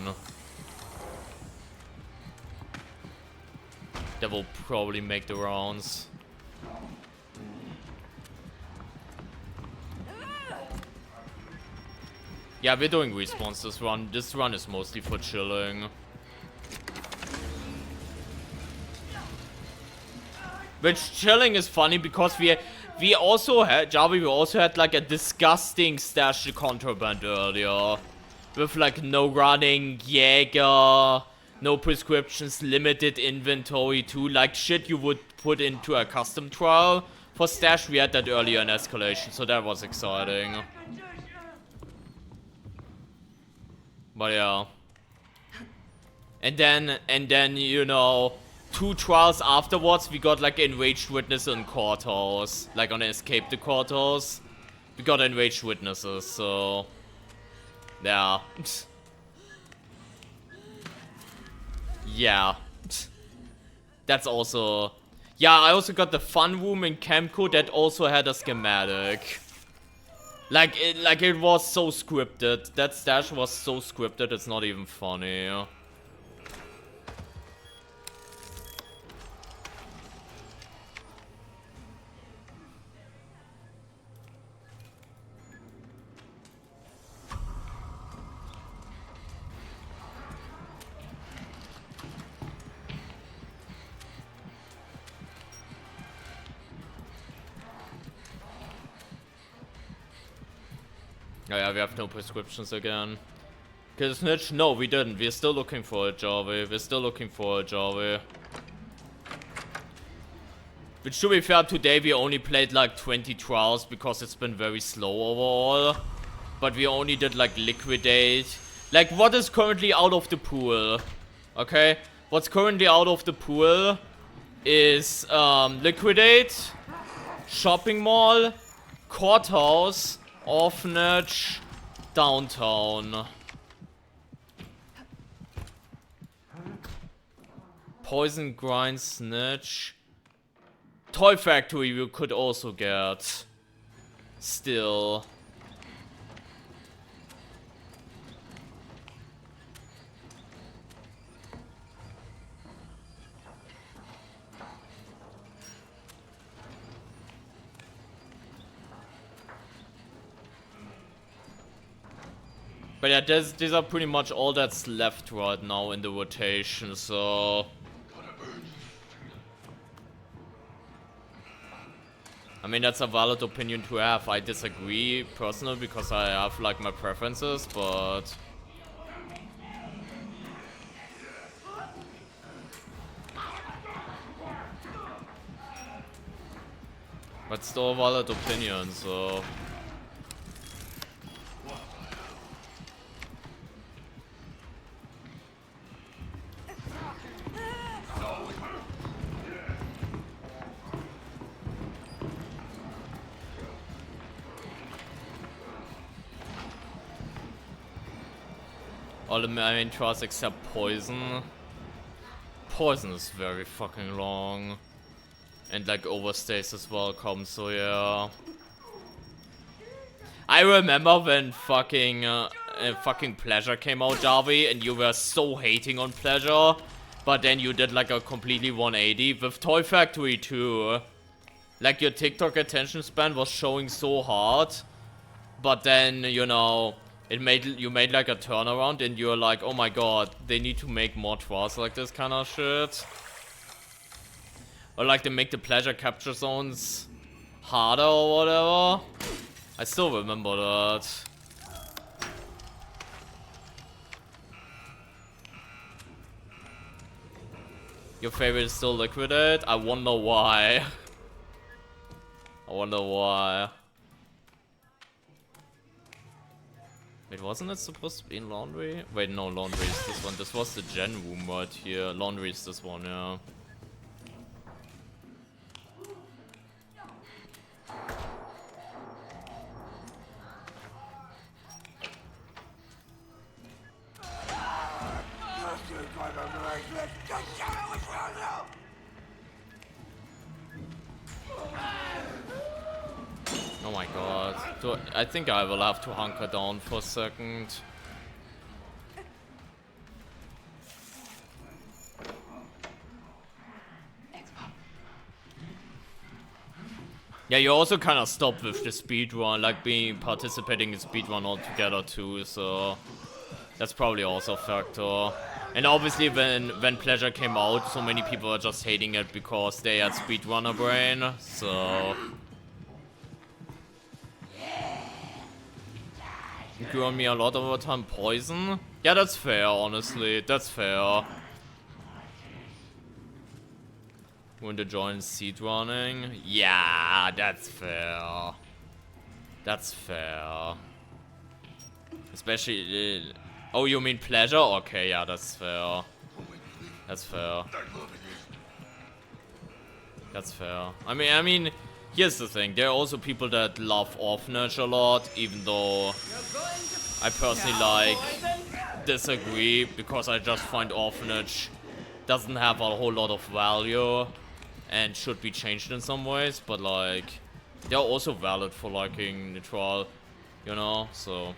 That will probably make the rounds. Yeah, we're doing respawns this run. This run is mostly for chilling. Which chilling is funny because we also had like a disgusting stash contraband earlier. With like no running, Jäger, no prescriptions, limited inventory too. Like shit you would put into a custom trial. For stash we had that earlier in Escalation, so that was exciting. But yeah. And then, you know, 2 trials afterwards, we got like enraged witness in courthouse. Like on Escape the Courthouse. We got enraged witnesses, so... Yeah. Yeah. That's also... Yeah, I also got the fun room in Camco that also had a schematic. Like it was so scripted. That stash was so scripted, it's not even funny. Oh yeah, we have no prescriptions again. Cause Snitch, no, we didn't. We're still looking for a Jarvey. We're still looking for a Jarvey. Which, to be fair, today we only played like 20 trials because it's been very slow overall. But we only did like liquidate. Like, what is currently out of the pool? Okay? What's currently out of the pool is liquidate, shopping mall, courthouse, orphanage, downtown. Poison grind, snitch. Toy factory we could also get. Still. But yeah, these are pretty much all that's left right now in the rotation, so... I mean, that's a valid opinion to have. I disagree personally because I have like my preferences, but... But still a valid opinion, so... All the main trials except poison. Poison is very fucking long. And like overstays is welcome, so yeah. I remember when fucking Pleasure came out, Jarvey, and you were so hating on Pleasure. But then you did like a completely 180 with Toy Factory too. Like your TikTok attention span was showing so hard. But then, you know... You made like a turnaround and you're like, oh my god, they need to make more trials like this kind of shit. Or like they make the pleasure capture zones harder or whatever. I still remember that. Your favorite is still Liquidate? I wonder why. I wonder why. Wait, wasn't it supposed to be in laundry? Wait, no, laundry is this one. This was the gen room right here. Laundry is this one, yeah. Oh my god. I think I will have to hunker down for a second. Yeah, you also kind of stop with the speedrun, like participating in speedrun altogether too, so that's probably also a factor. And obviously when Pleasure came out, so many people were just hating it because they had speedrunner brain, so... You grew on me a lot over time. Poison? Yeah, that's fair, honestly. That's fair. When to join seed running? Yeah, that's fair. That's fair. Especially... oh, you mean Pleasure? Okay, yeah, that's fair. That's fair. That's fair. I mean, here's the thing. There are also people that love Orphanage a lot, even though I personally disagree, because I just find Orphanage doesn't have a whole lot of value and should be changed in some ways, but like they're also valid for liking Neutral, you know, so.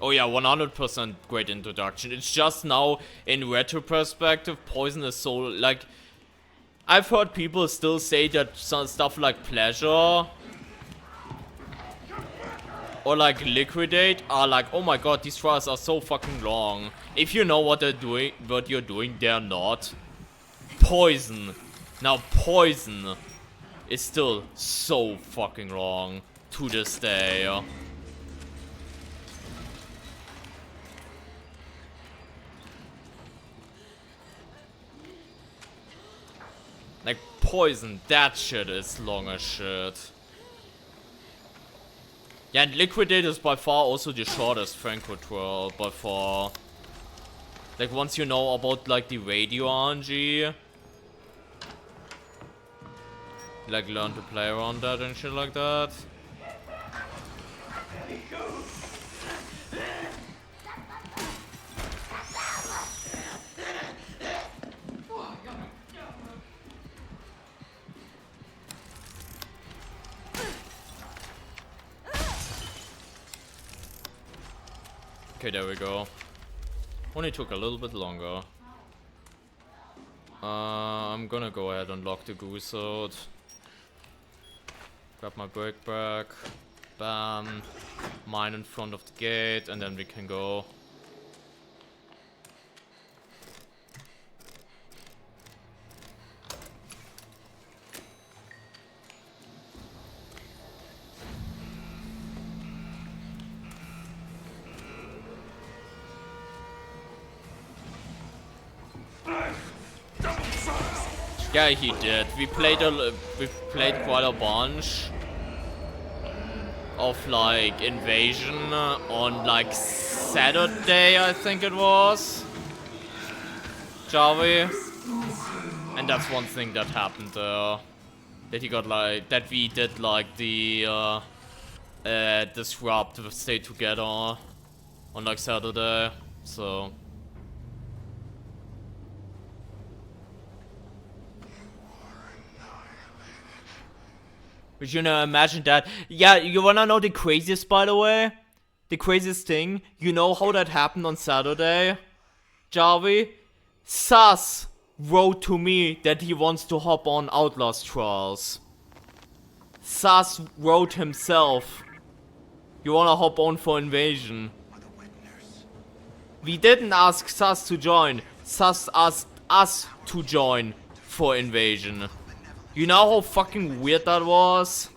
Oh yeah, 100% great introduction. It's just now, in retro perspective, Poison is so, like... I've heard people still say that some stuff like Pleasure... or like Liquidate are like, oh my god, these trials are so fucking long. If you know what you're doing, they're not. Poison. Now Poison is still so fucking long to this day. Like, Poison, that shit is long as shit. Yeah, and Liquidate is by far also the shortest Franco twirl, by far. Like, once you know about, like, the radio RNG, like, learn to play around that and shit like that. Okay, there we go. Only took a little bit longer. I'm gonna go ahead and lock the goose out. Grab my break back. Bam. Mine in front of the gate, and then we can go. Yeah, he did. We played quite a bunch of like Invasion on like Saturday, I think it was. Javi. And that's one thing that happened there. That he got like, that we did like the Disrupt with Stay Together on like Saturday. So. But you know, imagine that. Yeah, you wanna know the craziest, by the way? The craziest thing? You know how that happened on Saturday? Jarvi? Sus wrote to me that he wants to hop on Outlast trials. Sus wrote himself. You wanna hop on for Invasion? We didn't ask Sus to join. Sus asked us to join for Invasion. You know how fucking weird that was?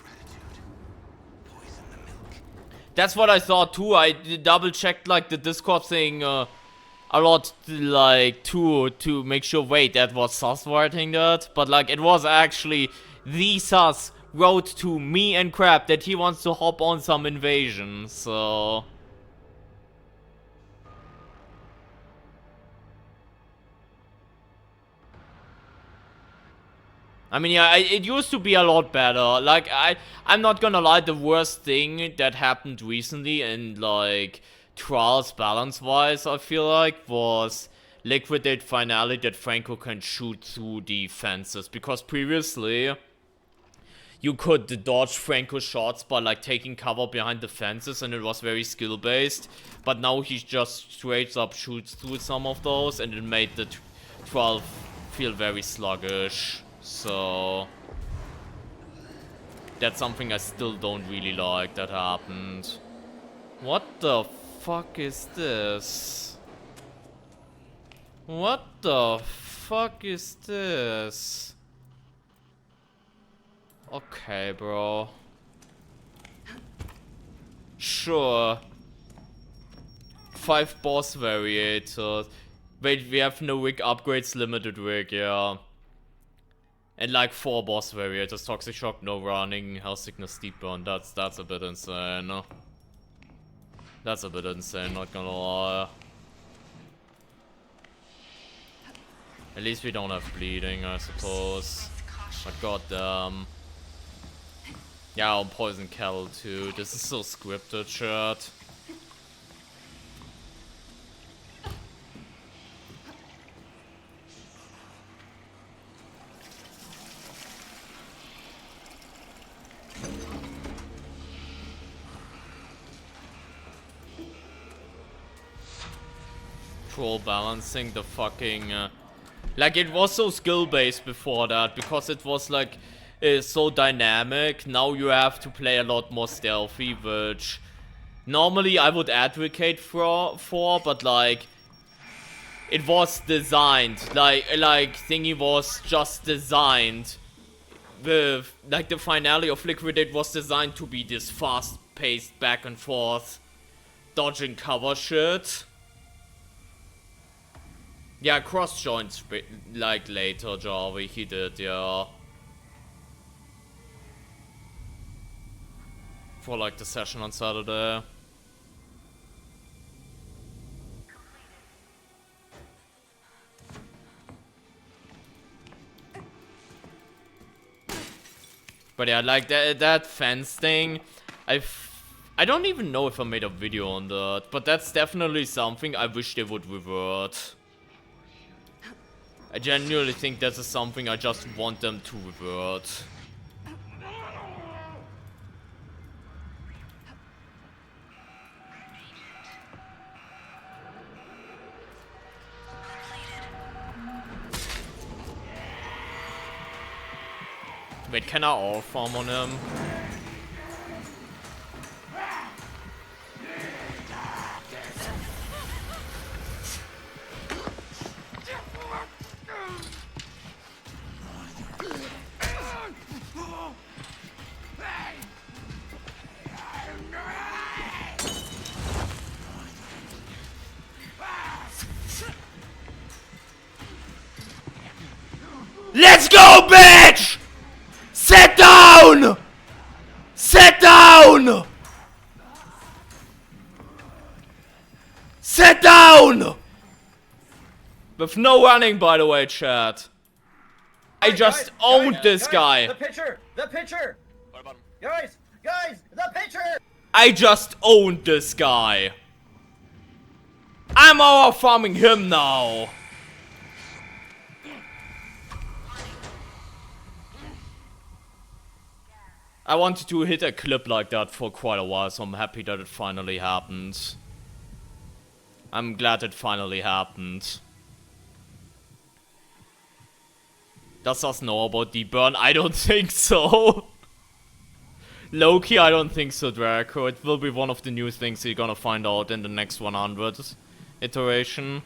That's what I thought too. I double checked like the Discord thing a lot, like to make sure. Wait, that was Sus writing that, but like it was actually the Sus wrote to me and Crab that he wants to hop on some Invasion. So. I mean, yeah, it used to be a lot better. Like, I'm not gonna lie, the worst thing that happened recently in, like, trials balance-wise, I feel like, was liquidate finally that Franco can shoot through the fences. Because previously, you could dodge Franco shots by like taking cover behind the fences and it was very skill based. But now he just straight up shoots through some of those and it made the 12 feel very sluggish. So that's something I still don't really like that happened. What the fuck is this? What the fuck is this? Okay, bro. Sure. 5 boss variators. Wait, we have no wig upgrades, limited wig, yeah. And like 4 boss variators, Toxic Shock, no running, Hell Sickness, Deep Burn. That's a bit insane. That's a bit insane, not gonna lie. At least we don't have bleeding, I suppose. But goddamn. Yeah, I'll poison Kettle too. This is so scripted, shit. Troll balancing the fucking like it was so skill based before that because it was like so dynamic. Now you have to play a lot more stealthy, which normally I would advocate for but like it was designed like thingy was just designed with like the finale of Liquidate was designed to be this fast paced back and forth dodging cover shit. Yeah, cross joints like later, Jarvie, he did, yeah. For like the session on Saturday. But yeah, like that fence thing, I don't even know if I made a video on that, but that's definitely something I wish they would revert. I genuinely think this is something I just want them to revert. Wait, can I all farm on him? Let's go, bitch! Sit down! Sit down! Sit down! With no running, by the way, chat. I just owned this guy. The pitcher! The pitcher! Guys! The pitcher! I just owned this guy. I'm over farming him now. I wanted to hit a clip like that for quite a while, so I'm happy that it finally happened. I'm glad it finally happened. Does us know about Deep Burn? I don't think so. Loki, I don't think so, Draco. It will be one of the new things you're gonna find out in the next 100 iteration.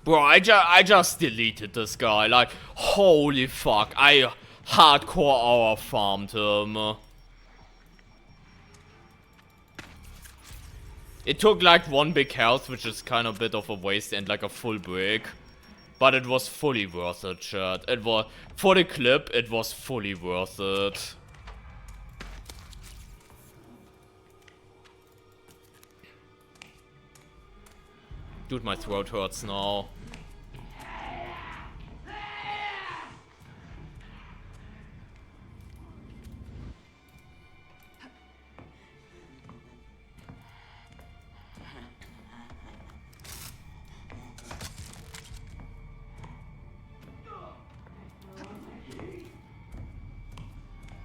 Bro, I just deleted this guy. Like, holy fuck. I hardcore hour farmed him. It took like 1 big health, which is kind of a bit of a waste, and like a full break. But it was fully worth it, chat. It was, for the clip, it was fully worth it. Dude, my throat hurts now.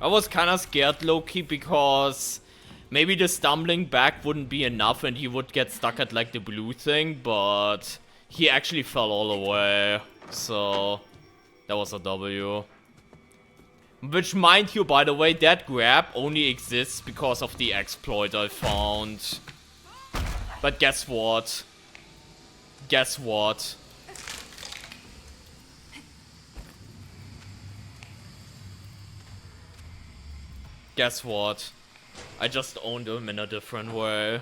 I was kinda scared low-key because maybe the stumbling back wouldn't be enough and he would get stuck at like the blue thing, but he actually fell all the way. So that was a W. Which, mind you, by the way, that grab only exists because of the exploit I found. But guess what? Guess what? Guess what? I just owned him in a different way.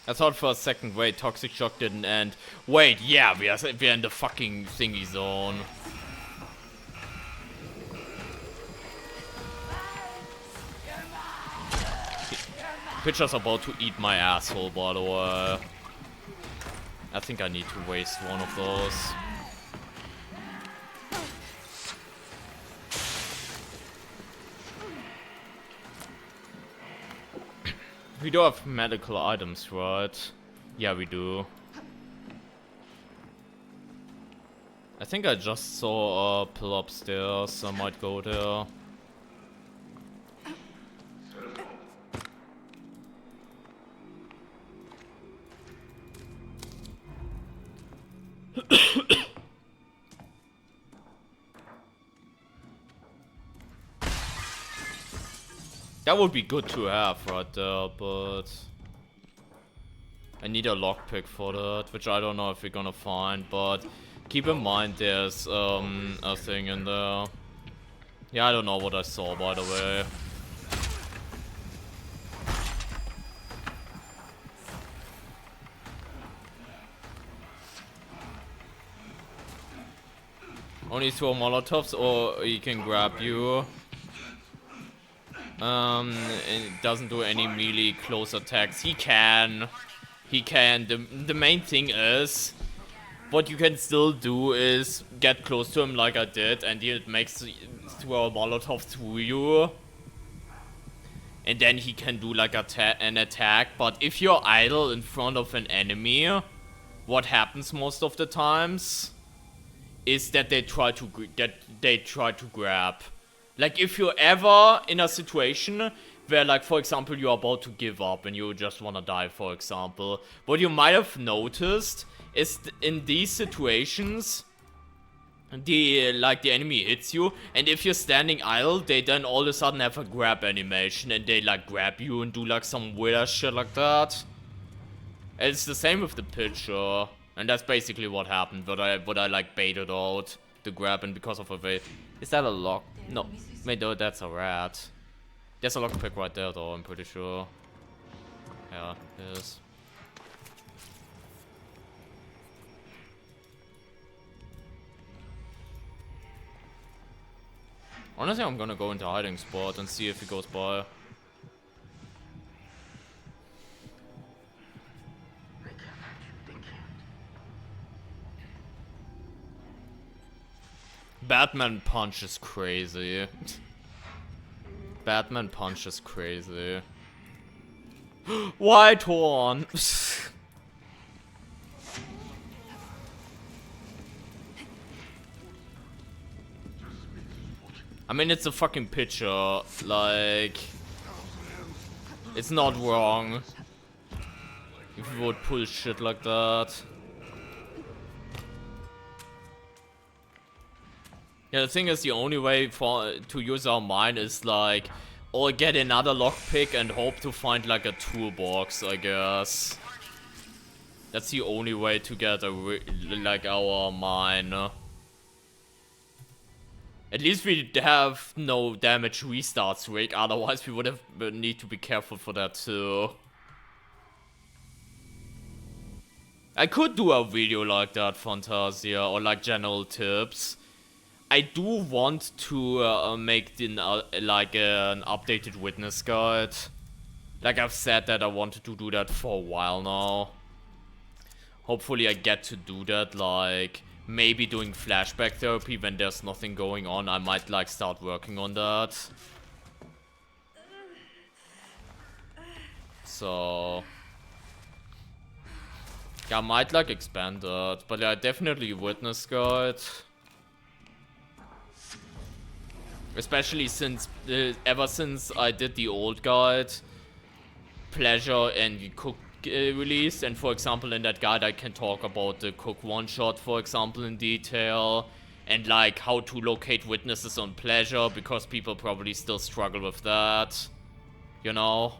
I thought for a second, wait, Toxic Shock didn't end. Wait, yeah, we're in the fucking thingy zone. Pitcher's about to eat my asshole, by the way. I think I need to waste one of those. We do have medical items, right? Yeah, we do. I think I just saw a pill upstairs. I might go there. That would be good to have right there, but I need a lockpick for that, which I don't know if we're gonna find, but keep in mind there's a thing in there. Yeah, I don't know what I saw, by the way. Only throw Molotovs or he can grab you. It doesn't do any melee close attacks. He can. He can. The main thing is, what you can still do is get close to him like I did, and it makes throw a Molotov through you. And then he can do like an attack. But if you're idle in front of an enemy, what happens most of the times is that they try to grab. Like, if you're ever in a situation where, like, for example, you're about to give up and you just wanna die, for example, what you might have noticed is in these situations, the enemy hits you, and if you're standing idle, they then all of a sudden have a grab animation, and they, like, grab you and do, like, some weird shit like that. And it's the same with the pitcher, and that's basically what happened, what I like, baited out the grab, and because of a way. Is that a lock? No. Wait, no, that's a rat. There's a lockpick right there, though, I'm pretty sure. Yeah, it is. Honestly, I'm gonna go into hiding spot and see if he goes by. Batman punch is crazy. Batman punch is crazy. White horn. I mean, it's a fucking pitcher. Like, it's not wrong if you would pull shit like that. Yeah, the thing is, the only way to use our mind is like, or get another lockpick and hope to find like a toolbox, I guess. That's the only way to get like our mine. At least we have no damage restarts rig, otherwise we would need to be careful for that too. I could do a video like that, Fantasia, or like general tips. I do want to make like an updated witness guide. Like I've said that I wanted to do that for a while now. Hopefully I get to do that, like maybe doing flashback therapy when there's nothing going on. I might like start working on that. So yeah, I might like expand that, but yeah, definitely witness guide. Especially since ever since I did the old guide, Pleasure and Cook released, and for example in that guide I can talk about the Cook one shot, for example, in detail, and like how to locate witnesses on Pleasure, because people probably still struggle with that, you know.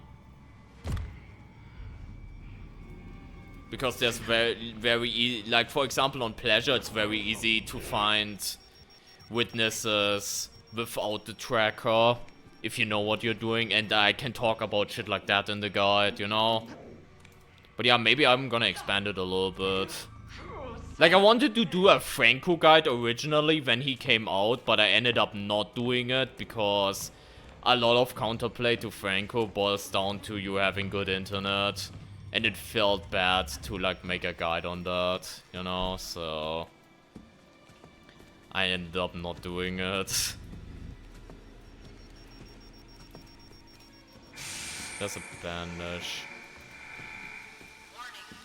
Because there's very like for example on Pleasure it's very easy to find witnesses without the tracker, if you know what you're doing, and I can talk about shit like that in the guide, you know? But yeah, maybe I'm gonna expand it a little bit. Like, I wanted to do a Franco guide originally when he came out, but I ended up not doing it because a lot of counterplay to Franco boils down to you having good internet, and it felt bad to, like, make a guide on that, you know? So I ended up not doing it. There's a bandage.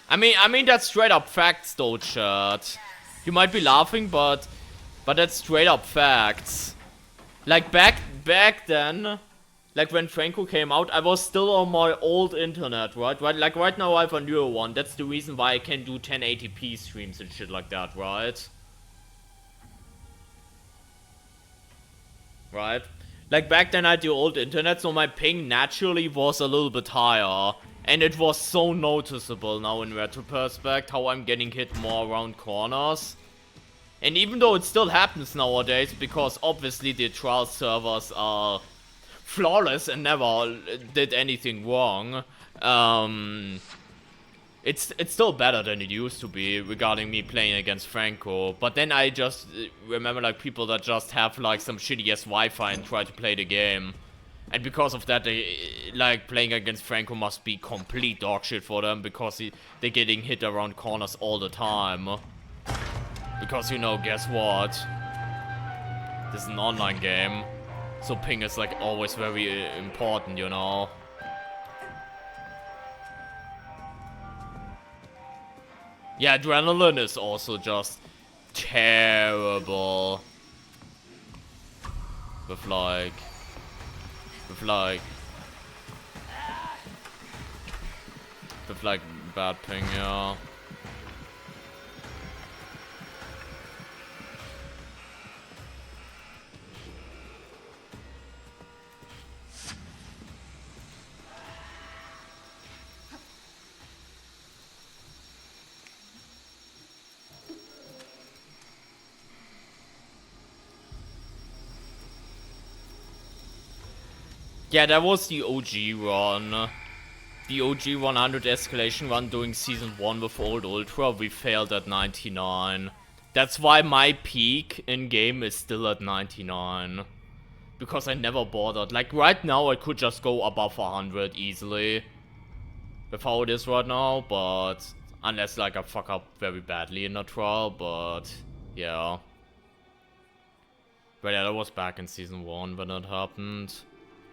I mean that's straight up facts though, chat. You might be laughing, but that's straight up facts. Like back then, like when Franco came out, I was still on my old internet, right? Like right now I have a newer one. That's the reason why I can do 1080p streams and shit like that, right? Right? Like back then I had the old internet, so my ping naturally was a little bit higher. And it was so noticeable now in retrospect how I'm getting hit more around corners. And even though it still happens nowadays, because obviously the trial servers are flawless and never did anything wrong, it's still better than it used to be regarding me playing against Franco. But then I just remember like people that just have like some shitty ass Wi-Fi and try to play the game. And because of that, they, like, playing against Franco must be complete dog shit for them, because they're getting hit around corners all the time. Because, you know, guess what? This is an online game, so ping is, like, always very important, you know? Yeah, adrenaline is also just terrible. With, like bad ping, yeah. Yeah, that was the OG run. The OG 100 Escalation run doing Season 1 with Old Ultra, we failed at 99. That's why my peak in-game is still at 99. Because I never bothered. Like, right now I could just go above 100 easily. With how it is right now, but... Unless, like, I fuck up very badly in a trial, but... Yeah. But yeah, that was back in Season 1 when it happened.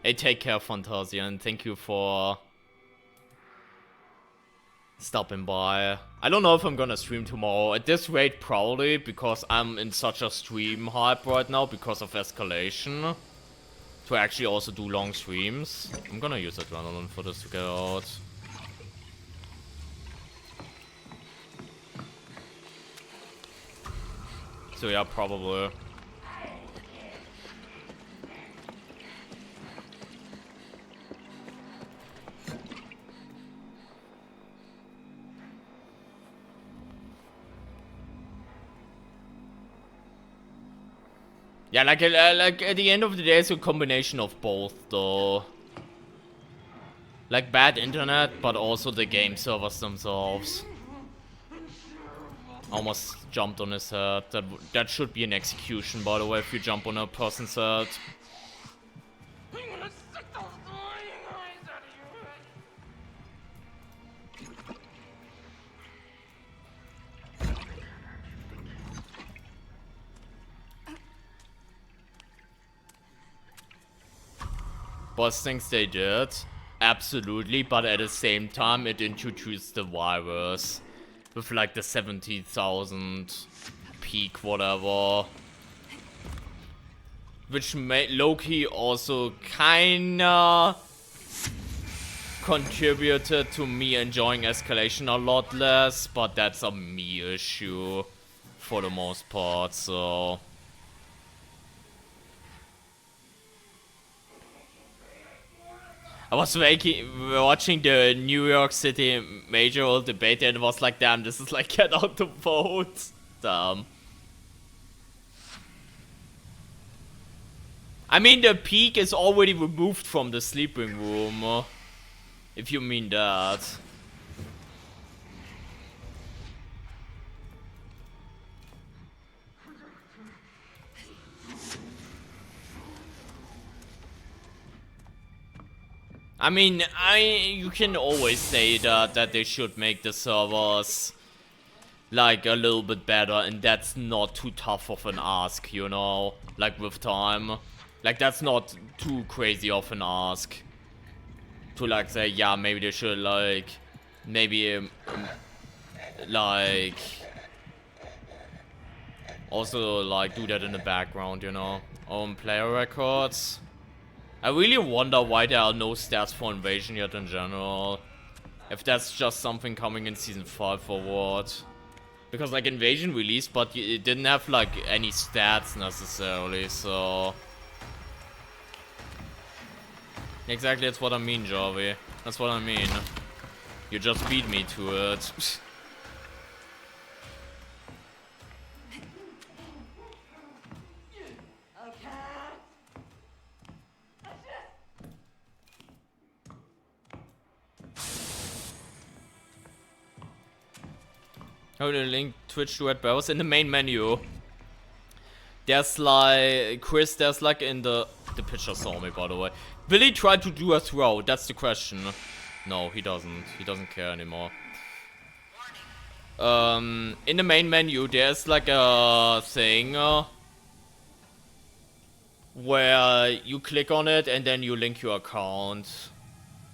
Hey, take care, Fantasia, and thank you for stopping by. I don't know if I'm gonna stream tomorrow. At this rate, probably, because I'm in such a stream hype right now because of Escalation. To actually also do long streams. I'm gonna use adrenaline for this to get out. So yeah, probably. Yeah, like at the end of the day, it's a combination of both, though. Like bad internet, but also the game servers themselves. Almost jumped on his head. That should be an execution, by the way, if you jump on a person's head. I'm gonna stick those lying eyes out of your head. Boss things they did, absolutely, but at the same time it introduced the virus with like the 70,000 peak whatever, which made Loki also kinda contributed to me enjoying Escalation a lot less, but that's a me issue for the most part, so... I was watching the New York City mayoral debate and it was like, damn, this is like get out the vote. Damn. I mean, the peak is already removed from the sleeping room, if you mean that. I mean, you can always say that they should make the servers like a little bit better, and that's not too tough of an ask, you know, like with time. Like that's not too crazy of an ask to like say, yeah, maybe they should like maybe like also like do that in the background, you know, on player records. I really wonder why there are no stats for Invasion yet in general. If that's just something coming in Season 5 or what. Because like Invasion released, but it didn't have like any stats necessarily, so... Exactly, that's what I mean, Jarvie. That's what I mean. You just beat me to it. How do you link Twitch to Red Barrows? In the main menu. There's like... Chris, there's like in the... The picture saw me, by the way. Will he try to do a throw? That's the question. No, he doesn't. He doesn't care anymore. In the main menu, there's like a thing... where you click on it and then you link your account.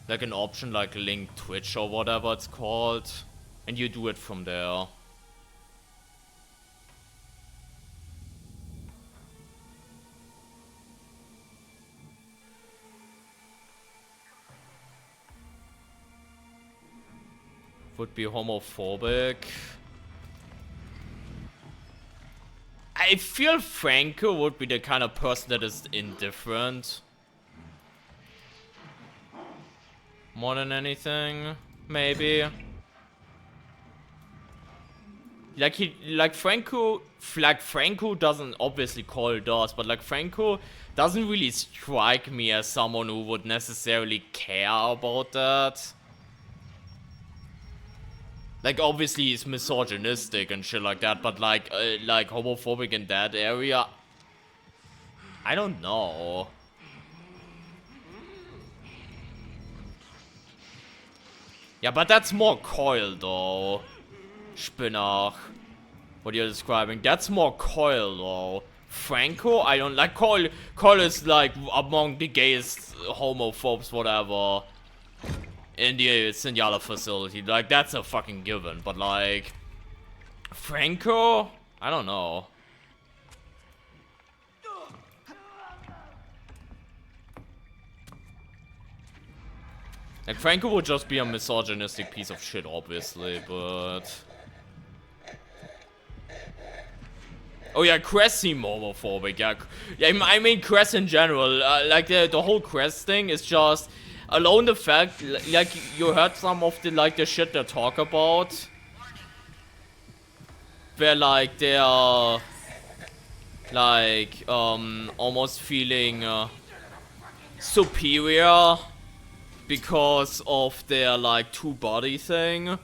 Like an option like link Twitch or whatever it's called. And you do it from there. Would be homophobic. I feel Franco would be the kind of person that is indifferent. More than anything, maybe. Like Franco doesn't obviously call doors, but like Franco doesn't really strike me as someone who would necessarily care about that. Like obviously he's misogynistic and shit like that, but like homophobic in that area, I don't know. Yeah, but that's more Coil though. Spinach. What you're describing. That's more Coil though. Franco, I don't like Coil. Coil is like among the gayest homophobes, whatever. In the Sinjala facility. Like that's a fucking given. But like Franco? I don't know. Like Franco would just be a misogynistic piece of shit, obviously, but... Oh yeah, Crest seemed homophobic, yeah. I mean Crest in general, like the whole Crest thing is just... Alone the fact, like, you heard some of the, like, the shit they talk about. Where, like, they are... Like, almost feeling... superior... Because of their, like, two-body thing.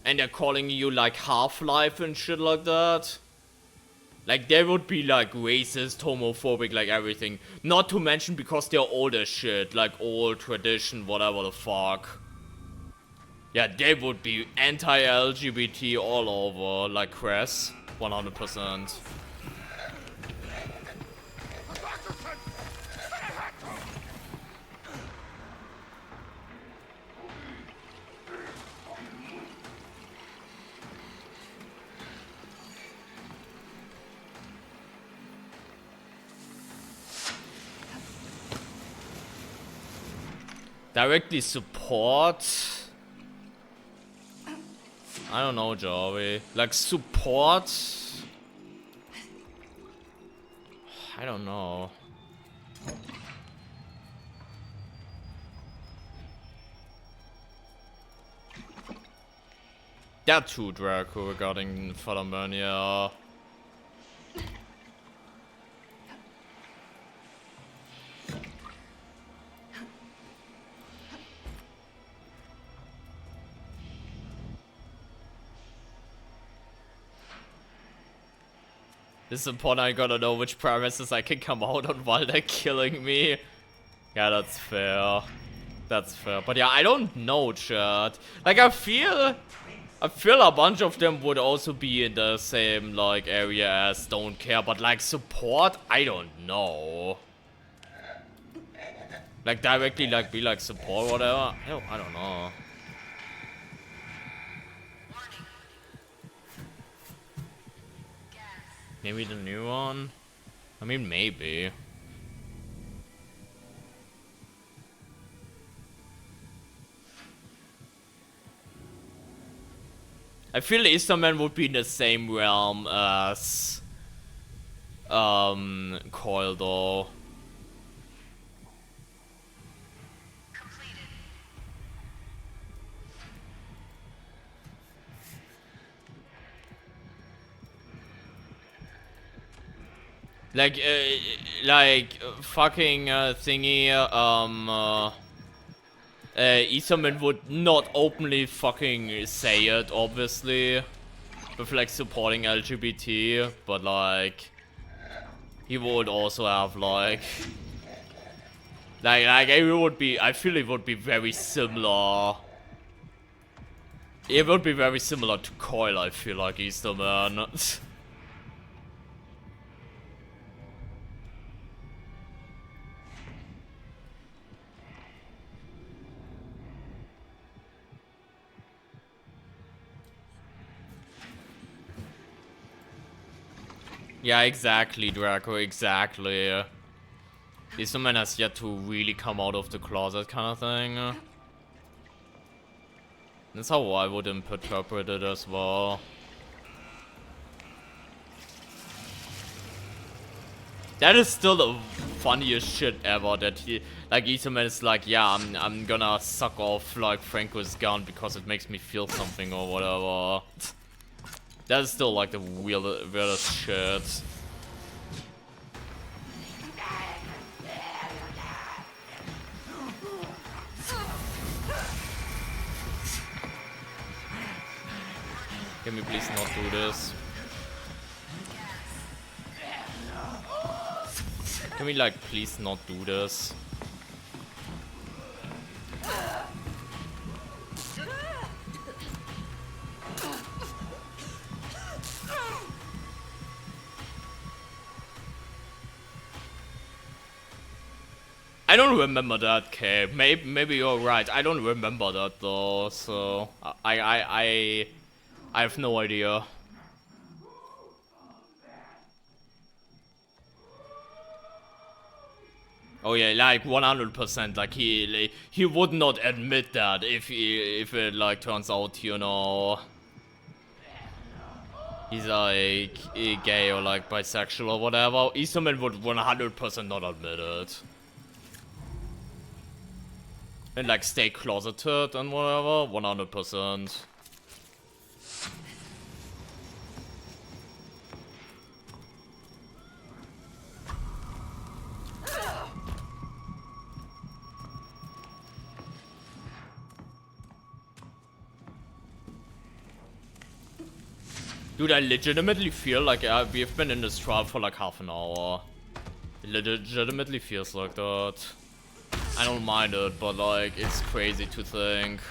and they're calling you like Half-Life and shit like that. Like, they would be like racist, homophobic, like everything. Not to mention because they're old as shit, like old tradition, whatever the fuck. Yeah, they would be anti-LGBT all over, like Cress, 100%. Directly support? I don't know, Joey. Like, support? I don't know. That too, Draco, regarding Fathermania. This important, I gotta know which premises I can come out on while they're killing me. Yeah, that's fair. That's fair. But yeah, I don't know, chat. Like, I feel a bunch of them would also be in the same, like, area as don't care. But, like, support, I don't know. Like, directly, like, be like support, whatever. I don't know. Maybe the new one? I mean, maybe. I feel Easterman would be in the same realm as Coil though. Like, fucking, thingy, Easterman would not openly fucking say it, obviously, with, like, supporting LGBT, but, like, he would also have, like, it would be, I feel it would be very similar. It would be very similar to Coil, I feel like, Easterman. Yeah, exactly, Draco, exactly. This man has yet to really come out of the closet kind of thing. That's how I would interpret it as well. That is still the funniest shit ever, that he, like, Etherman is like, yeah, I'm gonna suck off, like, Franco's gun because it makes me feel something or whatever. That is still, like, the weirdest shit. Can we please not do this? Can we, like, please not do this? I don't remember that, K. Maybe you're right. I don't remember that though, so I have no idea. Oh yeah, like 100%. Like he would not admit that if it like turns out, you know, he's like gay or like bisexual or whatever. Easterman would 100% not admit it. And like stay closeted and whatever, 100%. Dude, I legitimately feel like we've been in this trial for like half an hour. It legitimately feels like that. I don't mind it, but like, it's crazy to think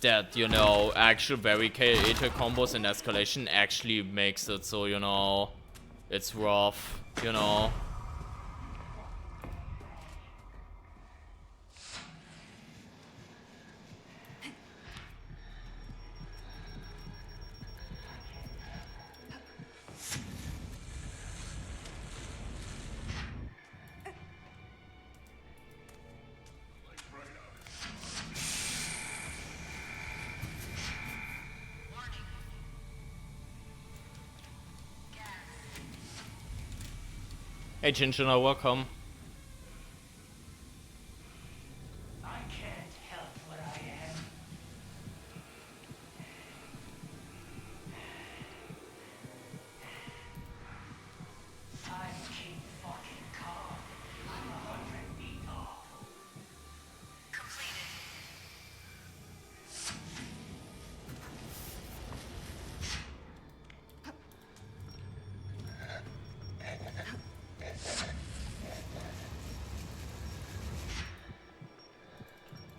that, you know, actual barricade combos in Escalation actually makes it so, you know, it's rough, you know. Hey Chinchina, welcome. I can't help what I am. I'm King fucking Kong. I'm 100 feet tall. Completed.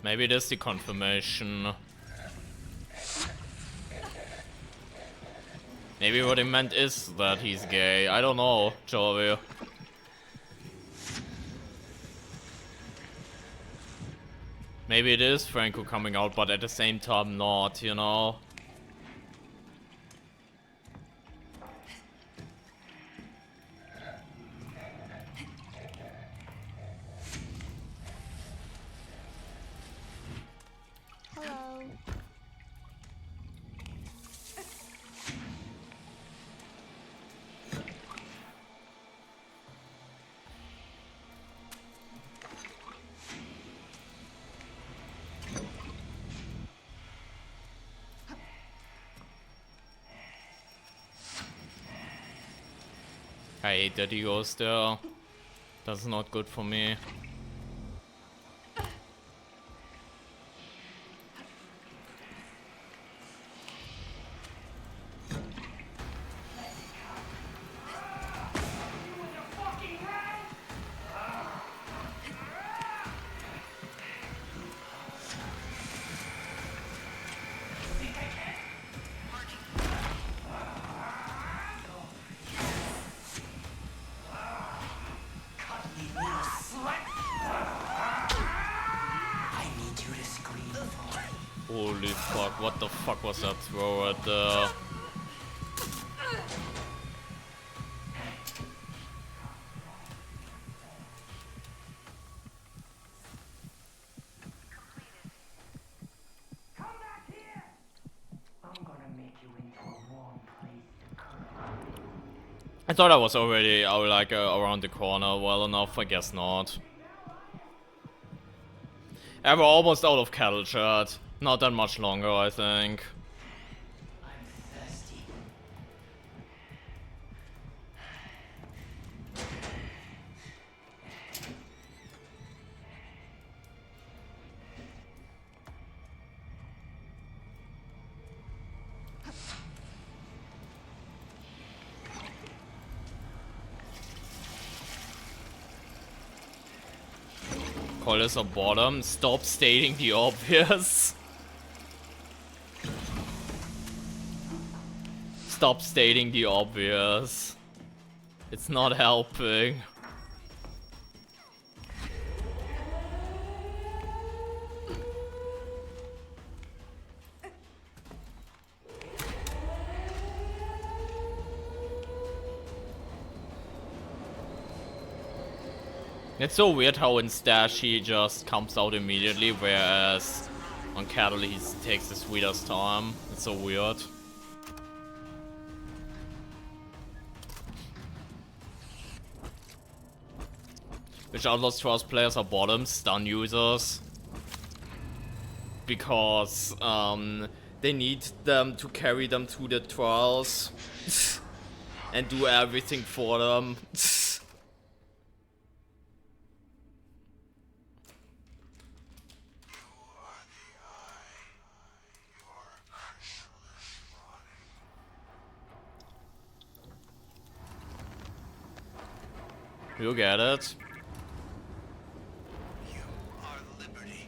Maybe it is the confirmation. Maybe what he meant is that he's gay. I don't know, Joey. Maybe it is Franco coming out, but at the same time not, you know? Hello. I hate that he goes there. That's not good for me. Holy fuck, what the fuck was that throw at the... Come back here! I'm gonna make you into a warm place to curl. I thought I was already around the corner well enough, I guess not. Yeah, we're almost out of cattle chat. Not that much longer, I think. I'm thirsty. Call this a bottom. Stop stating the obvious. Stop stating the obvious. It's not helping. It's so weird how in Stash he just comes out immediately, whereas on Cattle he takes the sweetest time. It's so weird. Which Outlast Trust players are bottoms, stun users. Because they need them to carry them through the trials and do everything for them. You get it. You are liberty.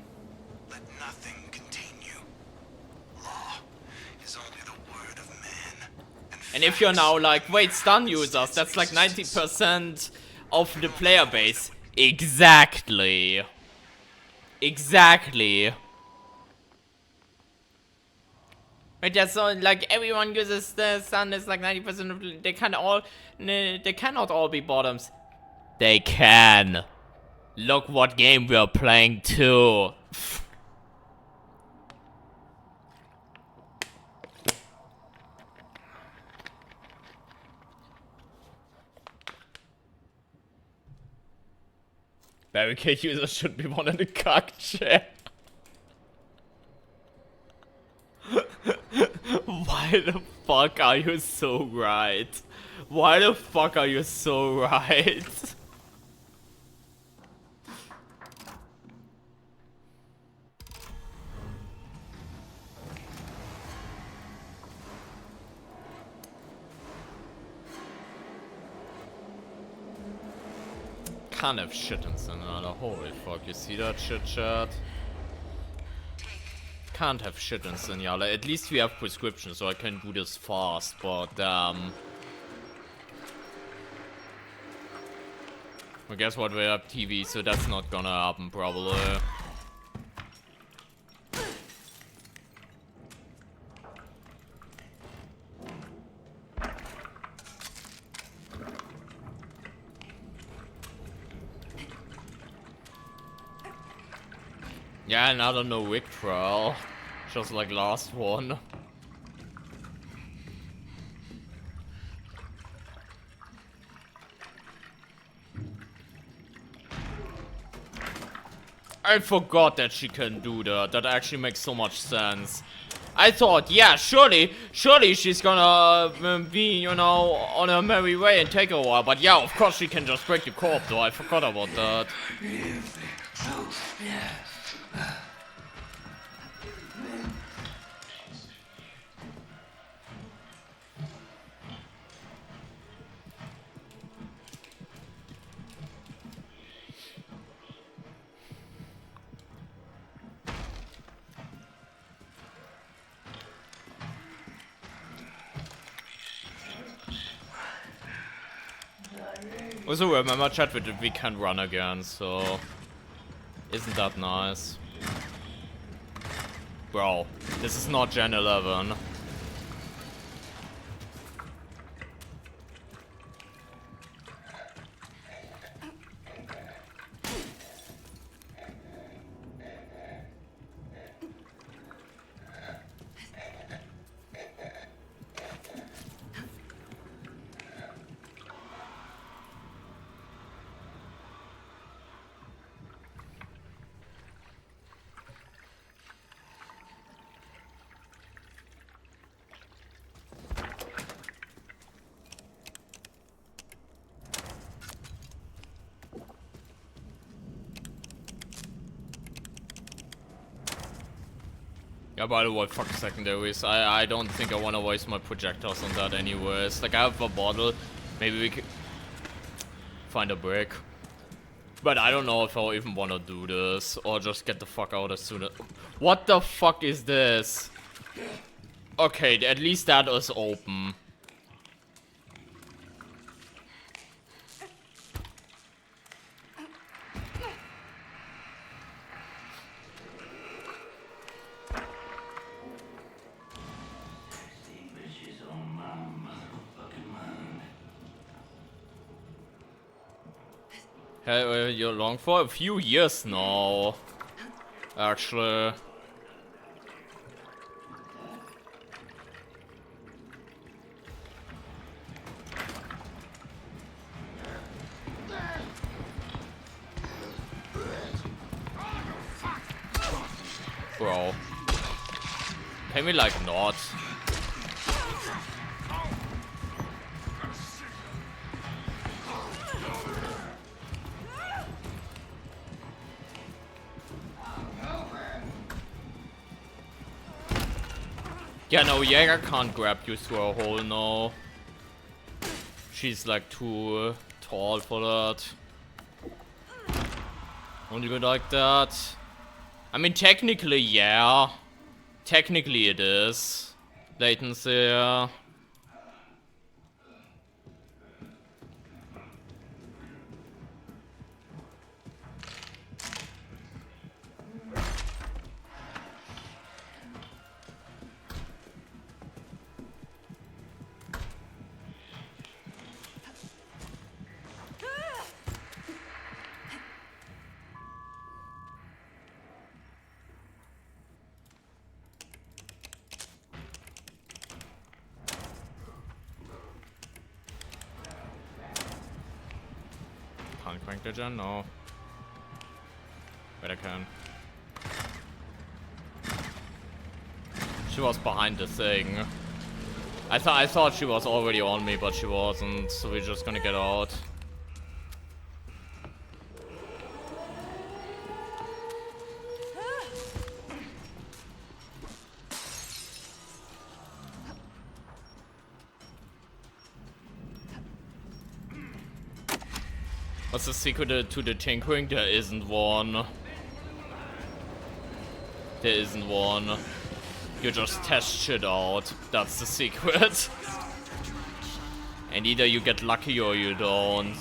Let nothing contain you. Law is only the word of man. And if you're now like, wait, stun users, that's like 90% of the player base. Exactly. Exactly. Right, that's so, like everyone uses the stun. It's like 90% of they cannot all be bottoms. They can. Look what game we're playing too. Barricade users should be one in the cock chair. Why the fuck are you so right? Why the fuck are you so right? Can't have shit in Sonata. Holy fuck, you see that shit, chat? Can't have shit in Senjala. At least we have prescription, so I can do this fast, but I guess what, we have TV, so that's not gonna happen probably. Yeah, another no wig trial. Just like last one. I forgot that she can do that. That actually makes so much sense. I thought, yeah, surely she's gonna be, you know, on her merry way and take a while. But yeah, of course she can just break the corp though. I forgot about that. Also remember, chat, we can run again, so isn't that nice? Bro, this is not Gen 11. Yeah, by the way, fuck secondaries. I don't think I want to waste my projectiles on that anyways. Like, I have a bottle. Maybe we could find a brick. But I don't know if I even want to do this. Or just get the fuck out as soon as... What the fuck is this? Okay, at least that is open. Hey, you're long for a few years now, actually. Bro. Can we like not? Yeah, no, Jäger can't grab you through a hole, no. She's like too tall for that. Only go like that. I mean, technically, yeah. Technically it is. Latency, yeah. Can't crank the gen? No. But I can. She was behind the thing. I thought she was already on me, but she wasn't, so we're just gonna get out. What's the secret to the tinkering? There isn't one. There isn't one. You just test shit out. That's the secret. And either you get lucky or you don't.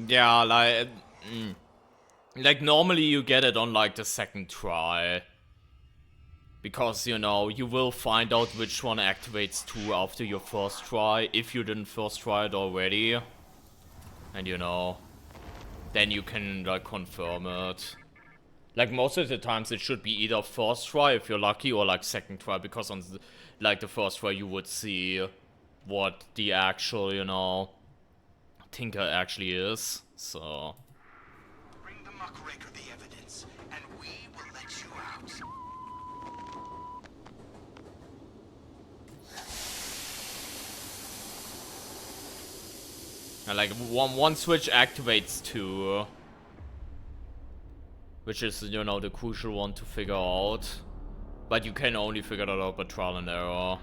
Yeah, like normally you get it on like the second try. Because, you know, you will find out which one activates 2 after your first try, if you didn't first try it already. And, you know, then you can, like, confirm it. Like, most of the times it should be either first try, if you're lucky, or, like, second try, because on, like, the first try you would see what the actual, you know, tinker actually is, so... Bring the muckraker the evidence, and we will let you out. And like one switch activates 2, which is, you know, the crucial one to figure out. But you can only figure that out by trial and error.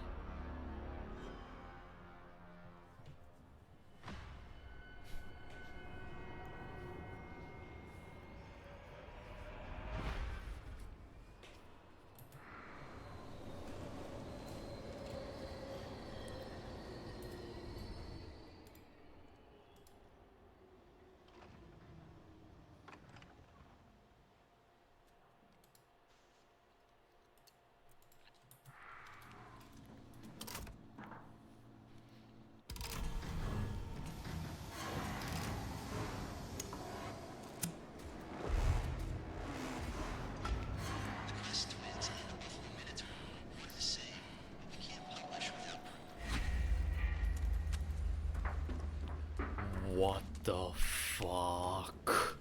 What the fuck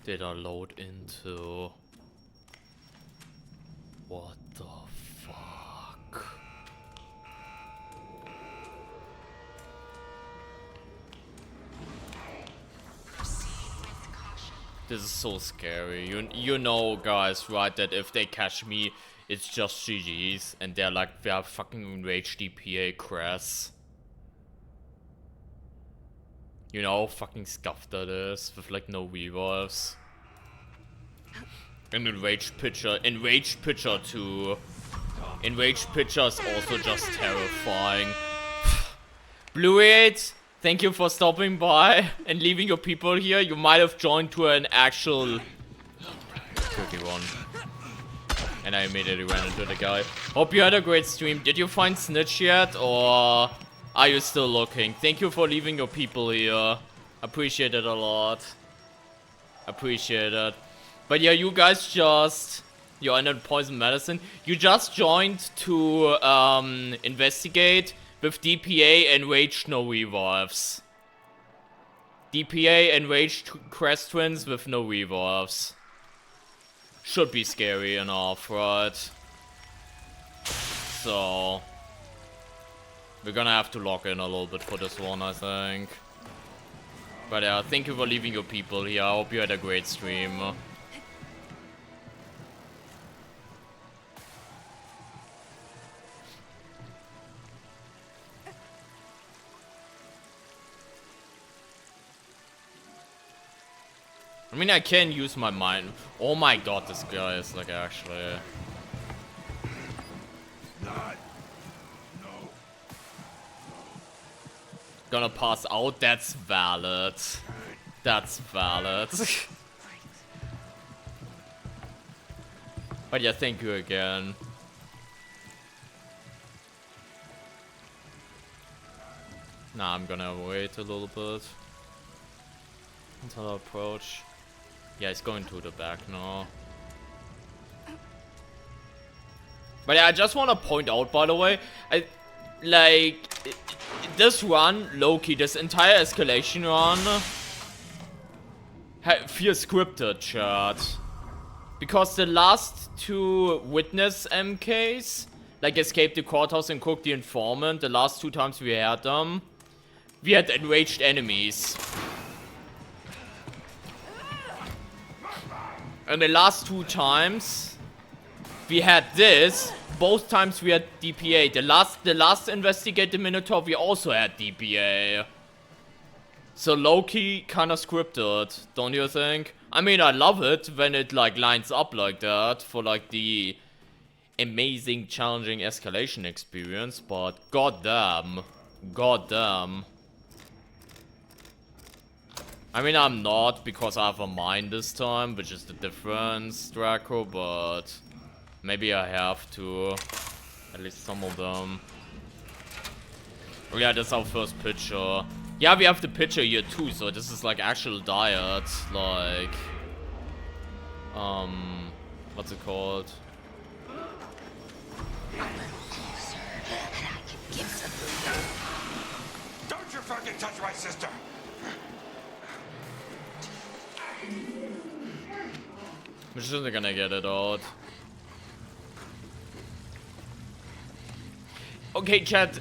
did I load into? What the fuck? This is so scary. You know, guys, right? That if they catch me, it's just GG's, and they're like, they are fucking enraged DPA Cress. You know, fucking scuffed that is, with like no revolves. And enraged pitcher too. Enraged pitcher is also just terrifying. Blue 8, thank you for stopping by and leaving your people here. You might have joined to an actual 31. And I immediately ran into the guy. Hope you had a great stream. Did you find Snitch yet, or are you still looking? Thank you for leaving your people here. Appreciate it a lot. Appreciate it. But yeah, you guys just... You're under poison medicine. You just joined to investigate with DPA and Rage no revolves. DPA and Rage Crest Twins with no revolves. Should be scary enough, right? So... We're gonna have to lock in a little bit for this one, I think. But yeah, thank you for leaving your people here. I hope you had a great stream. I mean, I can use my mind. Oh my god, this guy is like actually... Gonna pass out? That's valid. That's valid. But yeah, thank you again. Nah, I'm gonna wait a little bit until I approach. Yeah, he's going to the back now. But yeah, I just want to point out, by the way, this run, low-key, this entire escalation run feels scripted, chat. Because the last two witness MKs, like Escape the Courthouse and Cook the Informant, the last 2 times we had them, we had enraged enemies. And the last 2 times we had this, both times we had DPA. The last Investigate the Minotaur we also had DPA. So low-key kinda scripted, don't you think? I mean, I love it when it like lines up like that for like the amazing, challenging escalation experience, but goddamn. Goddamn. I mean, I'm not, because I have a mine this time, which is the difference, Draco, but maybe I have to. At least some of them. Oh yeah, that's our first picture. Yeah, we have the picture here too, so this is like actual diet, like... what's it called? Don't you fucking touch my sister! We're just gonna get it out. Okay, chat.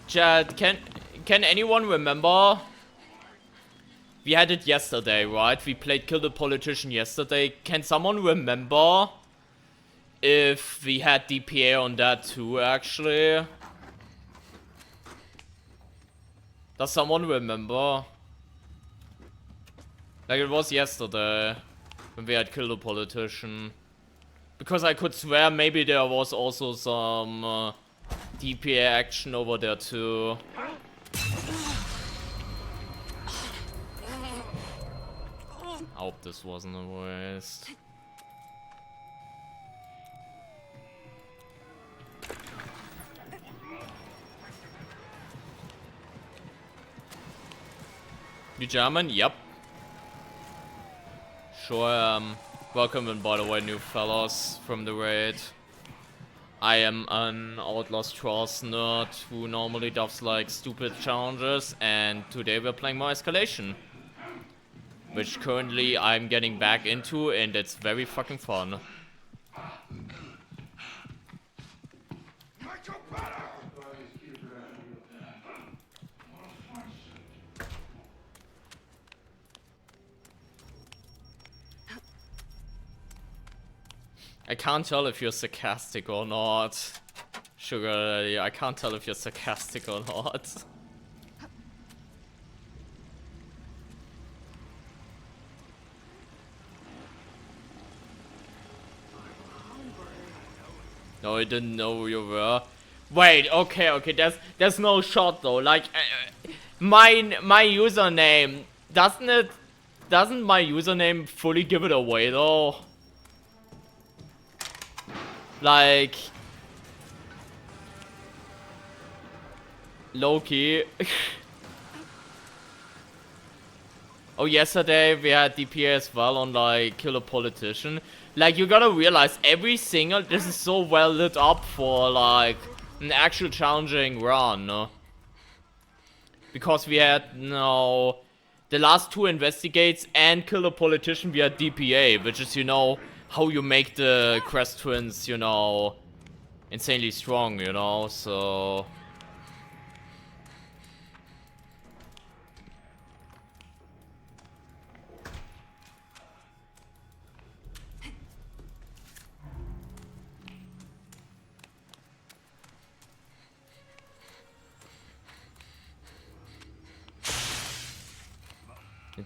Chat, can anyone remember? We had it yesterday, right? We played Kill the Politician yesterday. Can someone remember if we had DPA on that too, actually? Does someone remember? Like, it was yesterday when we had Kill the Politician. Because I could swear maybe there was also some DPA action over there too. I hope this wasn't a waste. You German? Yep. Sure, welcome in, by the way, new fellas from the raid. I am an Outlast Trolls nerd who normally does like stupid challenges, and today we're playing more Escalation. Which currently I'm getting back into, and it's very fucking fun. I can't tell if you're sarcastic or not. Sugar Daddy, I can't tell if you're sarcastic or not. No, I didn't know who you were. Wait, okay, there's no shot though. Like, my username, doesn't my username fully give it away though? Like, low-key. Oh, yesterday we had DPA as well on like Kill a Politician. Like, you gotta realize every single, this is so well lit up for like an actual challenging run, no? Because we had the last 2 investigates and Kill a Politician, we had DPA, which is, you know, how you make the Crest Twins, you know, insanely strong, you know, so...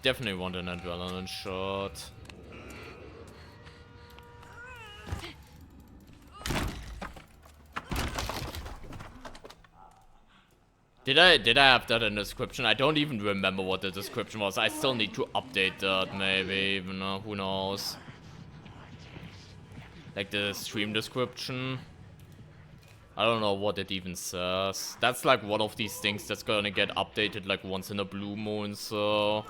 definitely want an adrenaline shot. Did I have that in the description? I don't even remember what the description was. I still need to update that, maybe, even who knows. Like the stream description. I don't know what it even says. That's like one of these things that's gonna get updated like once in a blue moon, so...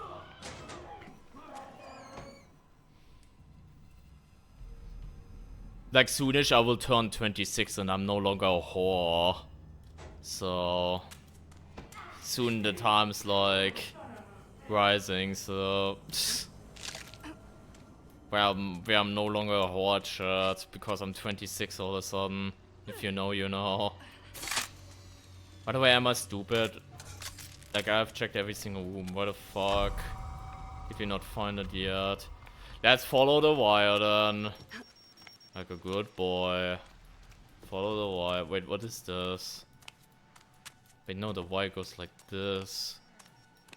Like soonish I will turn 26 and I'm no longer a whore. So... Soon the time's like... rising, so... where I'm no longer a whore shirt because I'm 26 all of a sudden. If you know, you know. By the way, am I stupid? Like, I've checked every single room. What the fuck? Did you not find it yet? Let's follow the wire then. Like a good boy. Follow the wire. Wait, what is this? Wait, no, the wire goes like this.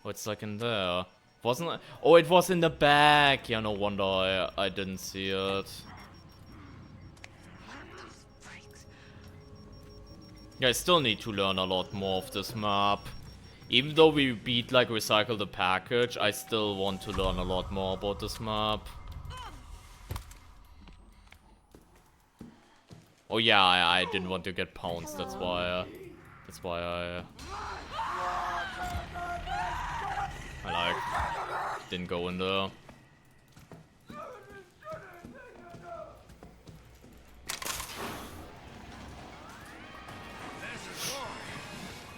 Oh, it's like in there. Wasn't it? Oh, it was in the back. Yeah, no wonder I didn't see it. Yeah, I still need to learn a lot more of this map. Even though we beat, like, Recycle the Package, I still want to learn a lot more about this map. Oh yeah, I didn't want to get pounced, that's why I like, didn't go in there.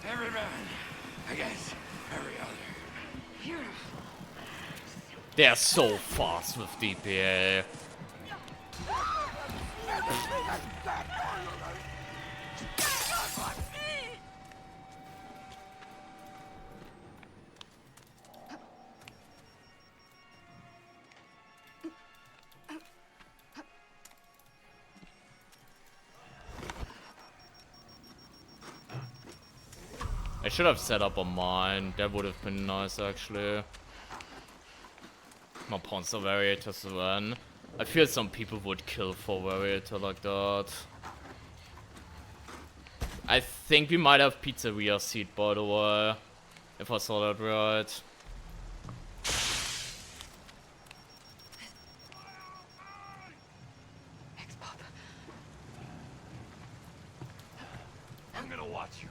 Every man against every other. They're so fast with DPA. I should have set up a mine. That would have been nice, actually. My Poncer Variators run. I feel some people would kill for Variator like that. I think we might have Pizzeria Seed, by the way. If I saw that right. I'm gonna watch you.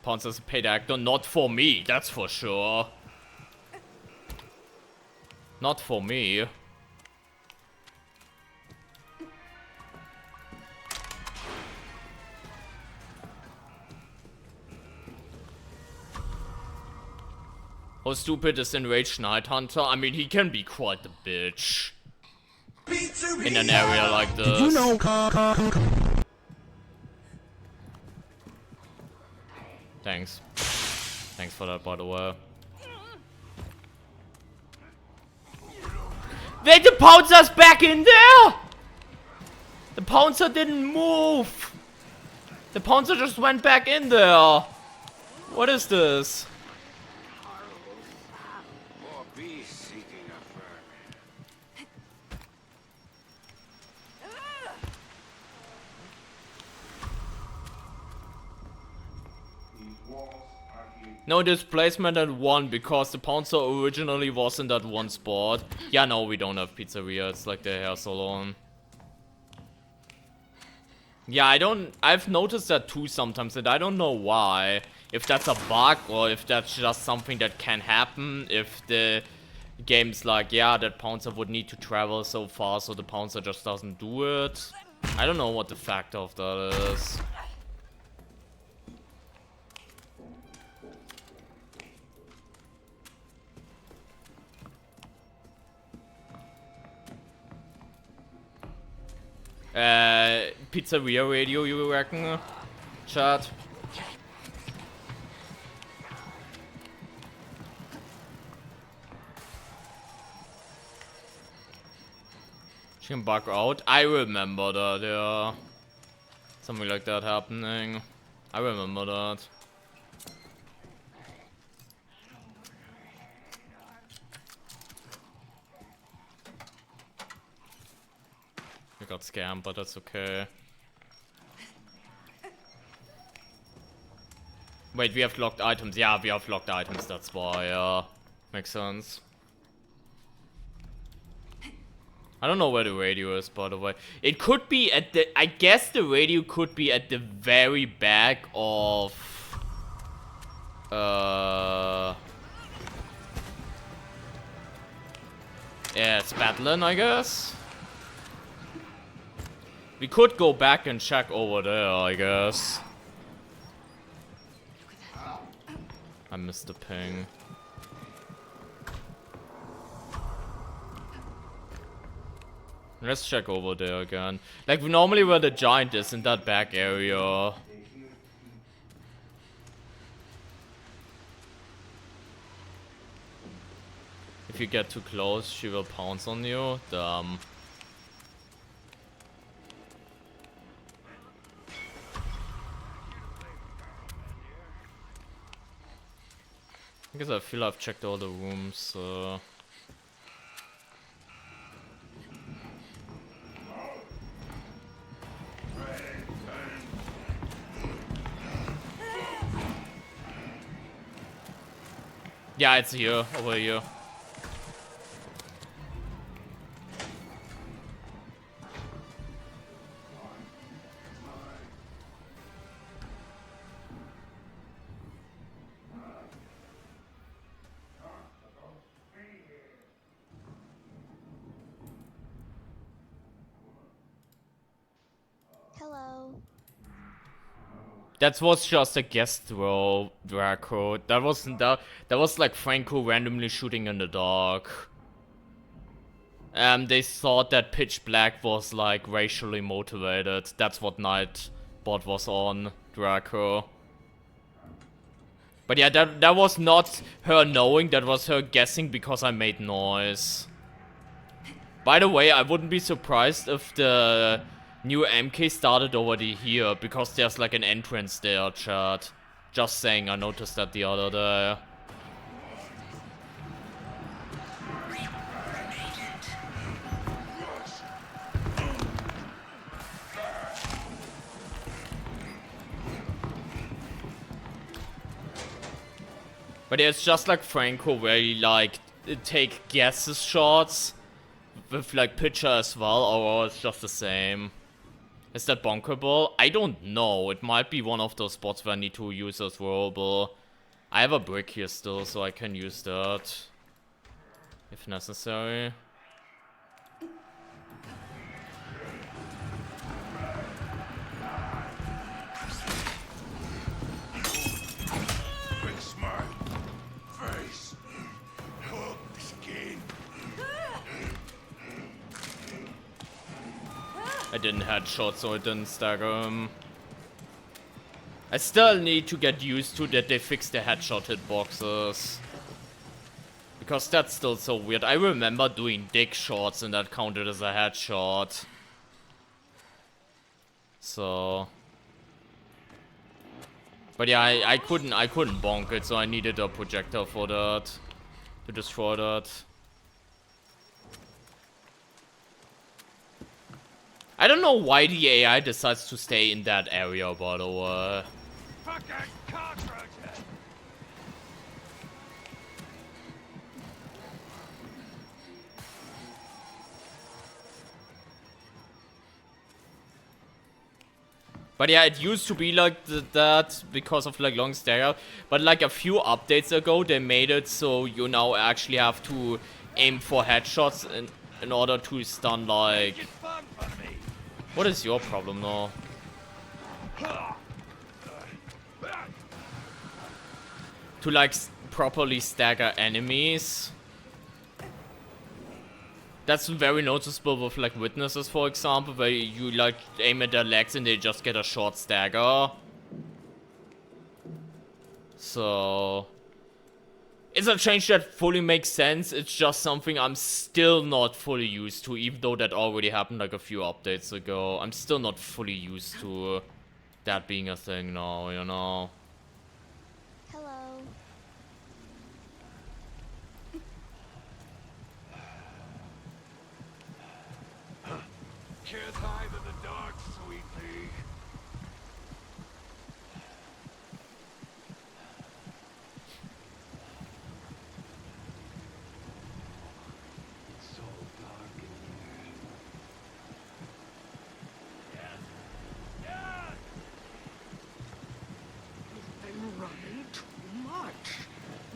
Poncer's a paid actor, not for me, that's for sure. Not for me. How stupid is Enraged Night Hunter? I mean, he can be quite a bitch. In an area like this. Did you know? Thanks. Thanks for that, by the way. Wait, the Pouncer's back in there! The Pouncer didn't move! The Pouncer just went back in there! What is this? More beasts seeking a No displacement at 1 because the Pouncer originally was in that one spot. Yeah, no, we don't have pizzeria. It's like the hair salon. Yeah, I've noticed that too sometimes, and I don't know why. If that's a bug or if that's just something that can happen. If the game's like, yeah, that Pouncer would need to travel so far, so the Pouncer just doesn't do it. I don't know what the factor of that is. Pizzeria radio, you reckon? Chat. She can bug out. I remember that, yeah. Something like that happening. I remember that. got scammed, but that's okay. Wait, we have locked items. Yeah, we have locked items, that's why, makes sense. I don't know where the radio is, by the way. It could be at the... I guess the radio could be at the very back of... Yeah, it's Battling, I guess. We could go back and check over there, I guess. I missed the ping. Let's check over there again. Like, normally where the giant is, in that back area. If you get too close, she will pounce on you. Damn. I guess I feel I've checked all the rooms, so... Yeah, it's here, over here. Hello. That was just a guest roll, Draco. That wasn't that. That was like Franco randomly shooting in the dark. They thought that Pitch Black was like racially motivated. That's what Nightbot was on, Draco. But yeah, that was not her knowing. That was her guessing because I made noise. By the way, I wouldn't be surprised if the new MK started already here, because there's like an entrance there, chat. Just saying, I noticed that the other day. But it's just like Franco, where you like take guesses shots with like pitcher as well, or it's just the same. Is that bunkerable? I don't know. It might be one of those spots where I need to use as rollable. I have a brick here still, so I can use that if necessary. Quick smart. Face. Hook. Skin. I didn't headshot, so it didn't stagger him. I still need to get used to that they fixed the headshot hitboxes. Because that's still so weird. I remember doing dick shots and that counted as a headshot. So... But yeah, I couldn't bonk it, so I needed a projector for that. To destroy that. I don't know why the AI decides to stay in that area, by the way. Fucking cockroaches! But yeah, it used to be like that because of like long stare. But like a few updates ago, they made it so you now actually have to aim for headshots in order to stun like... What is your problem now? To like properly stagger enemies. That's very noticeable with like witnesses, for example, where you like aim at their legs and they just get a short stagger. So it's a change that fully makes sense. It's just something I'm still not fully used to, even though that already happened like a few updates ago. I'm still not fully used to that being a thing now, you know. Hello. can't hide in the dark, sweet pea. It's so dark in here. Yes! Yes! You've been running too much.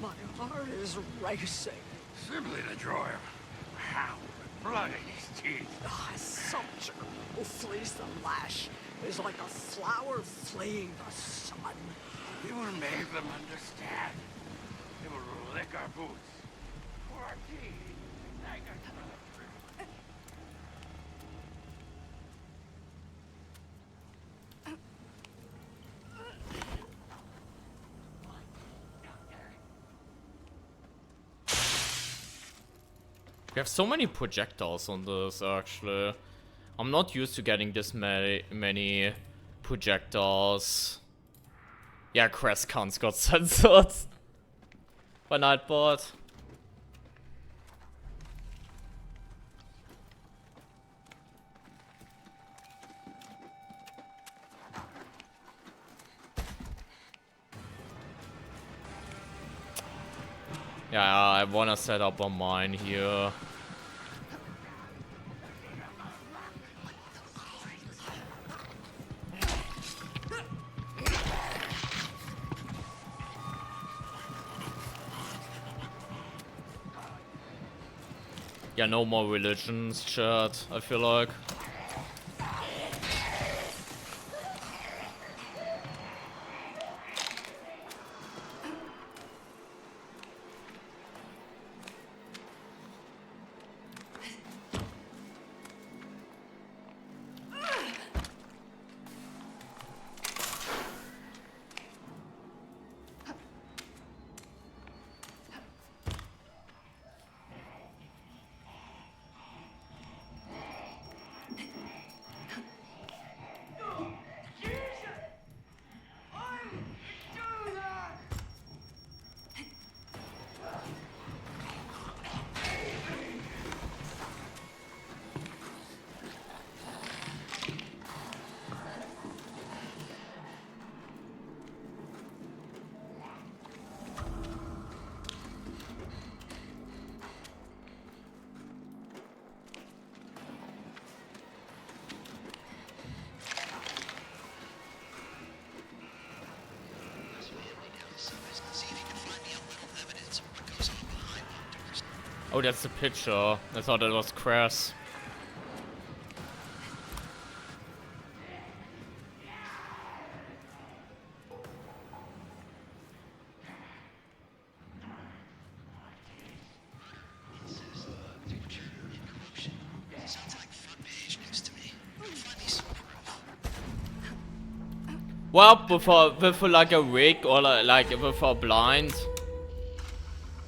My heart is racing. Simply to draw him. Hound with blood in his teeth. A soldier who flees the lash is like a flower fleeing the sun. We will make them understand. They will lick our boots. For our tea. Like our We have so many projectiles on this, actually. I'm not used to getting this many projectiles. Yeah, Crest Khan's got censored by Nightbot. Yeah, I wanna set up on mine here. Yeah, no more religions, chat, I feel like. Oh, that's the picture. I thought it was Cress. Well, with like a rig or like with a blind,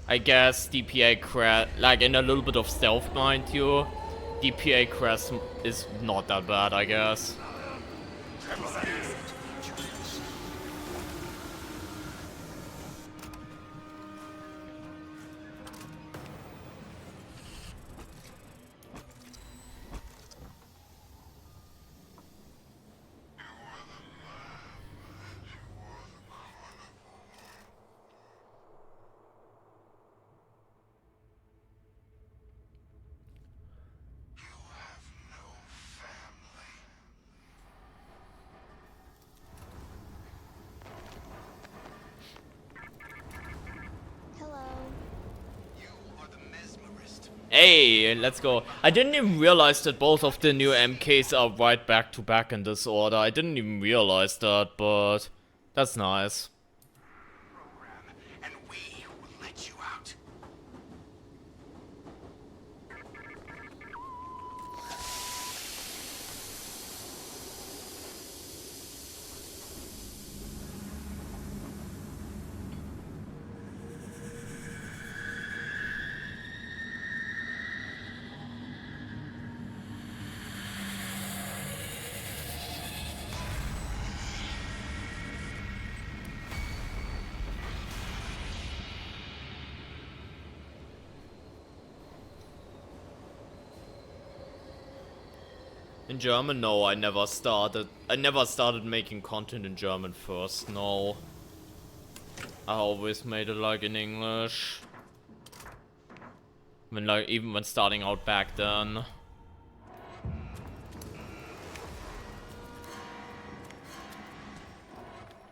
I guess DPA crest, like in a little bit of stealth, mind you, DPA crest is not that bad, I guess. Hey, let's go. I didn't even realize that both of the new MKs are right back to back in this order. I didn't even realize that, but that's nice. And we will let you out. In German? No, I never started. I never started making content in German first, no. I always made it like in English. When like, even when starting out back then.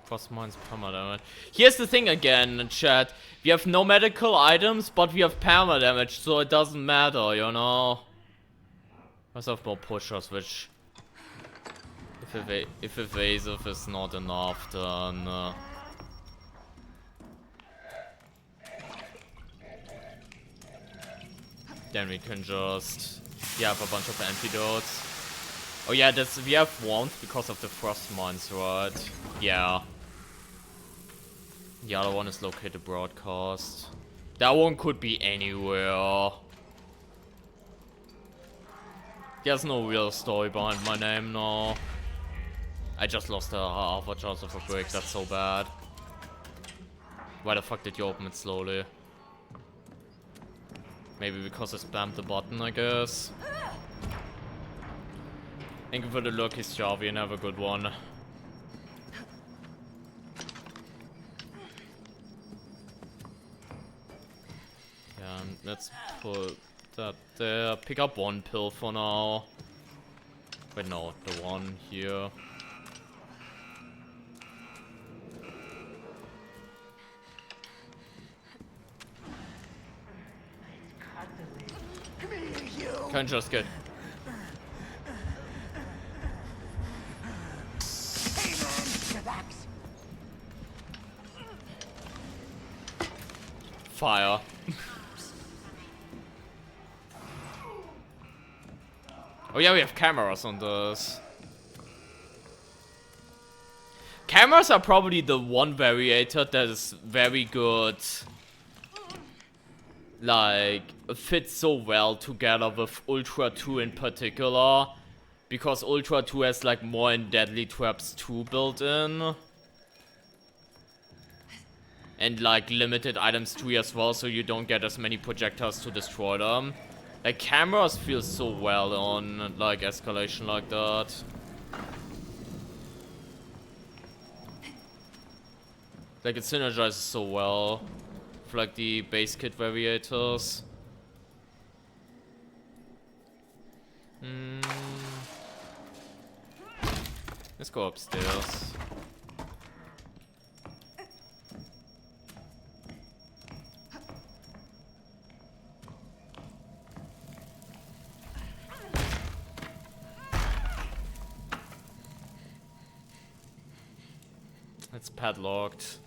Cross mines permadamage. Here's the thing again, chat. We have no medical items, but we have permadamage, so it doesn't matter, you know? Let's have more pushers, which... If evasive is not enough, then... then we can just... yeah, have a bunch of antidotes. Oh yeah, we have warmth because of the frost mines, right? Yeah. The other one is located broadcast. That one could be anywhere. There's no real story behind my name now. I just lost half a chance of a break, that's so bad. Why the fuck did you open it slowly? Maybe because I spammed the button, I guess. Thank you for the lucky Jarvie and have a good one. Yeah, let's put that there. Pick up one pill for now. Wait, no, the one here. Can't just get. Fire. Oh yeah, we have cameras on this. Cameras are probably the one variator that is very good. Like, fits so well together with Ultra 2 in particular. Because Ultra 2 has like more in Deadly Traps 2 built in. And like limited items 3 as well, so you don't get as many projectiles to destroy them. Like, cameras feel so well on like Escalation like that. Like, it synergizes so well with like the base kit variators. Let's go upstairs. It's padlocked.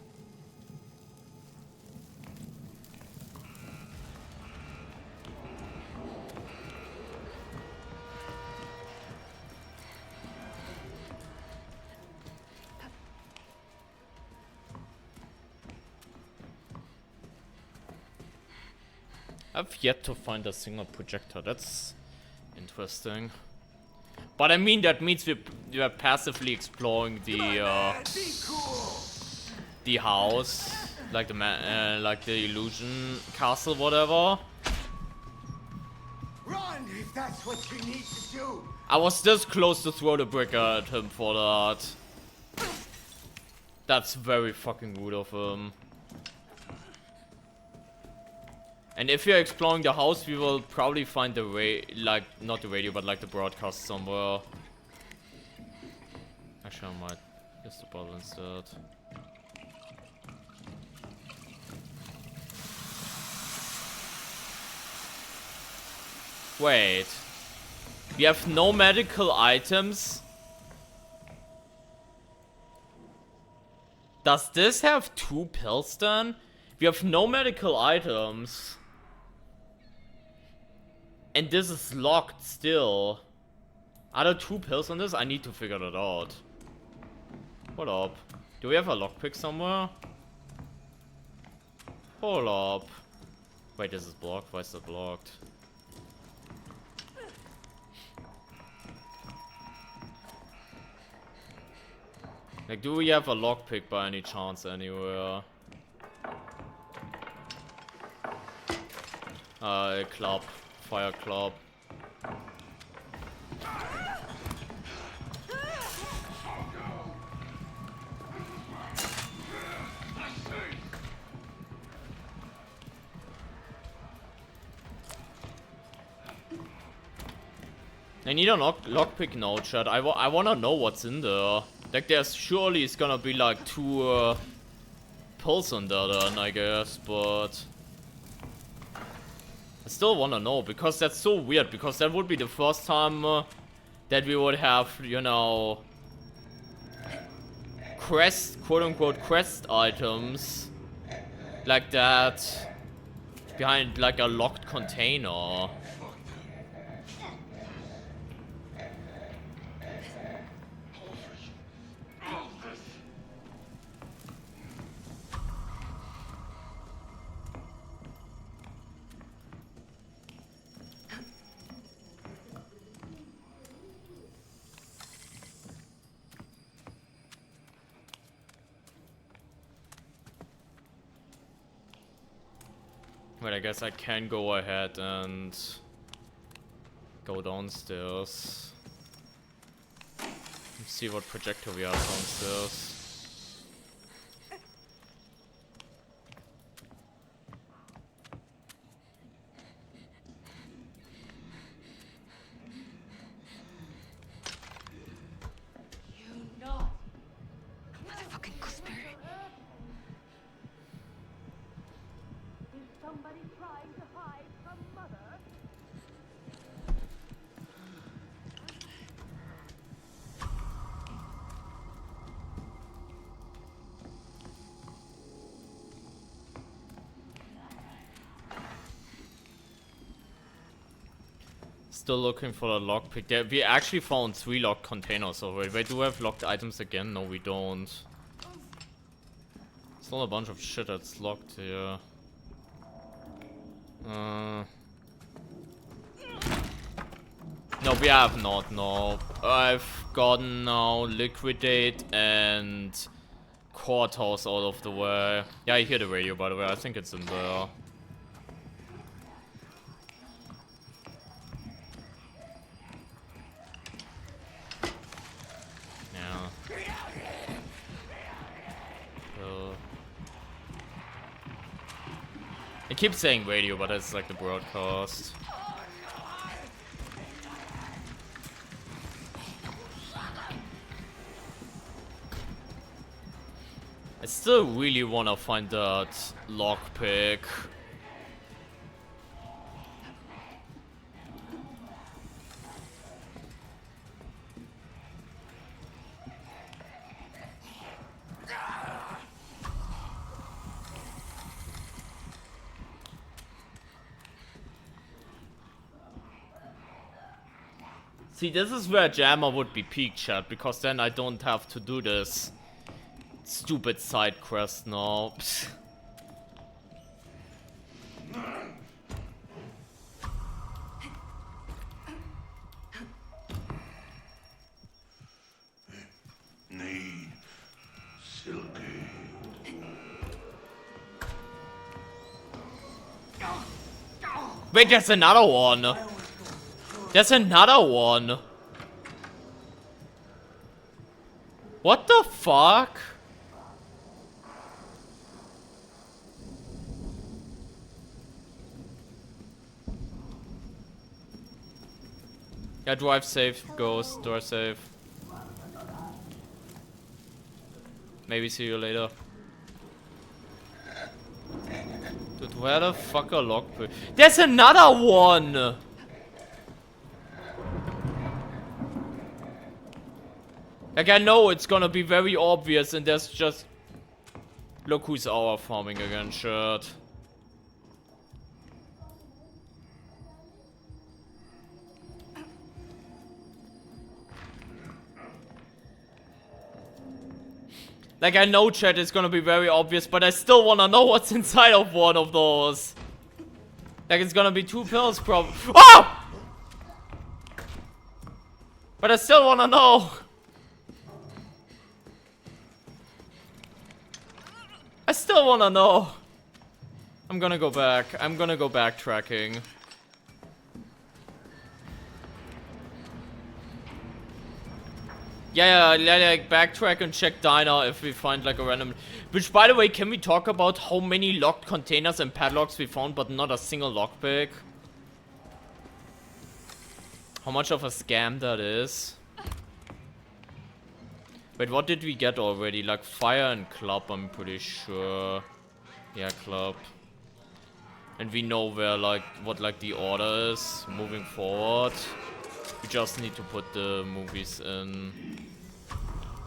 I've yet to find a single projector. That's interesting. But I mean, that means we are passively exploring the house, like the illusion castle, whatever. Run if that's what you need to do. I was this close to throw the brick at him for that. That's very fucking rude of him. And if you're exploring the house, we will probably find the not the radio, but like the broadcast somewhere. Actually, I might use the bottle instead. Wait. We have no medical items? Does this have 2 pills then? We have no medical items. And this is locked still. Are there 2 pills on this? I need to figure that out. Hold up. Do we have a lockpick somewhere? Hold up. Wait, this is blocked. Why is that blocked? Like, do we have a lockpick by any chance anywhere? Club. Fire club. I need a lockpick now, chat. I wanna know what's in there. Like, there's surely it's gonna be like 2 pills on there then, I guess, but I still wanna know, because that's so weird, because that would be the first time that we would have, you know, quote-unquote quest items like that behind like a locked container. But I guess I can go ahead and go downstairs. Let's see what projector we have downstairs. Motherfucking gooseberry. Somebody trying to hide from Mother? Still looking for the lockpick. There, we actually found 3 locked containers already. Wait, do we have locked items again? No, we don't. Still a bunch of shit that's locked here. No, we have not, no. I've gotten now Liquidate and Courthouse out of the way. Yeah, I hear the radio, by the way. I think it's in there. Yeah. I keep saying radio, but it's like the broadcast. I still really wanna find that lockpick. See, this is where Jammer would be peak, chat, because then I don't have to do this stupid side quest now. Need silky. Wait, there's another one. There's another one. What the fuck? Yeah, drive safe, ghost, door safe. Maybe see you later. Dude, where the fuck are lockpick? There's another one! Like, I know it's gonna be very obvious and there's just... Look who's our farming again, shirt. Like, I know, chat, it's gonna be very obvious, but I still wanna know what's inside of one of those. Like, it's gonna be 2 pills, probably. Oh! But I still wanna know. I still wanna know. I'm gonna go back. I'm gonna go backtracking. Yeah, like backtrack and check diner if we find like a random... Which, by the way, can we talk about how many locked containers and padlocks we found, but not a single lockpick? How much of a scam that is. Wait, what did we get already? Like fire and club, I'm pretty sure. Yeah, club. And we know where like what like the order is moving forward. We just need to put the movies in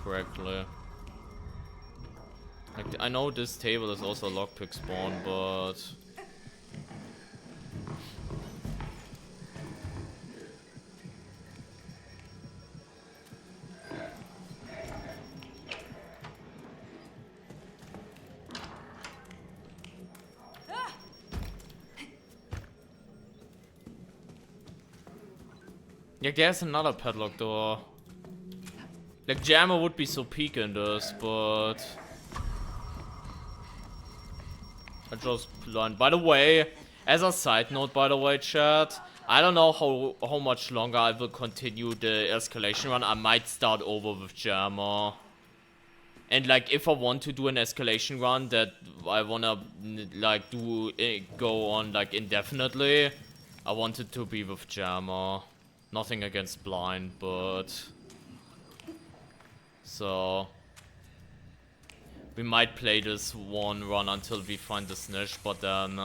correctly. Like I know this table is also a lockpick spawn, but yeah, there's another padlock door. Like Jammer would be so peak in this, but I just learned. By the way, as a side note, by the way, chat, I don't know how much longer I will continue the escalation run. I might start over with Jammer. And like, if I want to do an escalation run that I wanna like do go on like indefinitely, I want it to be with Jammer. Nothing against blind, but so we might play this one run until we find the Snitch, but then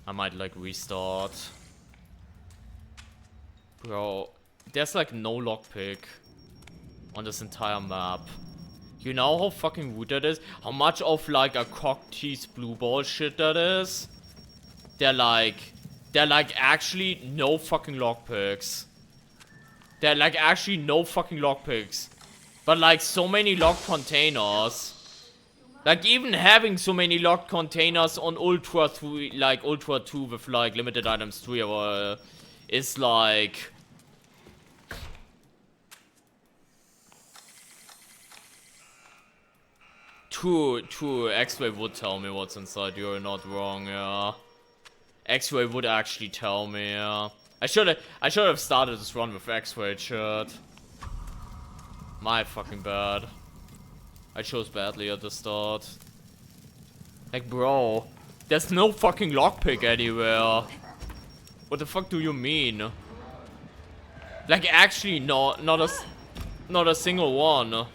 I might like restart. Bro, there's like no lockpick on this entire map. You know how fucking rude that is? How much of like a cock tease blue ball shit that is? They're like actually no fucking lockpicks. They're like actually no fucking lockpicks. But like so many locked containers. Like even having so many locked containers on Ultra 3, like Ultra 2 with like limited items 3 or is like True, X-Ray would tell me what's inside, you're not wrong, yeah. X-Ray would actually tell me, yeah. I should have started this run with X-Ray shit. My fucking bad. I chose badly at the start. Like, bro, there's no fucking lockpick anywhere. What the fuck do you mean? Like, actually, not a single one.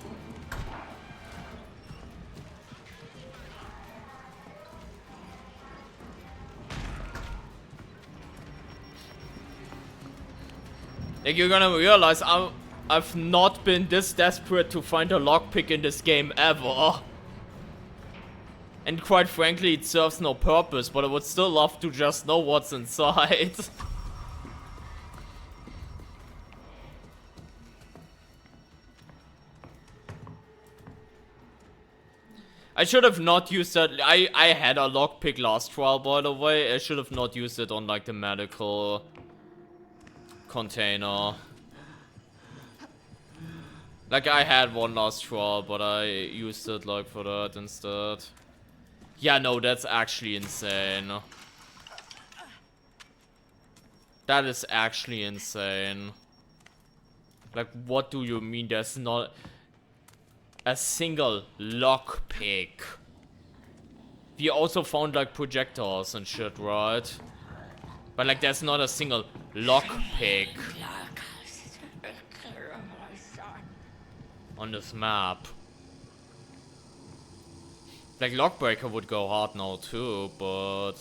Like, you're gonna realize I've not been this desperate to find a lockpick in this game ever. And quite frankly, it serves no purpose, but I would still love to just know what's inside. I should have not used that. I had a lockpick last trial, by the way. I should have not used it on like the medical container. Like I had one last trial, but I used it like for that instead. Yeah, no, that's actually insane. That is actually insane. Like, what do you mean there's not a single lockpick? We also found like projectors and shit, right? But like there's not a single lockpick on this map. Like Lockbreaker would go hard now too, but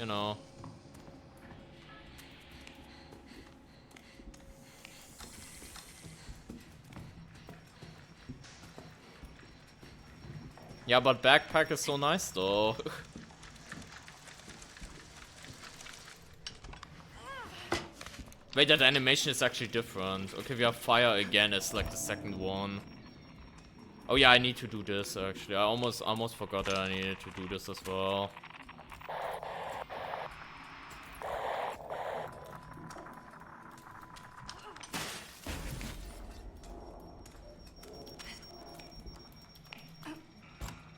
you know. Yeah, but backpack is so nice though. Wait, that animation is actually different. Okay, we have fire again as like the second one. Oh yeah, I need to do this actually. I almost forgot that I needed to do this as well.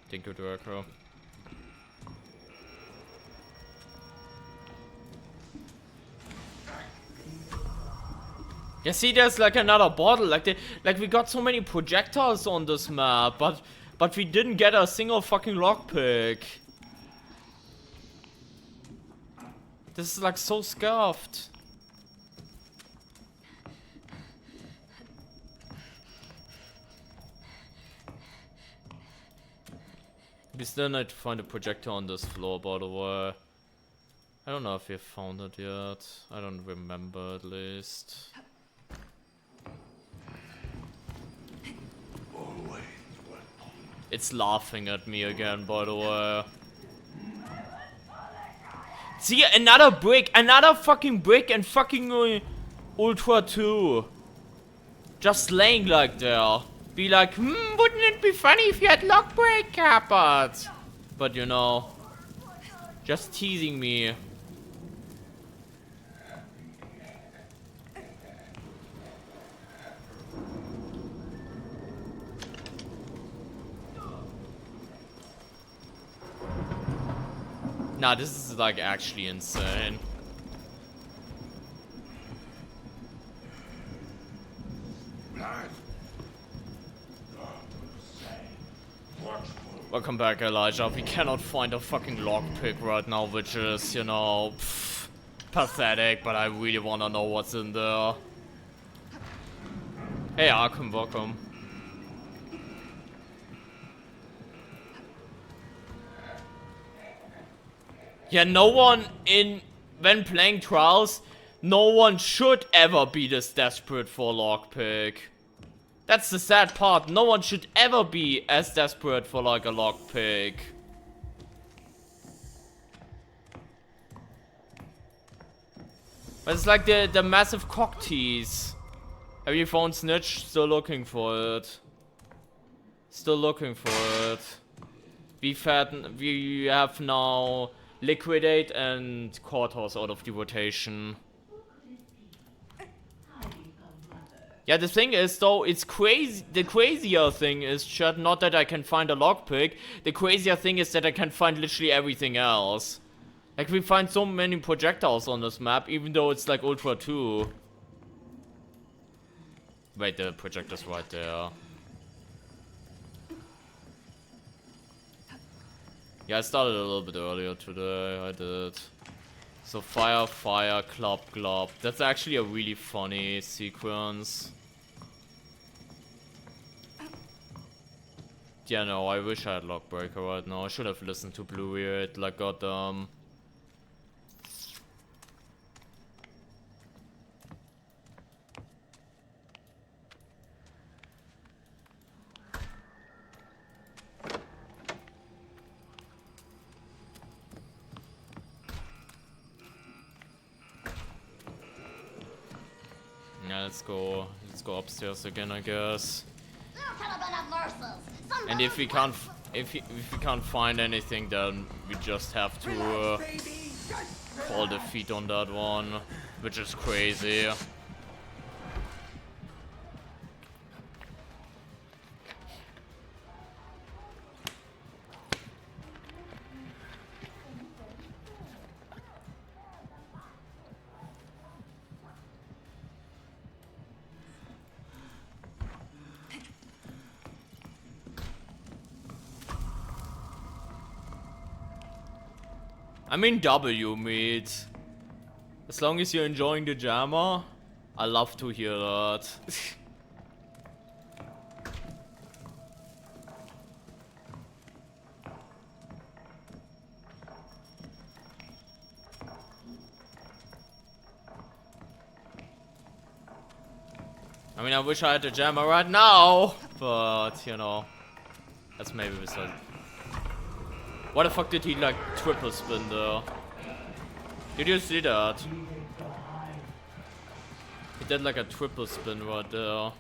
Thank you, Draco. Yeah, see, there's like another bottle. Like we got so many projectiles on this map, but we didn't get a single fucking lockpick. This is like so scuffed. We still need to find a projector on this floor, by the way. I don't know if we have found it yet. I don't remember, at least. It's laughing at me again, by the way. See, another brick! Another fucking brick and fucking Ultra 2. Just laying like there. Be like, wouldn't it be funny if you had lock break carpet? But you know, just teasing me. Nah, this is like actually insane. Welcome back, Elijah. We cannot find a fucking lockpick right now, which is, you know, pathetic, but I really wanna know what's in there. Hey, Arkham, welcome. Yeah, no one when playing Trials, no one should ever be this desperate for a lockpick. That's the sad part. No one should ever be as desperate for like a lockpick. But it's like the massive cock tease. Have you found Snitch? Still looking for it. Still looking for it. We have now Liquidate and Courthouse out of the rotation. Yeah, the thing is though, it's crazy. The crazier thing is just not that I can find a lockpick. The crazier thing is that I can find literally everything else. Like, we find so many projectiles on this map, even though it's like Ultra 2. Wait, the projector's right there. Yeah, I started a little bit earlier today, I did. So fire, fire, clop, clop. That's actually a really funny sequence. Yeah, no, I wish I had Lockbreaker right now. I should have listened to Bluey, it like got yeah, let's go upstairs again, I guess. And if we can't find anything, then we just have to call defeat on that one, which is crazy. I mean W, mate. As long as you're enjoying the jammer, I love to hear that. I mean, I wish I had the jammer right now, but you know, that's maybe beside. Why the fuck did he like triple spin there? Did you see that? He did like a triple spin right there.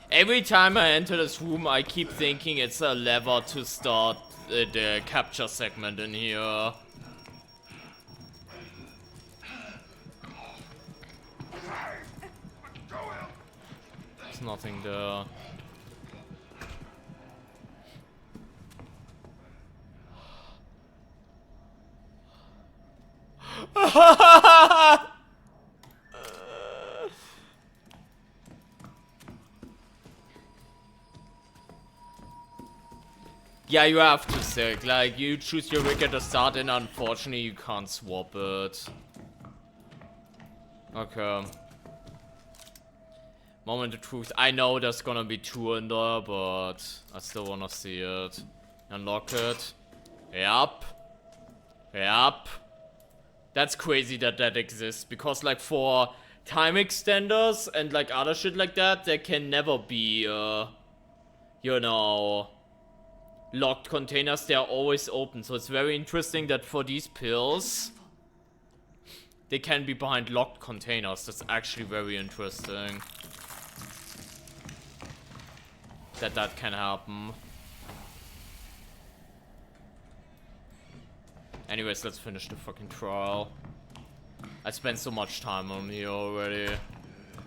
Every time I enter this room, I keep thinking it's a lever to start the capture segment in here. There's nothing there. Yeah, you have to stick. Like, you choose your rig at the start and unfortunately you can't swap it. Okay. Moment of truth. I know there's gonna be 2 in there, but I still wanna see it. Unlock it. Yup. Yup. That's crazy that that exists, because like for time extenders and like other shit like that, there can never be, you know, locked containers. They are always open. So it's very interesting that for these pills, they can be behind locked containers. That's actually very interesting. That can happen. Anyways, let's finish the fucking trial. I spent so much time on here already.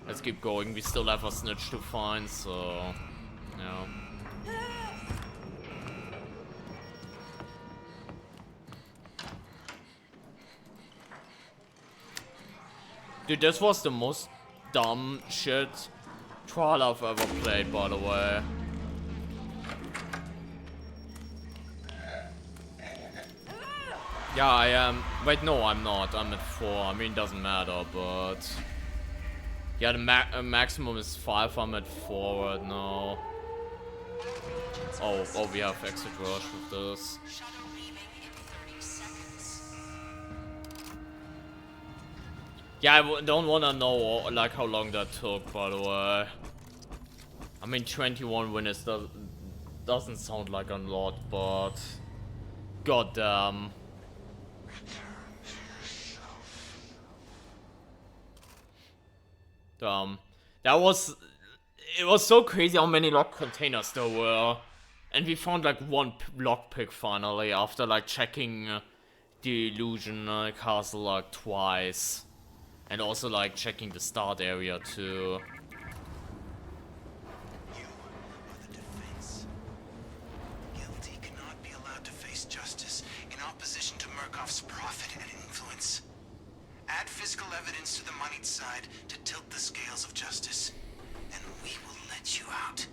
Let's keep going. We still have a snitch to find, so yeah. Dude, this was the most dumb shit trial I've ever played, by the way. Yeah, I am. Wait, no, I'm not. I'm at 4. I mean, it doesn't matter, but yeah, the maximum is 5. I'm at 4 right now. Oh, we have exit rush with this. Yeah, I don't wanna know like how long that took, by the way. I mean, 21 minutes doesn't sound like a lot, but goddamn. It was so crazy how many locked containers there were. And we found like 1 lockpick finally after like checking the illusion castle like twice. And also like checking the start area too. You are the defense. Guilty cannot be allowed to face justice in opposition to Murkoff's profit and influence. Add physical evidence to the moneyed side to tilt the scales of justice, and we will let you out.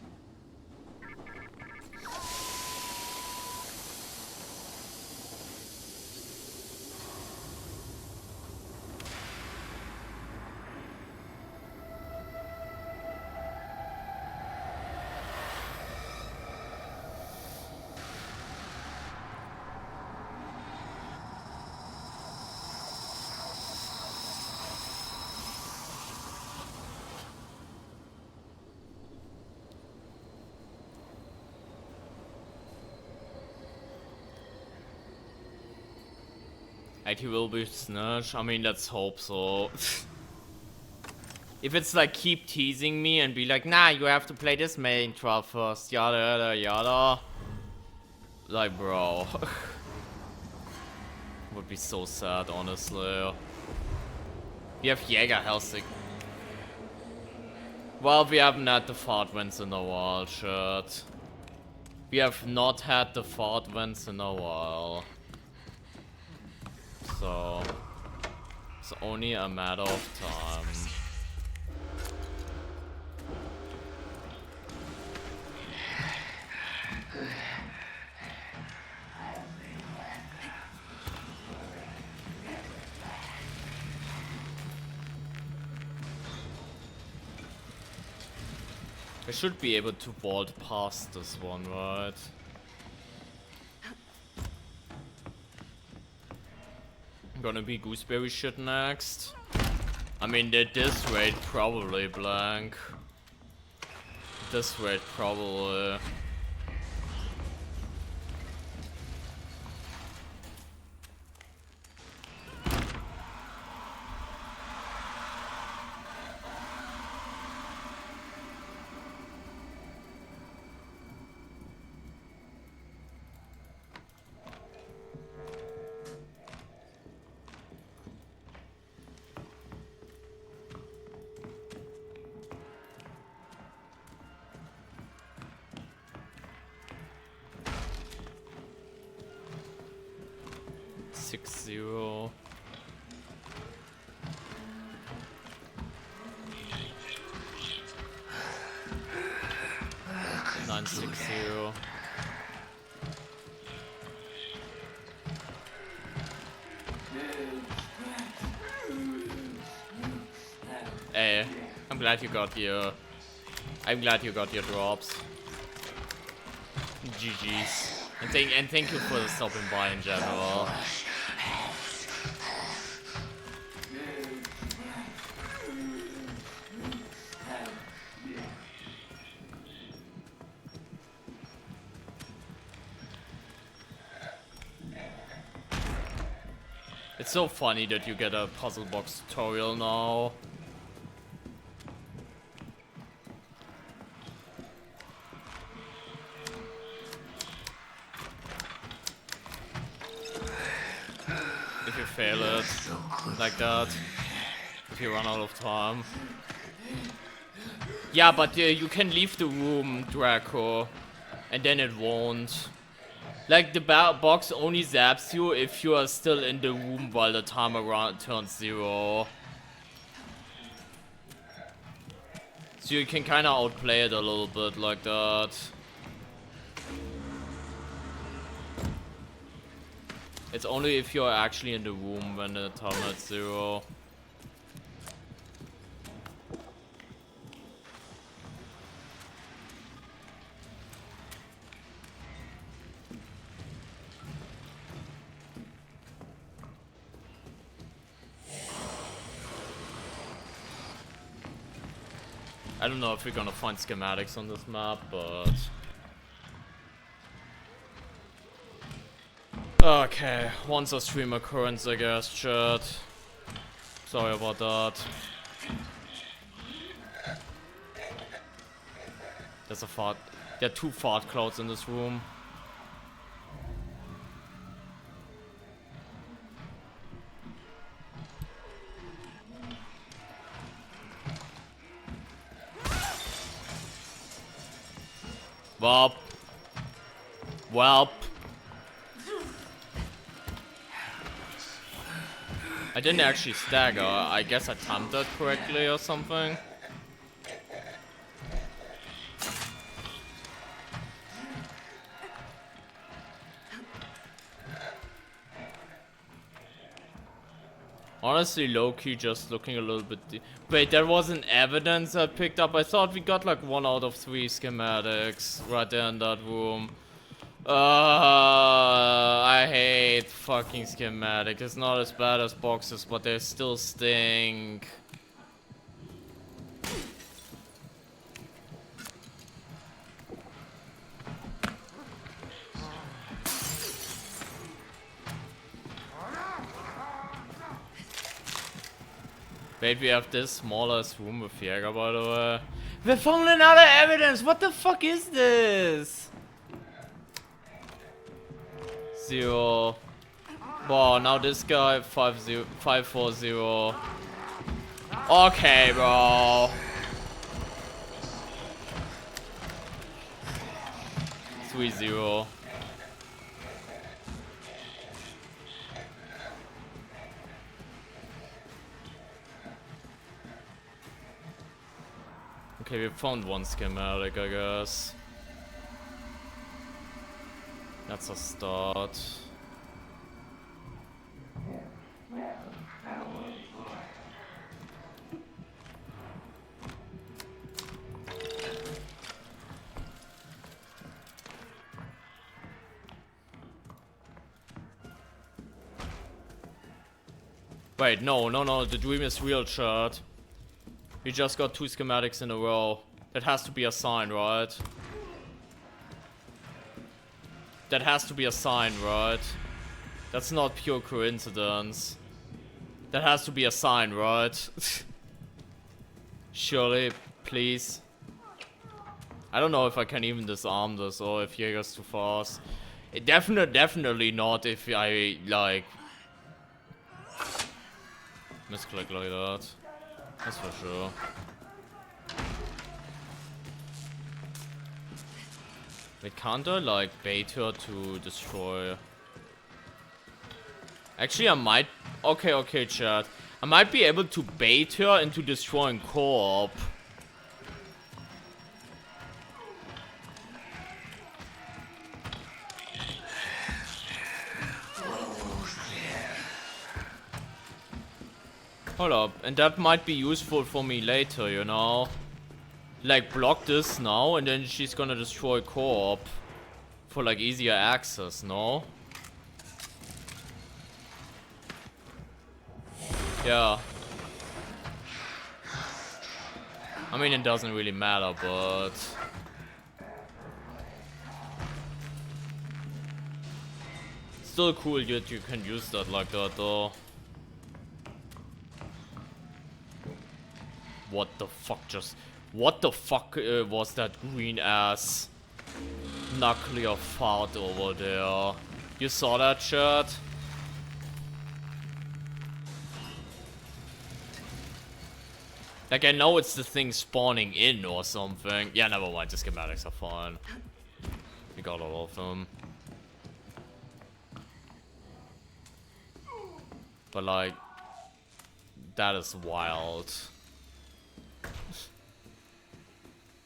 He will be Snitch. I mean, let's hope so. If it's like keep teasing me and be like, nah, you have to play this main trial first, yada yada yada. Like, bro. Would be so sad, honestly. We have Jäger Helsing. Well, we haven't had the fart vents in a while, shit. We have not had the fart vents in a while. So it's only a matter of time. I should be able to vault past this one, right? Gonna be gooseberry shit next. I mean, at this rate, probably blank. This rate, probably. Zero. 960. Hey, I'm glad you got your I'm glad you got your drops. GG's. And thank you for stopping by in general. It's so funny that you get a puzzle box tutorial now. If you fail it like that, if you run out of time. Yeah, but you can leave the room, Draco, and then it won't. Like, the box only zaps you if you are still in the room while the timer turns 0. So you can kind of outplay it a little bit like that. It's only if you're actually in the room when the timer is 0. I don't know if we're gonna find schematics on this map, but... Okay, once a stream occurrence, I guess, chat. Sorry about that. There's a fart. There are 2 fart clouds in this room. Welp. Welp. I didn't actually stagger. I guess I timed that correctly or something. Honestly, low-key just looking a little bit... Wait, there wasn't evidence I picked up. I thought we got like 1 out of 3 schematics right there in that room. I hate fucking schematic. It's not as bad as boxes, but they still stink. Wait, we have this smallest room with Jäger, by the way. We found another evidence! What the fuck is this? 0. Wow, now this guy 540. Okay, bro. 30. Okay, we found 1 schematic, I guess. That's a start. Wait, no, the dream is real, chat. We just got 2 schematics in a row. That has to be a sign, right? That has to be a sign, right? That's not pure coincidence. That has to be a sign, right? Surely, please. I don't know if I can even disarm this or if Jäger's too fast. It definitely not if I, like... misclick like that. That's for sure. Wait, can't I, like, bait her to destroy? Actually, I might... Okay, chat. I might be able to bait her into destroying co-op. Hold up, and that might be useful for me later, you know? like block this now, and then she's gonna destroy co-op for like easier access, no? Yeah. I mean, it doesn't really matter, but still cool that you can use that like that, though. What the fuck just... What the fuck was that green ass nuclear fart over there? You saw that shit? Like, I know it's the thing spawning in or something. Yeah, never mind. The schematics are fine. We got all of them. But, like, that is wild.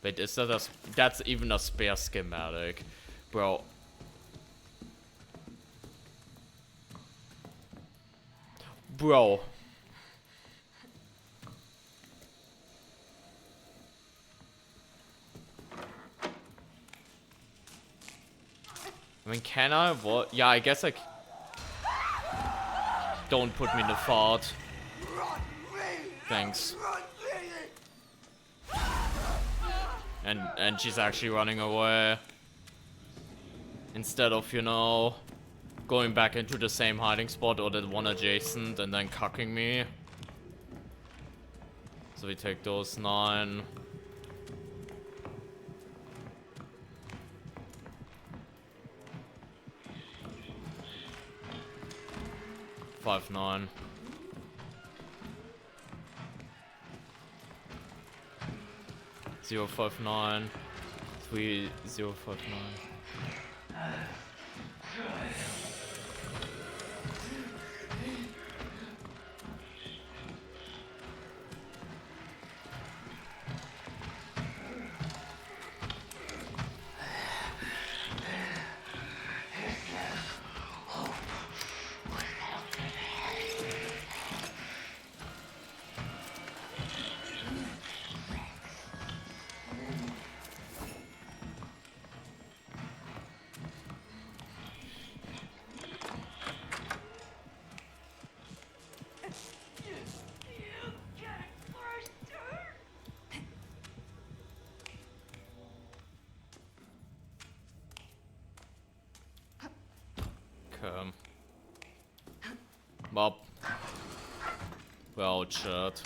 Wait, is that a... That's even a spare schematic. Bro. Bro. I mean, can I? What? Yeah, I guess I... Don't put me in the fart. Thanks. And she's actually running away. Instead of, you know, going back into the same hiding spot or the one adjacent and then cucking me. So we take those 9. Five, 9. Zero, 5, 9. 3, 0, 5, 9. Bob. Well, shit.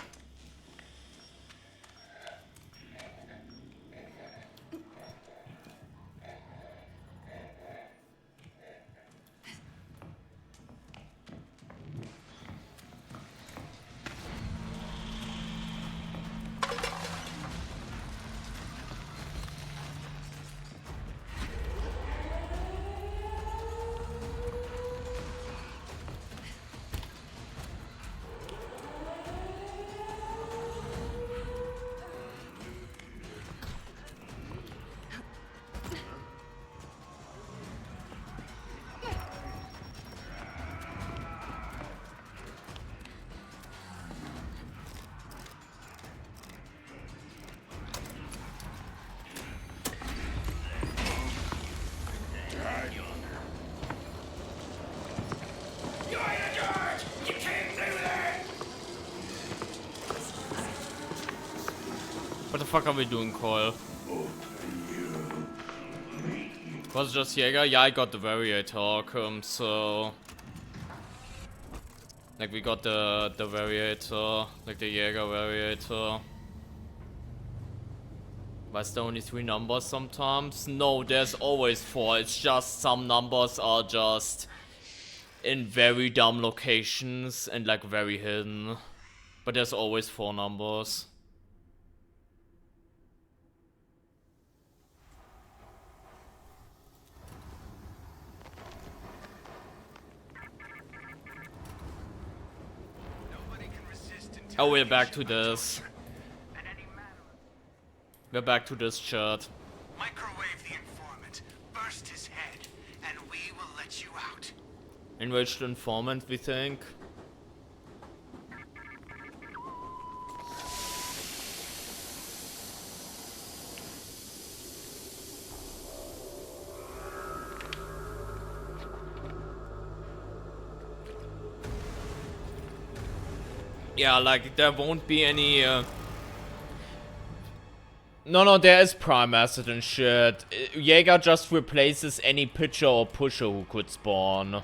What the fuck are we doing, Cole? Was it just Jäger? Yeah, I got the Variator, so... Like, we got the Variator, like the Jäger Variator. But it's only 3 numbers sometimes? No, there's always 4, it's just some numbers are just in very dumb locations and like very hidden. But there's always 4 numbers. Oh, we're back to this. We're back to this shirt. Microwave the informant, burst his head, and we will let you out. Enraged informant, we think. Yeah, like, there won't be any, No, there is prime acid and shit. Jaeger just replaces any pitcher or pusher who could spawn.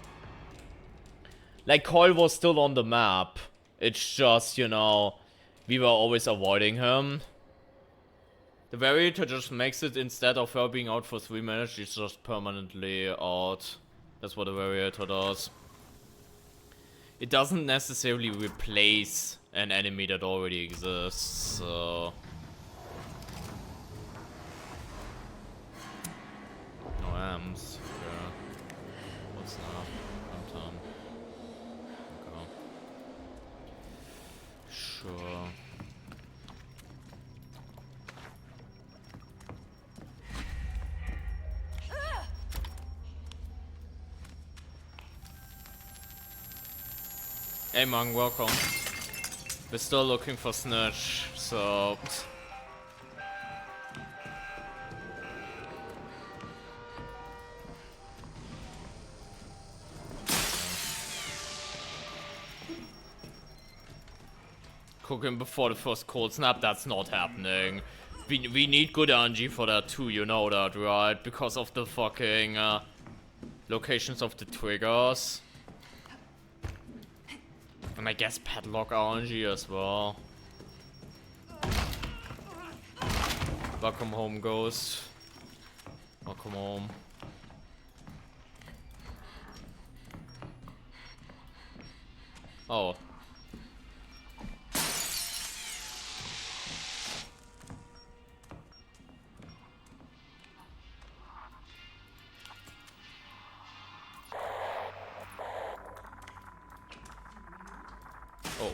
Like, Coil was still on the map. It's just, you know, we were always avoiding him. The Variator just makes it, instead of her being out for 3 minutes, she's just permanently out. That's what the Variator does. It doesn't necessarily replace an enemy that already exists, so... No amps. Yeah. What's up? I'm done. Okay. Sure. Hey Mang, welcome. We're still looking for Snitch, so... Cooking before the first cold snap, that's not happening. We need good RNG for that too, you know that, right? Because of the fucking locations of the triggers. And I guess padlock RNG as well. Welcome home, Ghost. Welcome home. Oh. Oh.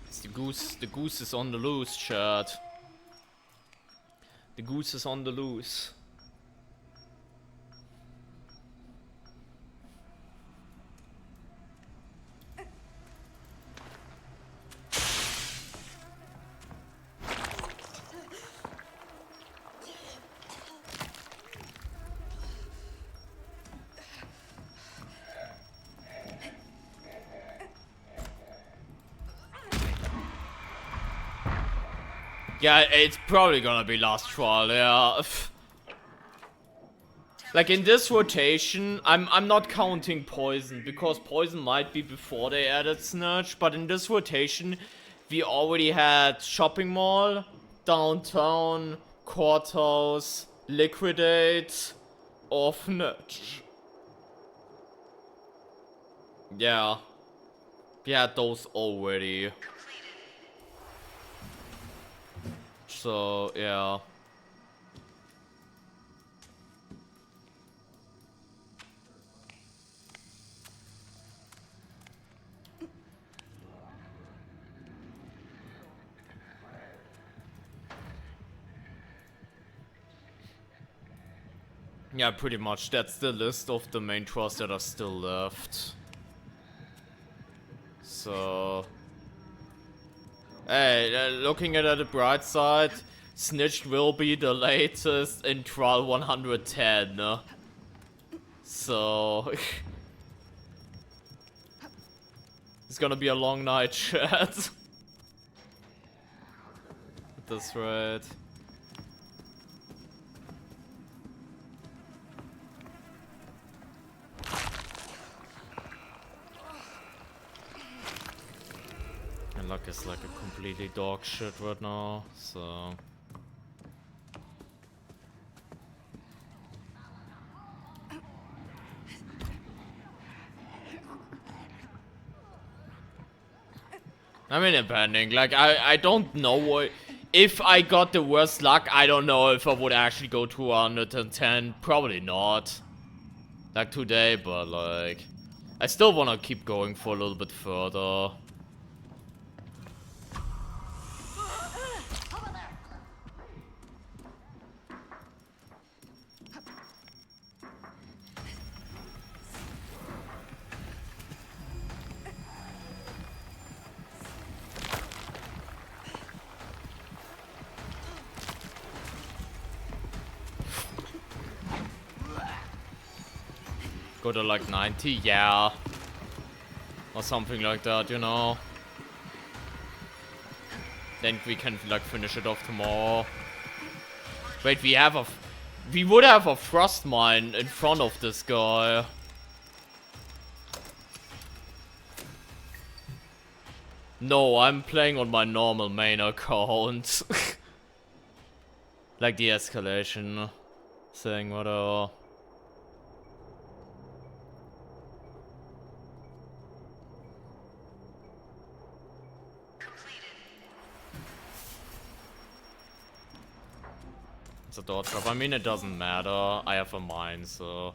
It's the goose. The goose is on the loose, chat. The goose is on the loose. Yeah, it's probably gonna be last trial, yeah. Like in this rotation, I'm not counting poison, because poison might be before they added Snitch, but in this rotation, we already had shopping mall, downtown, courthouse, liquidate, orphanage. Yeah. We had those already. So, yeah. Yeah, pretty much. That's the list of the main trials that are still left. So... Hey, looking at the bright side, Snitch will be the latest in trial 110. So... it's gonna be a long night, chat. That's right. And luck is like a completely dog shit right now, so... I mean, depending, like, I don't know what... If I got the worst luck, I don't know if I would actually go to 110. Probably not. Like today, but like... I still wanna keep going for a little bit further. Go to like 90, yeah. Or something like that, you know. Then we can like finish it off tomorrow. Wait, we would have a frost mine in front of this guy. No, I'm playing on my normal main account. Like the escalation thing, whatever. It's a door trap. I mean, it doesn't matter. I have a mine, so.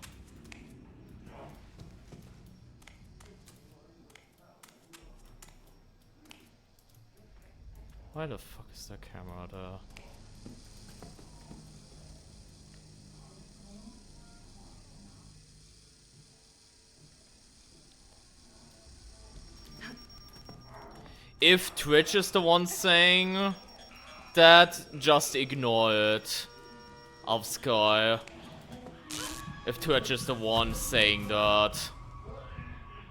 Why the fuck is the camera there? If Twitch is the one saying that, just ignore it. Of Sky. If Twitch is the one saying that.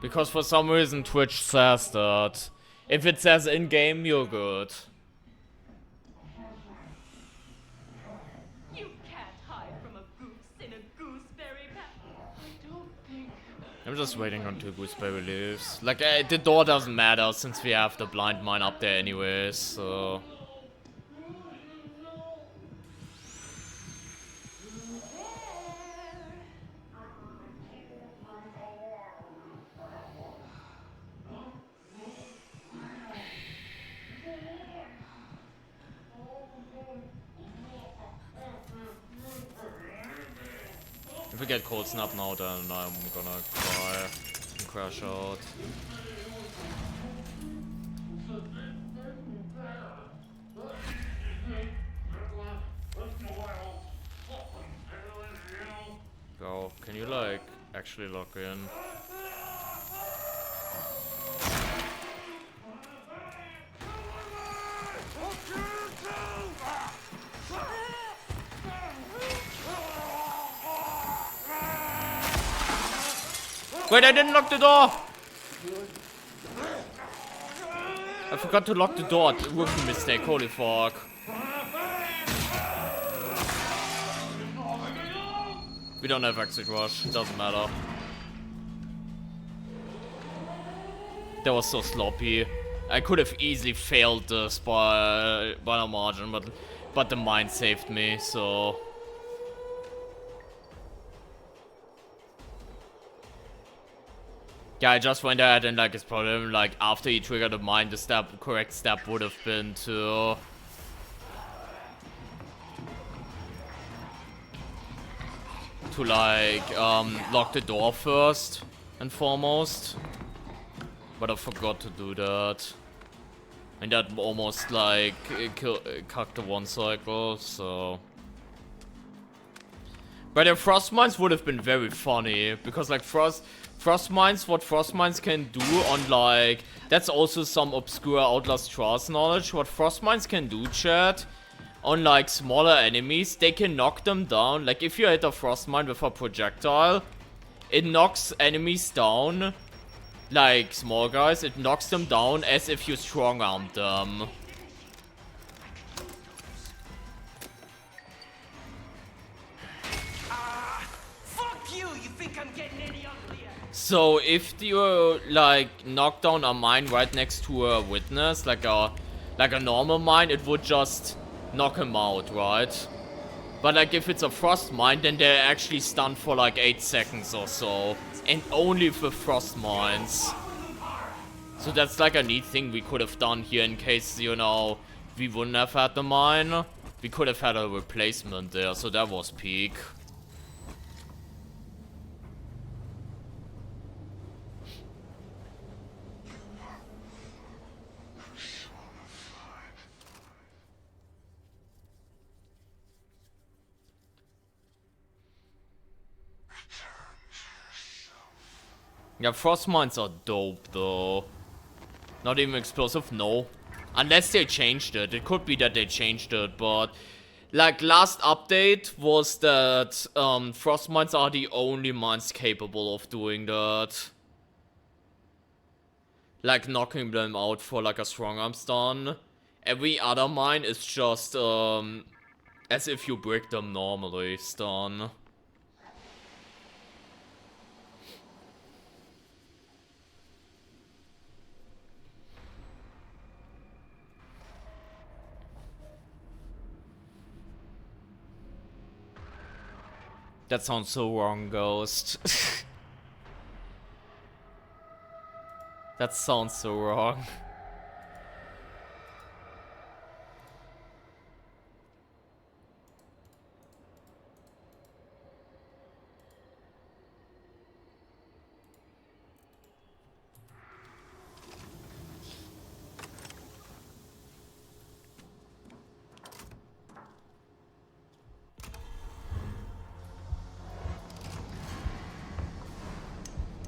Because for some reason Twitch says that. If it says in-game, you're good. You can't hide from a goose in a gooseberry patch. I don't think... I'm just waiting on 2 gooseberry leaves. Like, the door doesn't matter since we have the blind mine up there anyways, so... If we get cold snap now, then I'm gonna cry and crash out. Go. Can you like actually lock in? Wait, I didn't lock the door! I forgot to lock the door. Rookie mistake, holy fuck. We don't have exit rush, it doesn't matter. That was so sloppy. I could have easily failed this by a margin, but the mine saved me, so... Yeah, I just went ahead and like it's probably like after he triggered the mine, the correct step would have been to like lock the door first and foremost. But I forgot to do that. And that almost like cucked the one cycle, so. But the frost mines would have been very funny because like frost mines, what frost mines can do on like, that's also some obscure Outlast Trust knowledge. What frost mines can do, chat, on like smaller enemies, they can knock them down. Like if you hit a frost mine with a projectile, it knocks enemies down, like small guys, it knocks them down as if you strong armed them. So if you like knock down a mine right next to a witness, like a normal mine, it would just knock him out, right? But like if it's a frost mine, then they're actually stunned for like 8 seconds or so, and only for frost mines. So that's like a neat thing we could have done here in case, you know, we wouldn't have had the mine. We could have had a replacement there, so that was peak. Yeah, frost mines are dope though. Not even explosive, no. Unless they changed it. It could be that they changed it, but like last update was that frost mines are the only mines capable of doing that. Like knocking them out for like a strong arm stun. Every other mine is just as if you brick them normally, stun. That sounds so wrong, Ghost. That sounds so wrong.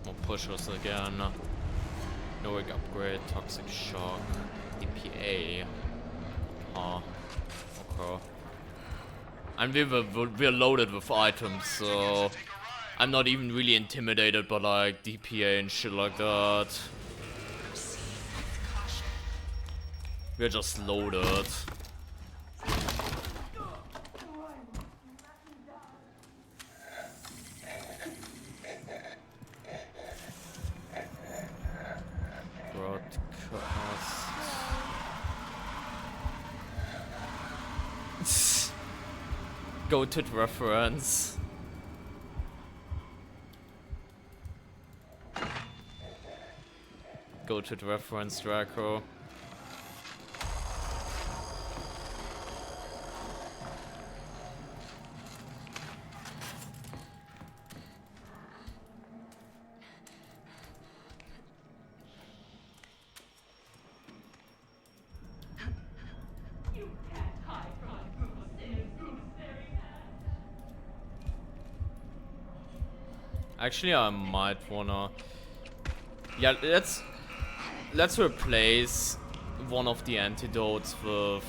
More pushers again. Knowing upgrade, toxic shock, DPA. Huh. Okay. And we're loaded with items, so I'm not even really intimidated by like DPA and shit like that. We're just loaded. Broadcast. Go-to reference. Go-to reference, Draco. Actually, I might wanna... Yeah, let's replace one of the antidotes with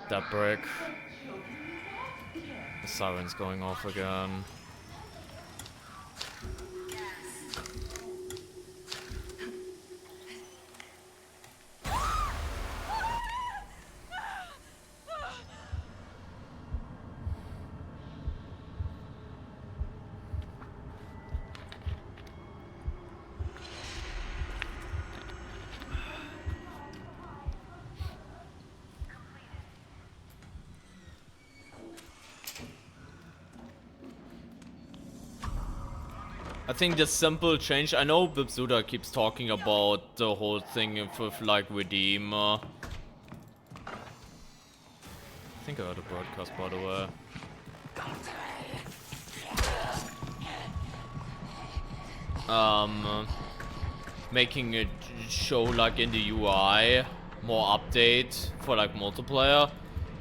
that brick. The siren's going off again. I think the simple change, I know Bibsuda keeps talking about the whole thing with like redeem. I think I heard a broadcast, by the way. Making it show like in the UI more update for like multiplayer.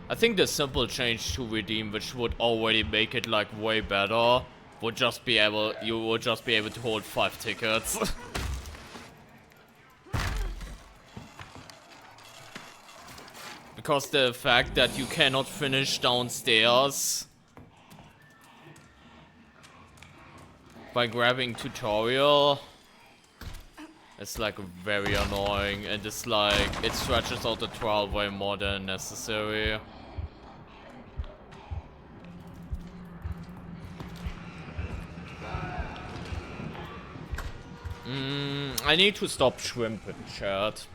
I think the simple change to redeem, which would already make it like way better, would just be able, you would just be able to hold 5 tickets. Because the fact that you cannot finish downstairs by grabbing tutorial, it's like very annoying, and it's like, it stretches out the trial way more than necessary. I need to stop shrimping, chat.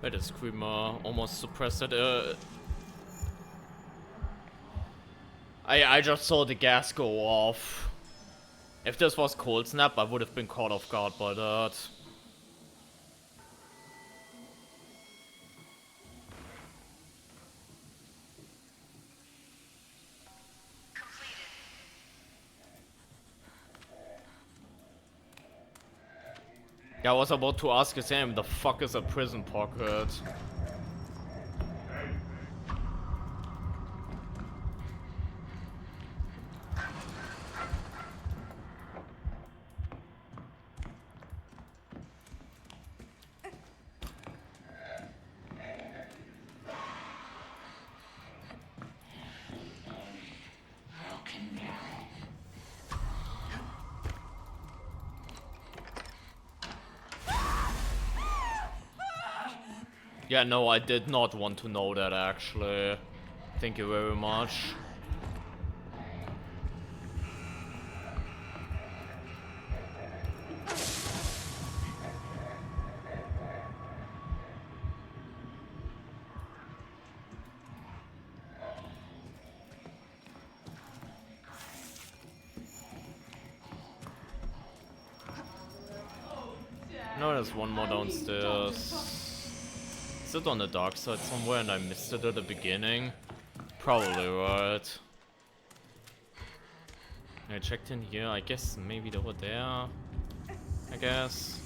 Wait, the screamer almost suppressed it. I just saw the gas go off. If this was Cold Snap, I would have been caught off guard by that. Yeah, I was about to ask the same. The fuck is a prison pocket? Yeah, no, I did not want to know that actually. Thank you very much. No, there's one more downstairs. Is it on the dark side somewhere and I missed it at the beginning? Probably right. I checked in here, I guess maybe over there. I guess.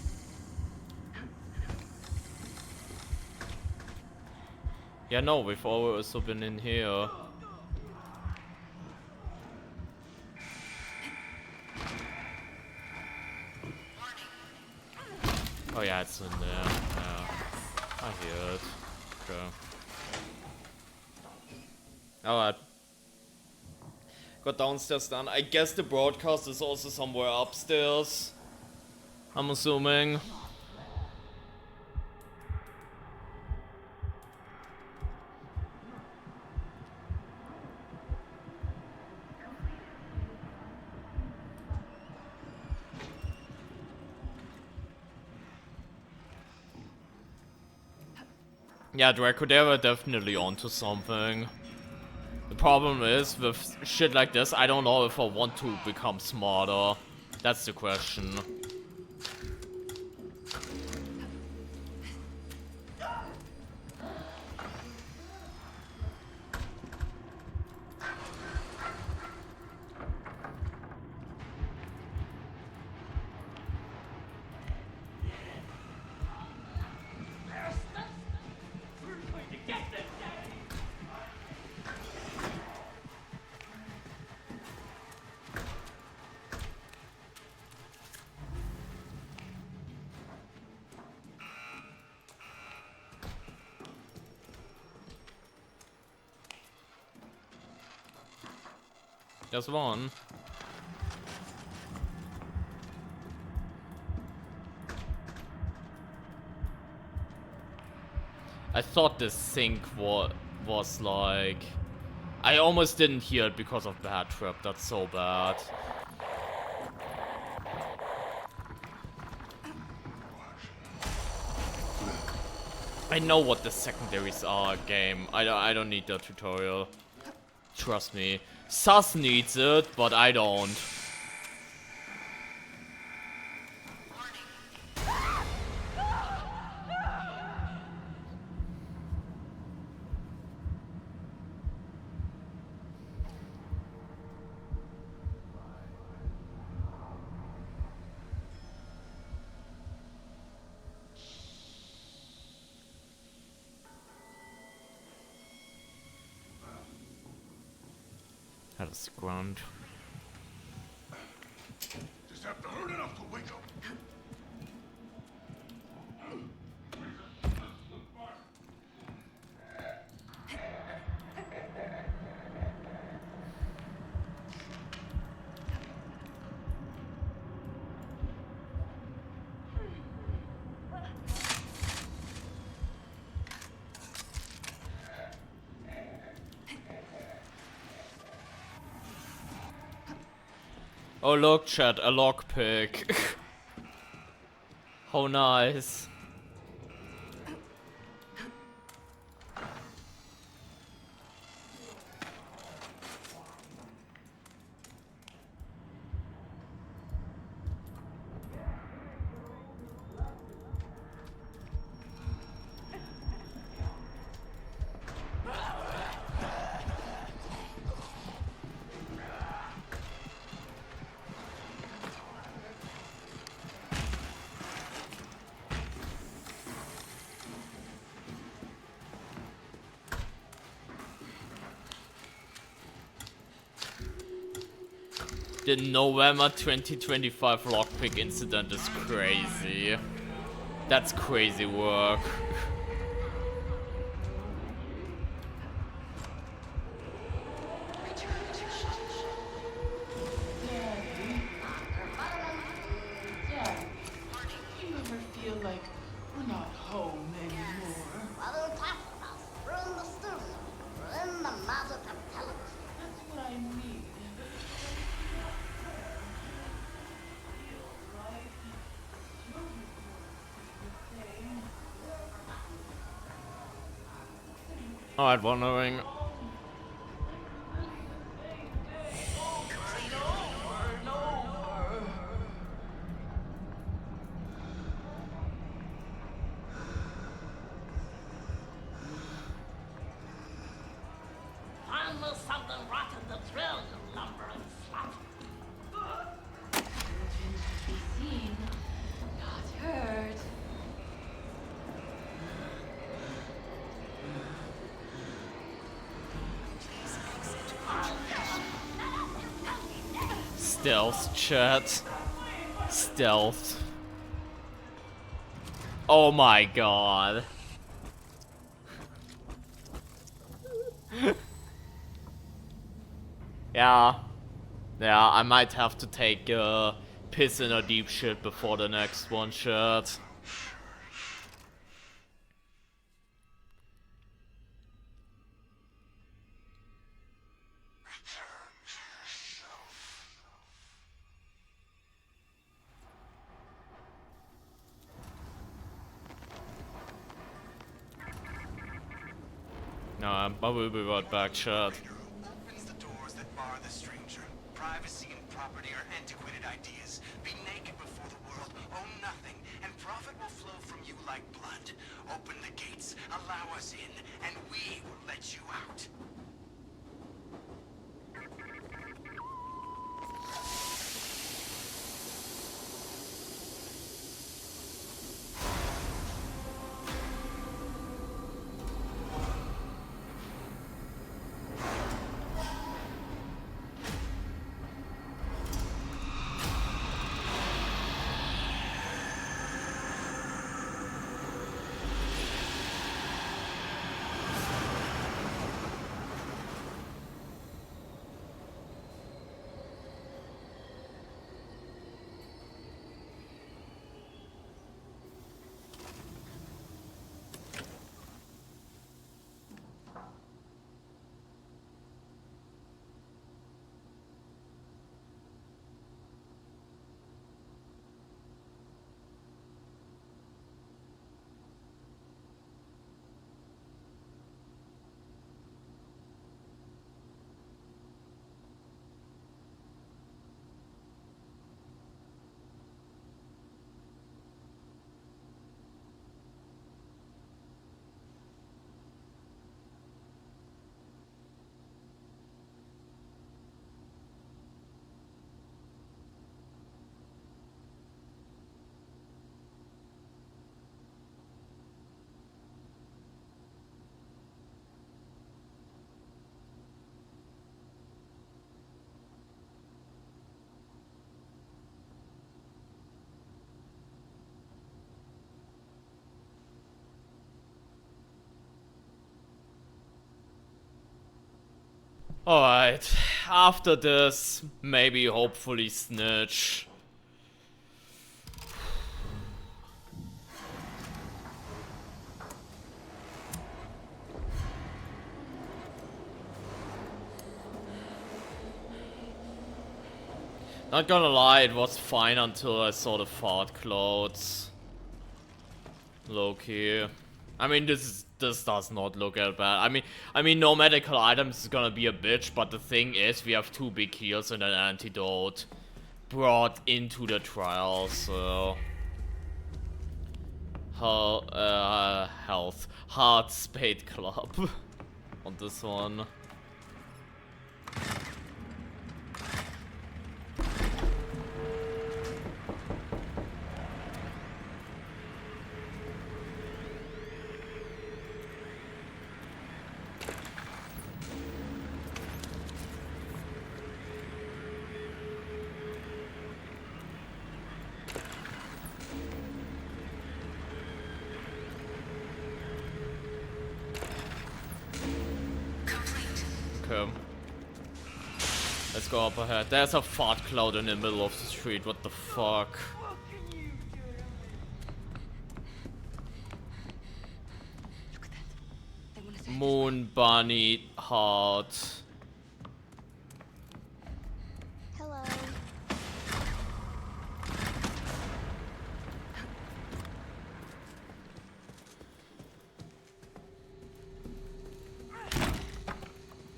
Yeah, no, we've also been in here. Oh yeah, it's in there. Yeah. I hear it. Okay. Alright. Got downstairs done. I guess the broadcast is also somewhere upstairs. I'm assuming. Yeah, Draco, they were definitely onto something. The problem is, with shit like this, I don't know if I want to become smarter. That's the question. There's one. I thought the sink was like... I almost didn't hear it because of Bad Trap. That's so bad. I know what the secondaries are, game. I don't need that tutorial. Trust me. Sus needs it, but I don't. That is grand. Just have to hurt enough to wake up. Oh look, chat, a lockpick. How nice. The November 2025 lockpick incident is crazy. That's crazy work. Yeah. You ever feel like We're not home anymore. What are you talking about? We're in the studio. We're in the magic of television. That's what I mean. Alright, wondering. Find me something rotten to drill, you lumbering slut. Be seen, not heard. Stealth, chat. Stealth. Oh my god. Yeah. Yeah, I might have to take a piss in a deep shit before the next one, chat. No, I will be right back, chat. Opens the doors that bar the stranger. Privacy and property are antiquated ideas. Be naked before the world, own nothing, and profit will flow from you like blood. Open the gates, allow us in, and we will let you out. Alright, after this, maybe hopefully Snitch. Not gonna lie, it was fine until I saw the fart clouds. Low-key. I mean, this does not look that bad. I mean, no medical items is gonna be a bitch, but the thing is, we have 2 big heals and an antidote brought into the trial, so health, hard spade club on this one. Let's go up ahead. There's a fart cloud in the middle of the street. What the fuck? Moon Bunny Heart. Hello.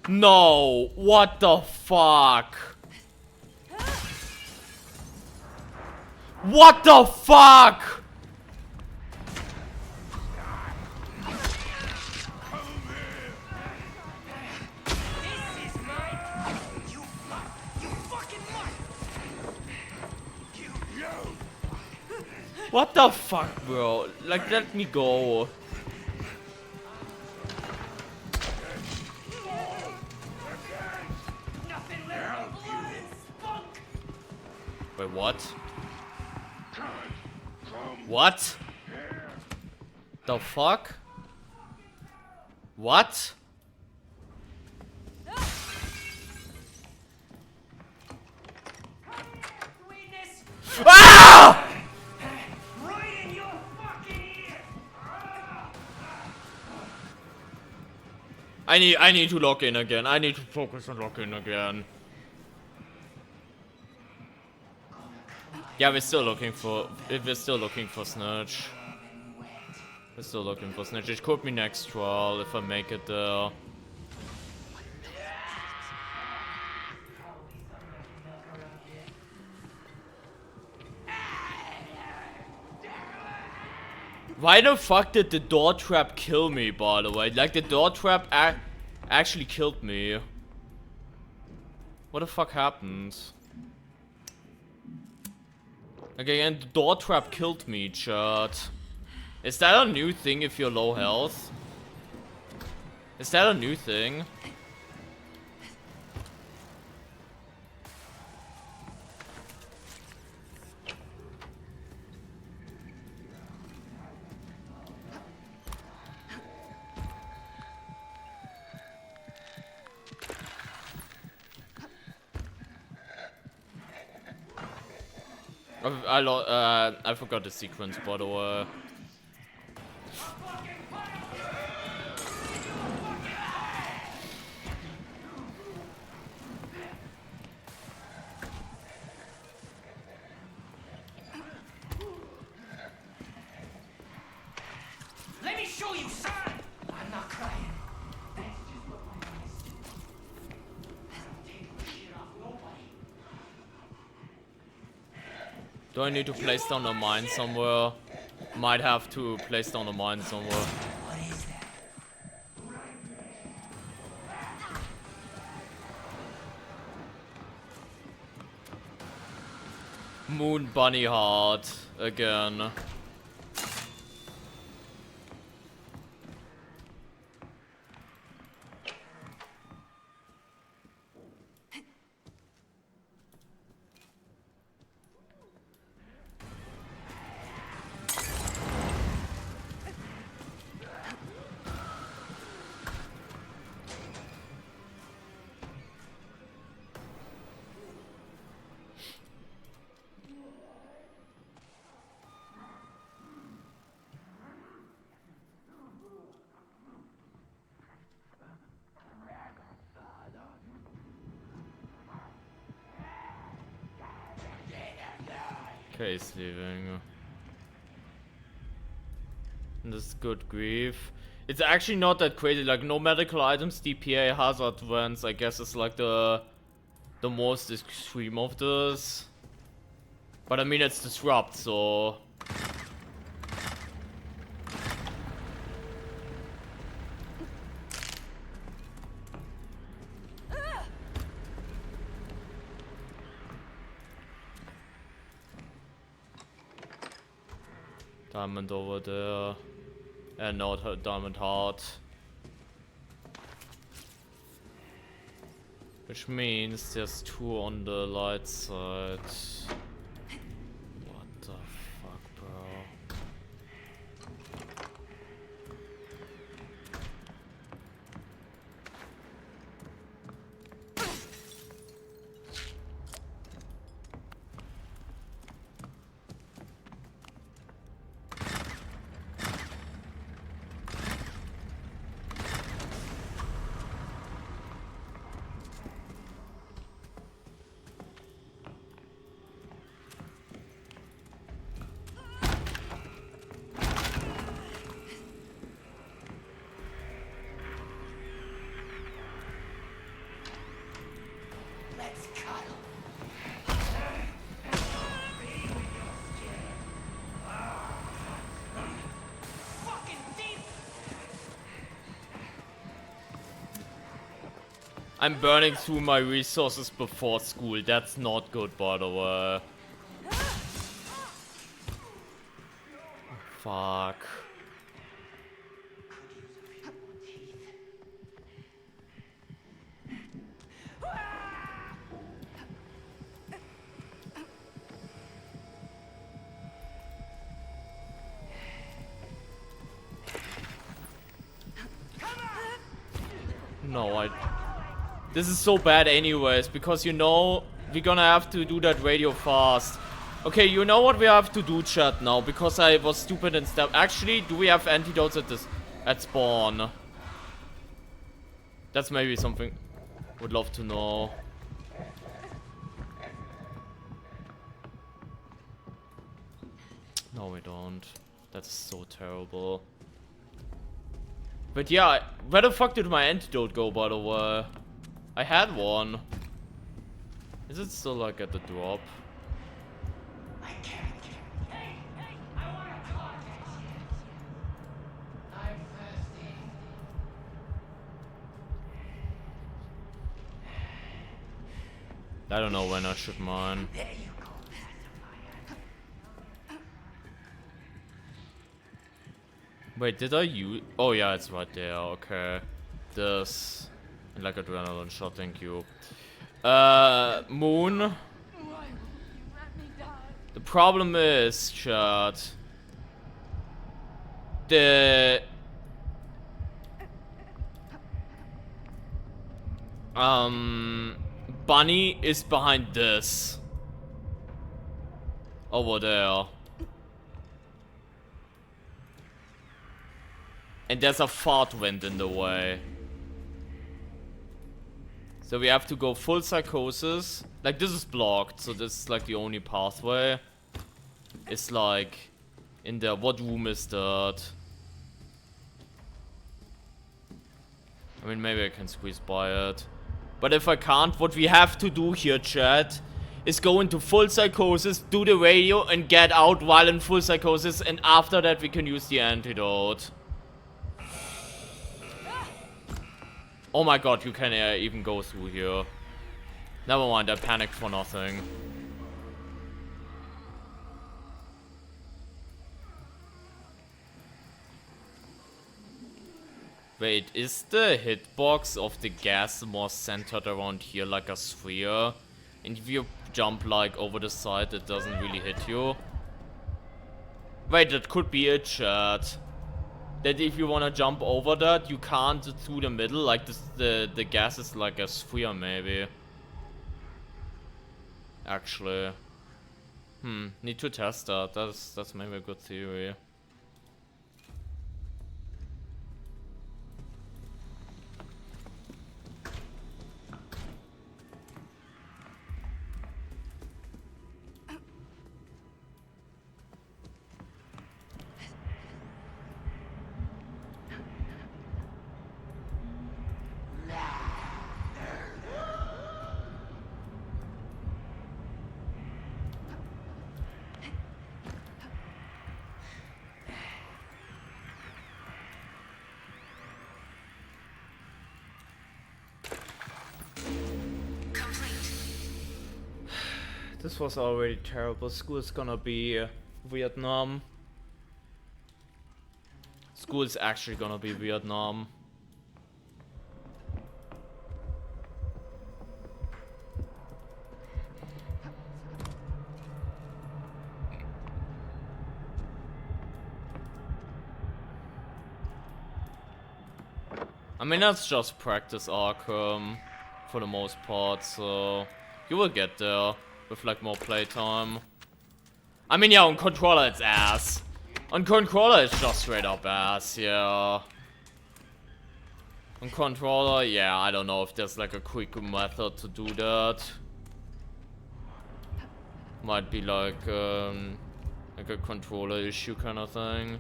No, what the fuck? What the fuck? What the fuck, bro? Like, let me go. Wait, what? What? The fuck? What? Ah! Right in your fucking ear! I need to log in again. I need to focus on log in again. Yeah, we're still looking for Snitch. We're still looking for Snitch. It could be next trial if I make it there. Why the fuck did the door trap kill me, by the way? Like, the door trap actually killed me. What the fuck happened? Okay, and the door trap killed me, chat. Is that a new thing if you're low health? Is that a new thing? I forgot the sequence, by the way. Let me show you, son! I'm not crying. That's just what my eyes do. I don't take my shit off nobody. Do I need to place down a mine somewhere? Might have to place down a mine somewhere. What is that? Moon Bunny Heart again. Okay, he's leaving. And this is good grief. It's actually not that crazy, like no medical items, DPA, hazard vents, I guess it's like the most extreme of this. But I mean it's disrupt, so diamond over there. And not her diamond heart. Which means there's two on the light side. What the fuck, bro? I'm burning through my resources before school. That's not good, by the way. Fuck. No, this is so bad anyways, because you know we're gonna have to do that radio fast. Okay, you know what we have to do, chat, now, because I was stupid and stuff. Actually, do we have antidotes at spawn? That's maybe something would love to know. No, we don't. That's so terrible. But yeah, where the fuck did my antidote go, by the way? I had one. Is it still like at the drop? I can't. Hey, I wanna talk. I'm thirsty. I don't know when I should mine. There you go, pacifier. Wait, did I use? Oh yeah, it's right there. Okay, this like adrenaline shot. Thank you. Moon. Why won't you let me die? The problem is, chat. The bunny is behind this. Over there. And there's a fart vent in the way. So we have to go full psychosis. Like, this is blocked, so this is like the only pathway. It's like in there. What room is that? I mean, maybe I can squeeze by it. But if I can't, what we have to do here, chat, is go into full psychosis, do the radio, and get out while in full psychosis. And after that, we can use the antidote. Oh my god, you can even go through here. Never mind, I panicked for nothing. Wait, is the hitbox of the gas more centered around here like a sphere? And if you jump like over the side, it doesn't really hit you? Wait, that could be it, chat. That if you wanna jump over that, you can't through the middle, like this, the gas is like a sphere maybe. Actually. Need to test that. That's maybe a good theory. This was already terrible. School's gonna be Vietnam. School's actually gonna be Vietnam. I mean, that's just practice Arkham for the most part, so you will get there with like more playtime. I mean, yeah, on controller it's ass. On controller it's just straight up ass, yeah. On controller, yeah, I don't know if there's like a quick method to do that. Might be like a controller issue kind of thing.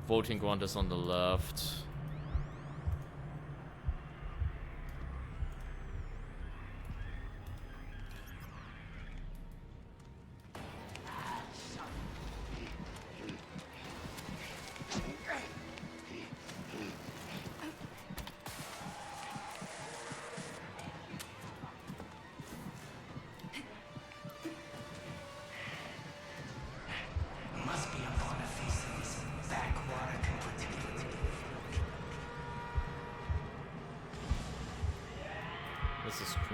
Voting grunt is on the left.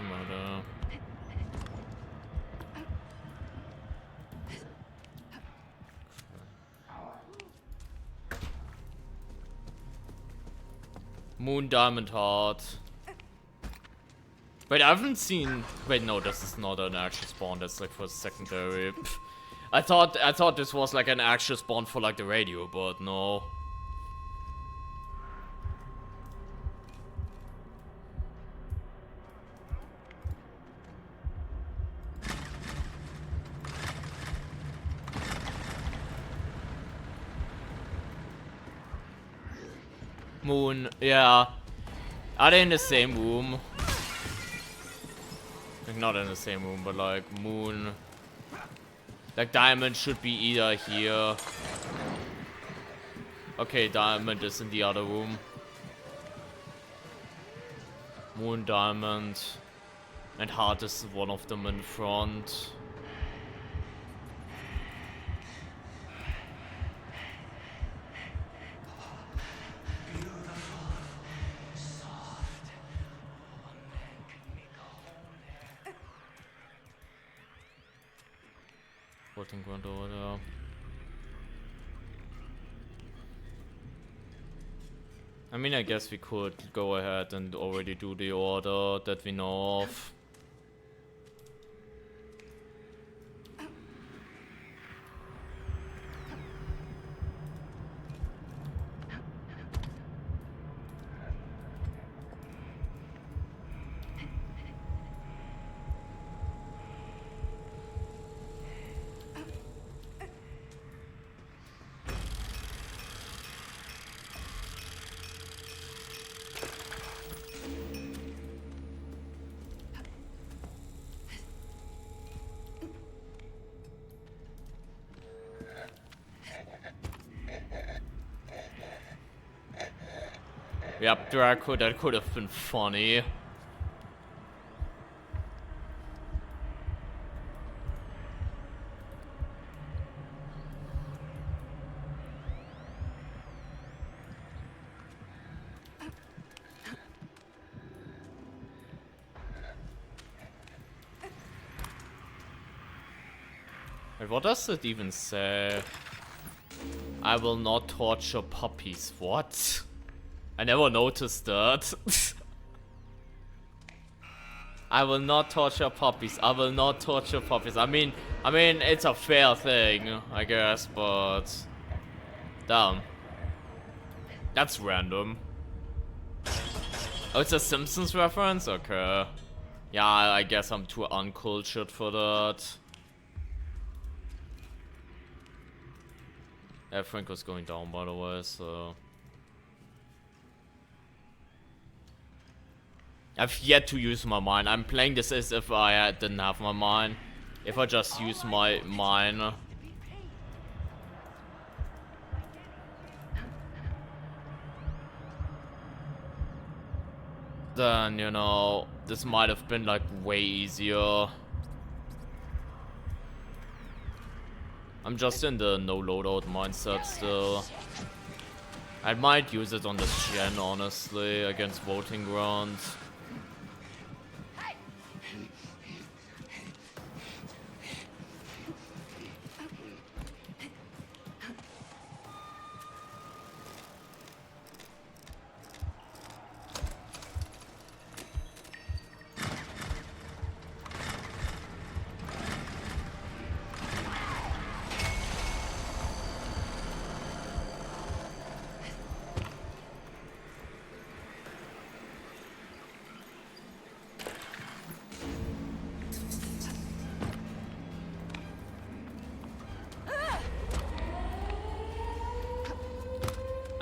matter. Moon Diamond Heart. Wait, I haven't seen. Wait, no, this is not an actual spawn. That's like for secondary. Pff. I thought this was like an actual spawn for like the radio, but no. Moon, yeah. Are they in the same room? Like, not in the same room, but like Moon. Like Diamond should be either here. Okay, Diamond is in the other room. Moon, Diamond, and Heart is one of them in front. Voting Grand Order. I mean, I guess we could go ahead and already do the order that we know of. Yep, Draco, that could have been funny. Wait, what does it even say? I will not torture puppies. What? I never noticed that. I will not torture puppies. I will not torture puppies. I mean, it's a fair thing, I guess, but damn, that's random. Oh, it's a Simpsons reference? Okay. Yeah, I guess I'm too uncultured for that. Yeah, Frank was going down, by the way, so. I've yet to use my mind. I'm playing this as if I didn't have my mind. If I just use my mind. Then, you know, this might have been like way easier. I'm just in the no loadout mindset still. I might use it on the Shen, honestly, against Voting Grounds.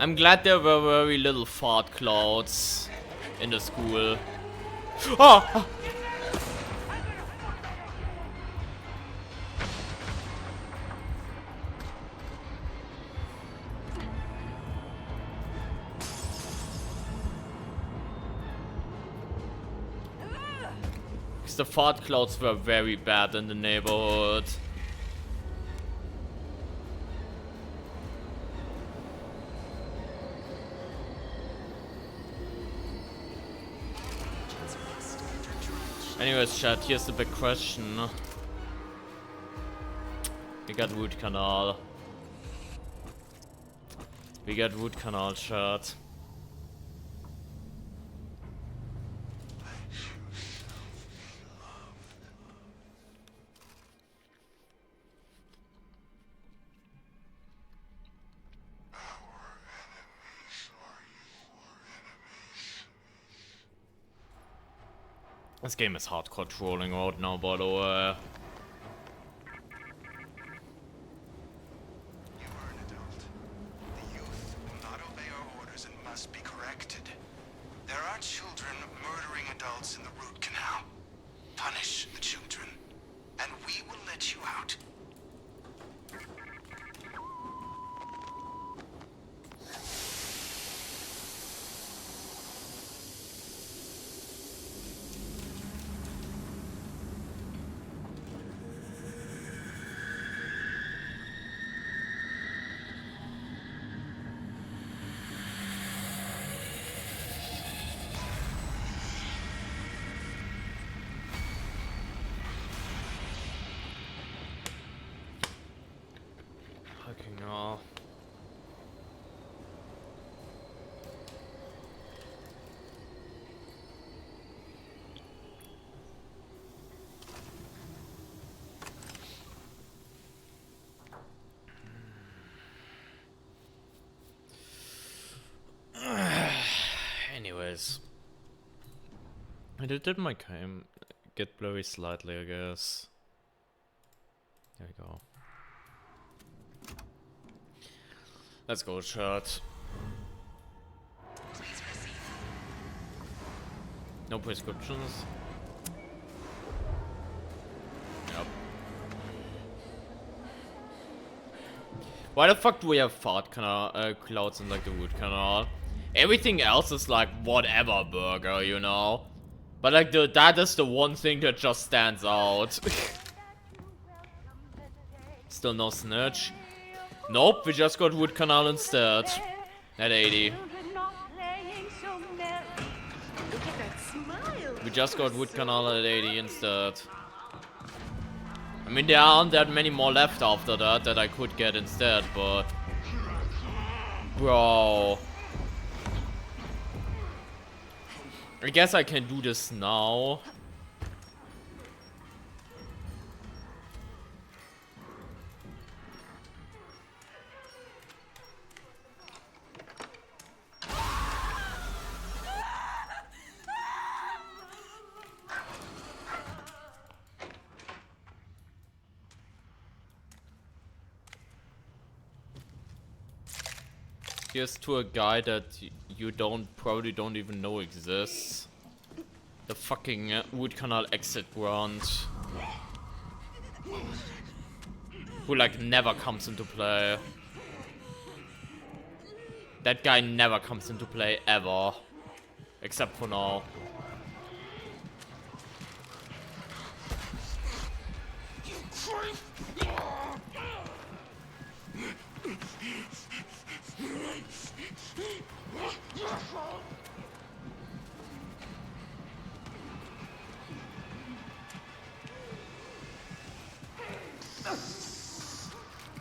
I'm glad there were very little fart clouds in the school. Oh! Because the fart clouds were very bad in the neighborhood. Anyways, chat, here's the big question. We got root canal. We got root canal, chat. This game is hardcore trolling right now, by the way. You are an adult. The youth will not obey our orders and must be corrected. There are children murdering adults in the root canal. Punish the children, and we will let you out. Fucking hell. Anyways. Did my game get blurry slightly, I guess? There we go. Let's go, chat. No prescriptions? Yep. Why the fuck do we have fart clouds in like the root canal? Everything else is like whatever burger, you know? But like that is the one thing that just stands out. Still no Snitch. Nope, we just got root canal instead. At 80. We just got root canal at 80 instead. I mean, there aren't that many more left after that I could get instead, but... Bro. I guess I can do this now. Here's to a guy that you probably don't even know exists. The fucking root canal exit grunt. Who like never comes into play. That guy never comes into play ever. Except for now.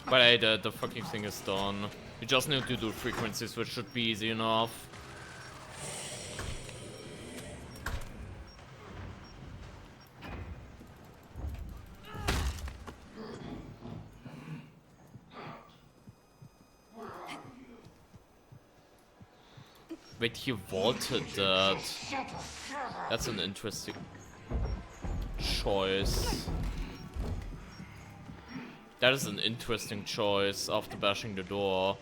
But hey, the fucking thing is done. You just need to do frequencies, which should be easy enough. Wait, he vaulted that. That's an interesting choice. That is an interesting choice after bashing the door.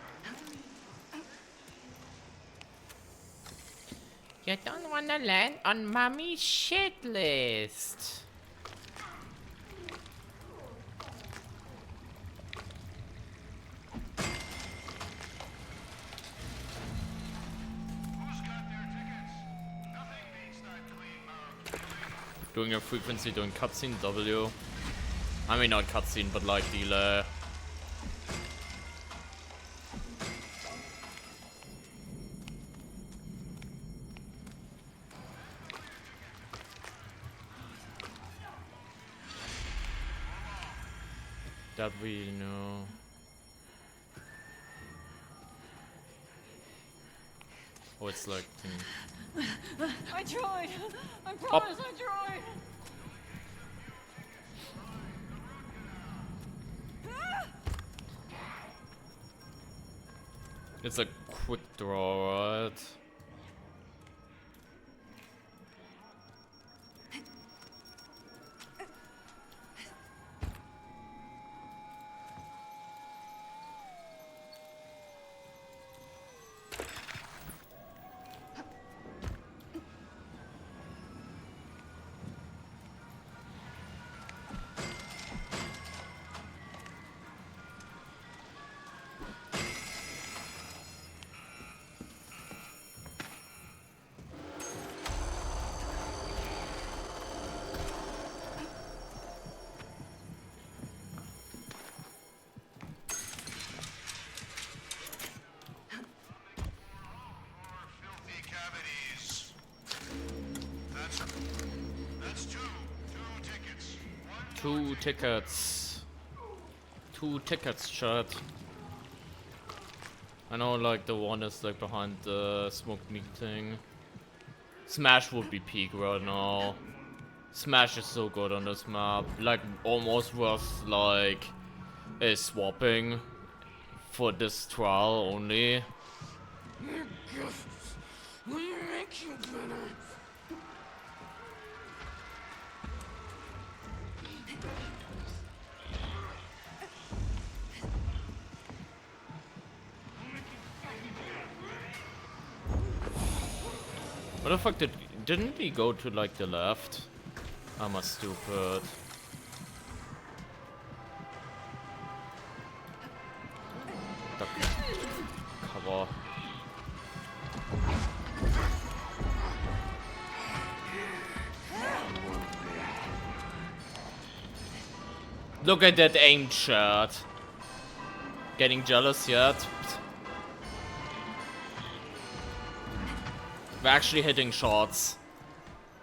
You don't wanna land on mommy's shit list. Doing a frequency, doing cutscene W. I mean, not cutscene, but like delay. That we know. Oh, it's like... I tried. I promise I tried. It's a quick draw, right? Two tickets. Two tickets, chat. I know, like, the one is, like, behind the smoke meeting. Smash would be peak right now. Smash is so good on this map. Like, almost worth, like, a swapping for this trial only. What the fuck didn't we go to like the left? I'm a stupid. Duck. Cover. Look at that aim shot. Getting jealous yet? We're actually hitting shots.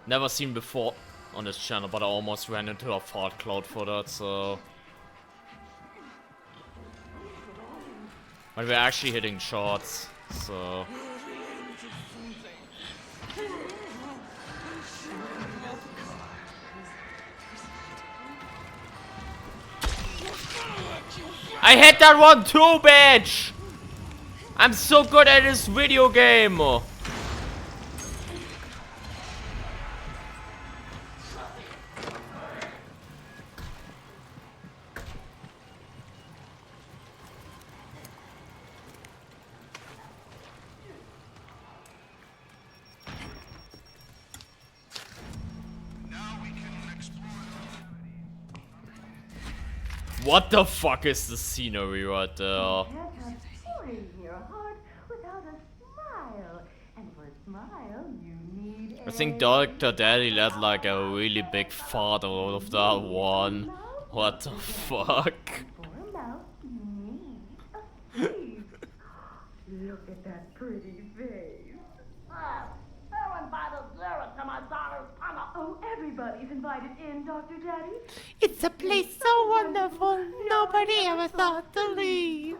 Never seen before on this channel, but I almost ran into a fart cloud for that, so... But we're actually hitting shots, so... I hit that one too, bitch! I'm so good at this video game! What the fuck is the scenery right there? Your heart without a smile. And for a smile, you need I think Dr. Daddy let like a really big fart out of that one. What the fuck? For a mouth, you need a face. Look at that pretty face. Who invited Zara to my daughter's tunnel? Oh, everybody's invited in, Dr. Daddy. It's a place so wonderful, nobody ever thought to leave.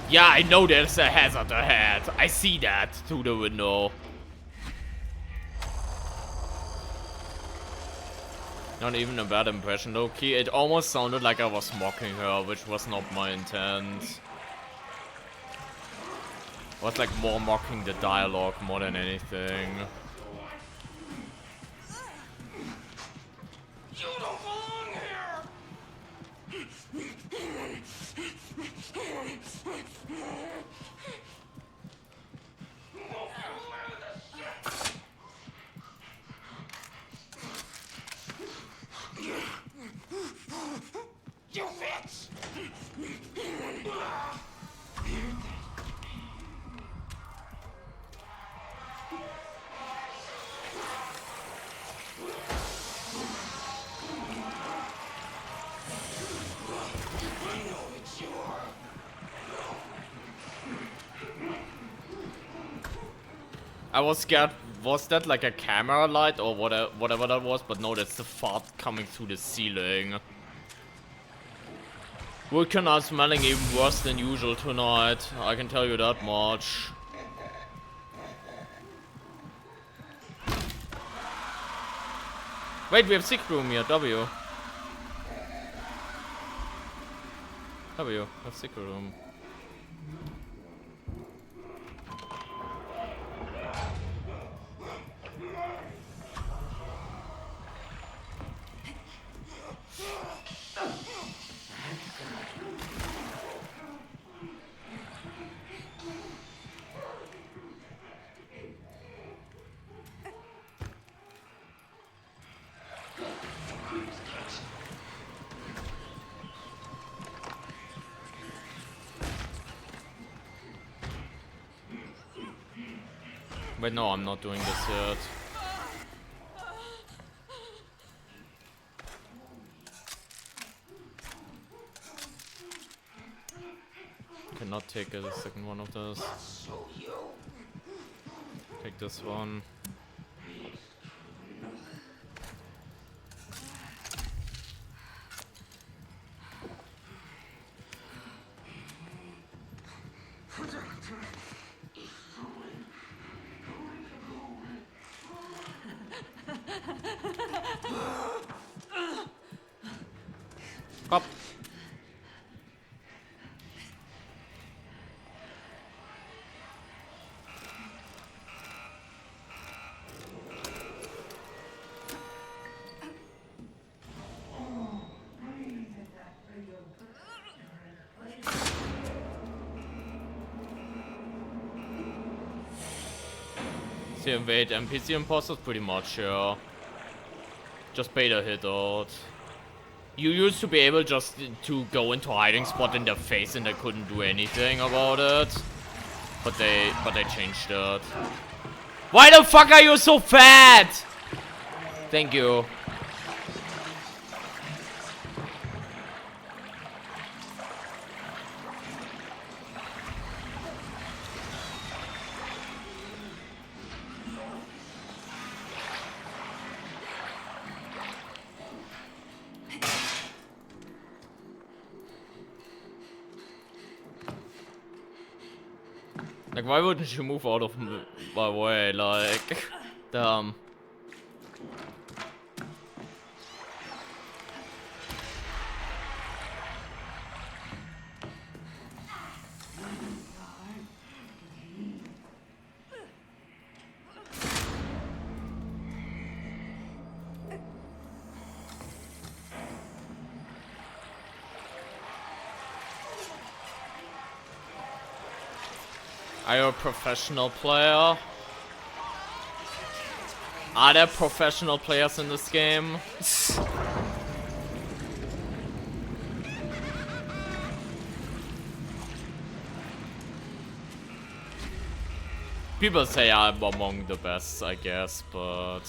Yeah, I know there's a hazard ahead. I see that through the window. Not even a bad impression, low-key. It almost sounded like I was mocking her, which was not my intent. I was like more mocking the dialogue more than anything. You don't belong You bitch! I was scared, was that like a camera light or whatever that was? But no, that's the fart coming through the ceiling. Vulcan are smelling even worse than usual tonight, I can tell you that much. Wait, we have secret room here, W. W, have secret room. Wait, no, I'm not doing this yet. Cannot take a second one of those. Take this one. Up. See, invade NPC imposters pretty much, yeah. Just beta hit out. You used to be able just to go into hiding spot in their face and they couldn't do anything about it. But they changed it. Why the fuck are you so fat? Thank you. Like, why wouldn't you move out of my way? Like, damn. Are you a professional player? Are there professional players in this game? People say I'm among the best, I guess, but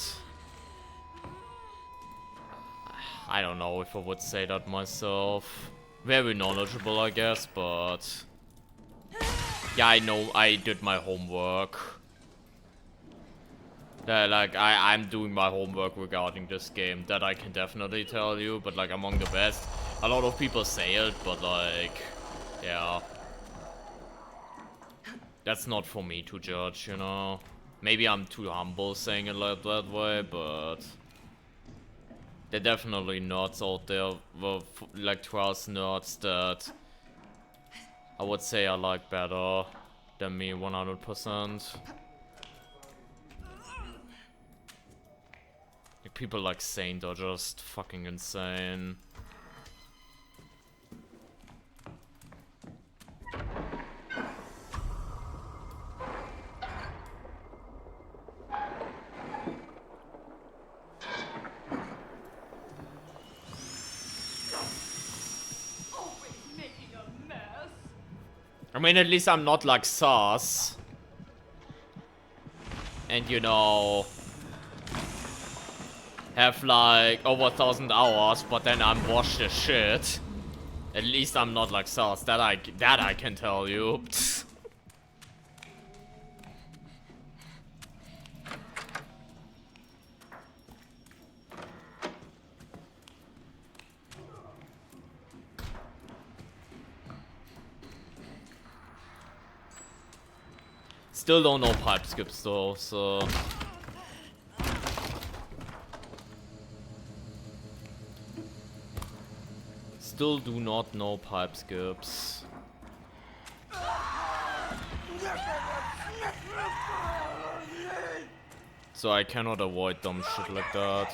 I don't know if I would say that myself. Very knowledgeable, I guess, but yeah, I know I did my homework. Like, I'm doing my homework regarding this game. That I can definitely tell you, but like, among the best. A lot of people say it, but like, yeah. That's not for me to judge, you know. Maybe I'm too humble saying it like that way, but they're definitely nerds out there, like Trials nerds that I would say are like better than me 100%. Like, people like Saint are just fucking insane. I mean, at least I'm not like Sauce. And you know, have like over 1,000 hours, but then I'm washed as shit. At least I'm not like Sauce. That I can tell you. Still don't know pipe skips though, so... Still do not know pipe skips. So I cannot avoid dumb shit like that.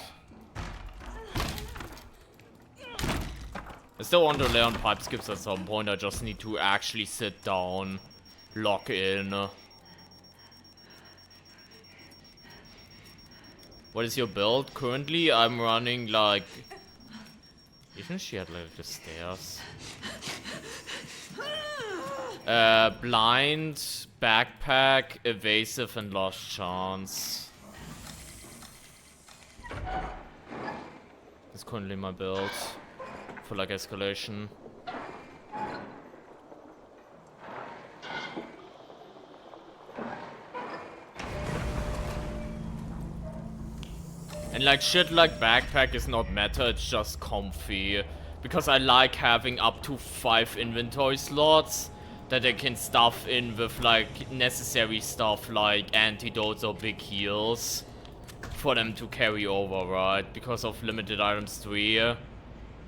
I still want to learn pipe skips at some point, I just need to actually sit down, lock in. What is your build? Currently I'm running like... Isn't she at like the stairs? Blind, backpack, evasive and last chance. That's currently my build. For like escalation. And like shit like backpack is not meta, it's just comfy. Because I like having up to 5 inventory slots that I can stuff in with like necessary stuff like antidotes or big heals. For them to carry over, right? Because of limited items 3.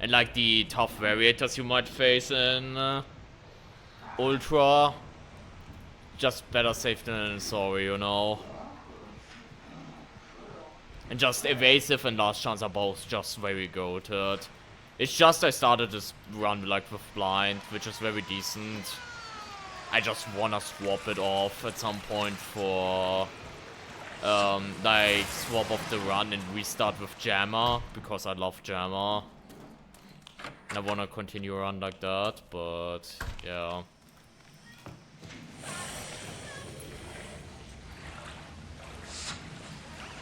And like the tough variators you might face in Ultra. Just better safe than sorry, you know. And just evasive and last chance are both just very goated. It's just I started this run like with blind, which is very decent. I just wanna swap it off at some point for like swap off the run and restart with Jammer because I love Jammer. And I wanna continue a run like that, but yeah.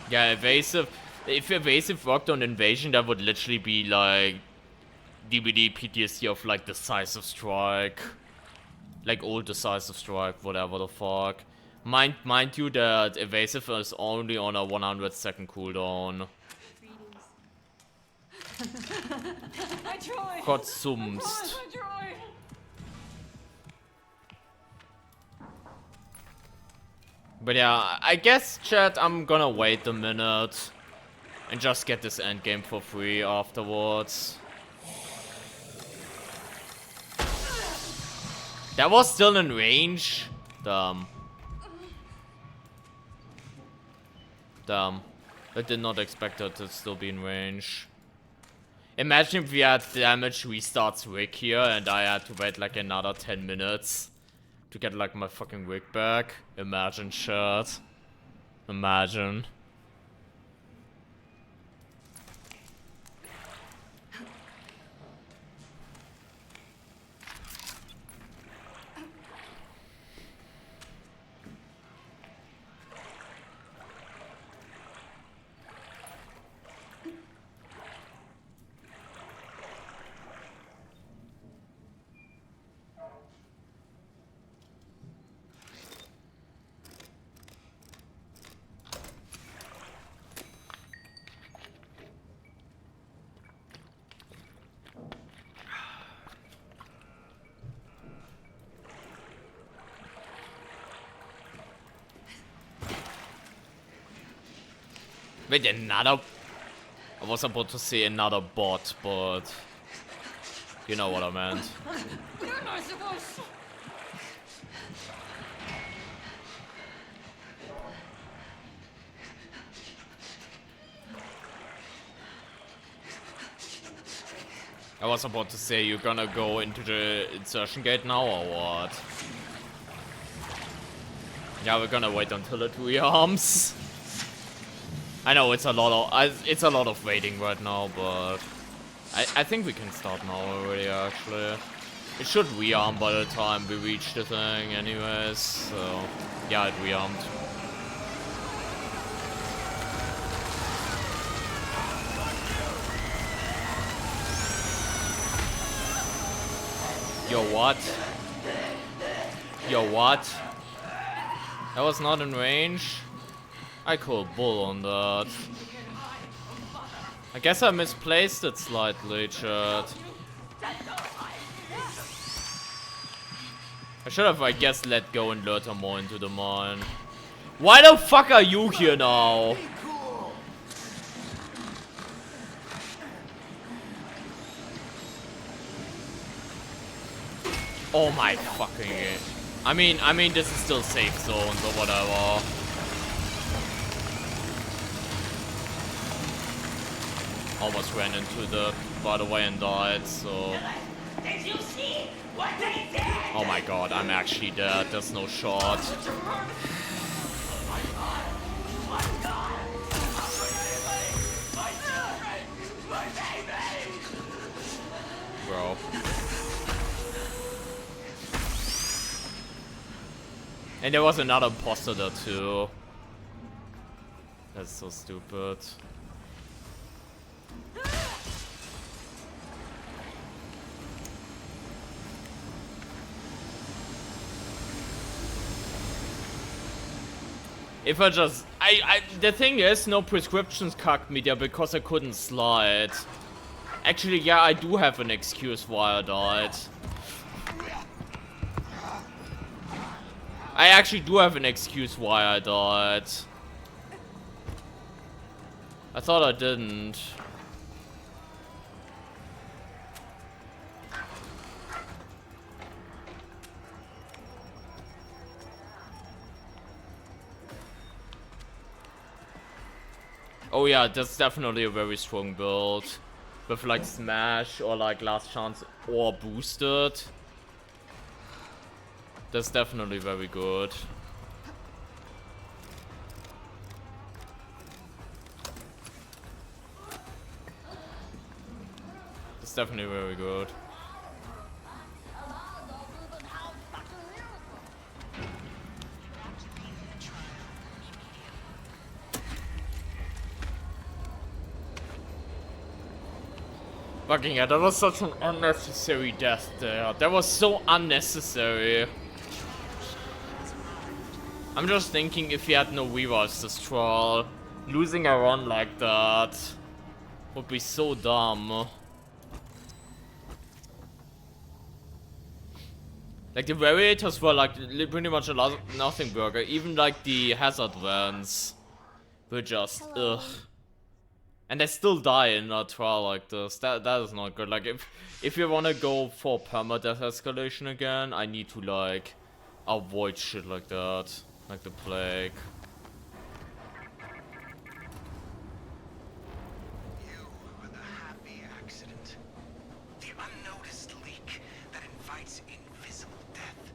Yeah, evasive. If evasive worked on invasion, that would literally be like DBD PTSD of like decisive strike, like old decisive strike, whatever the fuck. Mind you that evasive is only on a 100-second cooldown. I tried. Gott sumst. I tried. But yeah, I guess, chat, I'm gonna wait a minute and just get this endgame for free afterwards. That was still in range? Damn. Damn. I did not expect that to still be in range. Imagine if we had damage restarts rig here and I had to wait like another 10 minutes. To get like my fucking wig back. Imagine shit. Imagine. Wait, another... I was about to say another bot, but... You know what I meant. You're not supposed to. I was about to say, you're gonna go into the insertion gate now, or what? Yeah, we're gonna wait until it rearms. I know it's a lot of waiting right now, but I think we can start now already. Actually, it should rearm by the time we reach the thing, anyways. So yeah, it rearmed. Yo, what? Yo, what? That was not in range? I call bull on that. I guess I misplaced it slightly, chat. I should have, I guess, let go and lured her more into the mine. Why the fuck are you here now? Oh my fucking god. I mean, this is still safe zone, so whatever. Almost ran into the, by the way, and died, so. Did you see what they did? Oh my god, I'm actually dead. There's no shot. Bro. And there was another imposter there too. That's so stupid. If I just... the thing is, no prescriptions cucked me there because I couldn't slide. Actually, yeah, I do have an excuse why I died. I actually do have an excuse why I died. I thought I didn't. Oh yeah, that's definitely a very strong build. With like smash or like last chance or boosted. That's definitely very good. That's definitely very good. Fucking yeah, that was such an unnecessary death there. That was so unnecessary. I'm just thinking if he had no revives this troll, losing a run like that would be so dumb. Like the variators were like pretty much a nothing burger. Even like the hazard vans were just ugh. And they still die in a trial like this. That is not good. Like if you wanna go for permadeath escalation again, I need to like avoid shit like that. Like the plague. You are the happy accident. The unnoticed leak that invites invisible death.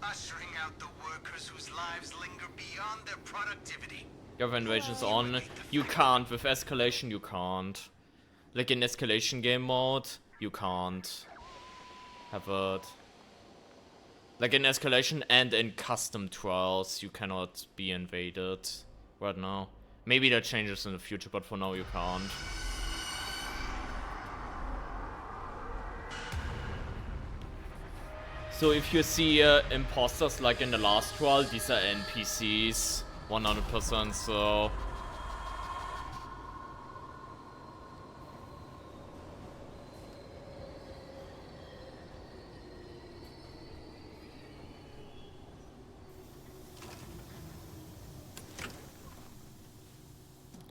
Ushering out the workers whose lives linger beyond their productivity. Government invasion's on. You can't. With escalation, you can't. Like in escalation game mode, you can't have it. Like in escalation and in custom trials, you cannot be invaded right now. Maybe that changes in the future, but for now you can't. So if you see imposters like in the last trial, these are NPCs, 100%, so...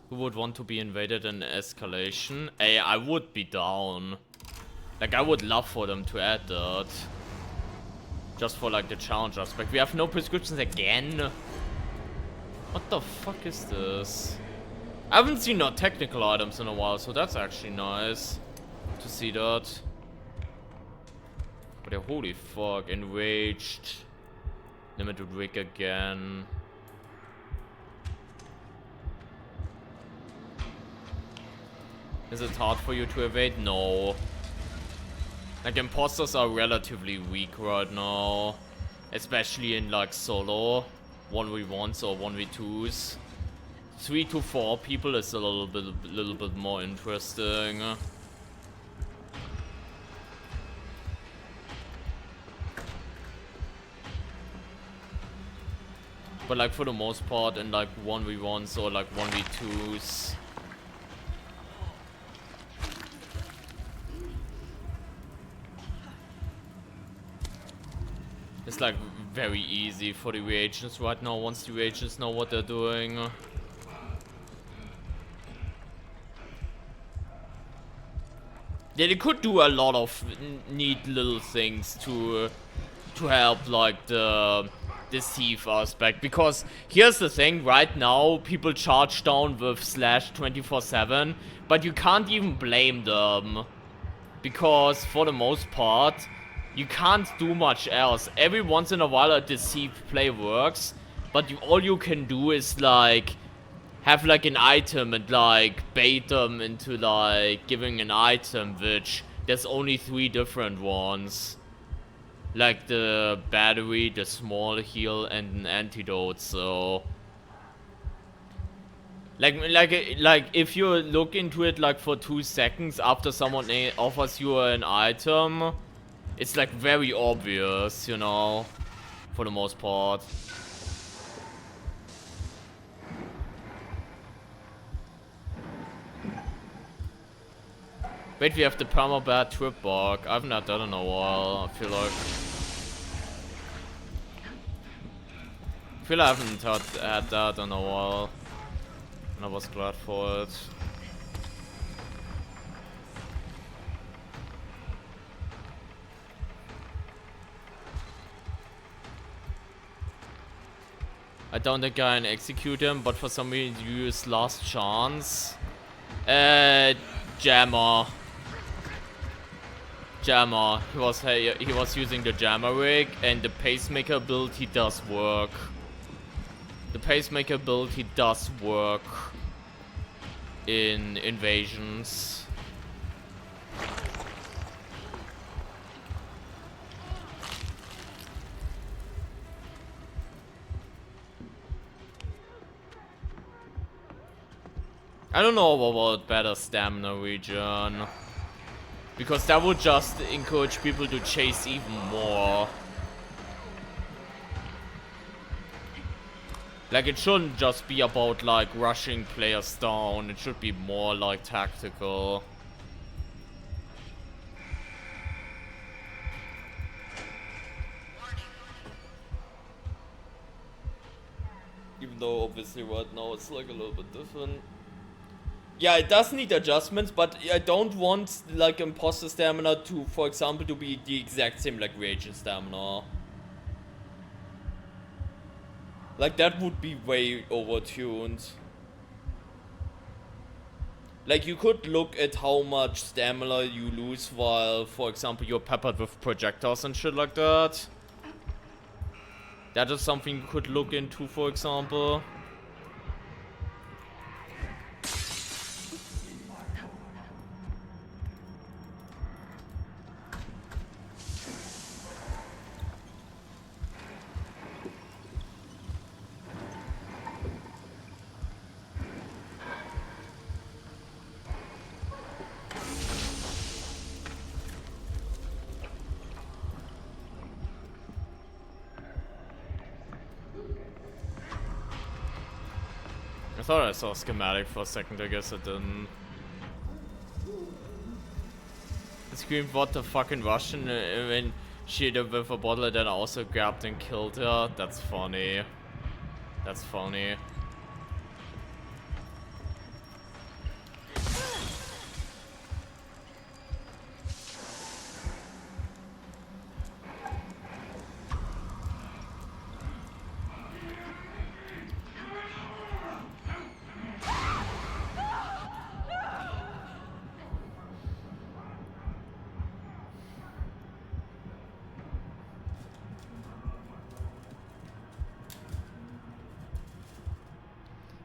Who would want to be invaded in escalation? Hey, I would be down. Like, I would love for them to add that. Just for, like, the challenge aspect. We have no prescriptions again? What the fuck is this? I haven't seen no technical items in a while, so that's actually nice to see that. But yeah, holy fuck. Enraged. Limited rig again. Is it hard for you to evade? No. Like, imposters are relatively weak right now. Especially in, like, solo. 1v1s or 1v2s. 3 to 4 people is a little bit more interesting. But, like, for the most part, in, like, 1v1s or, like, 1v2s... It's like very easy for the reagents right now once the reagents know what they're doing. Yeah, they could do a lot of neat little things to help like the deceive aspect, because here's the thing, right now people charge down with slash 24/7, but you can't even blame them, because for the most part you can't do much else. Every once in a while a deceived play works, but all you can do is like have like an item and like bait them into like giving an item, which there's only 3 different ones. Like the battery, the small heal, and an antidote, so... Like if you look into it like for 2 seconds after someone offers you an item, it's like very obvious, you know, for the most part. Wait, we have the permabat trip bug. I haven't had that in a while, I feel like. I haven't had that in a while. And I was glad for it. I downed the guy and execute him, but for some reason you use last chance. Jammer. He was using the jammer rig, and the pacemaker ability does work. The pacemaker ability does work in invasions. I don't know about better stamina regen, because that would just encourage people to chase even more. Like, it shouldn't just be about like rushing players down, it should be more like tactical. Even though obviously right now it's like a little bit different. Yeah, it does need adjustments, but I don't want like imposter stamina to, for example, to be the exact same like reagent stamina. Like, that would be way overtuned. Like, you could look at how much stamina you lose while, for example, you're peppered with projectiles and shit like that. That is something you could look into, for example. I thought I saw a schematic for a second, I guess I didn't. I screamed, what the fucking Russian, when she hit her with a bottle and then also grabbed and killed her. That's funny. That's funny.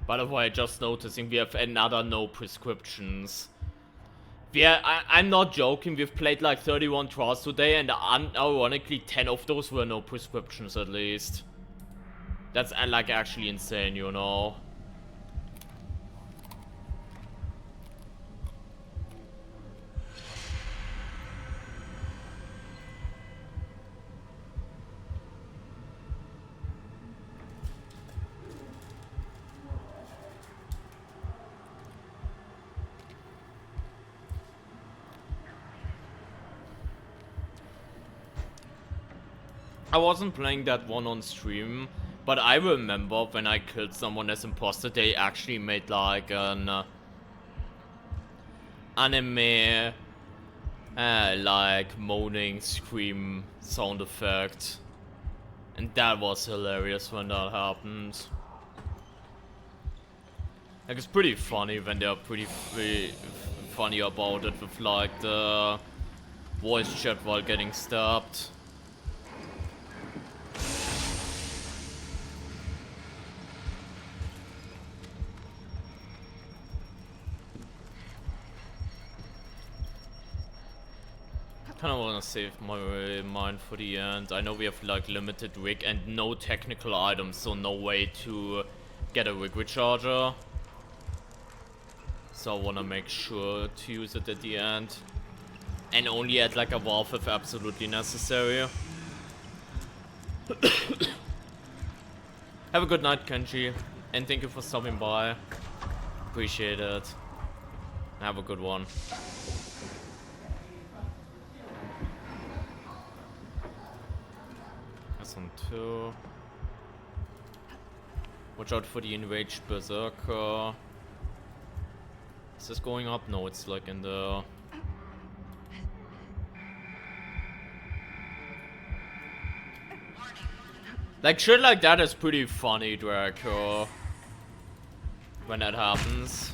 By the way, just noticing we have another no prescriptions. I'm not joking, we've played like 31 trials today, and unironically 10 of those were no prescriptions at least. That's like actually insane, you know. I wasn't playing that one on stream, but I remember when I killed someone as imposter, they actually made like an anime like moaning scream sound effect, and that was hilarious when that happened. Like, it's pretty funny when they're pretty funny about it with like the voice chat while getting stabbed. Kinda wanna save my mind for the end. I know we have like limited rig and no technical items, so no way to get a rig recharger. So I wanna make sure to use it at the end. And only at like a valve if absolutely necessary. Have a good night, Kenji. And thank you for stopping by. Appreciate it. Have a good one. That's on 2. Watch out for the enraged berserker. Is this going up? No, it's like in the... Like, shit like that is pretty funny, Draco. When that happens.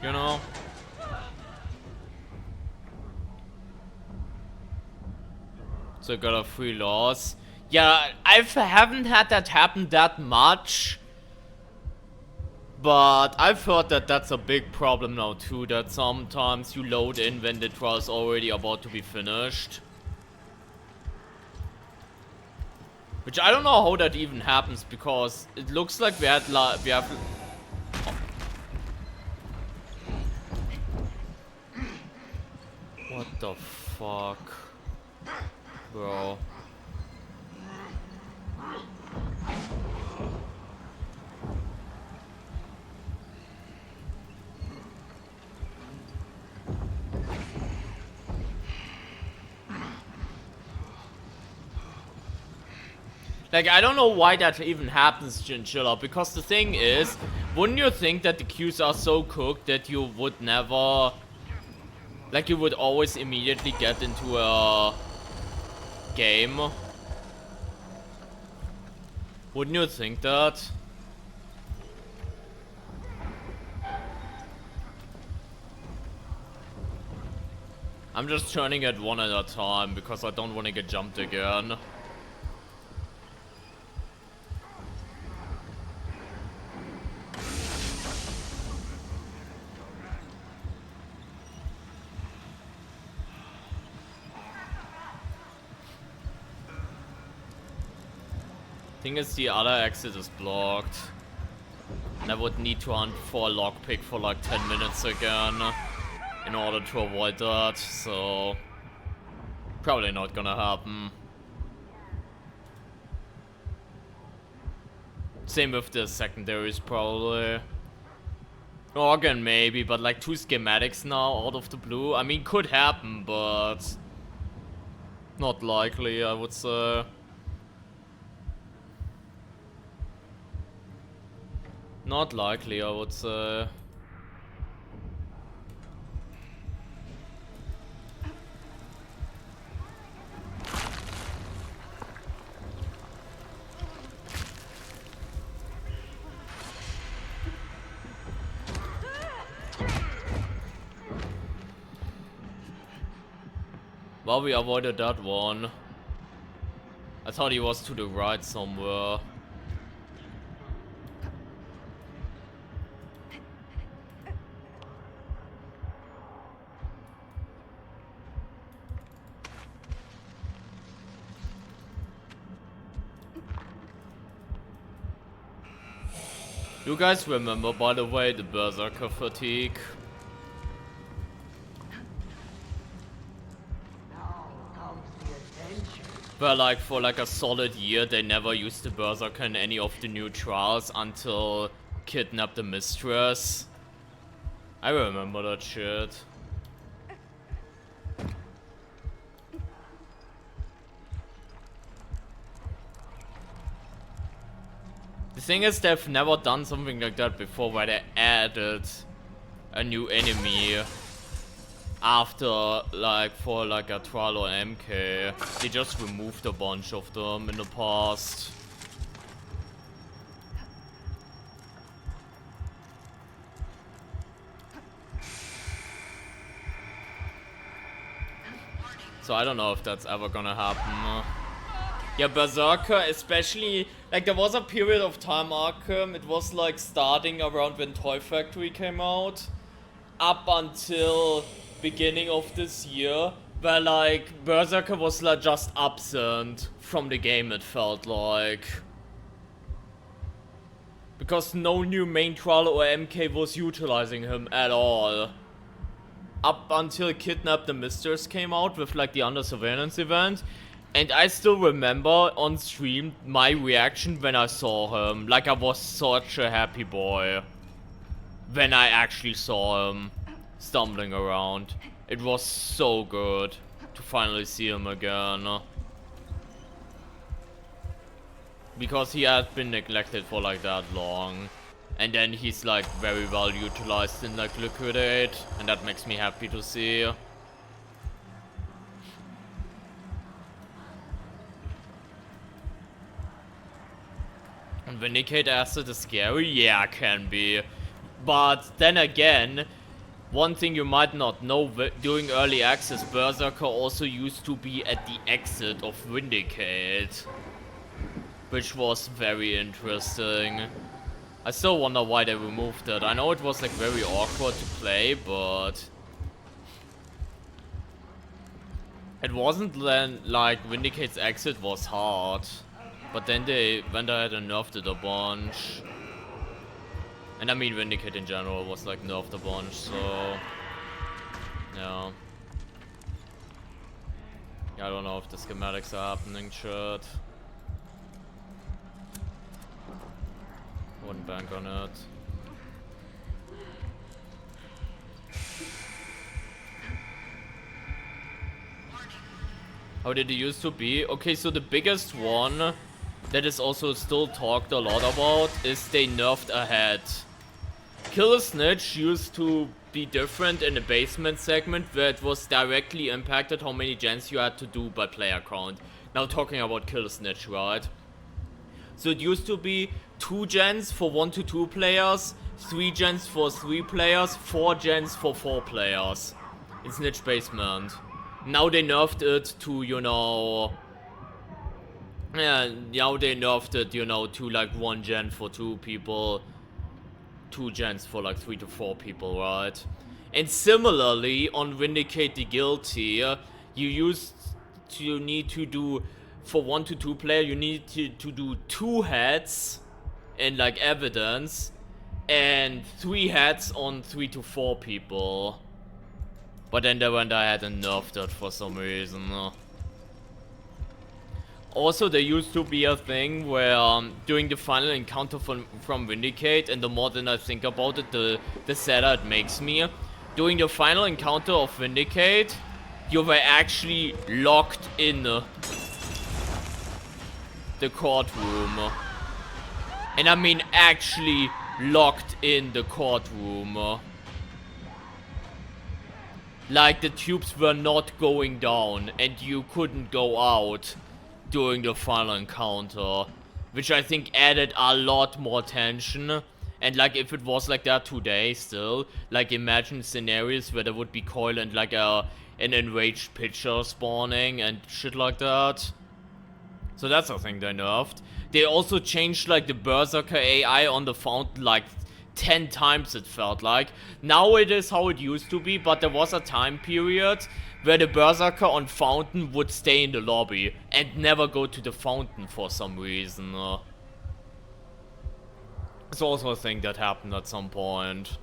You know? So I got a free loss. Yeah, I haven't had that happen that much. But I've heard that that's a big problem now too, that sometimes you load in when the trial is already about to be finished. Which I don't know how that even happens, because it looks like we have... What the fuck? Bro. Like, I don't know why that even happens, Chinchilla, because the thing is, wouldn't you think that the queues are so cooked that you would never... Like, you would always immediately get into a game? Wouldn't you think that? I'm just turning it one at a time because I don't want to get jumped again. Thing is, the other exit is blocked. And I would need to hunt for a lockpick for like 10 minutes again in order to avoid that, so probably not gonna happen. Same with the secondaries, probably. Organ maybe, but like 2 schematics now out of the blue. I mean, could happen, but not likely, I would say. Not likely, I would say. Well, we avoided that one. I thought he was to the right somewhere. You guys remember, by the way, the Berserker fatigue? Where like for like a solid year they never used the Berserker in any of the new trials until Kidnap the Mistress. I remember that shit. The thing is, they've never done something like that before, where they added a new enemy after, like, for like a trial or MK. They just removed a bunch of them in the past. So I don't know if that's ever gonna happen. Yeah, Berserker, especially, like, there was a period of time, Arkham, it was like starting around when Toy Factory came out, up until beginning of this year, where, like, Berserker was, like, just absent from the game, it felt like. Because no new main trial or MK was utilizing him at all. Up until Kidnap the Mistress came out with, like, the Under Surveillance event. And I still remember on stream my reaction when I saw him. Like, I was such a happy boy when I actually saw him stumbling around. It was so good to finally see him again. Because he had been neglected for like that long. And then he's like very well utilized in like Liquidate. And that makes me happy to see. And Vindicate Acid is scary? Yeah, can be. But then again, one thing you might not know, during early access, Berserker also used to be at the exit of Vindicate. Which was very interesting. I still wonder why they removed it. I know it was like very awkward to play, but it wasn't then like Vindicate's exit was hard. But then they went ahead and nerfed it a bunch. And I mean Vindicate in general was like nerfed a bunch, so yeah. I don't know if the schematics are happening, shit. Wouldn't bank on it. How did it used to be? Okay, so the biggest one that is also still talked a lot about is they nerfed ahead. Kill Snitch used to be different in the basement segment, where it was directly impacted how many gens you had to do by player count. Now talking about Kill Snitch, right? So it used to be 2 gens for 1 to 2 players, 3 gens for 3 players, 4 gens for 4 players. In Snitch Basement. Now they nerfed it to, you know... Yeah, now they nerfed it, you know, to like 1 gen for 2 people. 2 gens for like 3 to 4 people, right? And similarly, on Vindicate the Guilty, you need to do... For 1 to 2 player, you need to do 2 heads and like evidence, and 3 heads on 3 to 4 people. But then they went ahead and nerfed it for some reason. Also, there used to be a thing where during the final encounter from Vindicate, and the more than I think about it, the sadder it makes me. During the final encounter of Vindicate, you were actually locked in the courtroom. And I mean actually locked in the courtroom. Like the tubes were not going down and you couldn't go out during the final encounter. Which I think added a lot more tension. And like if it was like that today still, like imagine scenarios where there would be Coil and like an enraged pitcher spawning and shit like that. So that's a thing they nerfed. They also changed like the Berserker AI on the fountain like 10 times, it felt like. Now it is how it used to be, but there was a time period where the Berserker on fountain would stay in the lobby and never go to the fountain for some reason. It's also a thing that happened at some point.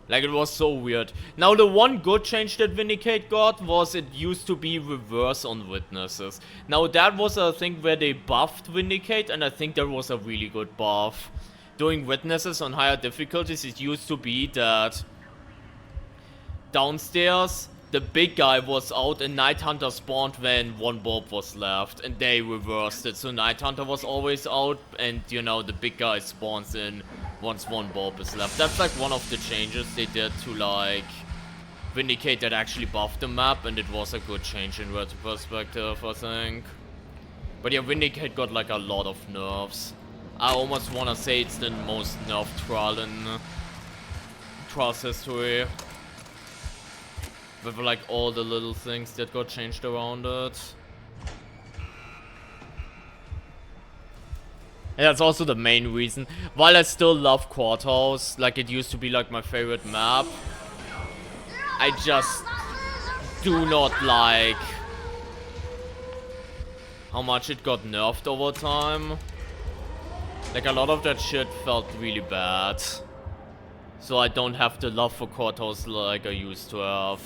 Like, it was so weird. Now, the one good change that Vindicate got was it used to be reverse on witnesses. Now, that was a thing where they buffed Vindicate, and I think that was a really good buff. Doing witnesses on higher difficulties, it used to be that downstairs, the big guy was out and Night Hunter spawned when one bulb was left, and they reversed it. So Night Hunter was always out, and you know, the big guy spawns in once one bulb is left. That's like one of the changes they did to like Vindicate that actually buffed the map, and it was a good change in perspective, I think. But yeah, Vindicate got like a lot of nerfs. I almost wanna say it's the most nerfed trial in Trial's history. With like all the little things that got changed around it. And that's also the main reason. While I still love Courthouse, like it used to be like my favorite map, I just do not like how much it got nerfed over time. Like a lot of that shit felt really bad. So I don't have the love for Courthouse like I used to have.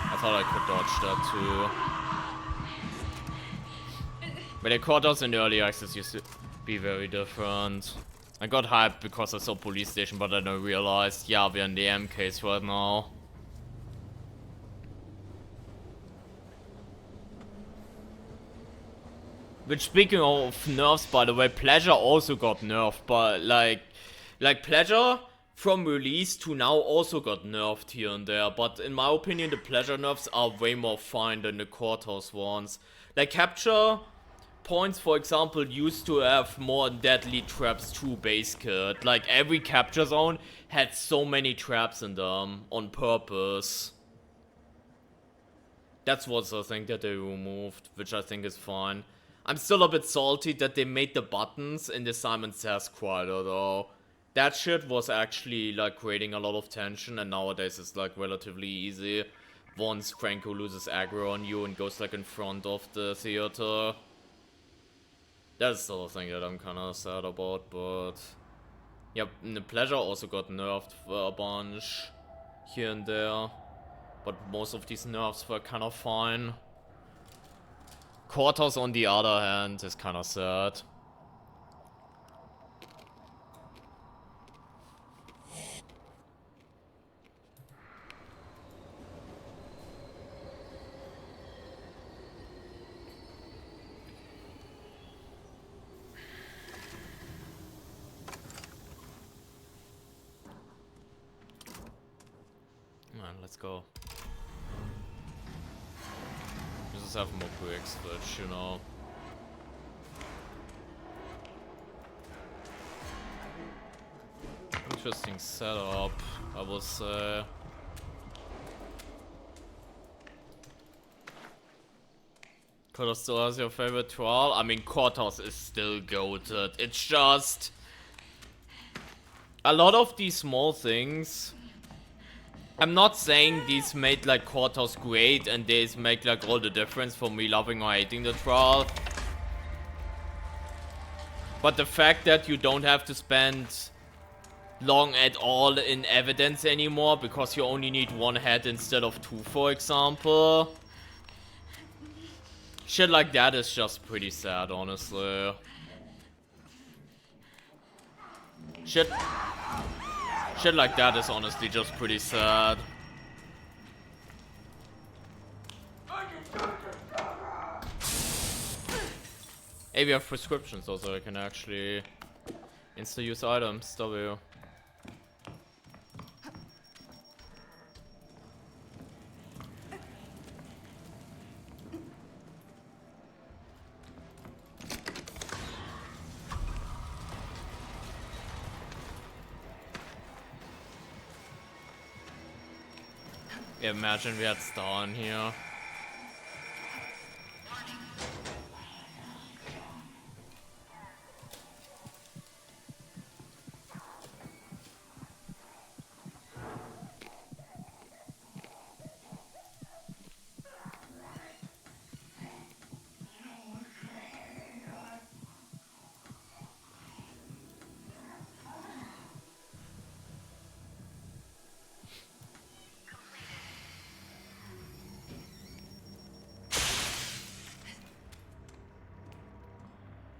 I thought I could dodge that too. But the Courthouse in the early access used to be very different. I got hyped because I saw Police Station, but then I realized, yeah, we're in the M case right now. Which, speaking of nerfs, by the way, Pleasure also got nerfed, but like Pleasure from release to now also got nerfed here and there. But in my opinion, the Pleasure nerfs are way more fine than the Courthouse ones. Like Capture points, for example, used to have more Deadly Traps 2 base kit. Like every Capture zone had so many traps in them on purpose. That's what's the thing that they removed, which I think is fine. I'm still a bit salty that they made the buttons in the Simon Says quieter though. That shit was actually like creating a lot of tension, and nowadays it's like relatively easy. Once Franco loses aggro on you and goes like in front of the theater. That's still a thing that I'm kinda sad about, but... Yep, the Pleasure also got nerfed for a bunch here and there. But most of these nerfs were kinda fine. Courthouse, on the other hand, is kinda sad. Man, let's go. Just have more quick switch, you know. Interesting setup, I will say. Courthouse still has your favorite trial? I mean, Courthouse is still goated. It's just... a lot of these small things... I'm not saying these made like Courthouse great and these make like all the difference for me loving or hating the trial. But the fact that you don't have to spend long at all in evidence anymore because you only need one head instead of two, for example. Shit like that is just pretty sad, honestly. Shit like that is honestly just pretty sad. Hey, we have prescriptions also, I can actually insta-use items, W. Yeah, imagine we had Star in here.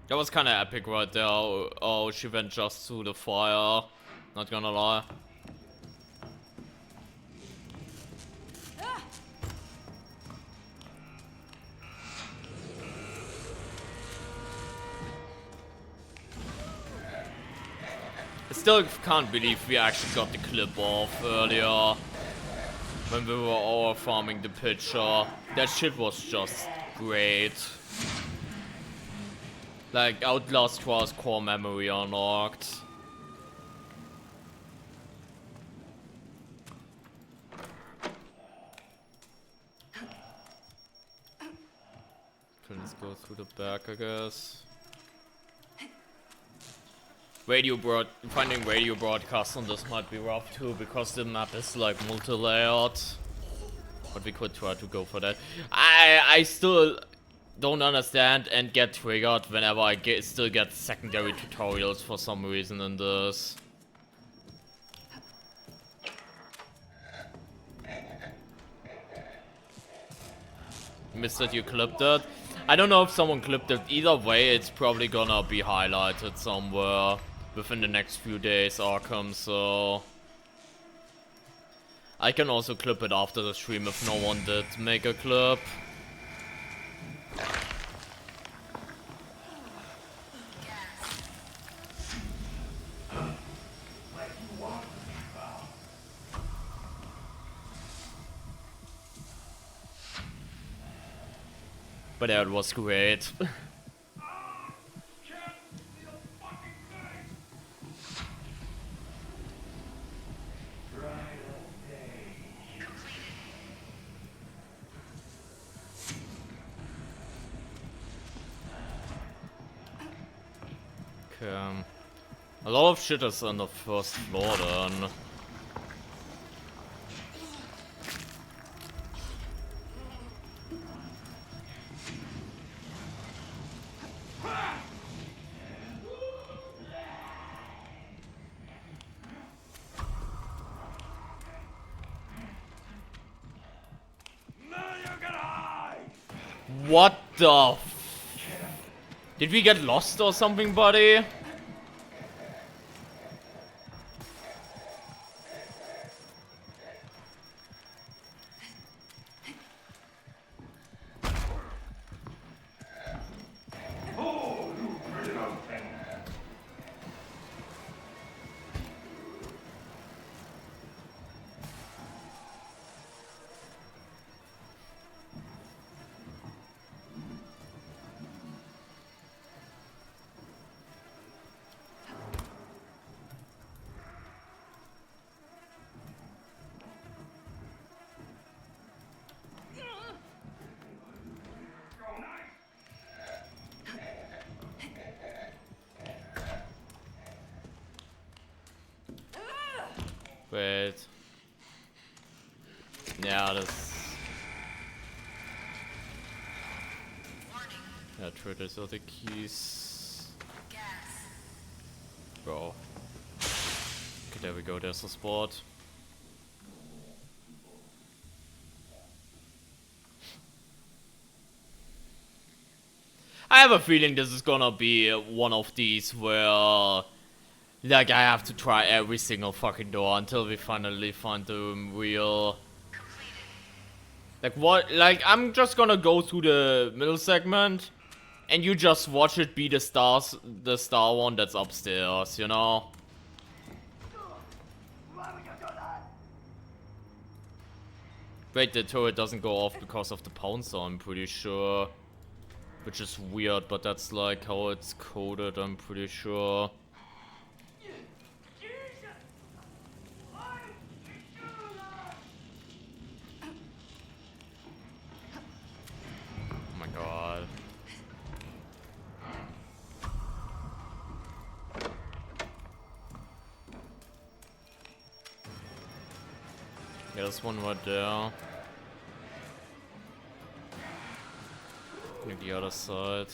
That was kind of epic right there. Oh, she went just through the fire. Not gonna lie. I still can't believe we actually got the clip off earlier. When we were all farming the pitcher. That shit was just great. Like, Outlast was core memory unlocked. Let's go through the back, I guess. Finding radio broadcasts on this might be rough too, because the map is like multi-layered. But we could try to go for that. I still don't understand and get triggered whenever I still get secondary tutorials for some reason in this. Missed that you clipped it. I don't know if someone clipped it. Either way, it's probably gonna be highlighted somewhere within the next few days, Arkham, so... I can also clip it after the stream if no one did make a clip. But yeah, it was great. Okay. A lot of shit is on the first floor then. What the Did we get lost or something, buddy? Wait. Yeah, das... Yeah, triggers are the keys. Bro. Okay, there we go, there's a spot. I have a feeling this is gonna be one of these where... Like, I have to try every single fucking door until we finally find the real... Like, what? Like, I'm just gonna go through the middle segment, and you just watch it be the star one that's upstairs, you know? Wait, the turret doesn't go off because of the pouncer, I'm pretty sure. Which is weird, but that's like how it's coded, I'm pretty sure. Oh my god. Yeah, there's one right there. Maybe the other side.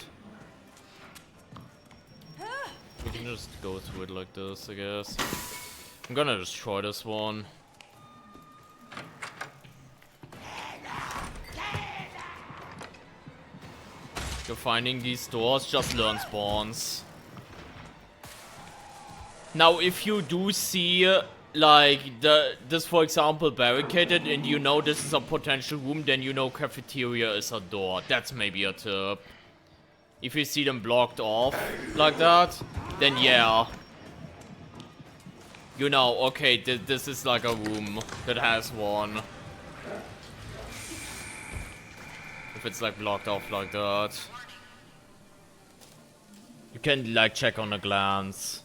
We can just go through it like this, I guess. I'm gonna destroy this one. You're finding these doors, just learn spawns. Now, if you do see, like, this, for example, barricaded, and you know this is a potential room, then you know cafeteria is a door. That's maybe a tip. If you see them blocked off like that, then yeah. You know, okay, this is like a room that has one. If it's like blocked off like that. You can like check on a glance.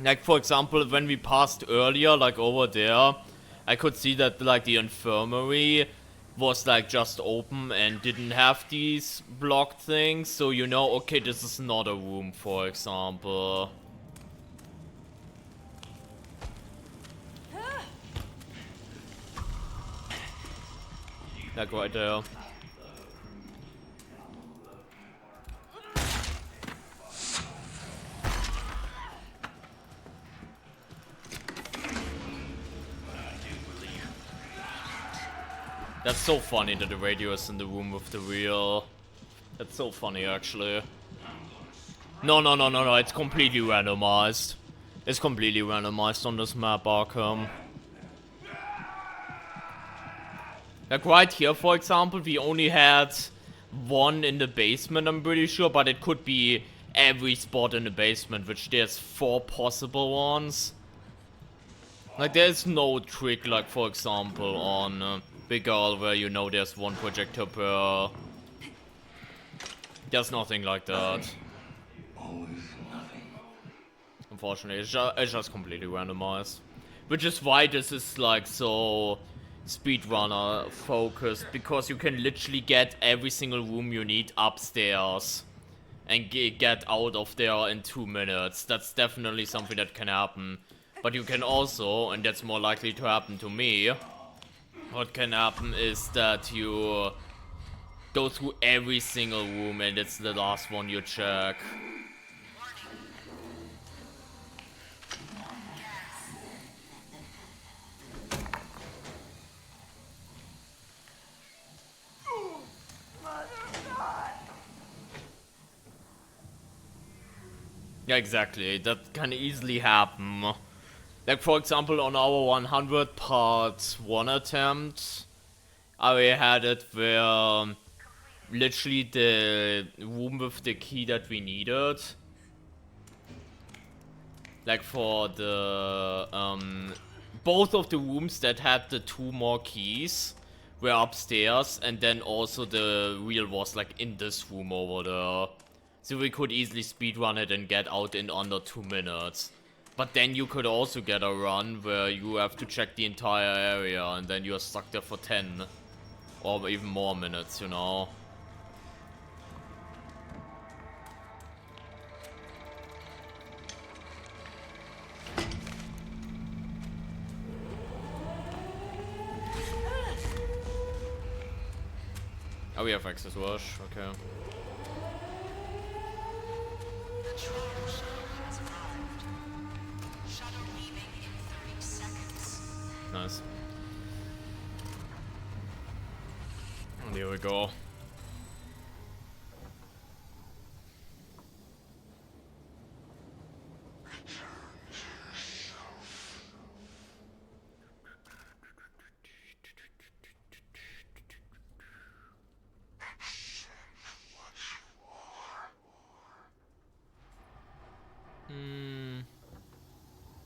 Like, for example, when we passed earlier, like over there, I could see that like the infirmary was like just open and didn't have these blocked things. So you know, okay, this is not a room, for example. Like right there. That's so funny that the radio is in the room with the wheel. That's so funny, actually. No, it's completely randomized. It's completely randomized on this map, Arkham. Like right here, for example, we only had one in the basement, I'm pretty sure, but it could be every spot in the basement, which there's 4 possible ones. Like, there's no trick, like, for example, on Big Girl, where you know there's 1 projector per... There's nothing like that. Unfortunately, it's just completely randomized. Which is why this is, like, so speedrunner focused, because you can literally get every single room you need upstairs. And get out of there in 2 minutes. That's definitely something that can happen. But you can also, and that's more likely to happen to me, what can happen is that you go through every single room and it's the last one you check. Yeah, exactly. That can easily happen. Like, for example, on our 100 part 1 attempt, I had it where literally the room with the key that we needed, like for the, both of the rooms that had the 2 more keys were upstairs, and then also the wheel was like in this room over there. So we could easily speedrun it and get out in under 2 minutes. But then you could also get a run where you have to check the entire area and then you're stuck there for 10 or even more minutes, you know. Oh, we have access rush, okay. Nice. And here we go.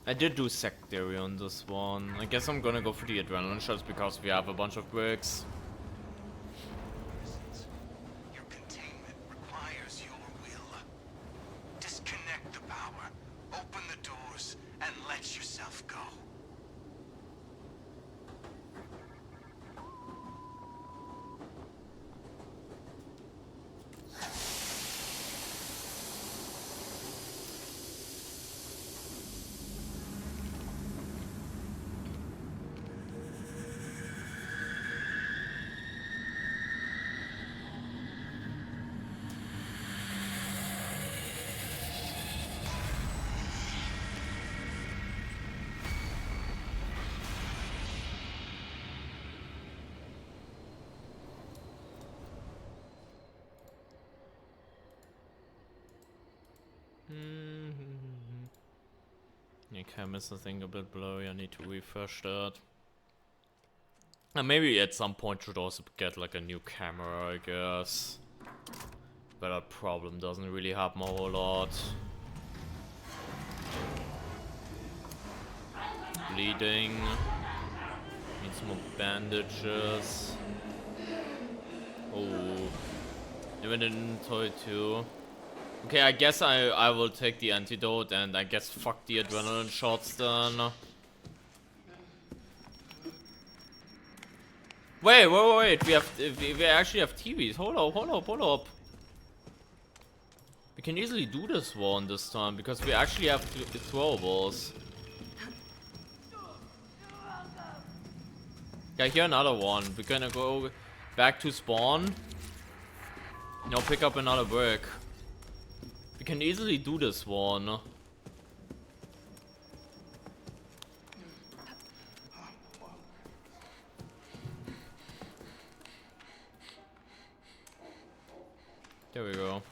I did do secondary on this one. I guess I'm gonna go for the adrenaline shots because we have a bunch of bricks. Your containment requires your will. Disconnect the power, open the doors, and let yourself go. The camera's, I think, a bit blurry. I need to refresh that. And maybe at some point should also get like a new camera, I guess. But that problem doesn't really happen a whole lot. Bleeding. Need some more bandages. Oh. Even inventory too. Okay, I guess I will take the antidote and I guess fuck the adrenaline shots then. Wait, we actually have TVs. Hold up. We can easily do this one this time because we actually have throwables. Yeah, here another one. We're gonna go back to spawn. Now pick up another brick. We can easily do this one. There we go.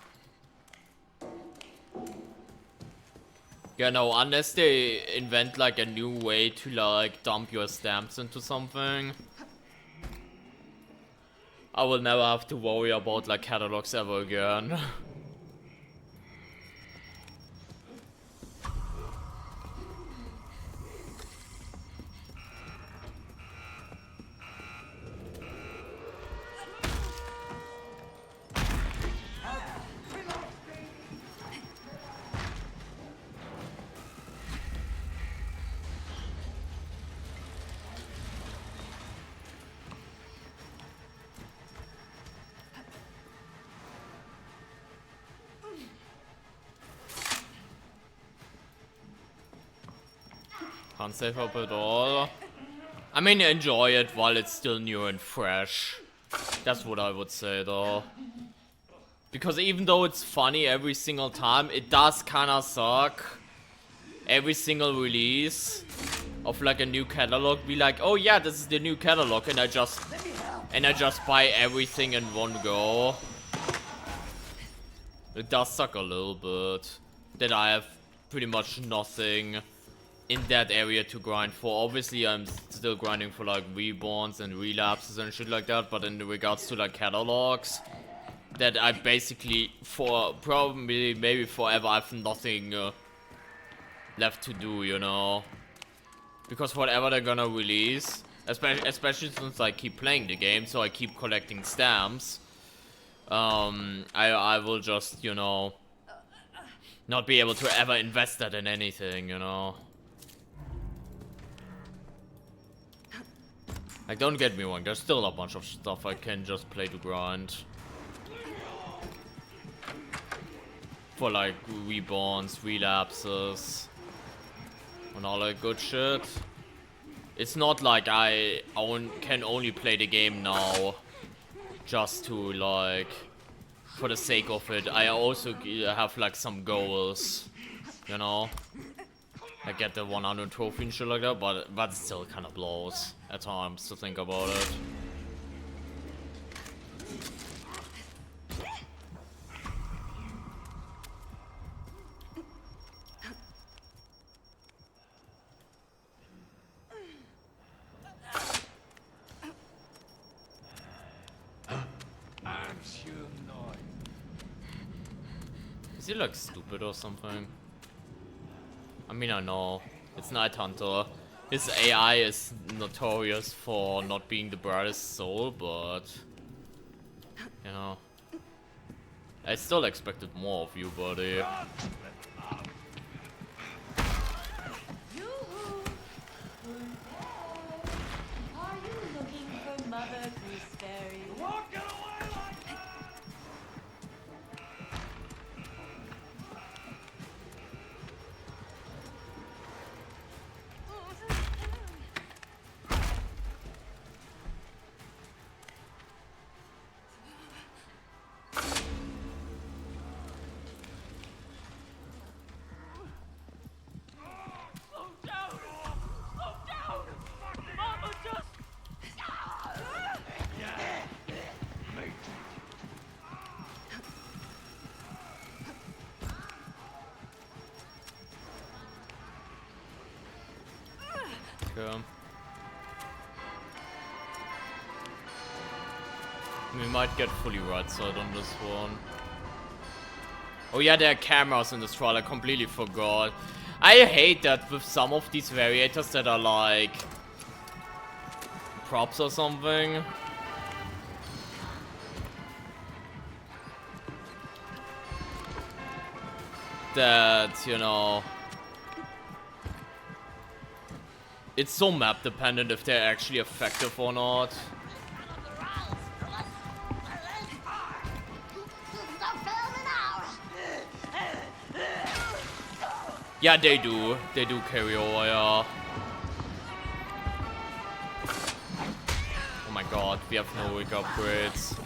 Yeah, no, unless they invent like a new way to like dump your stamps into something, I will never have to worry about like catalogs ever again. Can't save up at all. I mean, enjoy it while it's still new and fresh. That's what I would say though. Because even though it's funny every single time, it does kinda suck. Every single release of like a new catalog, be like, oh yeah, this is the new catalog, and I just buy everything in one go. It does suck a little bit that I have pretty much nothing in that area to grind for. Obviously I'm still grinding for like reborns and relapses and shit like that, but in regards to like catalogs that I basically for probably maybe forever I have nothing left to do, you know, because whatever they're gonna release, especially since I keep playing the game, so I keep collecting stamps, I will just, you know, not be able to ever invest that in anything, you know. Like, don't get me wrong, there's still a bunch of stuff I can just play to grind. For like reborns, relapses, and all that good shit. It's not like I can only play the game now just to like, for the sake of it. I also have like some goals, you know. I get the 100 trophy and shit like that, but it still kind of blows at times to think about it. Is he like stupid or something? I mean, I know it's Night Hunter. His AI is notorious for not being the brightest soul, but you know, I still expected more of you, buddy. Are you looking for Mother Gooseberry? Walking away like that! Okay. We might get fully right side on this one. Oh yeah, there are cameras in this trial, I completely forgot. I hate that with some of these variators that are like props or something. That, you know, it's so map dependent if they're actually effective or not. Yeah, they do. They do carry over, yeah. Oh my god, we have no wig upgrades.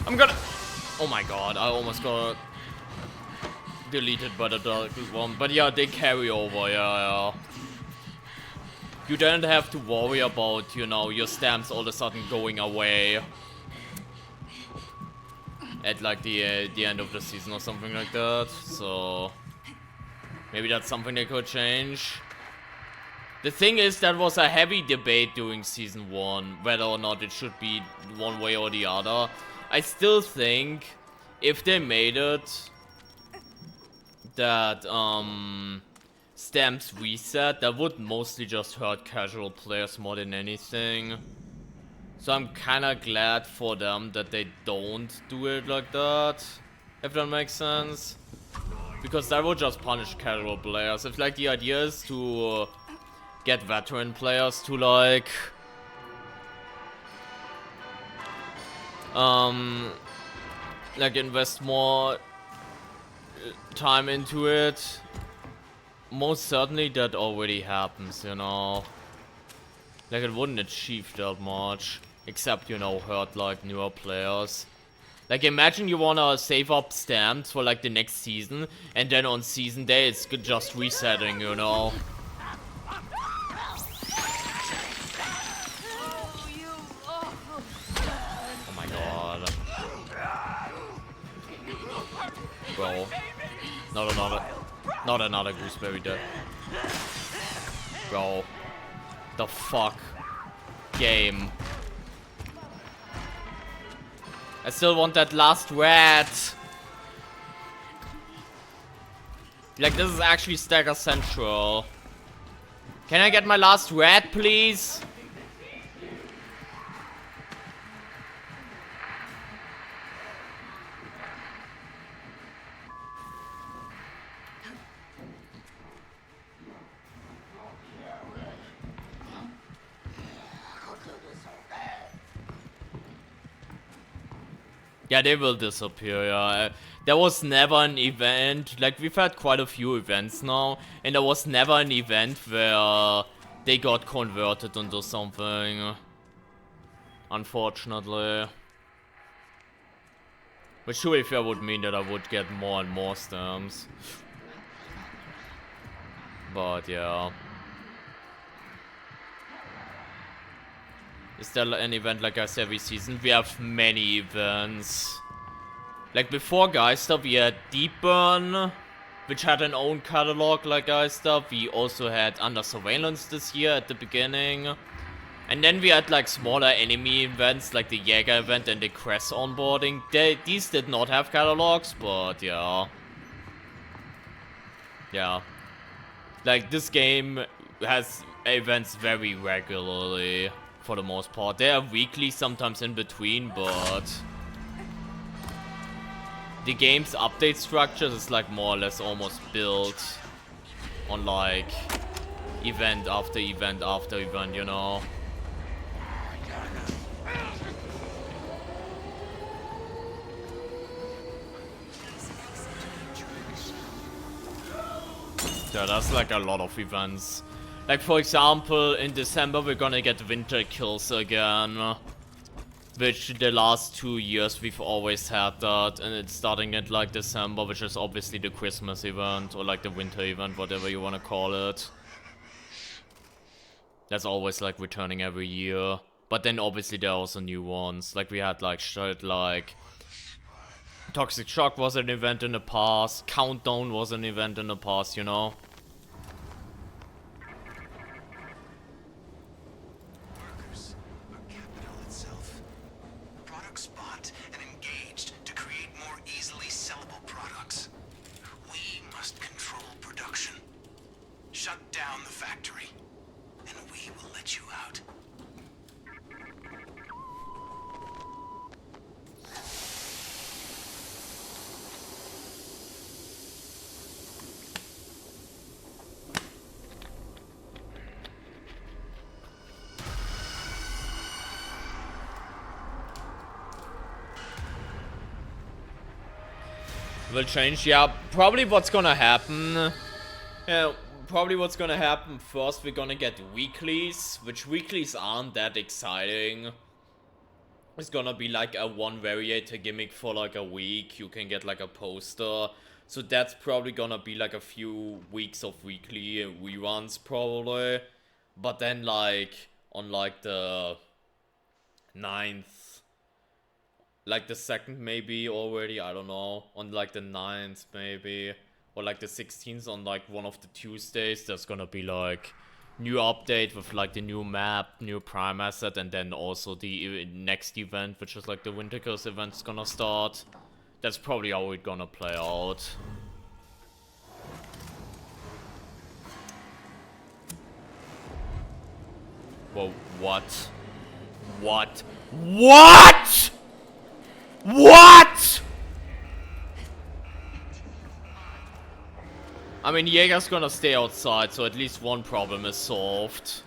I'm gonna... Oh my god, I almost got deleted by the dark one. But yeah, they carry over, yeah. You don't have to worry about, you know, your stamps all of a sudden going away at like the end of the season or something like that. So maybe that's something they could change. The thing is, that was a heavy debate during season 1, whether or not it should be one way or the other. I still think if they made it that stamps reset, that would mostly just hurt casual players more than anything. So I'm kinda glad for them that they don't do it like that, if that makes sense. Because that would just punish casual players. If like the idea is to get veteran players to like invest more time into it, most certainly that already happens, you know. Like it wouldn't achieve that much, except, you know, hurt like newer players. Like imagine you wanna save up stamps for like the next season, and then on season day it's just resetting, you know. Oh my god. Bro. Not another gooseberry dead. Bro. The fuck? Game. I still want that last rat. Like, this is actually Stagger Central. Can I get my last rat, please? Yeah, they will disappear, yeah. There was never an event, like we've had quite a few events now, and there was never an event where they got converted into something. Unfortunately. Which to be fair would mean that I would get more and more stamps. But yeah. Is there an event like us every season? We have many events. Like before Geister, we had Deep Burn, which had an own catalog like Geister. We also had Under Surveillance this year at the beginning. And then we had like smaller enemy events like the Jäger event and the Crest onboarding. These did not have catalogs, but yeah. Yeah. Like this game has events very regularly. For the most part. They are weekly, sometimes in between, but the game's update structures is like more or less almost built on like event after event after event, you know. Yeah, that's like a lot of events. Like, for example, in December we're gonna get Winter Kills again. Which the last 2 years we've always had that. And it's starting at like December, which is obviously the Christmas event. Or like the winter event, whatever you wanna call it. That's always like returning every year. But then obviously there are also new ones. Like we had like shit like... Toxic Shock was an event in the past. Countdown was an event in the past, you know. factory, and we will let you out. Will change, yeah. Probably what's gonna happen. Yeah, probably what's gonna happen first, we're gonna get weeklies, which weeklies aren't that exciting. It's gonna be like a one variator gimmick for like a week. You can get like a poster. So that's probably gonna be like a few weeks of weekly reruns probably. But then like on like the 9th, like the 2nd maybe already, I don't know. On like the 9th maybe. Or like the 16th on like one of the Tuesdays, there's gonna be like new update with like the new map, new prime asset, and then also the next event, which is like the Winter Curse event, is gonna start. That's probably how it's gonna play out. Whoa, what? What? What? What? I mean, Jaeger's gonna stay outside, so at least one problem is solved.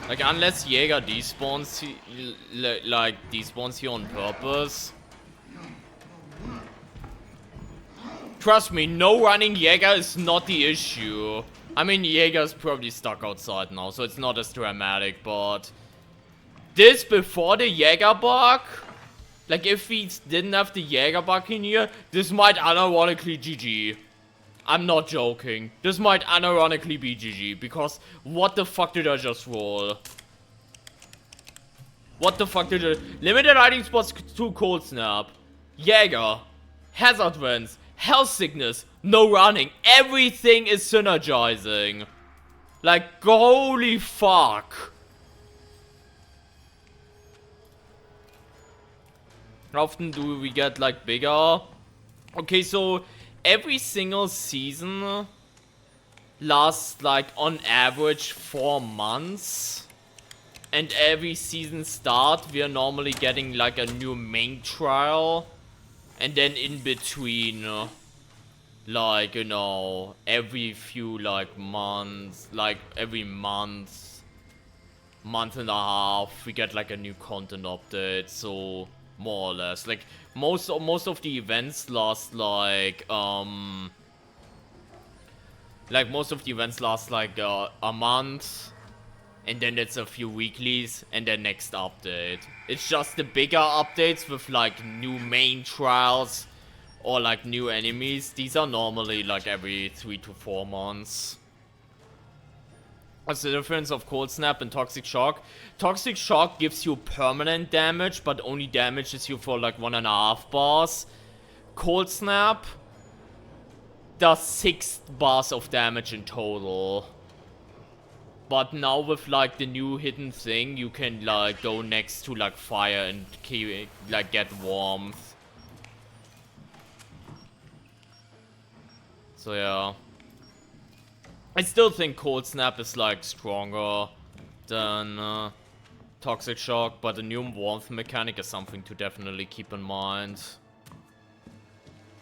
Like, unless Jaeger despawns, despawns here on purpose. Trust me, no running Jaeger is not the issue. I mean, Jaeger's probably stuck outside now, so it's not as dramatic, but... This before the Jaeger bug? Like, if we didn't have the Jaeger bug in here, this might unironically GG. I'm not joking. This might unironically be GG, because what the fuck did I just roll? What the fuck did I... Limited hiding spots to Cold Snap. Jaeger. Hazard Vents. Health Sickness. No running. Everything is synergizing. Like, holy fuck. How often do we get, like, bigger? Okay, so every single season lasts, like, on average 4 months. And every season start, we are normally getting, like, a new main trial. And then in between, like, you know, every few, like, months, like, every month and a half, we get, like, a new content update, so... More or less, like most of the events last like a month, and then it's a few weeklies, and then next update. It's just the bigger updates with like new main trials or like new enemies. These are normally like every 3 to 4 months. What's the difference of Cold Snap and Toxic Shock? Toxic Shock gives you permanent damage, but only damages you for like 1.5 bars. Cold Snap does 6 bars of damage in total. But now with like the new hidden thing, you can like go next to like fire and like get warmth. So yeah. I still think Cold Snap is like stronger than Toxic Shock, but the new warmth mechanic is something to definitely keep in mind.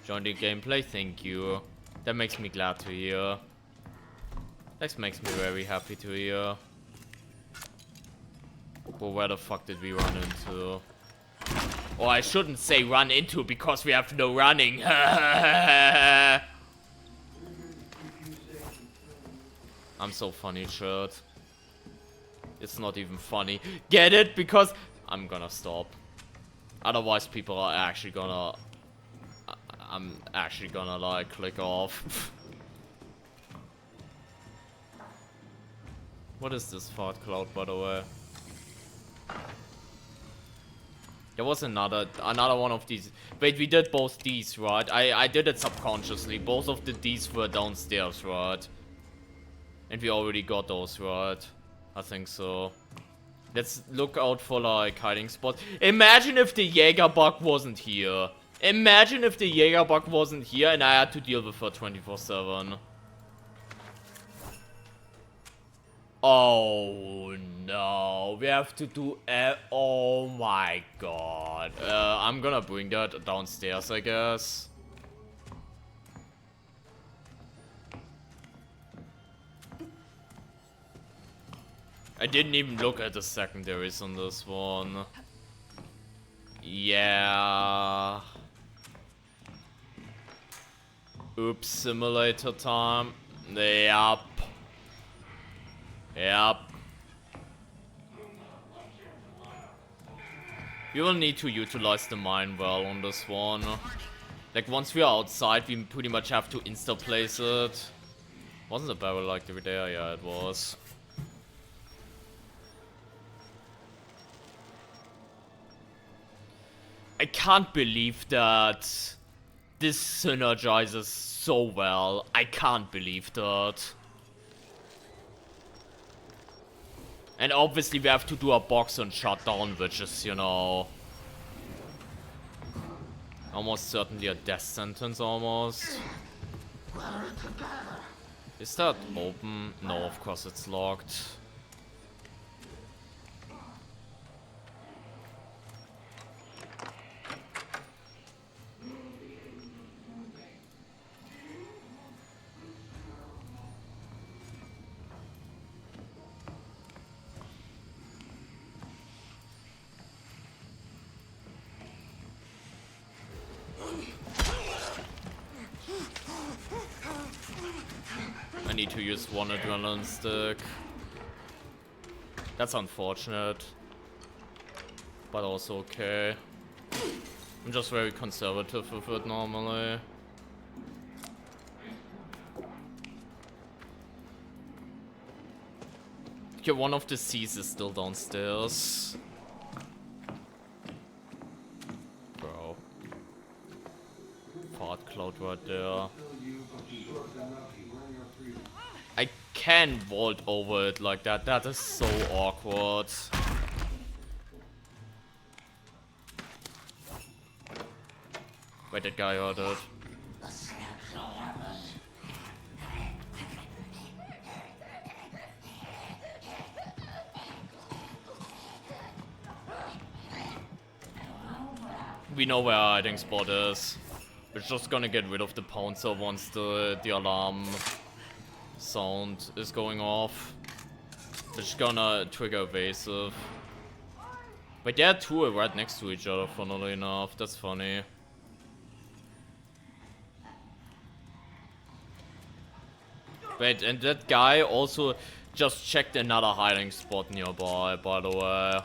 Join the gameplay, thank you. That makes me glad to hear. That makes me very happy to hear. But where the fuck did we run into? Or I shouldn't say run into because we have no running. I'm so funny, shirt. It's not even funny. Get it? Because I'm gonna stop. Otherwise, people are actually gonna... I'm actually gonna, like, click off. What is this fart cloud, by the way? There was another one of these. Wait, we did both these, right? I did it subconsciously. Both of these were downstairs, right? And we already got those, right? I think so. Let's look out for, like, hiding spots. Imagine if the Jaeger bug wasn't here. Imagine if the Jaeger bug wasn't here and I had to deal with her 24/7. Oh no, we have to do oh my god. I'm gonna bring that downstairs, I guess. I didn't even look at the secondaries on this one. Yeah. Oops, simulator time. Yup. Yup. We will need to utilize the mine well on this one. Like, once we are outside, we pretty much have to insta-place it. Wasn't the barrel like over there? Yeah, it was. I can't believe that this synergizes so well. I can't believe that. And obviously we have to do a box and shutdown, which is, you know, almost certainly a death sentence almost. Is that open? No, of course it's locked. I need to use one adrenaline stick. That's unfortunate, but also okay. I'm just very conservative with it normally. Okay, one of the C's is still downstairs. Bro. Fart cloud right there. I can vault over it like that. That is so awkward. Wait, that guy heard it. We know where our hiding spot is. We're just gonna get rid of the pouncer once the alarm sound is going off. It's gonna trigger evasive. But there are two right next to each other, funnily enough. That's funny. Wait, and that guy also just checked another hiding spot nearby, by the way.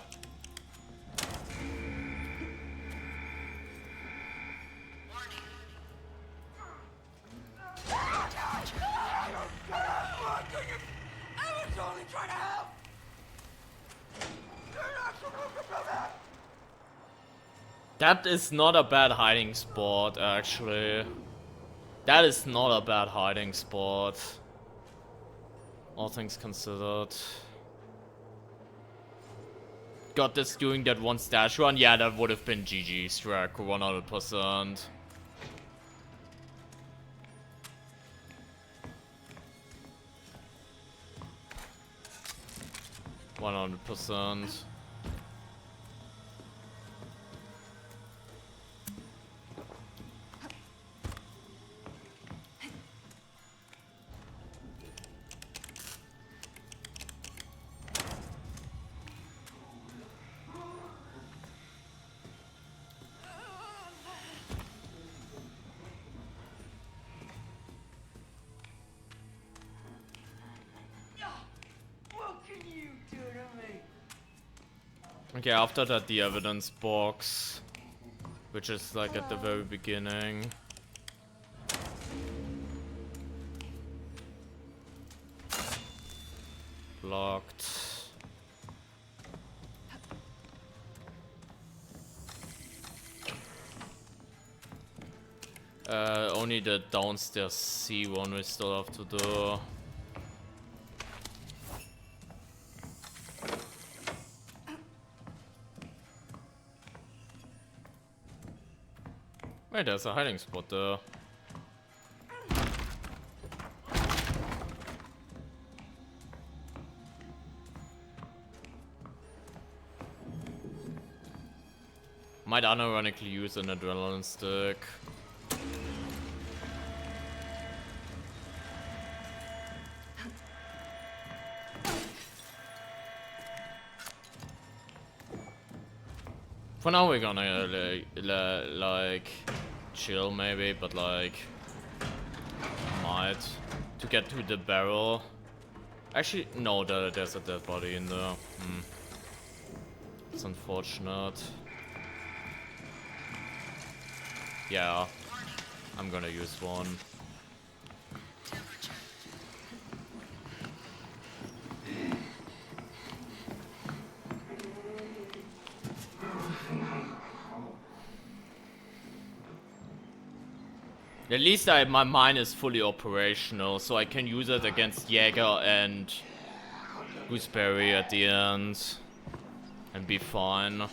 That is not a bad hiding spot, actually. That is not a bad hiding spot. All things considered. Got this doing that one stash run? Yeah, that would have been GG's track, 100%. %. Okay, after that, the evidence box, which is like at the very beginning. Locked. Only the downstairs C one we still have to do. Wait, there's a hiding spot there. Might unironically use an adrenaline stick. For now we're gonna like chill maybe, but like might to get to the barrel. Actually, no, there's a dead body in there. It's unfortunate. Yeah, I'm gonna use one. At least my mine is fully operational, so I can use it against Jäger and Gooseberry at the end and be fine.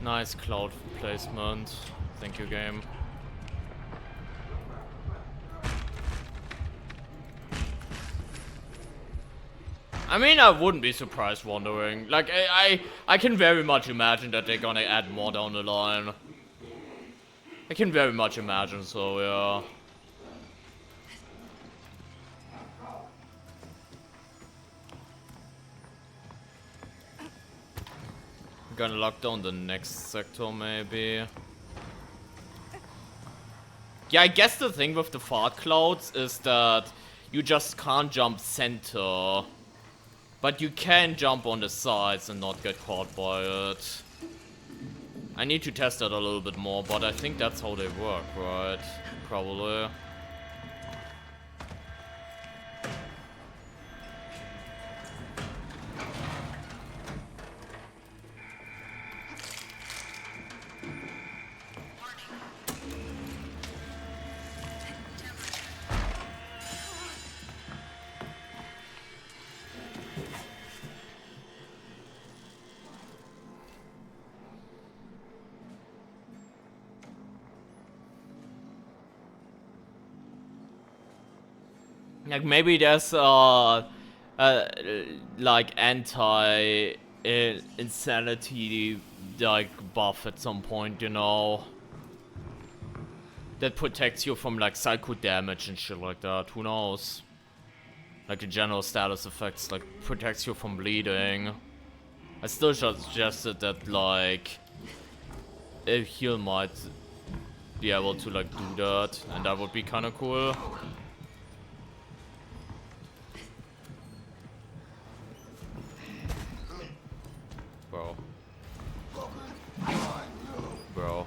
Nice cloud placement. Thank you, game. I mean, I wouldn't be surprised wandering. Like, I can very much imagine that they're gonna add more down the line. I can very much imagine, so yeah. Gonna lock down the next sector, maybe. Yeah, I guess the thing with the fart clouds is that you just can't jump center. But you can jump on the sides and not get caught by it. I need to test that a little bit more, but I think that's how they work, right? Probably. Like maybe there's like anti insanity like buff at some point, you know, that protects you from like psycho damage and shit like that. Who knows? Like the general status effects, like protects you from bleeding. I still suggested that like a heal might be able to like do that, and that would be kind of cool. Bro. Bro.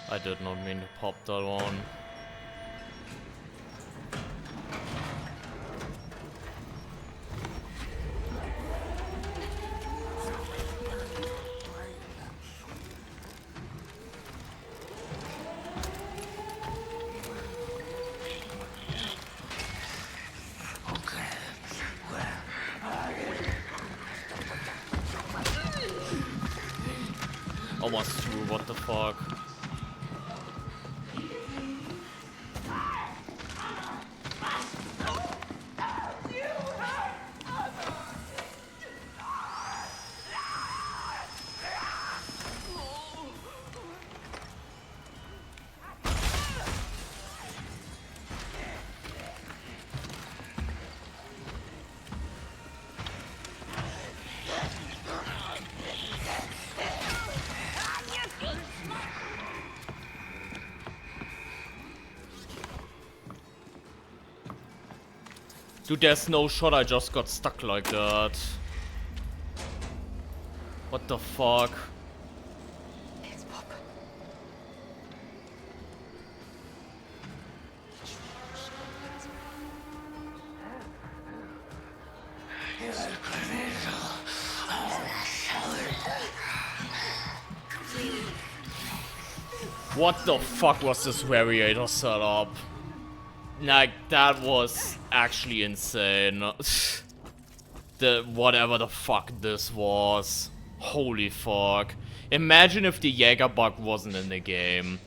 I did not mean to pop that one. Almost through, what the fuck? Dude, there's no shot, I just got stuck like that. What the fuck? What the fuck was this variator setup? Like, that was actually insane. Whatever the fuck this was. Holy fuck. Imagine if the Jaeger bug wasn't in the game.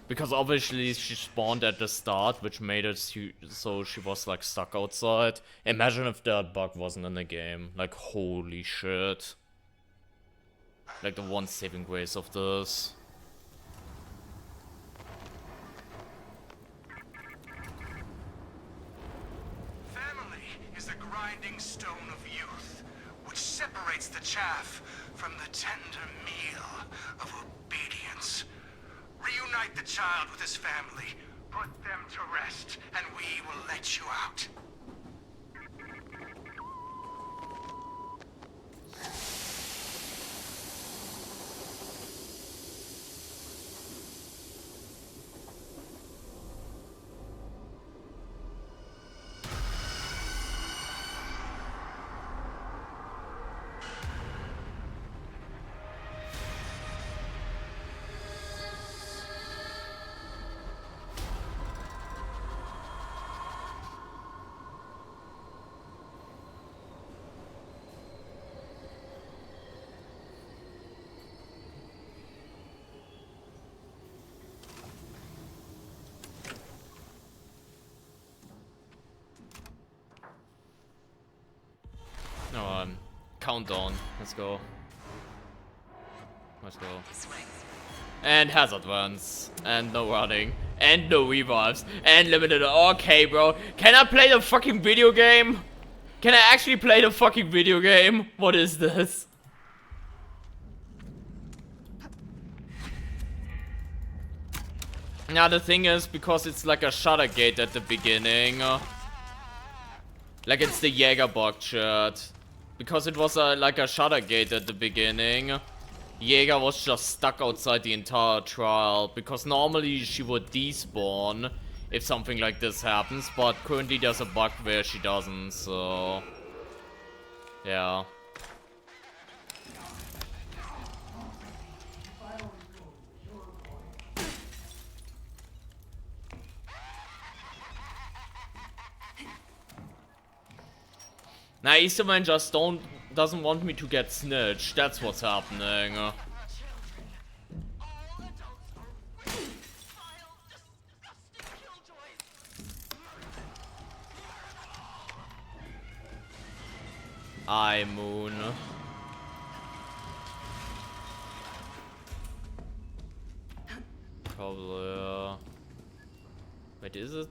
Because obviously she spawned at the start, which made it so she was like stuck outside. Imagine if that bug wasn't in the game. Like, holy shit. Like, the one saving grace of this. Stone of youth, which separates the chaff from the tender meal of obedience. Reunite the child with his family, put them to rest, and we will let you out. Countdown. Let's go. Let's go. And hazard runs. And no running. And no revives. And limited. Okay, bro. Can I play the fucking video game? Can I actually play the fucking video game? What is this? Now the thing is, because it's like a shutter gate at the beginning. Like it's the Jaeger bug shirt. Because it was like a shutter gate at the beginning, Jaeger was just stuck outside the entire trial. Because normally she would despawn if something like this happens, but currently there's a bug where she doesn't, so... yeah. Now Easterman just doesn't want me to get snitched. That's what's happening. Moon. Probably. Wait, is it?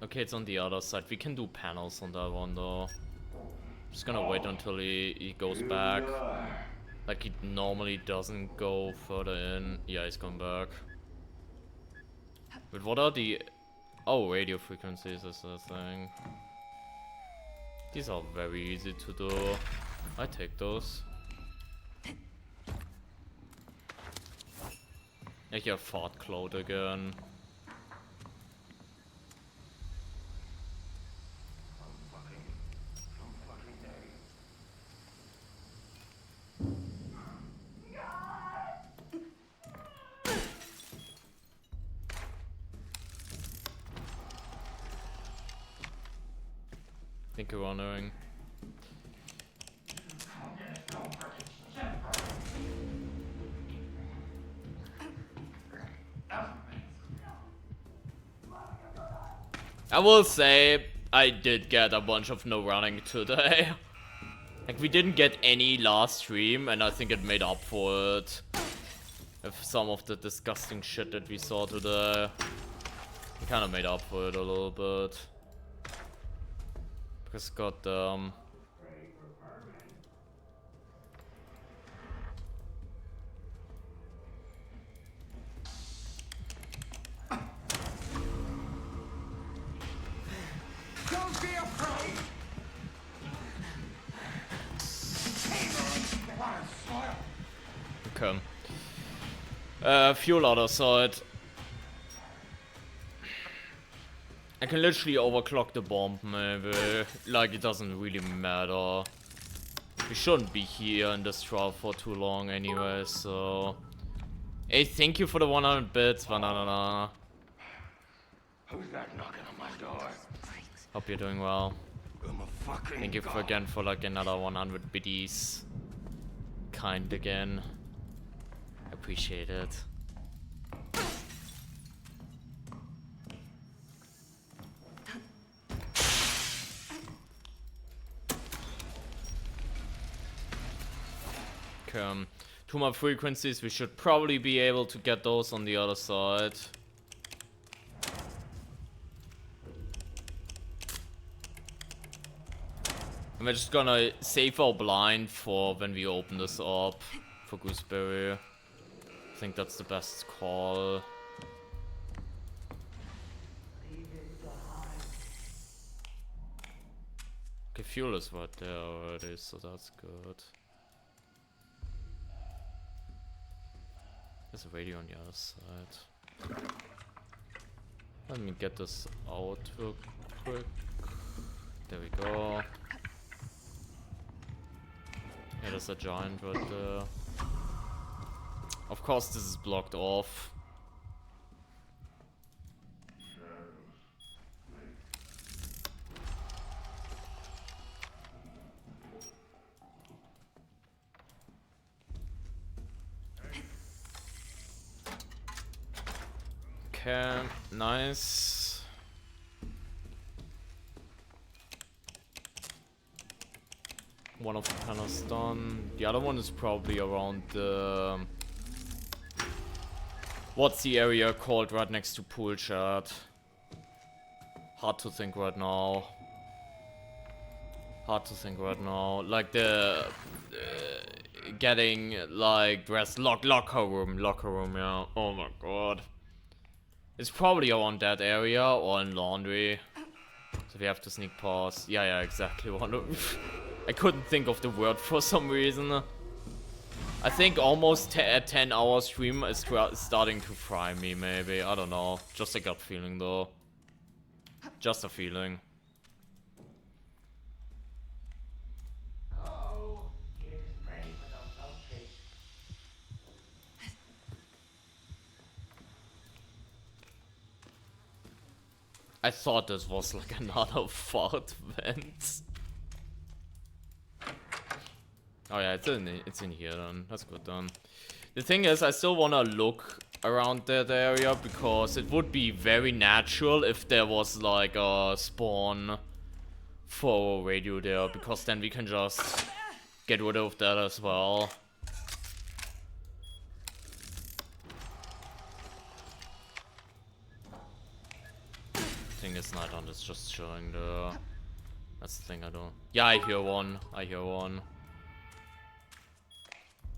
Okay, it's on the other side. We can do panels on that one though. Just gonna wait until he goes back. Like he normally doesn't go further in. Yeah, he's going back. But what are the... oh, radio frequencies is the thing. These are very easy to do. I take those. I hear fart cloud again. I think you're wondering. I will say, I did get a bunch of no running today. Like, we didn't get any last stream, and I think it made up for it. With some of the disgusting shit that we saw today. It kind of made up for it a little bit. Because goddamn. Don't be afraid. Okay. Fuel other side. I can literally overclock the bomb, maybe. Like, it doesn't really matter. We shouldn't be here in this trial for too long anyway, so... Hey, thank you for the 100 bits, banana. Who's that knocking on my door? Hope you're doing well. I'm a fucking Thank you again for like another 100 biddies. Kind again. Appreciate it. Okay, 2 more frequencies. We should probably be able to get those on the other side. And we're just gonna save our blind for when we open this up for Gooseberry. I think that's the best call. Okay, fuel is right there already, so that's good. There's a radio on the other side. Let me get this out real quick. There we go. Yeah, there's a giant right there. Of course this is blocked off. Okay, nice. One of the panels done. The other one is probably around the... What's the area called right next to pool chat? Hard to think right now. Hard to think right now. Like the... getting like dressed locker room, yeah. Oh my god. It's probably around that area or in laundry. So we have to sneak past. Yeah, exactly. I couldn't think of the word for some reason. I think almost a 10-hour stream is starting to fry me, maybe. I don't know. Just a gut feeling though. Just a feeling. I thought this was like another fart vent. Oh yeah, it's in here then. That's good then. The thing is, I still wanna look around that area because it would be very natural if there was like a spawn for a radio there, because then we can just get rid of that as well. Thing is not on, it's just showing the... That's the thing I don't... Yeah, I hear one.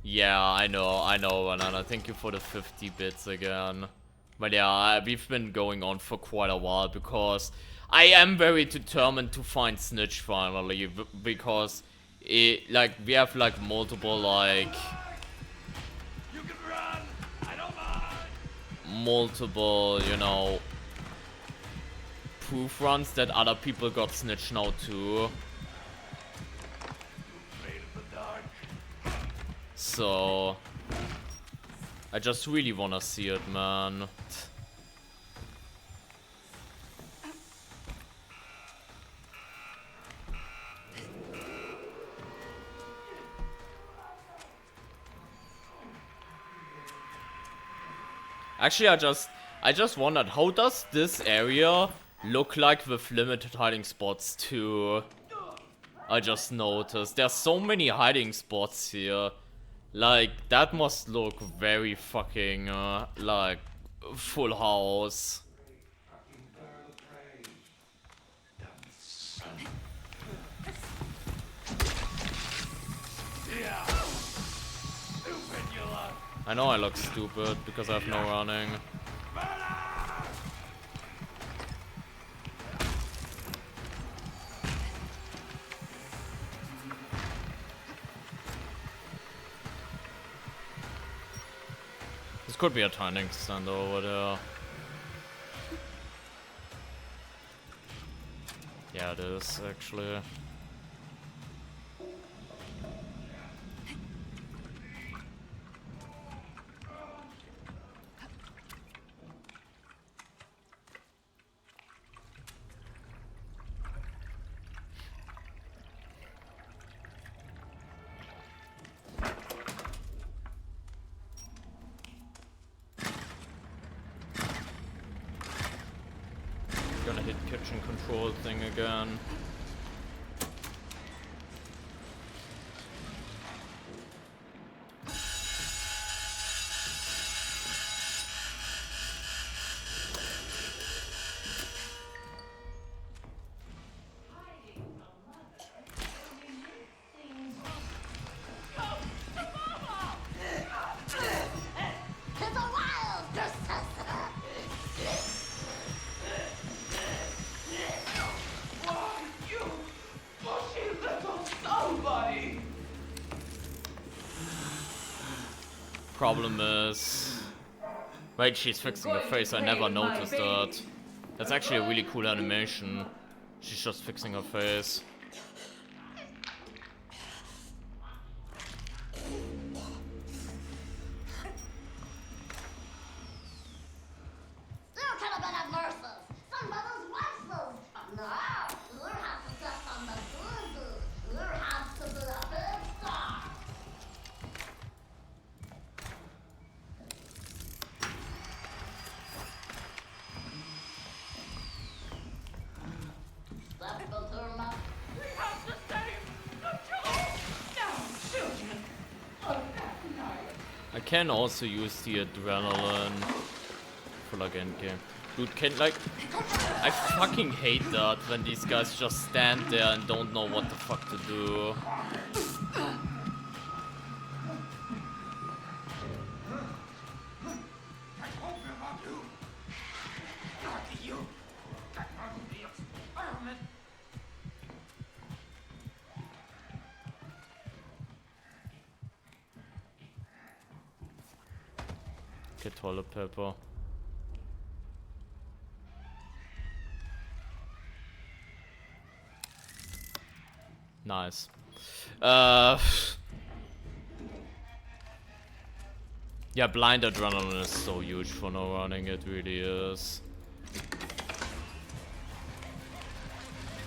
Yeah, I know, Banana. Thank you for the 50 bits again. But yeah, we've been going on for quite a while because I am very determined to find Snitch finally, because it, like, we have like multiple like... You can run! I don't mind! Multiple, you know... proof runs that other people got Snitch now too. So I just really wanna see it, man. Actually, I just wondered, how does this area look like with limited hiding spots too. I just noticed. There's so many hiding spots here. Like, that must look very fucking, like, full house. I know I look stupid because I have no running. This could be a turning stand over there. Yeah, it is actually. Gonna hit kitchen control thing again. Problem is... Wait, she's fixing the face, I never noticed that. That's actually a really cool animation. She's just fixing her face. I can also use the adrenaline for like endgame. Dude, I fucking hate that when these guys just stand there and don't know what the fuck to do. Okay, toilet paper. Nice. Yeah, blind adrenaline is so huge for no running, it really is.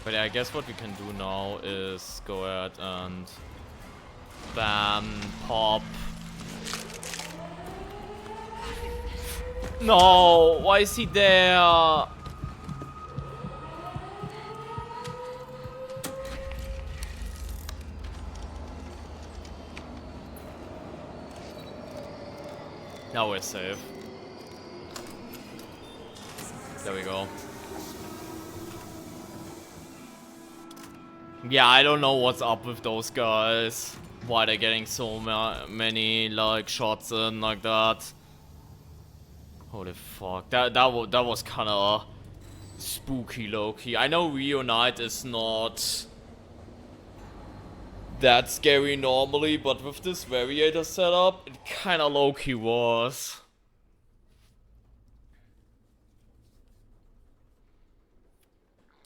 But yeah, I guess what we can do now is go ahead and bam, pop. No, why is he there? Now we're safe. There we go. Yeah, I don't know what's up with those guys. Why they're getting so many like shots in like that. Holy fuck, that was kind of spooky low-key. I know Reunite is not that scary normally, but with this variator setup, it kind of low-key was.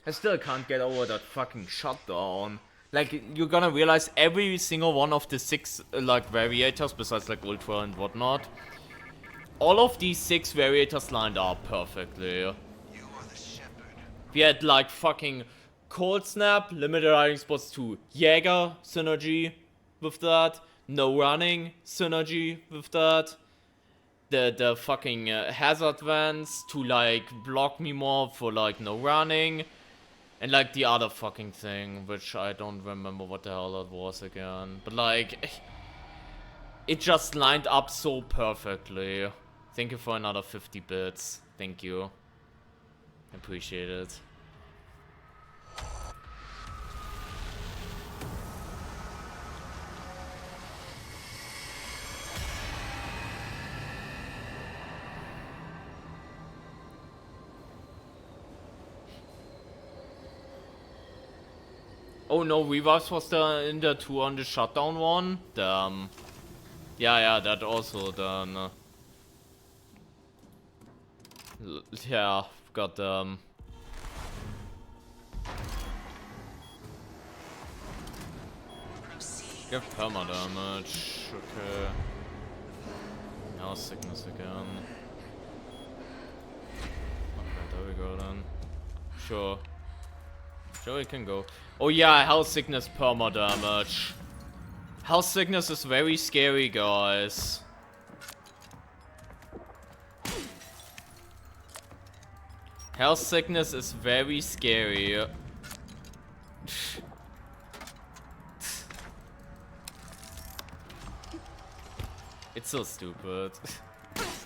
I still can't get over that fucking shutdown. Like, you're gonna realize every single one of the 6 like variators, besides like Ultra and whatnot, all of these 6 variators lined up perfectly. We had like fucking Cold Snap, limited hiding spots to Jäger synergy with that, no running synergy with that. the fucking hazard vents to like block me more for like no running. And like the other fucking thing, which I don't remember what the hell that was again. But like, it just lined up so perfectly. Thank you for another 50 bits. Thank you. Appreciate it. Oh no, revives was in the 2 on the shutdown one? Damn. Yeah, that also then. Yeah, got Give perma damage. Okay. Now sickness again. Okay, there we go then. Sure. Sure, we can go. Oh yeah, health sickness perma damage. Health sickness is very scary, guys. Health sickness is very scary. It's so stupid.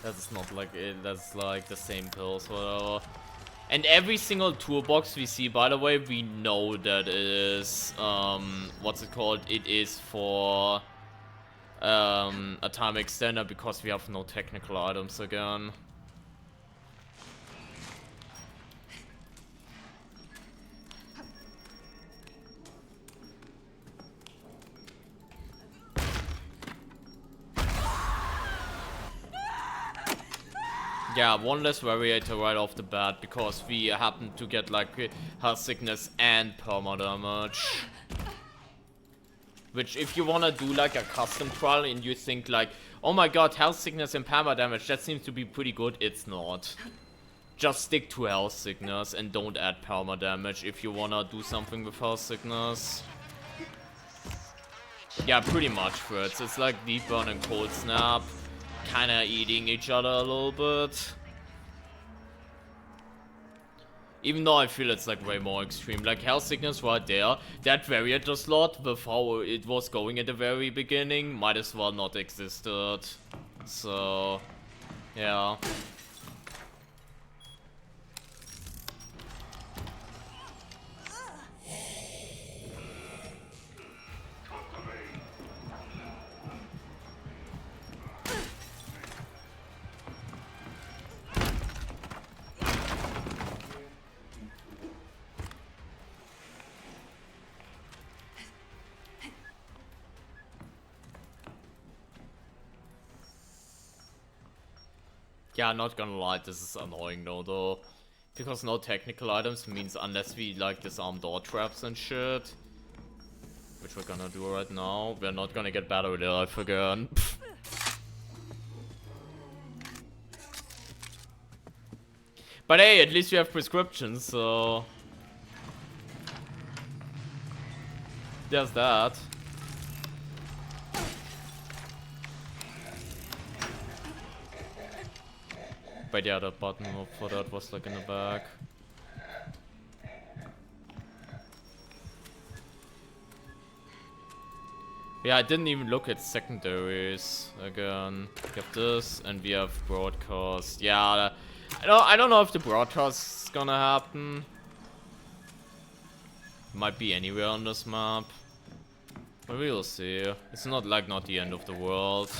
That's not like it. That's like the same pills, whatever. And every single toolbox we see, by the way, we know that it is, what's it called? It is for, a time extender because we have no technical items again. Yeah, one less variator right off the bat because we happen to get like health sickness and perma damage. Which if you wanna do like a custom trial and you think like, oh my god, health sickness and perma damage, that seems to be pretty good, it's not. Just stick to health sickness and don't add perma damage if you wanna do something with health sickness. Yeah, pretty much, Fritz. It's like deep burn and cold snap. Kinda eating each other a little bit. Even though I feel it's like way more extreme. Like health sickness right there, that variator slot with how it was going at the very beginning might as well not existed. So yeah. Yeah, not gonna lie, this is annoying though. Because no technical items means unless we like disarm door traps and shit. Which we're gonna do right now. We're not gonna get battery life again. But hey, at least you have prescriptions, so... There's that. But yeah, that button for that was like in the back. Yeah, I didn't even look at secondaries again. We have this, and we have broadcast. Yeah, I don't know if the broadcast is gonna happen. Might be anywhere on this map, but we will see. It's not like not the end of the world.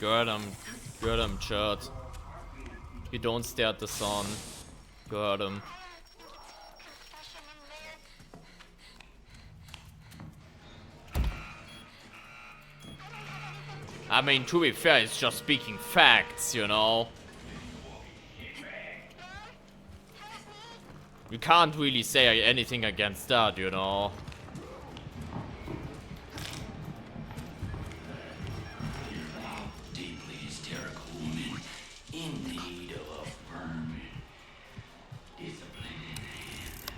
Got him, Chert. You don't stare at the sun. Got him. I mean, to be fair, it's just speaking facts, you know? You can't really say anything against that, you know? Deeply hysterical woman in need of a firm discipline in hand.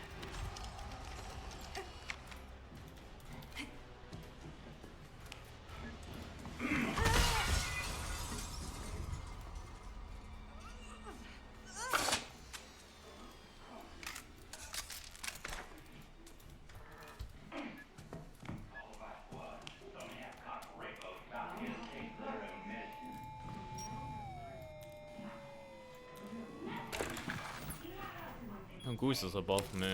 And Goose is above me.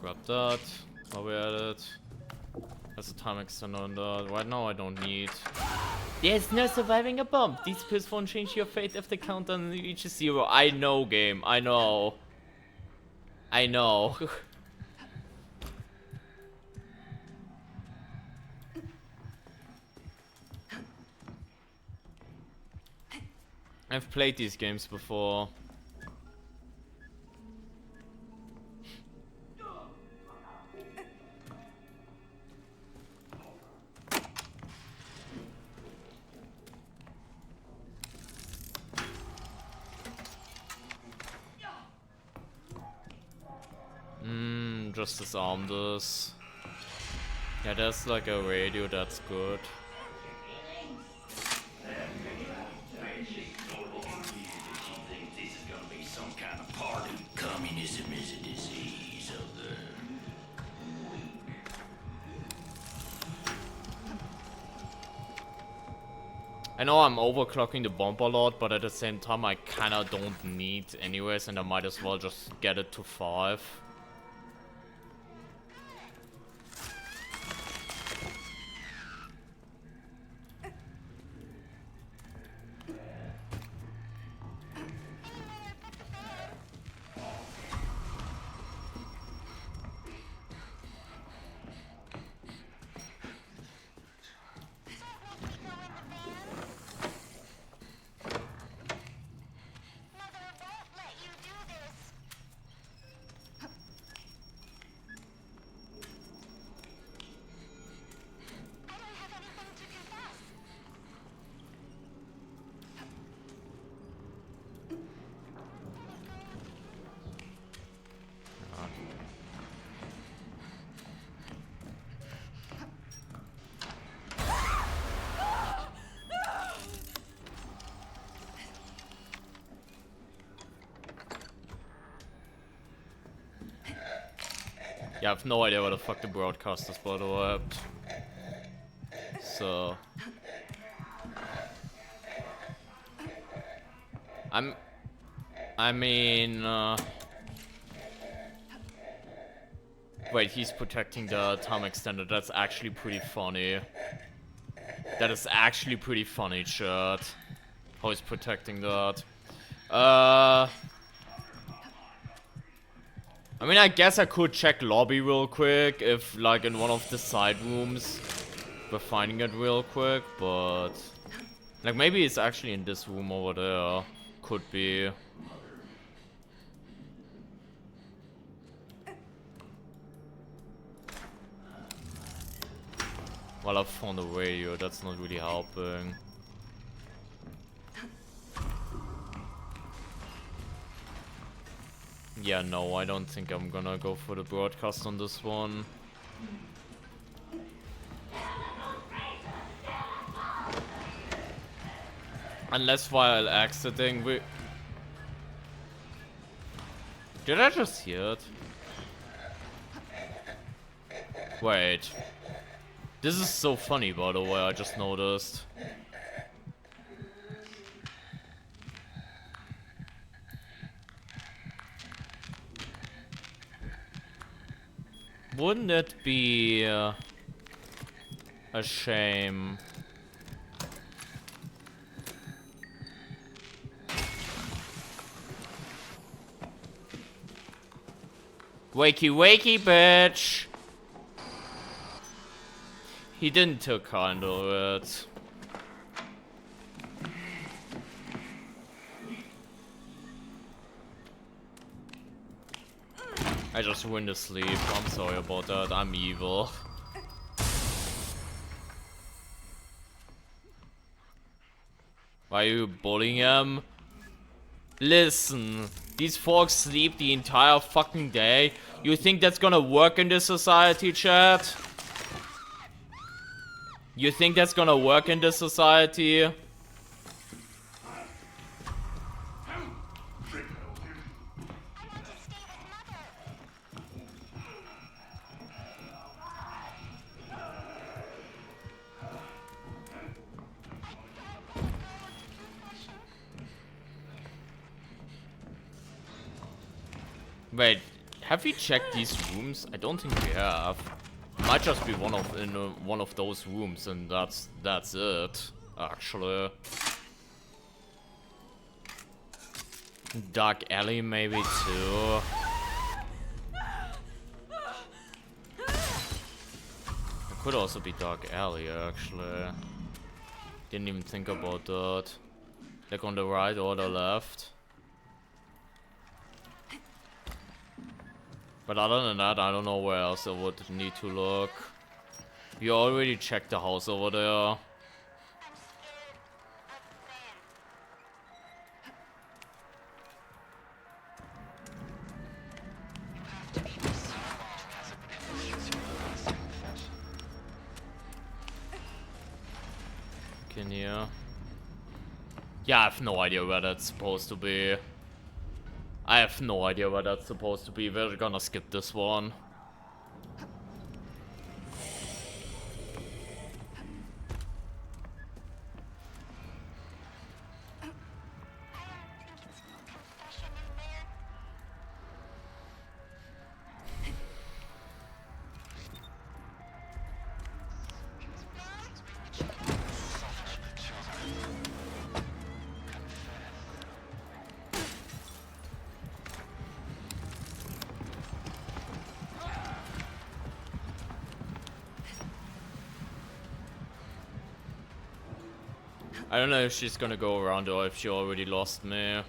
Grab that. While we're at it. There's a time extender on that. Right now I don't need. There's no surviving a bomb. These pills won't change your fate if the countdown reaches 0. I know, game. I know. I know. I've played these games before. Just disarm this. Yeah, there's like a radio, that's good. Communism is a disease of the weak. I know I'm overclocking the bomb a lot, but at the same time I kinda don't need anyways, and I might as well just get it to 5. Yeah, I have no idea what the fuck the broadcast is, by the way. So... I mean... Wait, he's protecting the time extender. That's actually pretty funny. That is actually pretty funny, chat. How he's protecting that. I mean, I guess I could check lobby real quick if, like, in one of the side rooms we're finding it real quick, but... Like, maybe it's actually in this room over there. Could be. Well, I found a radio, that's not really helping. Yeah, no, I don't think I'm gonna go for the broadcast on this one. Unless while exiting we... Did I just hear it? Wait. This is so funny, by the way, I just noticed. Wouldn't it be a shame Wakey, wakey, bitch! He didn't took kind of it. I just went to sleep. I'm sorry about that. I'm evil. Why are you bullying him? Listen, these folks sleep the entire fucking day. You think that's gonna work in this society, chat? You think that's gonna work in this society? Wait, have we checked these rooms? I don't think we have. Might just be one of those rooms, and that's it. Actually, dark alley maybe too. It could also be dark alley actually. Didn't even think about that. Like on the right or the left. But other than that, I don't know where else I would need to look. You already checked the house over there. Can you? Yeah, I have no idea where that's supposed to be. I have no idea where that's supposed to be. We're gonna skip this one. I don't know if she's gonna go around or if she already lost me.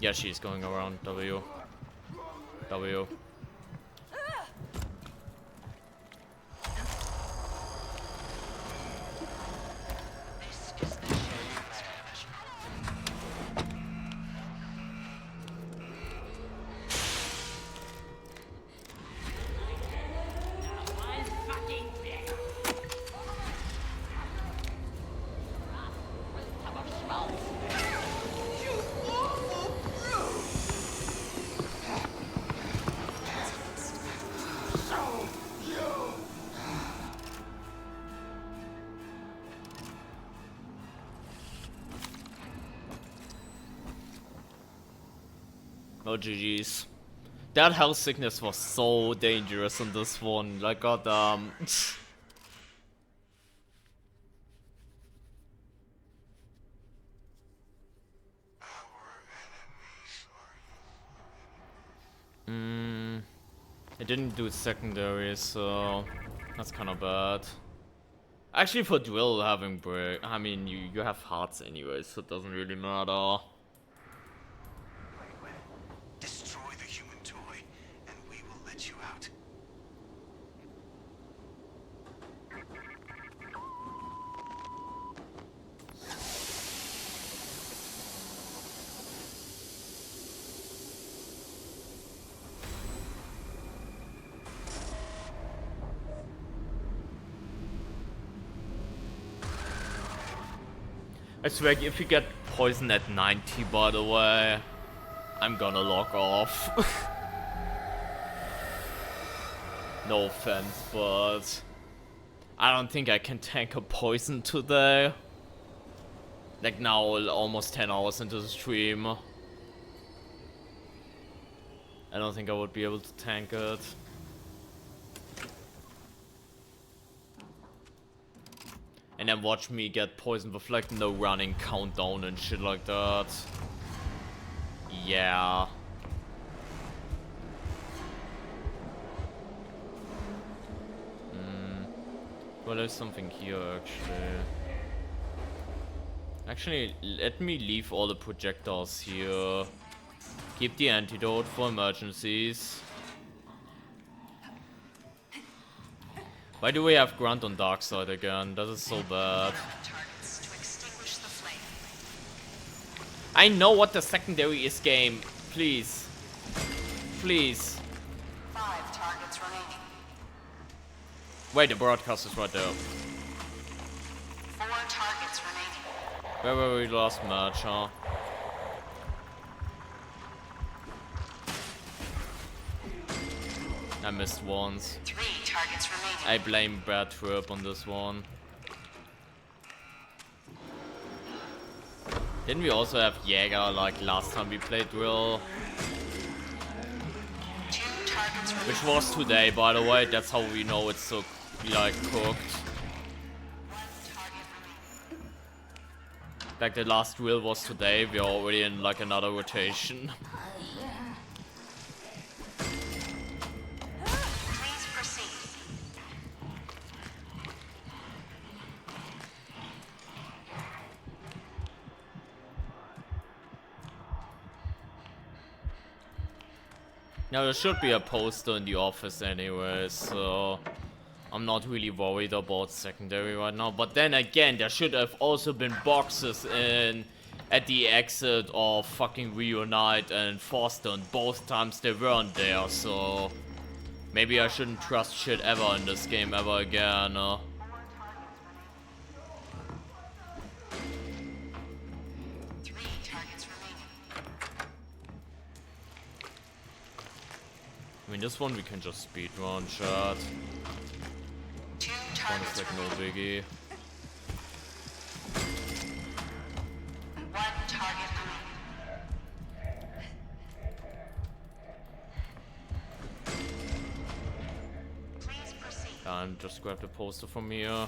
Yeah, she's going around. W. W. Oh, GG's. That health sickness was so dangerous in this one. Like, goddamn. It didn't do secondary, so that's kind of bad. Actually, for Drill having break, I mean, you have hearts anyway, so it doesn't really matter. Destroy the human toy, and we will let you out. I swear, if you get poisoned at 90, by the way, I'm gonna log off. No offense, but I don't think I can tank a poison today. Like now, almost 10 hours into the stream. I don't think I would be able to tank it. And then watch me get poisoned with like no running countdown and shit like that. Yeah. Well, there's something here actually. Actually, let me leave all the projectiles here. Keep the antidote for emergencies. Why do we have Grunt on dark side again? That is so bad. I know what the secondary is, game. Please. Please. 5 targets remaining. Wait, the broadcast is right there. 4 targets remaining. Where were we last match, huh? I missed once. 3 targets remaining. I blame Bad Trip on this one. Didn't we also have Jäger like last time we played Drill? 2 targets remaining. Which was today, by the way. That's how we know it's so like cooked. 1 target remaining. Like the last Drill was today. We're already in like another rotation. Please proceed. Now there should be a poster in the office anyway, so I'm not really worried about secondary right now. But then again, there should have also been boxes in at the exit of fucking Reunite and Foster, and both times they weren't there, so maybe I shouldn't trust shit ever in this game ever again. 3 targets remaining. I mean, this one we can just speedrun, chat. 2 One targets is like no remaining. biggie. 1 target remaining. Please proceed. And just grab the poster from here.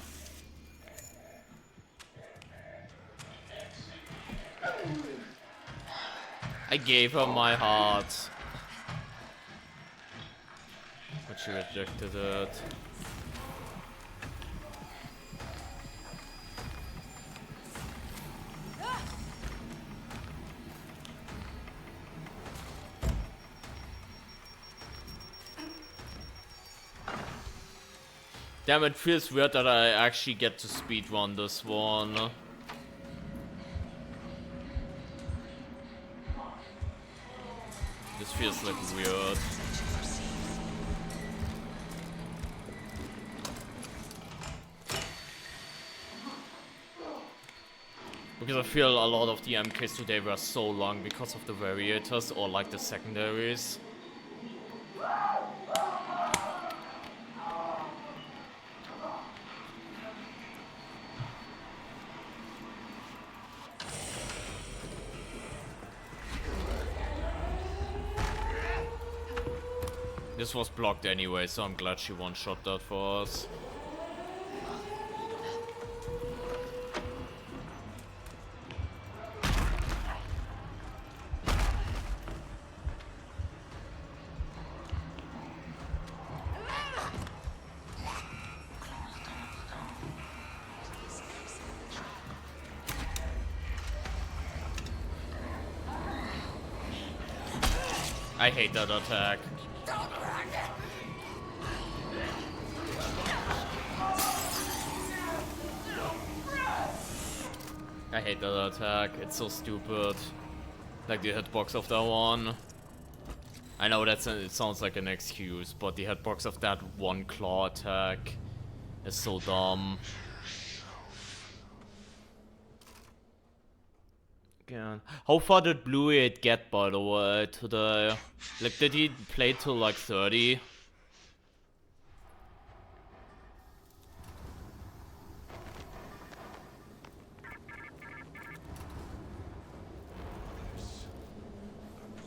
I gave her my heart. But she rejected it. Damn, it feels weird that I actually get to speedrun this one. This feels like weird. Because I feel a lot of the MKs today were so long because of the variators or like the secondaries. This was blocked anyway, so I'm glad she one-shot that for us. I hate that attack. I hate that attack, it's so stupid. Like the hitbox of that one. I know it sounds like an excuse, but the hitbox of that one claw attack is so dumb. God. How far did Blue 8 get, by the way, today? Like, did he play till like 30?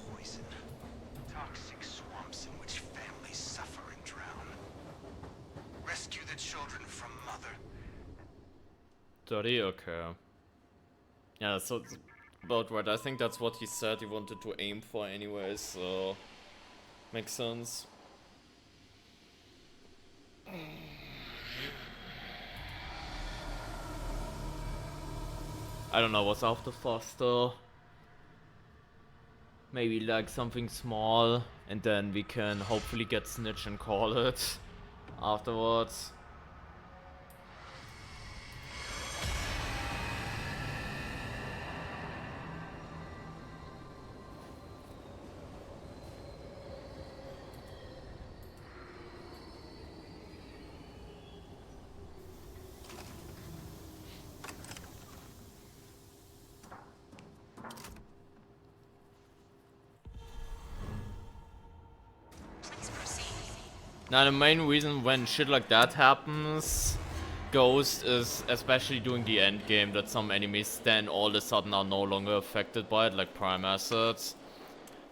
Poison. Toxic swamps in which families suffer and drown. Rescue the children from mother. 30? Okay. Yeah, so it's about right. I think that's what he said he wanted to aim for anyways, so makes sense. I don't know what's after faster. Maybe like something small, and then we can hopefully get Snitch and call it afterwards. Now the main reason when shit like that happens, Ghost, is especially during the end game that some enemies then all of a sudden are no longer affected by it, like prime assets.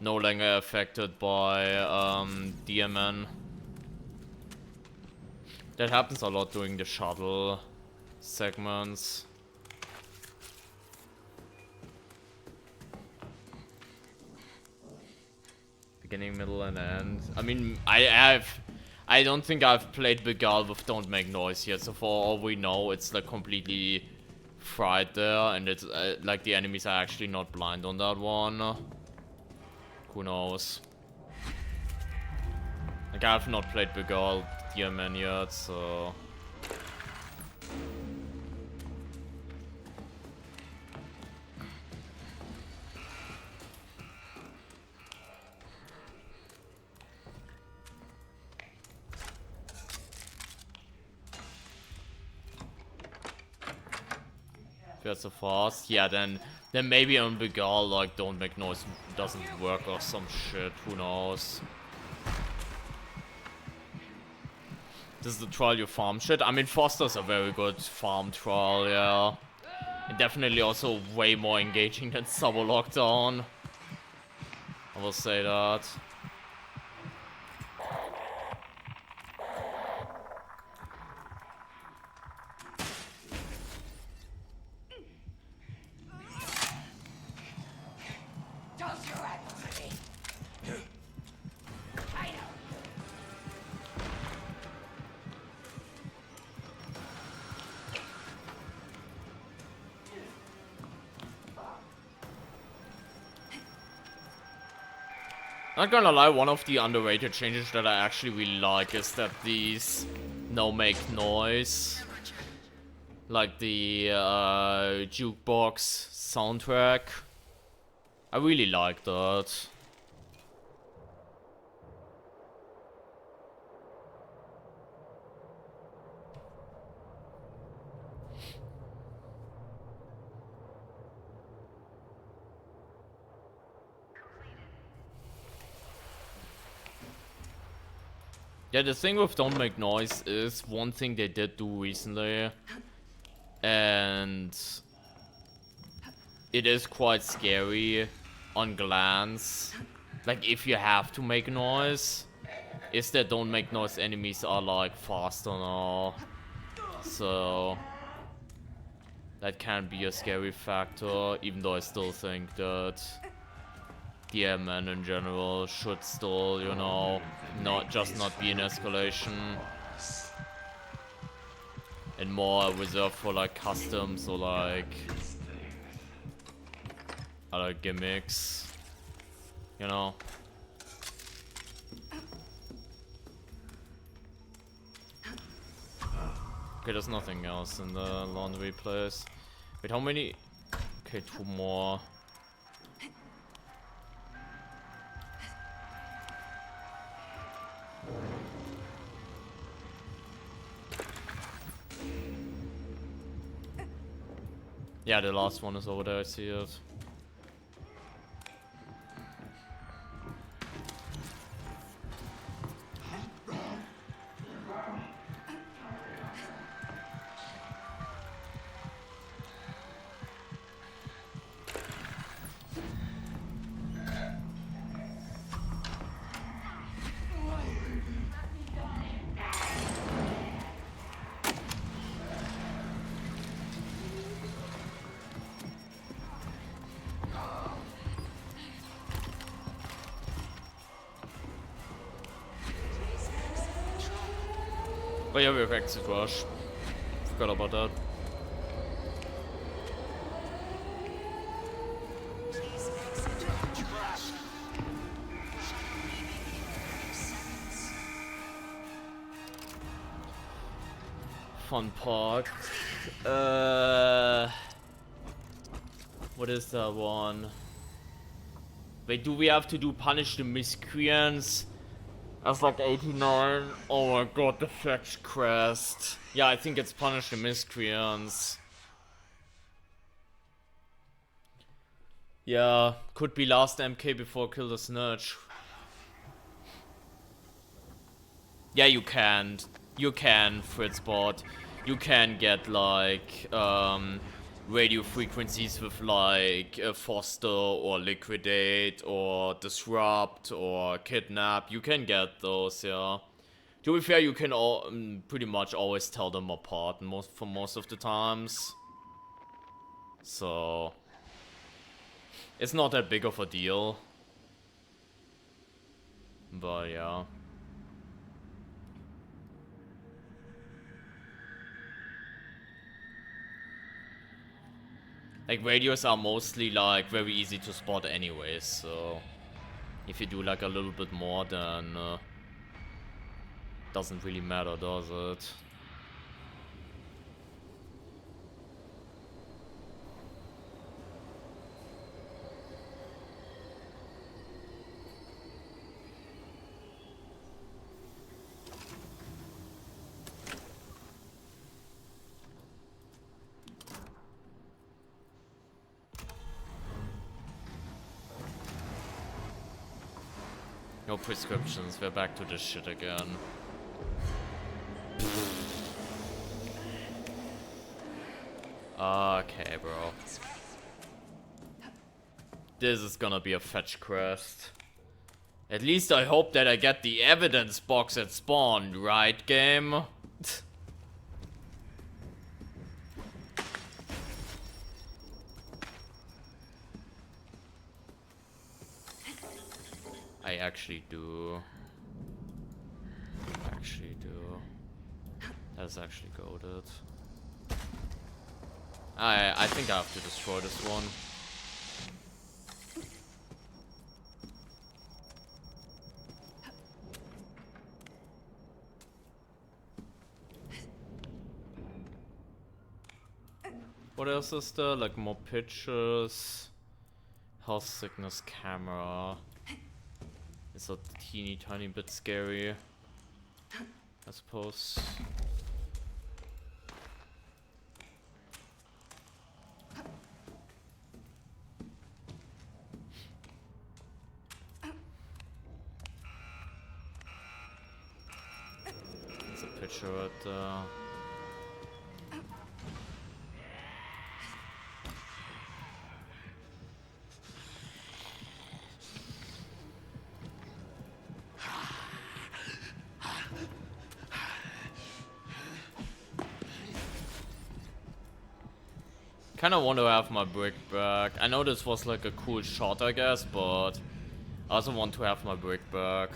No longer affected by DMN. That happens a lot during the shuttle segments. Beginning, middle, and end. I mean, I don't think I've played Begal with Don't Make Noise yet, so for all we know, it's like completely fried there, and it's like the enemies are actually not blind on that one. Who knows? Like, I've not played Begal DMN yet, so... If that's so fast, yeah, then maybe on Begal, like, Don't Make Noise doesn't work or some shit, who knows. This is the trial you farm shit. I mean, Foster's a very good farm trial, yeah. And definitely also way more engaging than Summer Lockdown. I will say that. Not gonna lie, one of the underrated changes that I actually really like is that these no make noise, like the jukebox soundtrack. I really like that. Yeah, the thing with Don't Make Noise is one thing they did do recently, and it is quite scary on glance. Like, if you have to make noise, is that Don't Make Noise enemies are like faster now, so that can be a scary factor, even though I still think that DMN in general should still, you know, not be an escalation. And more reserved for like customs or like other gimmicks, you know. Okay, there's nothing else in the laundry place. Wait, how many? Okay, 2 more. Yeah, the last one is over there, I see it. Oh yeah, we have exit rush. Forgot about that. fun part. What is that one? Wait, do we have to do punish the miscreants? That's like 89. Oh my god, the fetch crest. Yeah, I think it's punish the miscreants. Yeah, could be last MK before kill the Snitch. Yeah, you can. You can, Fritzbot. You can get like radio frequencies with like foster or liquidate or disrupt or kidnap. You can get those, yeah. To be fair, you can pretty much always tell them apart for most of the times. So it's not that big of a deal. But yeah. Like, radios are mostly, like, very easy to spot anyways, so... If you do, like, a little bit more, then... doesn't really matter, does it? No prescriptions, we're back to this shit again. Okay, bro. This is gonna be a fetch quest. At least I hope that I get the evidence box at spawn, right, game? I actually do. That's actually goated. I think I have to destroy this one. What else is there? Like more pictures. Health sickness camera. It's a teeny tiny bit scary, I suppose. There's a picture at Kinda want to have my brick back. I know this was like a cool shot, I guess, but I also want to have my brick back.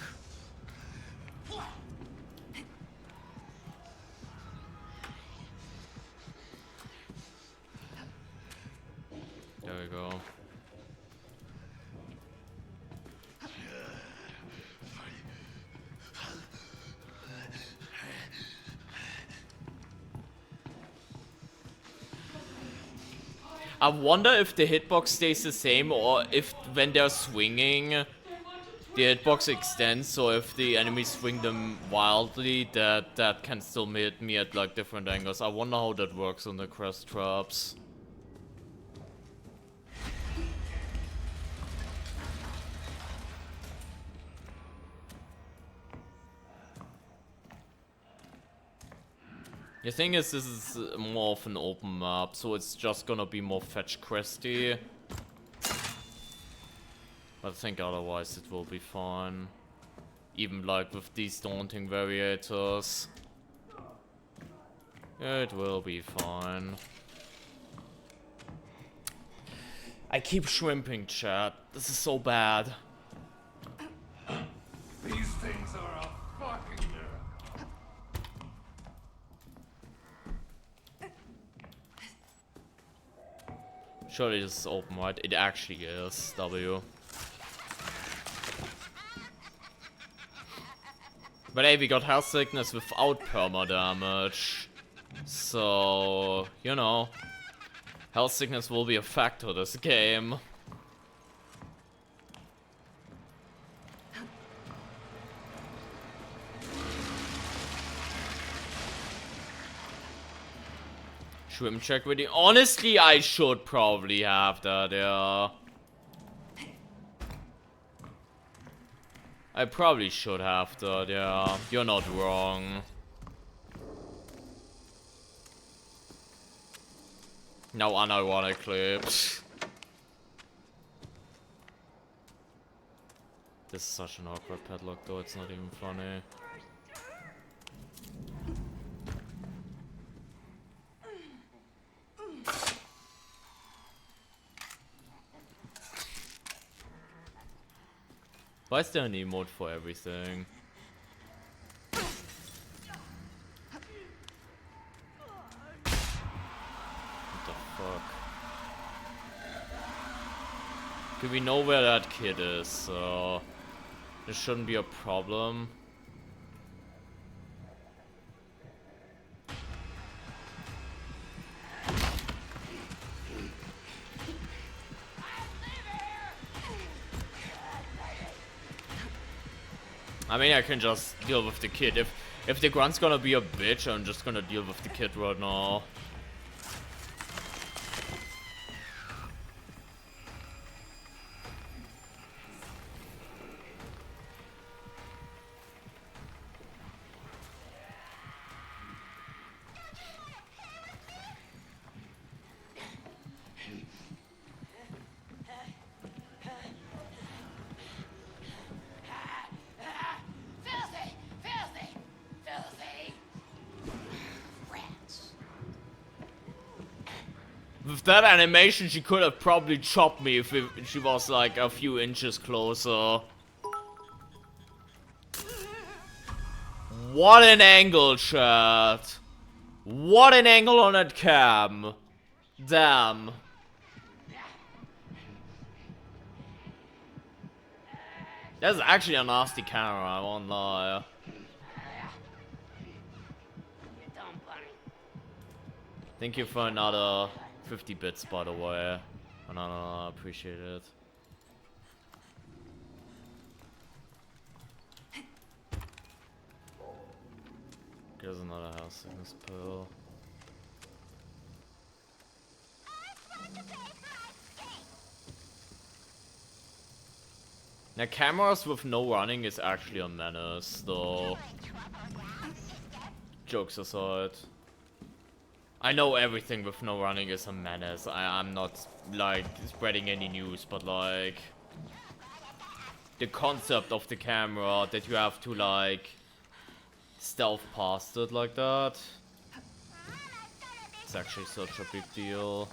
There we go. I wonder if the hitbox stays the same or if when they're swinging the hitbox extends, so if the enemies swing them wildly that can still hit me at like different angles. I wonder how that works on the crest traps. The thing is, this is more of an open map, so it's just gonna be more fetch questy. I think otherwise it will be fine. Even like with these daunting variators. It will be fine. I keep shrimping, chat. This is so bad. These things are a fucking miracle. Surely this is open, right? It actually is. W. But hey, we got health sickness without perma damage. So, you know, health sickness will be a factor this game. Swim check with the. Honestly, I should probably have that, yeah. I probably should have that, yeah. You're not wrong. No unironically. This is such an awkward padlock though, it's not even funny. Why is there an emote for everything? What the fuck? Okay, we know where that kid is, so this shouldn't be a problem. I mean, I can just deal with the kid. If the grunt's gonna be a bitch, I'm just gonna deal with the kid right now. With that animation, she could have probably chopped me if she was like a few inches closer. What an angle, chat. What an angle on that cam. Damn. That's actually a nasty camera, I won't lie. Thank you for another 50 bits, by the way. No, I appreciate it. There's another house sickness pill. Now, cameras with no running is actually a menace, though. Jokes aside. I know everything with no running is a menace. I'm not, like, spreading any news, but, like, the concept of the camera that you have to, like, stealth past it like that. It's actually such a big deal.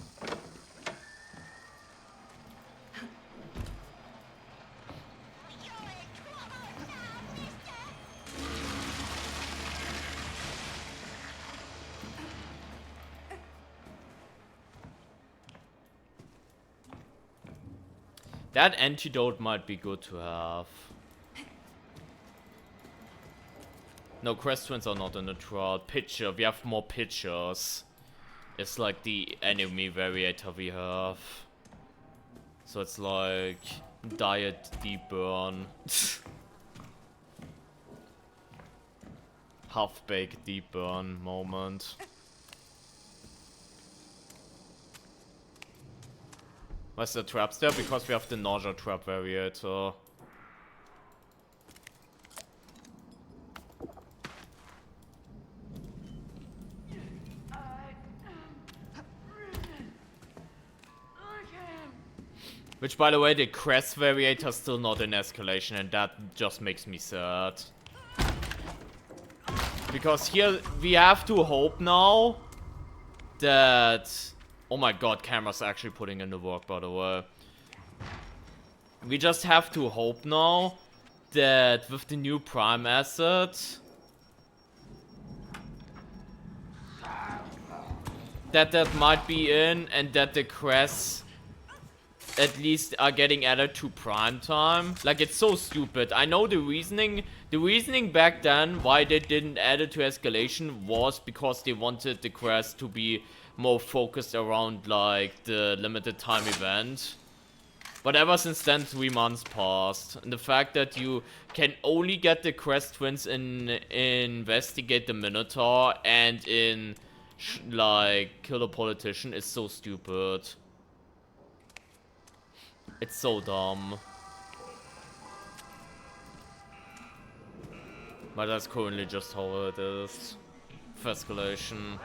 That antidote might be good to have. No, quest twins are not in the trial. Pitcher, we have more pitchers. It's like the enemy variator we have. So it's like diet deep burn. Half-baked deep burn moment. Why's the traps there? Because we have the nausea trap variator. Which, by the way, the crest variator is still not in Escalation, and that just makes me sad. Because here we have to hope now that... Oh my god, camera's actually putting in the work, by the way. We just have to hope now that with the new Prime asset... that might be in, and that the crest at least are getting added to primetime. Like, it's so stupid. I know the reasoning. The reasoning back then why they didn't add it to Escalation was because they wanted the quest to be more focused around, like, the limited time event. But ever since then, 3 months passed. And the fact that you can only get the quest twins in Investigate the Minotaur and in, like, Kill the Politician is so stupid. It's so dumb. But that's currently just how it is. For Escalation.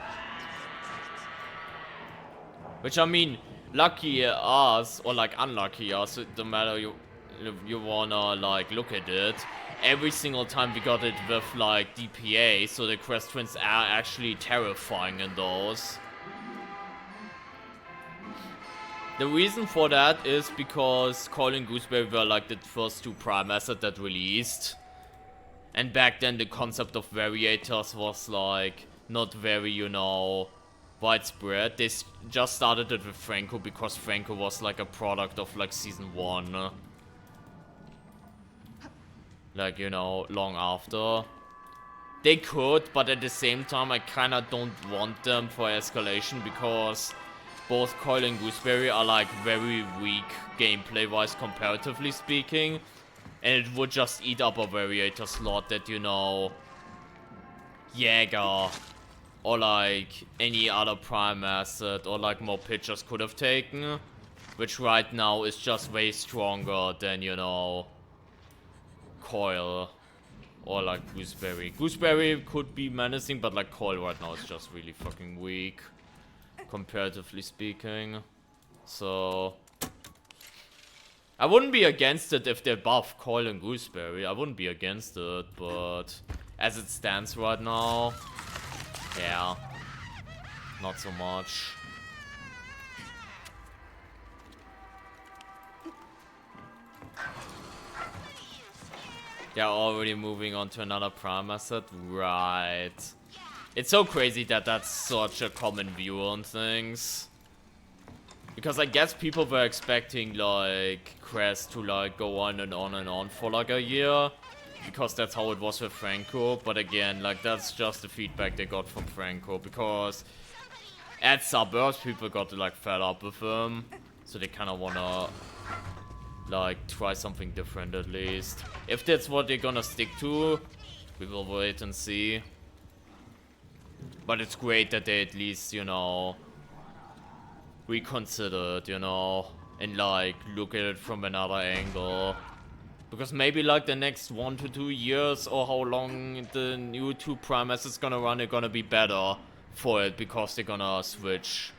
Which, I mean, lucky us, or like unlucky us, no matter you wanna like look at it, every single time we got it with like DPA, so the quest twins are actually terrifying in those. The reason for that is because Coil and Gooseberry were like the first 2 prime assets that released. And back then the concept of variators was like not very, you know, widespread. They just started it with Franco because Franco was like a product of like season 1. Like, you know, long after. They could, but at the same time I kinda don't want them for Escalation because both Coil and Gooseberry are like very weak gameplay wise comparatively speaking. And it would just eat up a variator slot that, you know, Jäger or like any other prime asset or like more pitchers could have taken. Which right now is just way stronger than, you know, Coil or like Gooseberry. Gooseberry could be menacing, but like Coil right now is just really fucking weak, comparatively speaking. So I wouldn't be against it if they buff Coil and Gooseberry. I wouldn't be against it, but as it stands right now, yeah, not so much. They're already moving on to another prime asset, right? It's so crazy that that's such a common view on things. Because I guess people were expecting, like, Crest to, like, go on and on and on for, like, a year. Because that's how it was with Franco. But again, like, that's just the feedback they got from Franco. Because at Suburbs, people got, like, fed up with him. So they kind of want to, like, try something different at least. If that's what they're gonna stick to, we will wait and see. But it's great that they at least, you know, reconsider it, you know, and like look at it from another angle. Because maybe like the next 1 to 2 years or how long the new 2 prime assets gonna run, they're gonna be better for it because they're gonna switch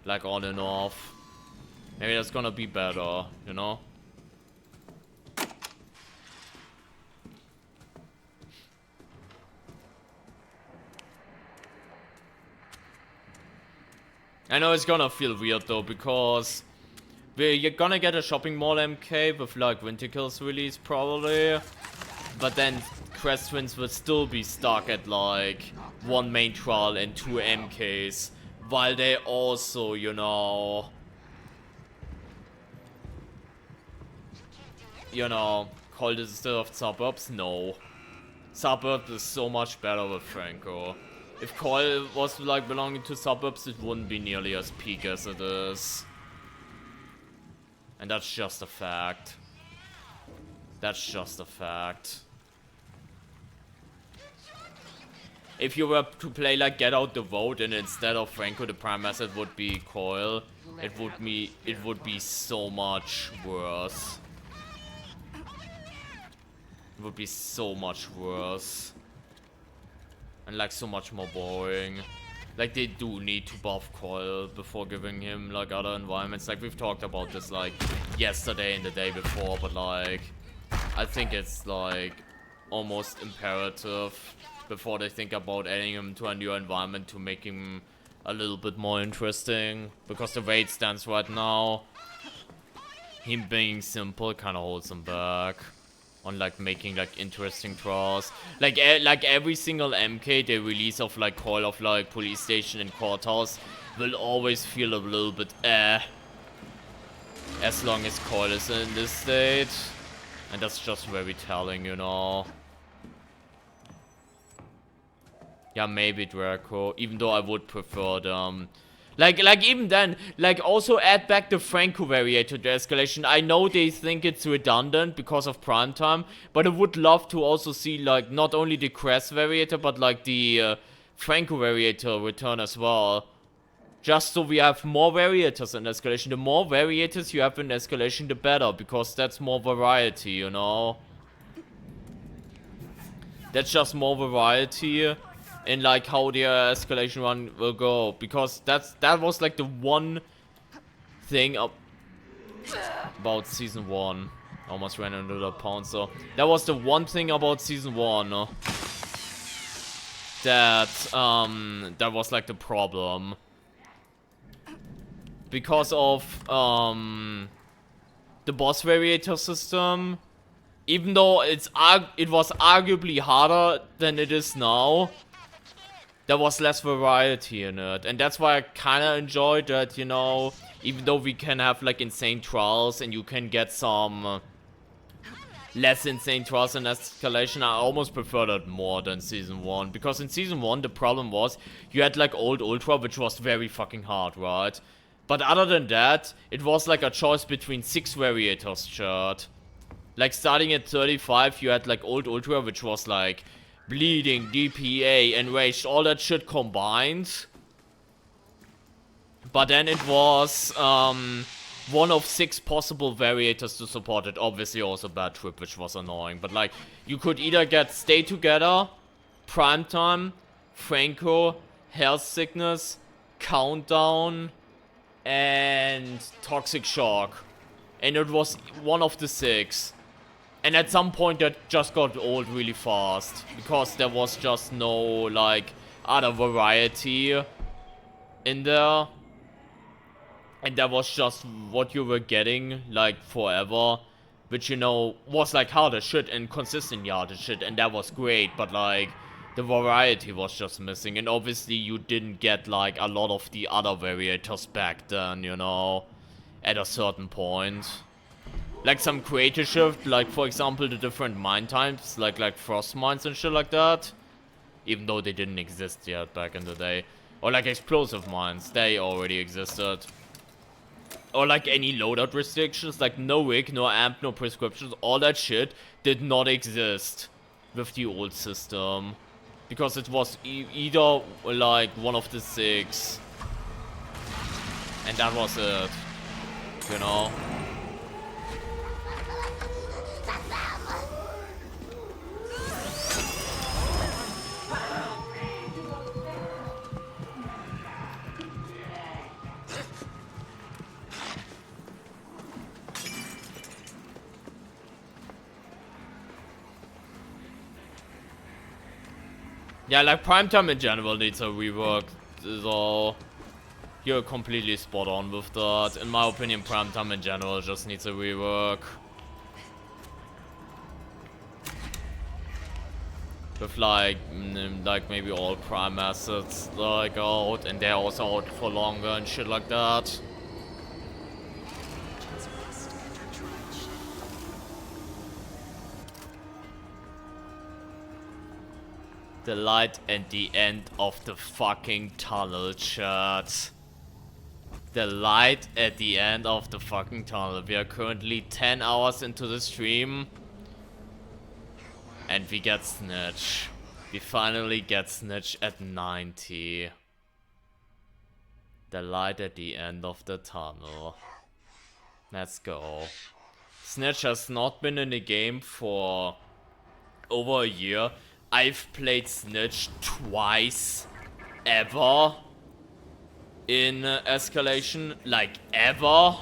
like on and off. Maybe that's gonna be better, you know. I know it's gonna feel weird though, because you're gonna get a shopping mall MK with like Winter Kills release probably. But then Crest Twins will still be stuck at like 1 main trial and 2 MKs. While they also, you know, call this still of Suburbs? No. Suburbs is so much better with Franco. If Coil was like belonging to Suburbs, it wouldn't be nearly as peak as it is. And that's just a fact. That's just a fact. If you were to play like Get Out the Vote and instead of Franco the prime asset would be Coil, it would be so much worse. It would be so much worse. And like so much more boring. Like they do need to buff Coil before giving him like other environments. Like we've talked about this like yesterday and the day before, but like I think it's like almost imperative before they think about adding him to a new environment to make him a little bit more interesting. Because the way it stands right now, him being simple kind of holds him back on like making like interesting draws. Like every single MK they release of like Call of like Police Station and Courthouse will always feel a little bit as long as Coil is in this state. And that's just very telling, you know. Yeah, maybe Draco, even though I would prefer them. Like even then, like also add back the Franco variator to Escalation. I know they think it's redundant because of prime time, but I would love to also see like not only the Crest variator, but like the Franco variator return as well. Just so we have more variators in Escalation. The more variators you have in Escalation, the better, because that's more variety, you know. That's just more variety in like how the Escalation run will go, because that was like the one thing about season 1. Almost ran into the pound, so that was the one thing about season 1 that was like the problem, because of the boss variator system. Even though it was arguably harder than it is now, there was less variety in it. And that's why I kind of enjoyed that, you know, even though we can have like insane trials and you can get some less insane trials in Escalation, I almost prefer that more than season 1. Because in season 1 the problem was you had like old Ultra, which was very fucking hard, right? But other than that, it was like a choice between 6 variators, chat. Like starting at 35, you had like old Ultra, which was like bleeding, DPA, enraged, all that shit combined. But then it was one of 6 possible variators to support it. Obviously also Bad Trip, which was annoying. But like, you could either get Stay Together, Primetime, Franco, Health Sickness, Countdown, and Toxic Shock. And it was one of the 6. And at some point that just got old really fast, because there was just no like other variety in there. And that was just what you were getting like forever, which, you know, was like harder shit and consistently harder shit, and that was great, but like the variety was just missing. And obviously you didn't get like a lot of the other variators back then, you know, at a certain point. Like some creative shift, like for example the different mine types, like frost mines and shit like that. Even though they didn't exist yet back in the day. Or like explosive mines, they already existed. Or like any loadout restrictions, like no rig, no amp, no prescriptions, all that shit did not exist with the old system. Because it was either like one of the 6. And that was it, you know. Yeah, like Primetime in general needs a rework, so you're completely spot on with that. In my opinion, Primetime in general just needs a rework. With like maybe all Prime assets like out, and they're also out for longer and shit like that. The light at the end of the fucking tunnel, chat. The light at the end of the fucking tunnel. We are currently 10 hours into the stream. And we get Snitch. We finally get Snitch at 90. The light at the end of the tunnel. Let's go. Snitch has not been in the game for over a year. I've played Snitch twice ever in Escalation, like ever,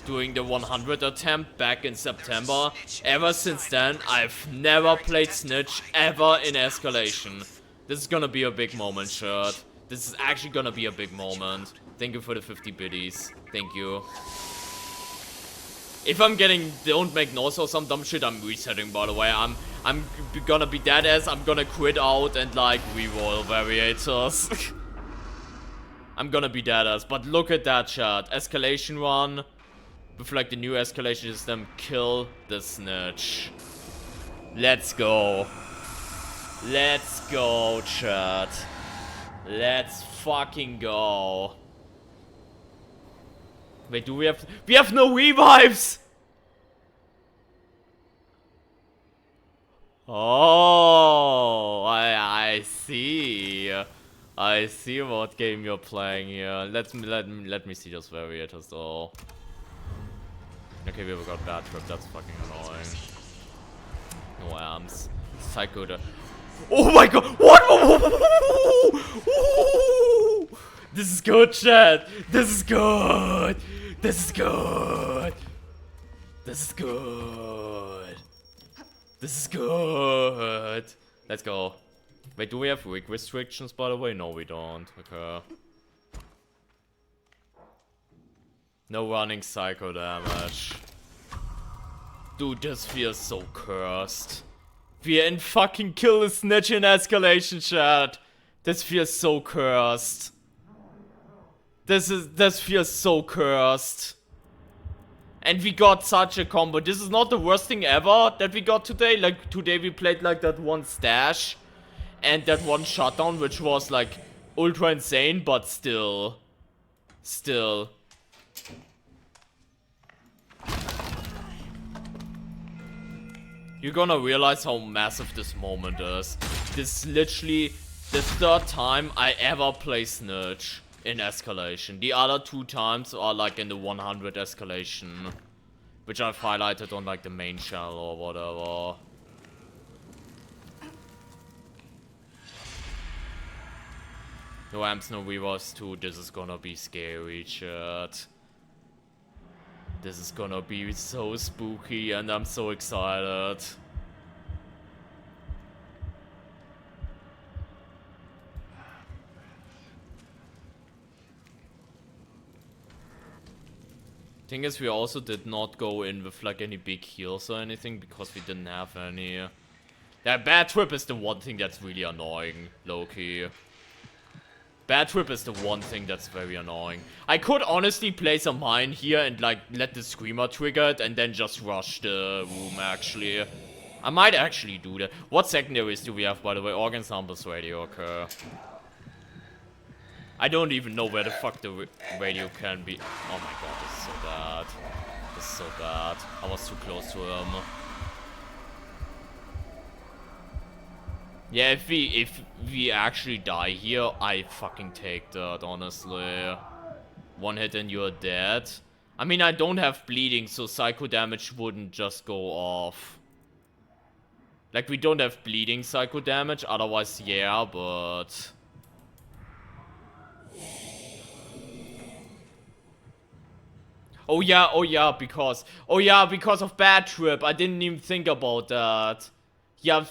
during the 100 attempt back in September. Ever since then, I've never played Snitch ever in Escalation. This is gonna be a big moment, shirt. This is actually gonna be a big moment. Thank you for the 50 biddies. Thank you. If I'm getting don't make noise or some dumb shit, I'm resetting, by the way. I'm gonna be dead ass, I'm gonna quit out and like reroll variators. I'm gonna be dead ass, but look at that chat. Escalation run. with like the new escalation system, kill the Snitch. Let's go. Let's go, chat. Let's fucking go. Wait, do we have no revives? Oh, I see. I see what game you're playing here. Let me see those variators though. Okay, we got bad trip. That's fucking annoying. No arms. Psycho. Oh my god! What? This is good, chat. This is good. This is good. This is good. This is good. Let's go. Wait, do we have rig restrictions, by the way? No, we don't. Okay. No running psycho damage. Dude, this feels so cursed. We in fucking kill the Snitch in escalation, chat. This feels so cursed. This feels so cursed. And we got such a combo. This is not the worst thing ever that we got today. Like, today we played like that one stash and that one shutdown, which was like ultra insane, but still. You're gonna realize how massive this moment is. This is literally the third time I ever play Snitch in escalation. The other 2 times are like in the 100 escalation, which I've highlighted on like the main channel or whatever. No amps, no reverse too. This is gonna be scary, chat. This is gonna be so spooky and I'm so excited. Thing is, we also did not go in with like any big heals or anything because we didn't have any. That bad trip is the one thing that's really annoying, low-key. Bad trip is the one thing that's very annoying. I could honestly place a mine here and like let the screamer trigger it and then just rush the room actually. I might actually do that. What secondaries do we have, by the way? Organ samples radio, okay. I don't even know where the fuck the radio can be. Oh my god, this is so bad. This is so bad. I was too close to him. Yeah, if we actually die here, I fucking take that, honestly. One hit and you're dead. I mean, I don't have bleeding, so psycho damage wouldn't just go off. Like, we don't have bleeding psycho damage, otherwise, yeah, but... Oh yeah, because of bad trip. I didn't even think about that. Yeah,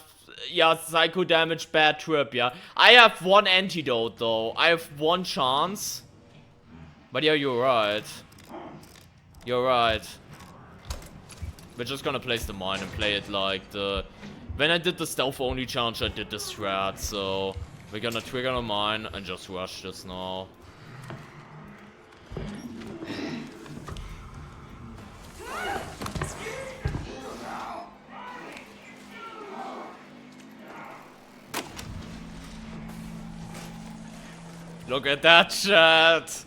psycho damage, bad trip, yeah. I have 1 antidote, though. I have 1 chance. But yeah, you're right. You're right. We're just gonna place the mine and play it like the... When I did the stealth-only challenge, I did the strat, so... We're gonna trigger the mine and just rush this now. Look at that chat!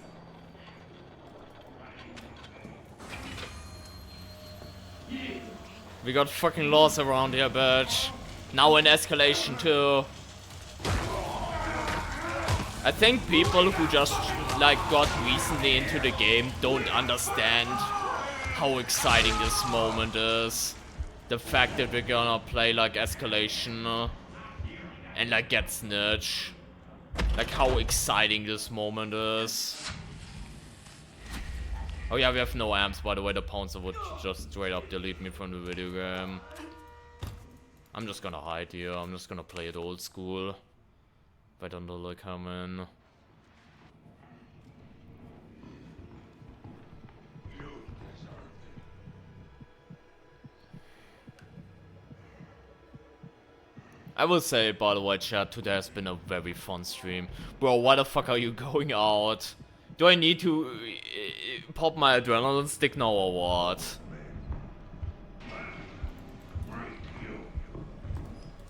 We got fucking laws around here, bitch. Now in escalation too. I think people who just like got recently into the game don't understand how exciting this moment is. The fact that we're gonna play like escalation and like get Snitch. Like how exciting this moment is. Oh yeah, we have no amps, by the way. The Pouncer would just straight up delete me from the video game. I'm just gonna hide here. I'm just gonna play it old school. Wait until they come in. I will say, by the way, chat, today has been a very fun stream. Bro, why the fuck are you going out? Do I need to pop my adrenaline stick now or what?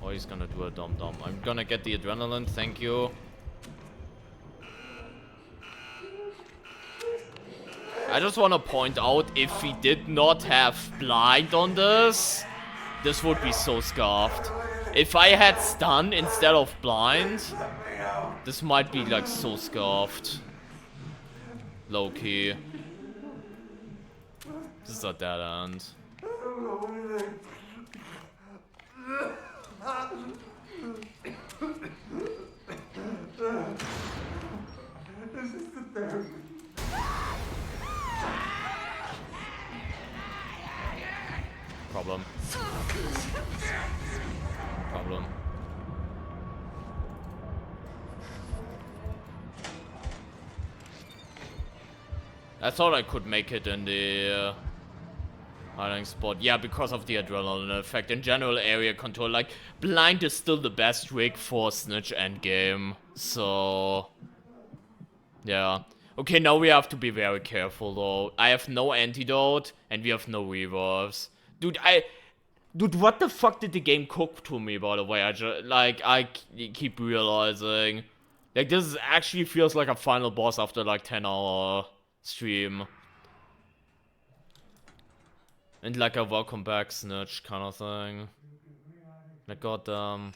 Oh, he's gonna do a dum-dum. I'm gonna get the adrenaline, thank you. I just wanna point out, if he did not have blind on this, this would be so scuffed. If I had stun instead of blind, this might be like so scuffed. Low-key. This is a dead end. Problem. Problem. I thought I could make it in the hiding spot. Yeah, because of the adrenaline effect. In general, area control, like, blind is still the best trick for Snitch endgame. So, yeah. Okay, now we have to be very careful, though. I have no antidote, and we have no revolves. Dude, what the fuck did the game cook to me, by the way? I keep realizing. Like, this actually feels like a final boss after, like, 10-hour stream. And like a welcome back Snitch kind of thing. Like, goddamn.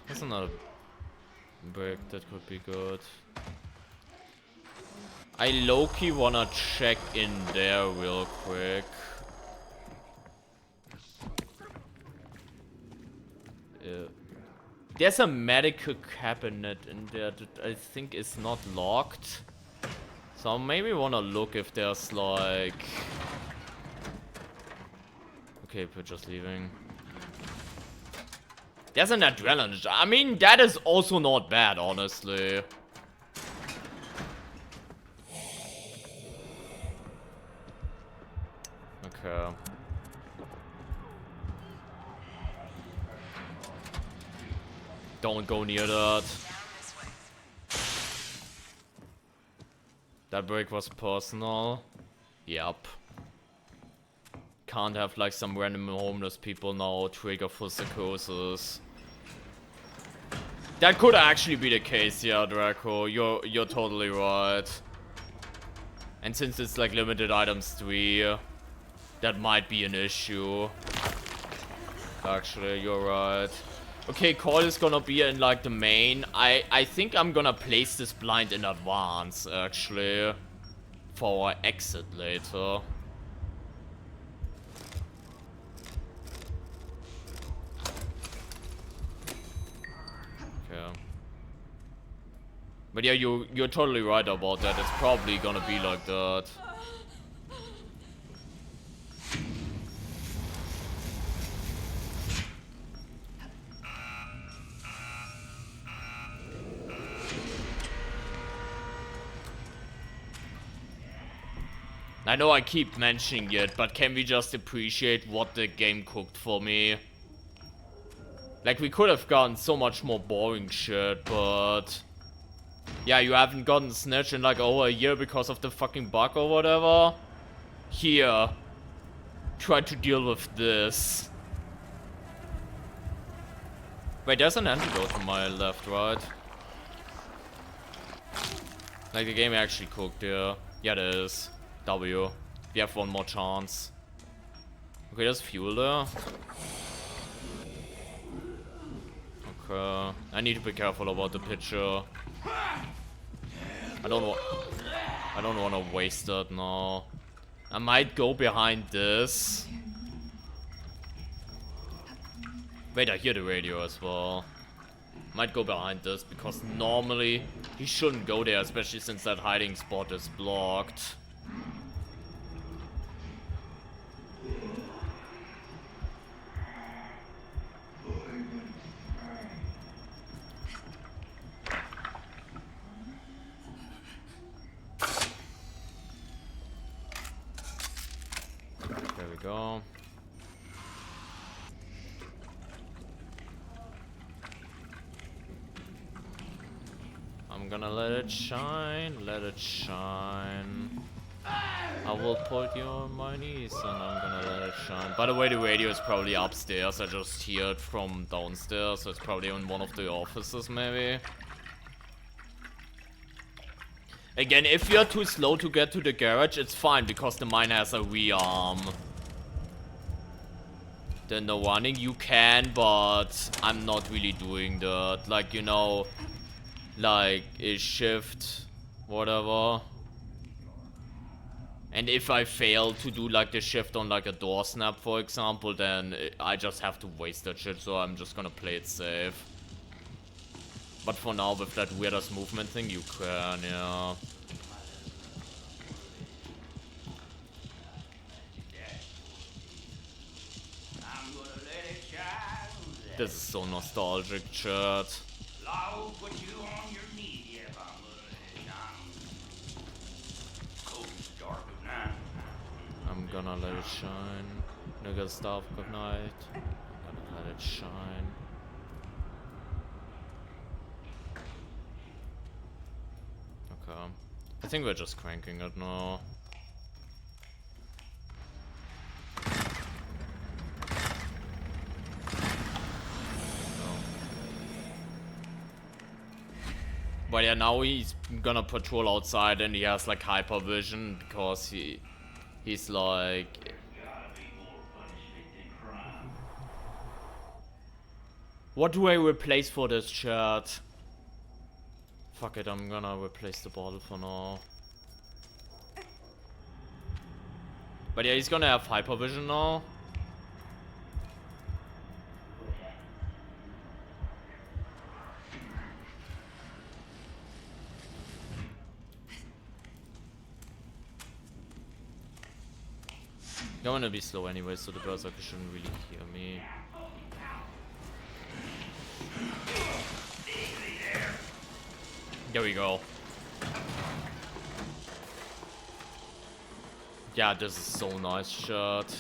That's another brick that could be good. I low-key wanna check in there real quick. There's a medical cabinet in there that I think is not locked. So I maybe wanna look if there's like... Okay, we're just leaving. There's an adrenaline. I mean, that is also not bad, honestly. Okay. Don't go near that. That break was personal. Yep. Can't have like some random homeless people now trigger for psychosis. That could actually be the case, yeah, Draco. You're totally right. And since it's like limited items 3, that might be an issue. Actually, you're right. Okay, call is gonna be in like the main. I think I'm gonna place this blind in advance, actually, for our exit later. Okay. But yeah, you're totally right about that. It's probably gonna be like that. I know I keep mentioning it, but can we just appreciate what the game cooked for me? Like, we could have gotten so much more boring shit, but... Yeah, you haven't gotten Snitch in like over a year because of the fucking bug or whatever? Here. Try to deal with this. Wait, there's an antidote to my left, right? Like, the game actually cooked here. Yeah, there is. W. We have one more chance. Okay, there's fuel there. Okay. I need to be careful about the picture. I don't want to waste that now. I might go behind this. Wait, I hear the radio as well. Might go behind this because normally he shouldn't go there, especially since that hiding spot is blocked. go. I'm gonna let it shine, let it shine. I will put you on my knees and I'm gonna let it shine. By the way, the radio is probably upstairs. I just hear it from downstairs, so it's probably in one of the offices maybe. Again, if you're too slow to get to the garage, it's fine because the mine has a rearm. Then the running you can, but I'm not really doing that. Like, you know, like a shift, whatever. And if I fail to do like the shift on like a door snap, for example, then I just have to waste that shit, so I'm just gonna play it safe. But for now, with that weirdest movement thing, you can, yeah. This is so nostalgic, chat. I'll put you on your knees, yeah, I'm cold, dark of night. I'm gonna let it shine. Nigga stuff, good night. I'm gonna let it shine. Okay. I think we're just cranking it now. But yeah, now he's gonna patrol outside and he has like hypervision because he's like... What do I replace for this chat? Fuck it, I'm gonna replace the bottle for now. But yeah, he's gonna have hypervision now. I'm gonna be slow anyway, so the berserker shouldn't really hear me. There we go. Yeah, this is so nice shot.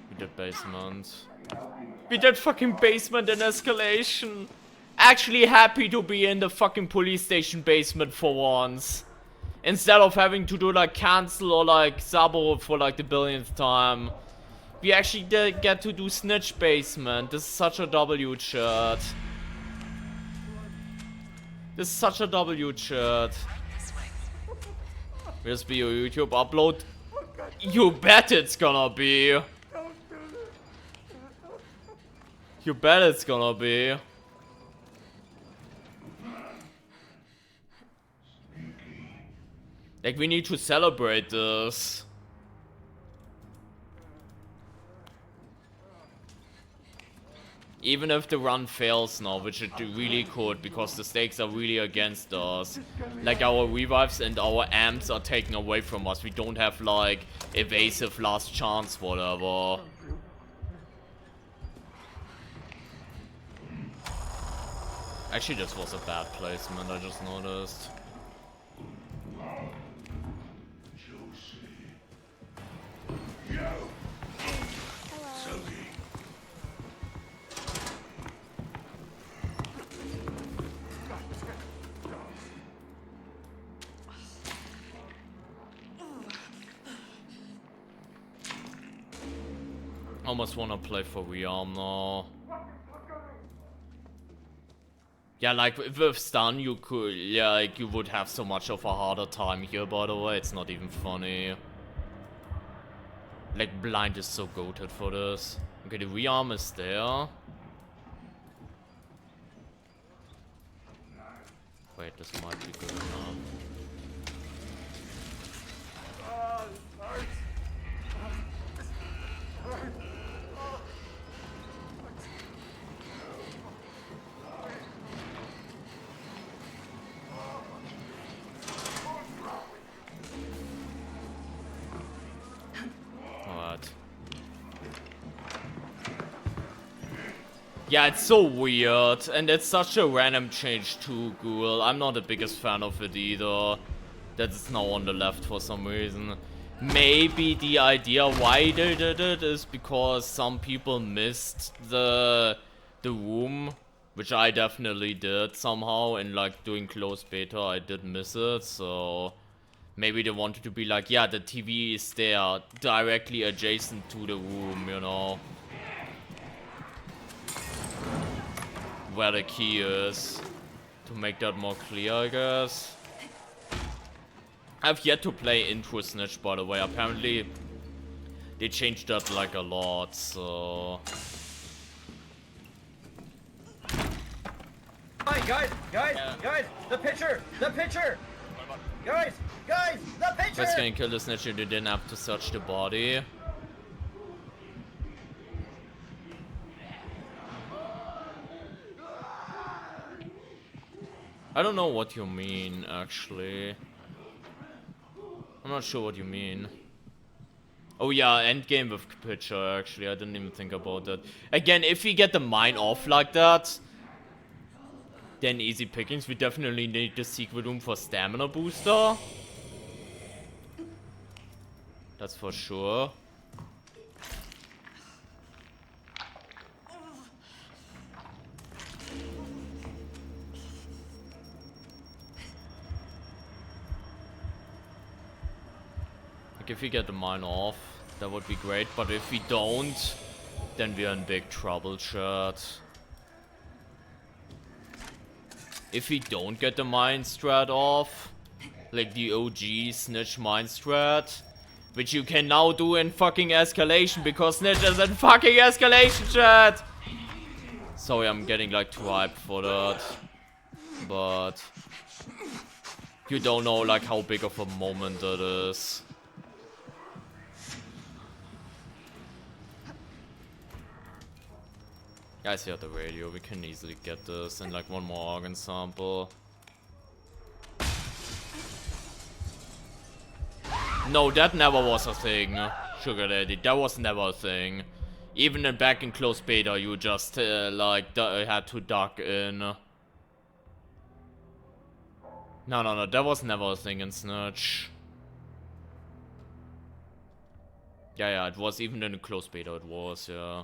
We did basement. We did fucking basement and escalation. Actually happy to be in the fucking police station basement for once. Instead of having to do like cancel or like sabo for like the billionth time. We actually did get to do Snitch basement. This is such a W, chat. This is such a W, chat. Will this be your YouTube upload? You bet it's gonna be. You bet it's gonna be. Like, we need to celebrate this. Even if the run fails now, which it really could, because the stakes are really against us. Like, our revives and our amps are taken away from us. We don't have, like, evasive last chance, whatever. Actually, this was a bad placement, I just noticed. Almost wanna play for rearm now. Yeah, like with stun you could, yeah, like you would have so much of a harder time here, by the way, it's not even funny. Like blind is so goated for this. Okay, the rearm is there. Wait, this might be good enough. Yeah, it's so weird, and it's such a random change too, Ghoul. I'm not the biggest fan of it either. that is now on the left for some reason. Maybe the idea why they did it is because some people missed the room, which I definitely did somehow, and like doing closed beta I did miss it, so maybe they wanted to be like, yeah, the TV is there directly adjacent to the room, you know, where the key is, to make that more clear, I guess. I've yet to play into Snitch, by the way. Apparently they changed that like a lot, so Guys, the pitcher, guys, the pitcher. Just gonna kill the Snitch, you didn't have to search the body. I don't know what you mean, actually. I'm not sure what you mean. Oh yeah, endgame with pitcher, actually. I didn't even think about that. Again, if we get the mine off like that, then easy pickings. We definitely need the secret room for stamina booster. That's for sure. Like if we get the mine off, that would be great. But if we don't, then we're in big trouble, chat. If we don't get the mine strat off, like the OG Snitch mine strat, which you can now do in fucking Escalation because Snitch is in fucking Escalation, chat! Sorry, I'm getting like too hyped for that. But you don't know like how big of a moment that is. Guys, here at the radio, we can easily get this and like one more organ sample. No, that never was a thing, Sugar Daddy. That was never a thing. Even back in closed beta, you just like had to duck in. No, that was never a thing in Snitch. Yeah, it was even in the closed beta. It was, yeah.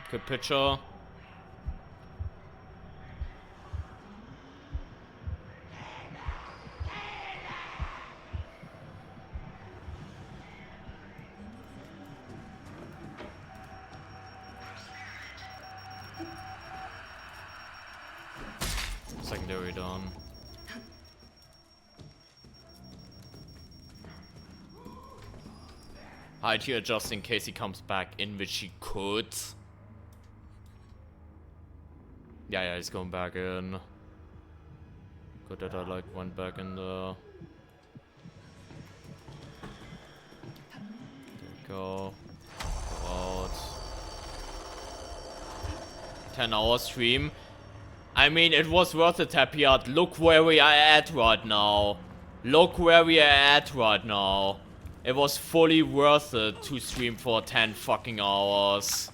Good picture. Secondary done. Hide here just in case he comes back in, which he could. Yeah, he's going back in. Good that I like went back in the. There we go. Go out. 10-hour stream. I mean, it was worth it, Happy Art. Look where we are at right now. Look where we are at right now. It was fully worth it to stream for 10 fucking hours.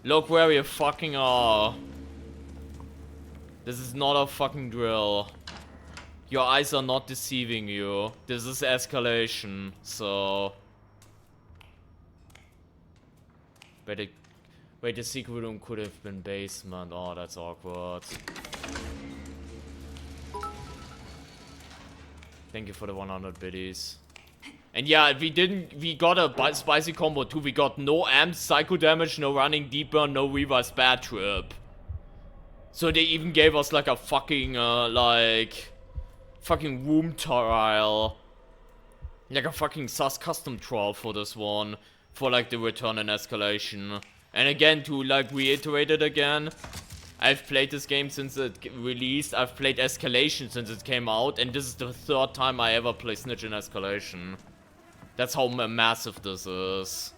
Look where we fucking are. This is not a fucking drill. Your eyes are not deceiving you. This is Escalation, so. Wait, the secret room could have been basement. Oh, that's awkward. Thank you for the 100 biddies. And yeah, we got a spicy combo too. We got no amps, psycho damage, no running deeper, no reverse bad trip. So they even gave us like a fucking, fucking room trial. Like a fucking sus custom trial for this one. For like the return and Escalation. And again, to like reiterate it again, I've played this game since it released. I've played Escalation since it came out. And this is the 3rd time I ever play Snitch in Escalation. That's how massive this is.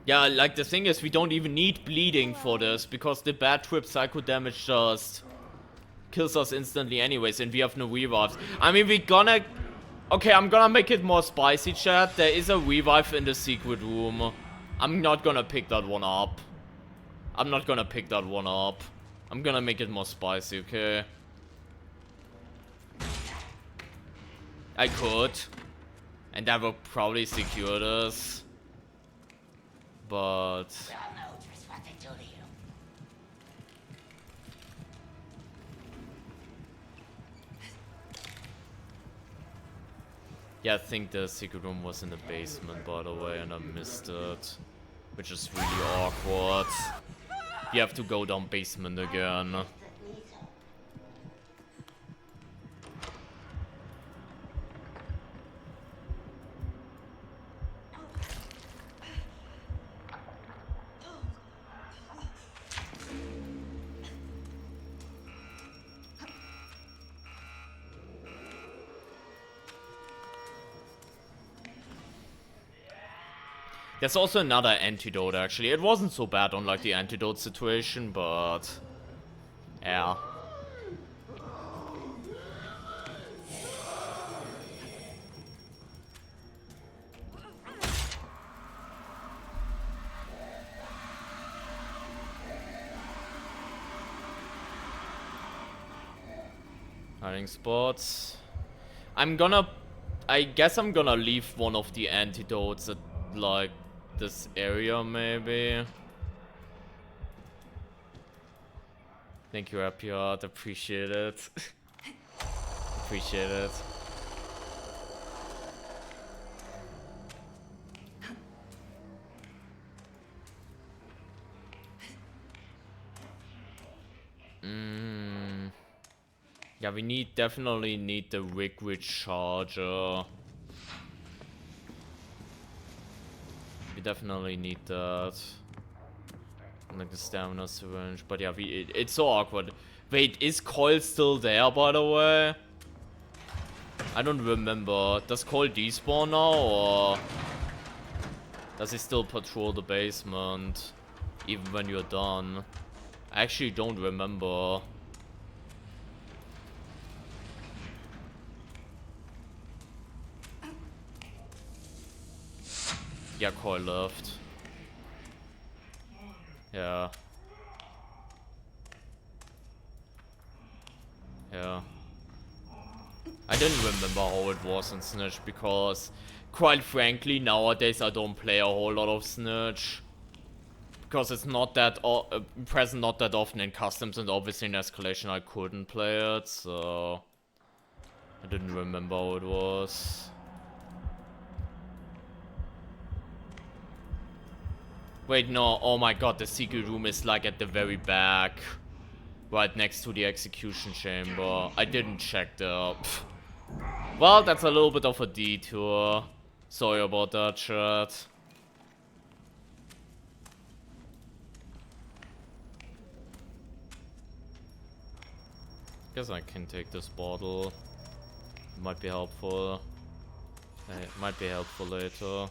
Yeah, like the thing is, we don't even need bleeding for this, because the bad trip psycho damage just kills us instantly anyways, and we have no revives. I mean, we're gonna... Okay, I'm gonna make it more spicy, chat. There is a revive in the secret room. I'm not gonna pick that one up. I'm not gonna pick that one up. I'm gonna make it more spicy, okay? I could. And that would probably secure this. But... We all know just what they do to you. Yeah, I think the secret room was in the basement, by the way, and I missed it. Which is really awkward. You have to go down basement again. There's also another antidote, actually. It wasn't so bad on, like, the antidote situation, but... Yeah. Hiding spots. I guess I'm gonna leave one of the antidotes at, like, this area, maybe. Thank you, Happy Heart. Appreciate it. Appreciate it. Yeah, we definitely need the Liquid Charger. We definitely need that. And like the stamina syringe. But yeah, it's so awkward. Wait, is Coil still there, by the way? I don't remember. Does Coil despawn now, or does he still patrol the basement even when you're done? I actually don't remember. Yeah, Coil left. Yeah. Yeah. I didn't remember how it was in Snitch, because quite frankly nowadays I don't play a whole lot of Snitch. Because it's not that present not that often in customs, and obviously in Escalation I couldn't play it, so I didn't remember how it was. Wait, no, oh my god, the secret room is like at the very back. Right next to the execution chamber. I didn't check the... Well, that's a little bit of a detour. Sorry about that, chat. Guess I can take this bottle. Might be helpful. It might be helpful later.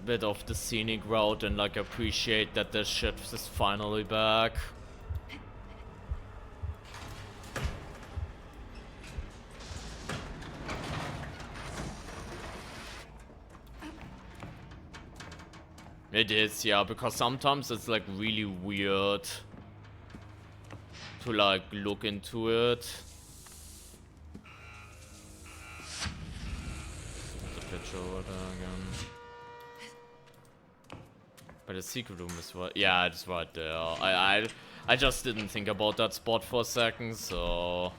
Bit of the scenic route and like appreciate that the ship is finally back. It is, yeah, because sometimes it's like really weird to like look into it. The picture over there again. But the secret room is right. Yeah, it's right there. I just didn't think about that spot for a second, so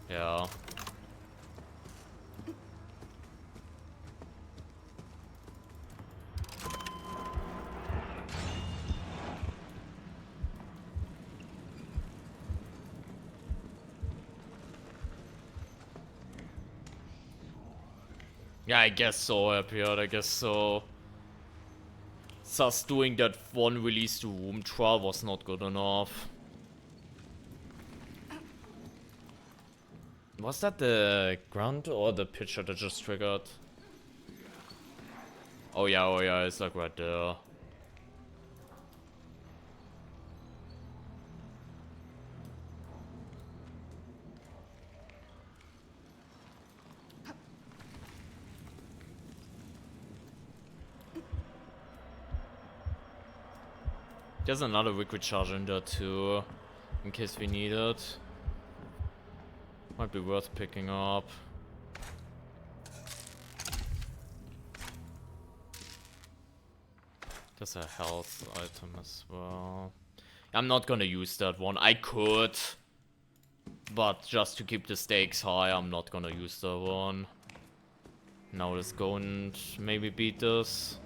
yeah. Yeah, I guess so, Happyard, I guess so. Sus doing that one release to room trial was not good enough. Was that the grunt or the pitcher that just triggered? Oh yeah, it's like right there. There's another liquid charge in there too, in case we need it. Might be worth picking up. There's a health item as well. I'm not gonna use that one. I could, but just to keep the stakes high, I'm not gonna use that one. Now let's go and maybe beat this.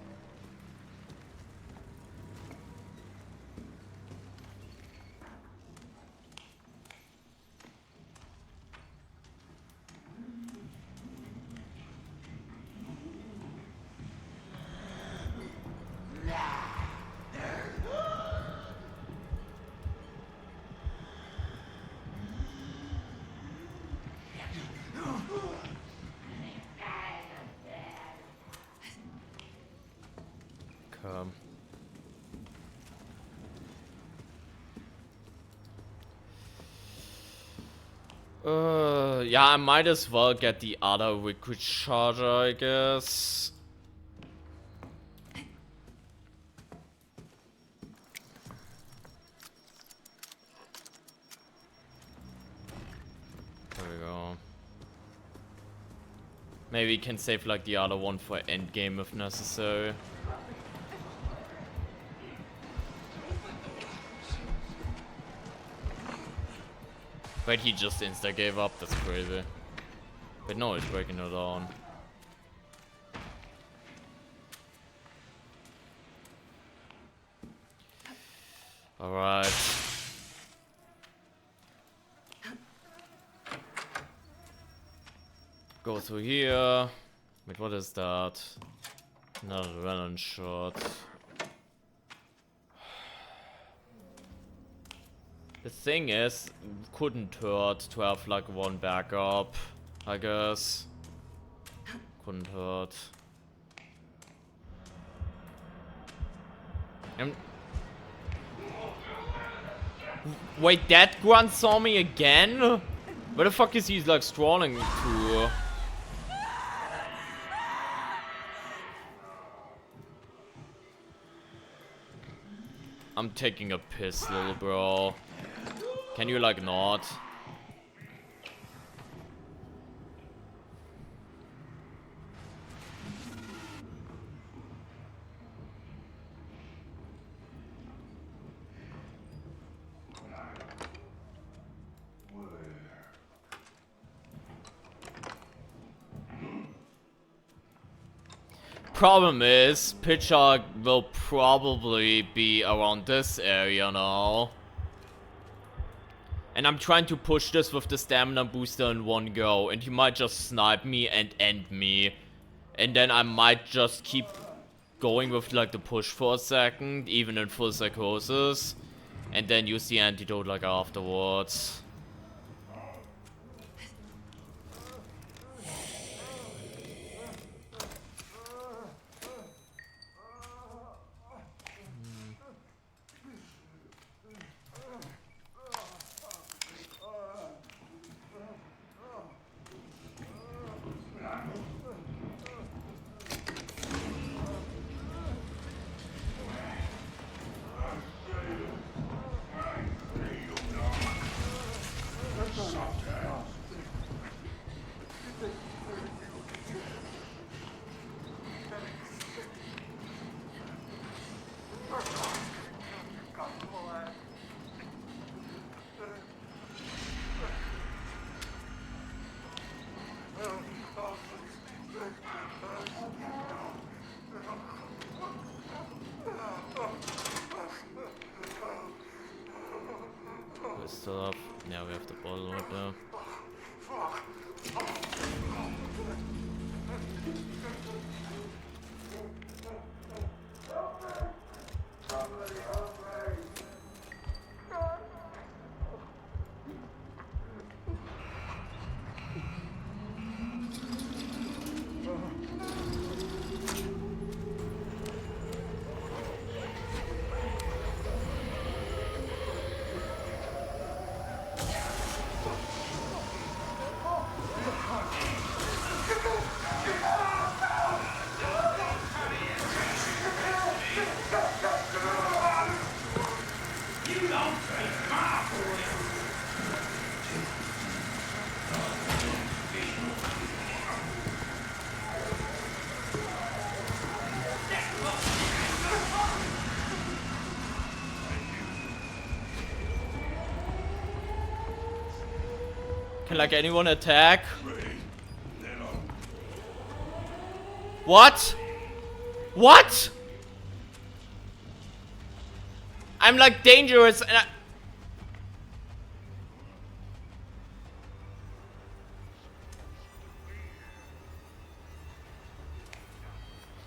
Yeah, I might as well get the other liquid charger, I guess. There we go. Maybe we can save like the other one for endgame if necessary. Wait, he just insta gave up? That's crazy. Wait, no, he's breaking it down. Alright. Go through here. Wait, what is that? Another run shot. The thing is, couldn't hurt to have like one backup, I guess. Couldn't hurt. Wait, that grunt saw me again? Where the fuck is he like strolling to? I'm taking a piss, little bro. Can you like not? Problem is, pitcher will probably be around this area now. And I'm trying to push this with the stamina booster in one go, and he might just snipe me and end me. And then I might just keep going with like the push for a second, even in full psychosis. And then use the antidote like afterwards. Still up. Now we have the bottle right there. like anyone attack? What? What? I'm like dangerous and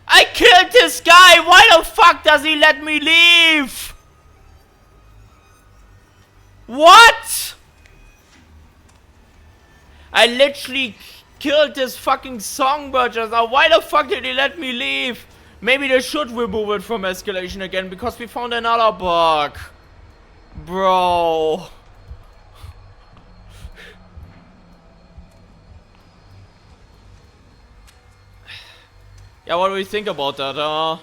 I killed this guy! Why the fuck does he let me leave? What? I literally killed this fucking songbird just now. Why the fuck did he let me leave? Maybe they should remove it from Escalation again because we found another bug. Bro. Yeah, what do we think about that,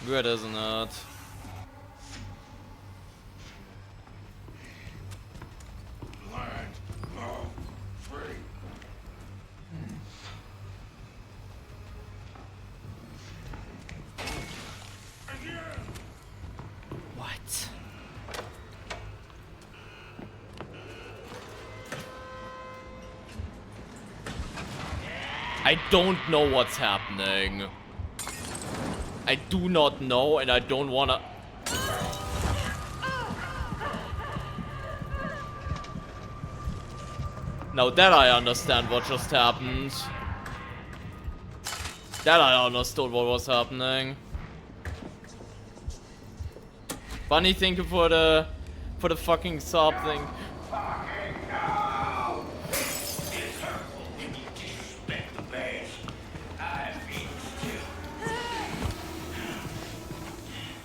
Good, isn't it? What? I don't know what's happening. I do not know, and I don't wanna... Now that I understand what just happened. That I understood what was happening. Bunny, thank you for the fucking sub thing.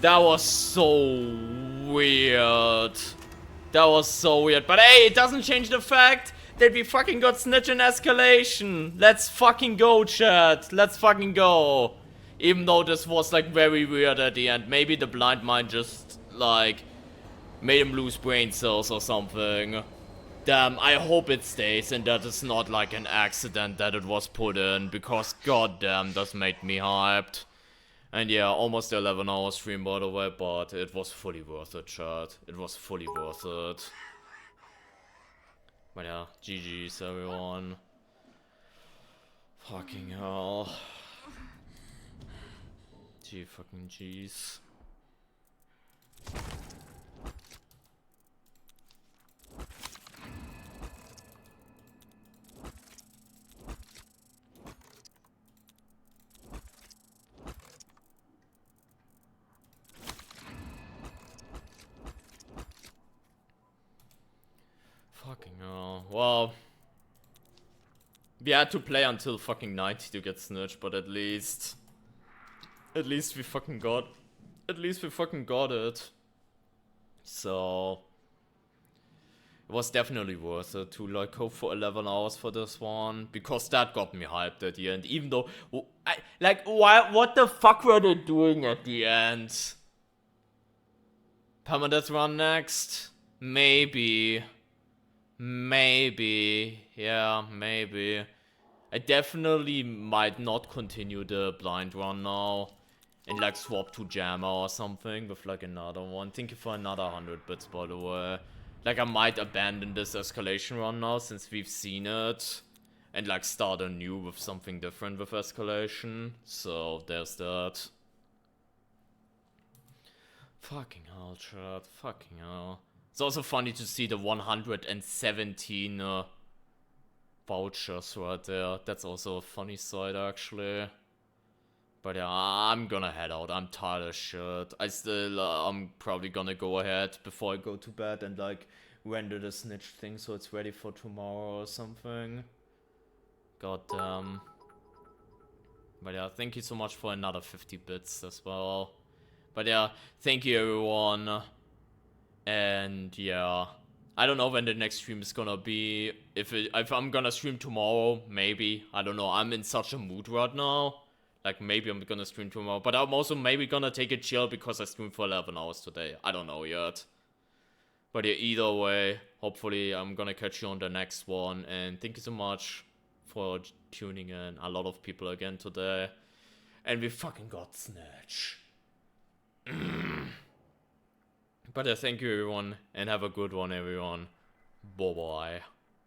That was so weird. That was so weird. But hey, it doesn't change the fact that we fucking got Snitch and Escalation. Let's fucking go, chat. Let's fucking go. Even though this was like very weird at the end. Maybe the blind mind just like made him lose brain cells or something. Damn, I hope it stays and that it's not like an accident that it was put in. Because goddamn, this made me hyped. And yeah, almost 11-hour stream by the way, but it was fully worth it, chat. It was fully worth it. But yeah, GG's everyone. Fucking hell. Gee fucking G's. Fucking hell. Well, we had to play until fucking 90 to get Snitch, but at least we fucking got it. So it was definitely worth it to like hope for 11 hours for this one, because that got me hyped at the end. Even though what the fuck were they doing at the end? Permadeath run next? Maybe, yeah, maybe. I definitely might not continue the blind run now and like swap to Jammer or something with like another one. Thank you for another 100 bits by the way. Like I might abandon this Escalation run now since we've seen it and like start anew with something different with Escalation. So there's that. Fucking hell, chat. Fucking hell. It's also funny to see the 117 vouchers right there. That's also a funny sight, actually. But yeah, I'm gonna head out. I'm tired as shit. I'm probably gonna go ahead before I go to bed and like render the Snitch thing so it's ready for tomorrow or something. God damn. But yeah, thank you so much for another 50 bits as well. But yeah, thank you everyone. And yeah, I don't know when the next stream is gonna be. If I'm gonna stream tomorrow, maybe. I don't know. I'm in such a mood right now. Like maybe I'm gonna stream tomorrow, but I'm also maybe gonna take it chill because I streamed for 11 hours today. I don't know yet. But yeah, either way, hopefully I'm gonna catch you on the next one. And thank you so much for tuning in. A lot of people again today. And we fucking got Snitch. But thank you everyone, and have a good one everyone. Bye bye.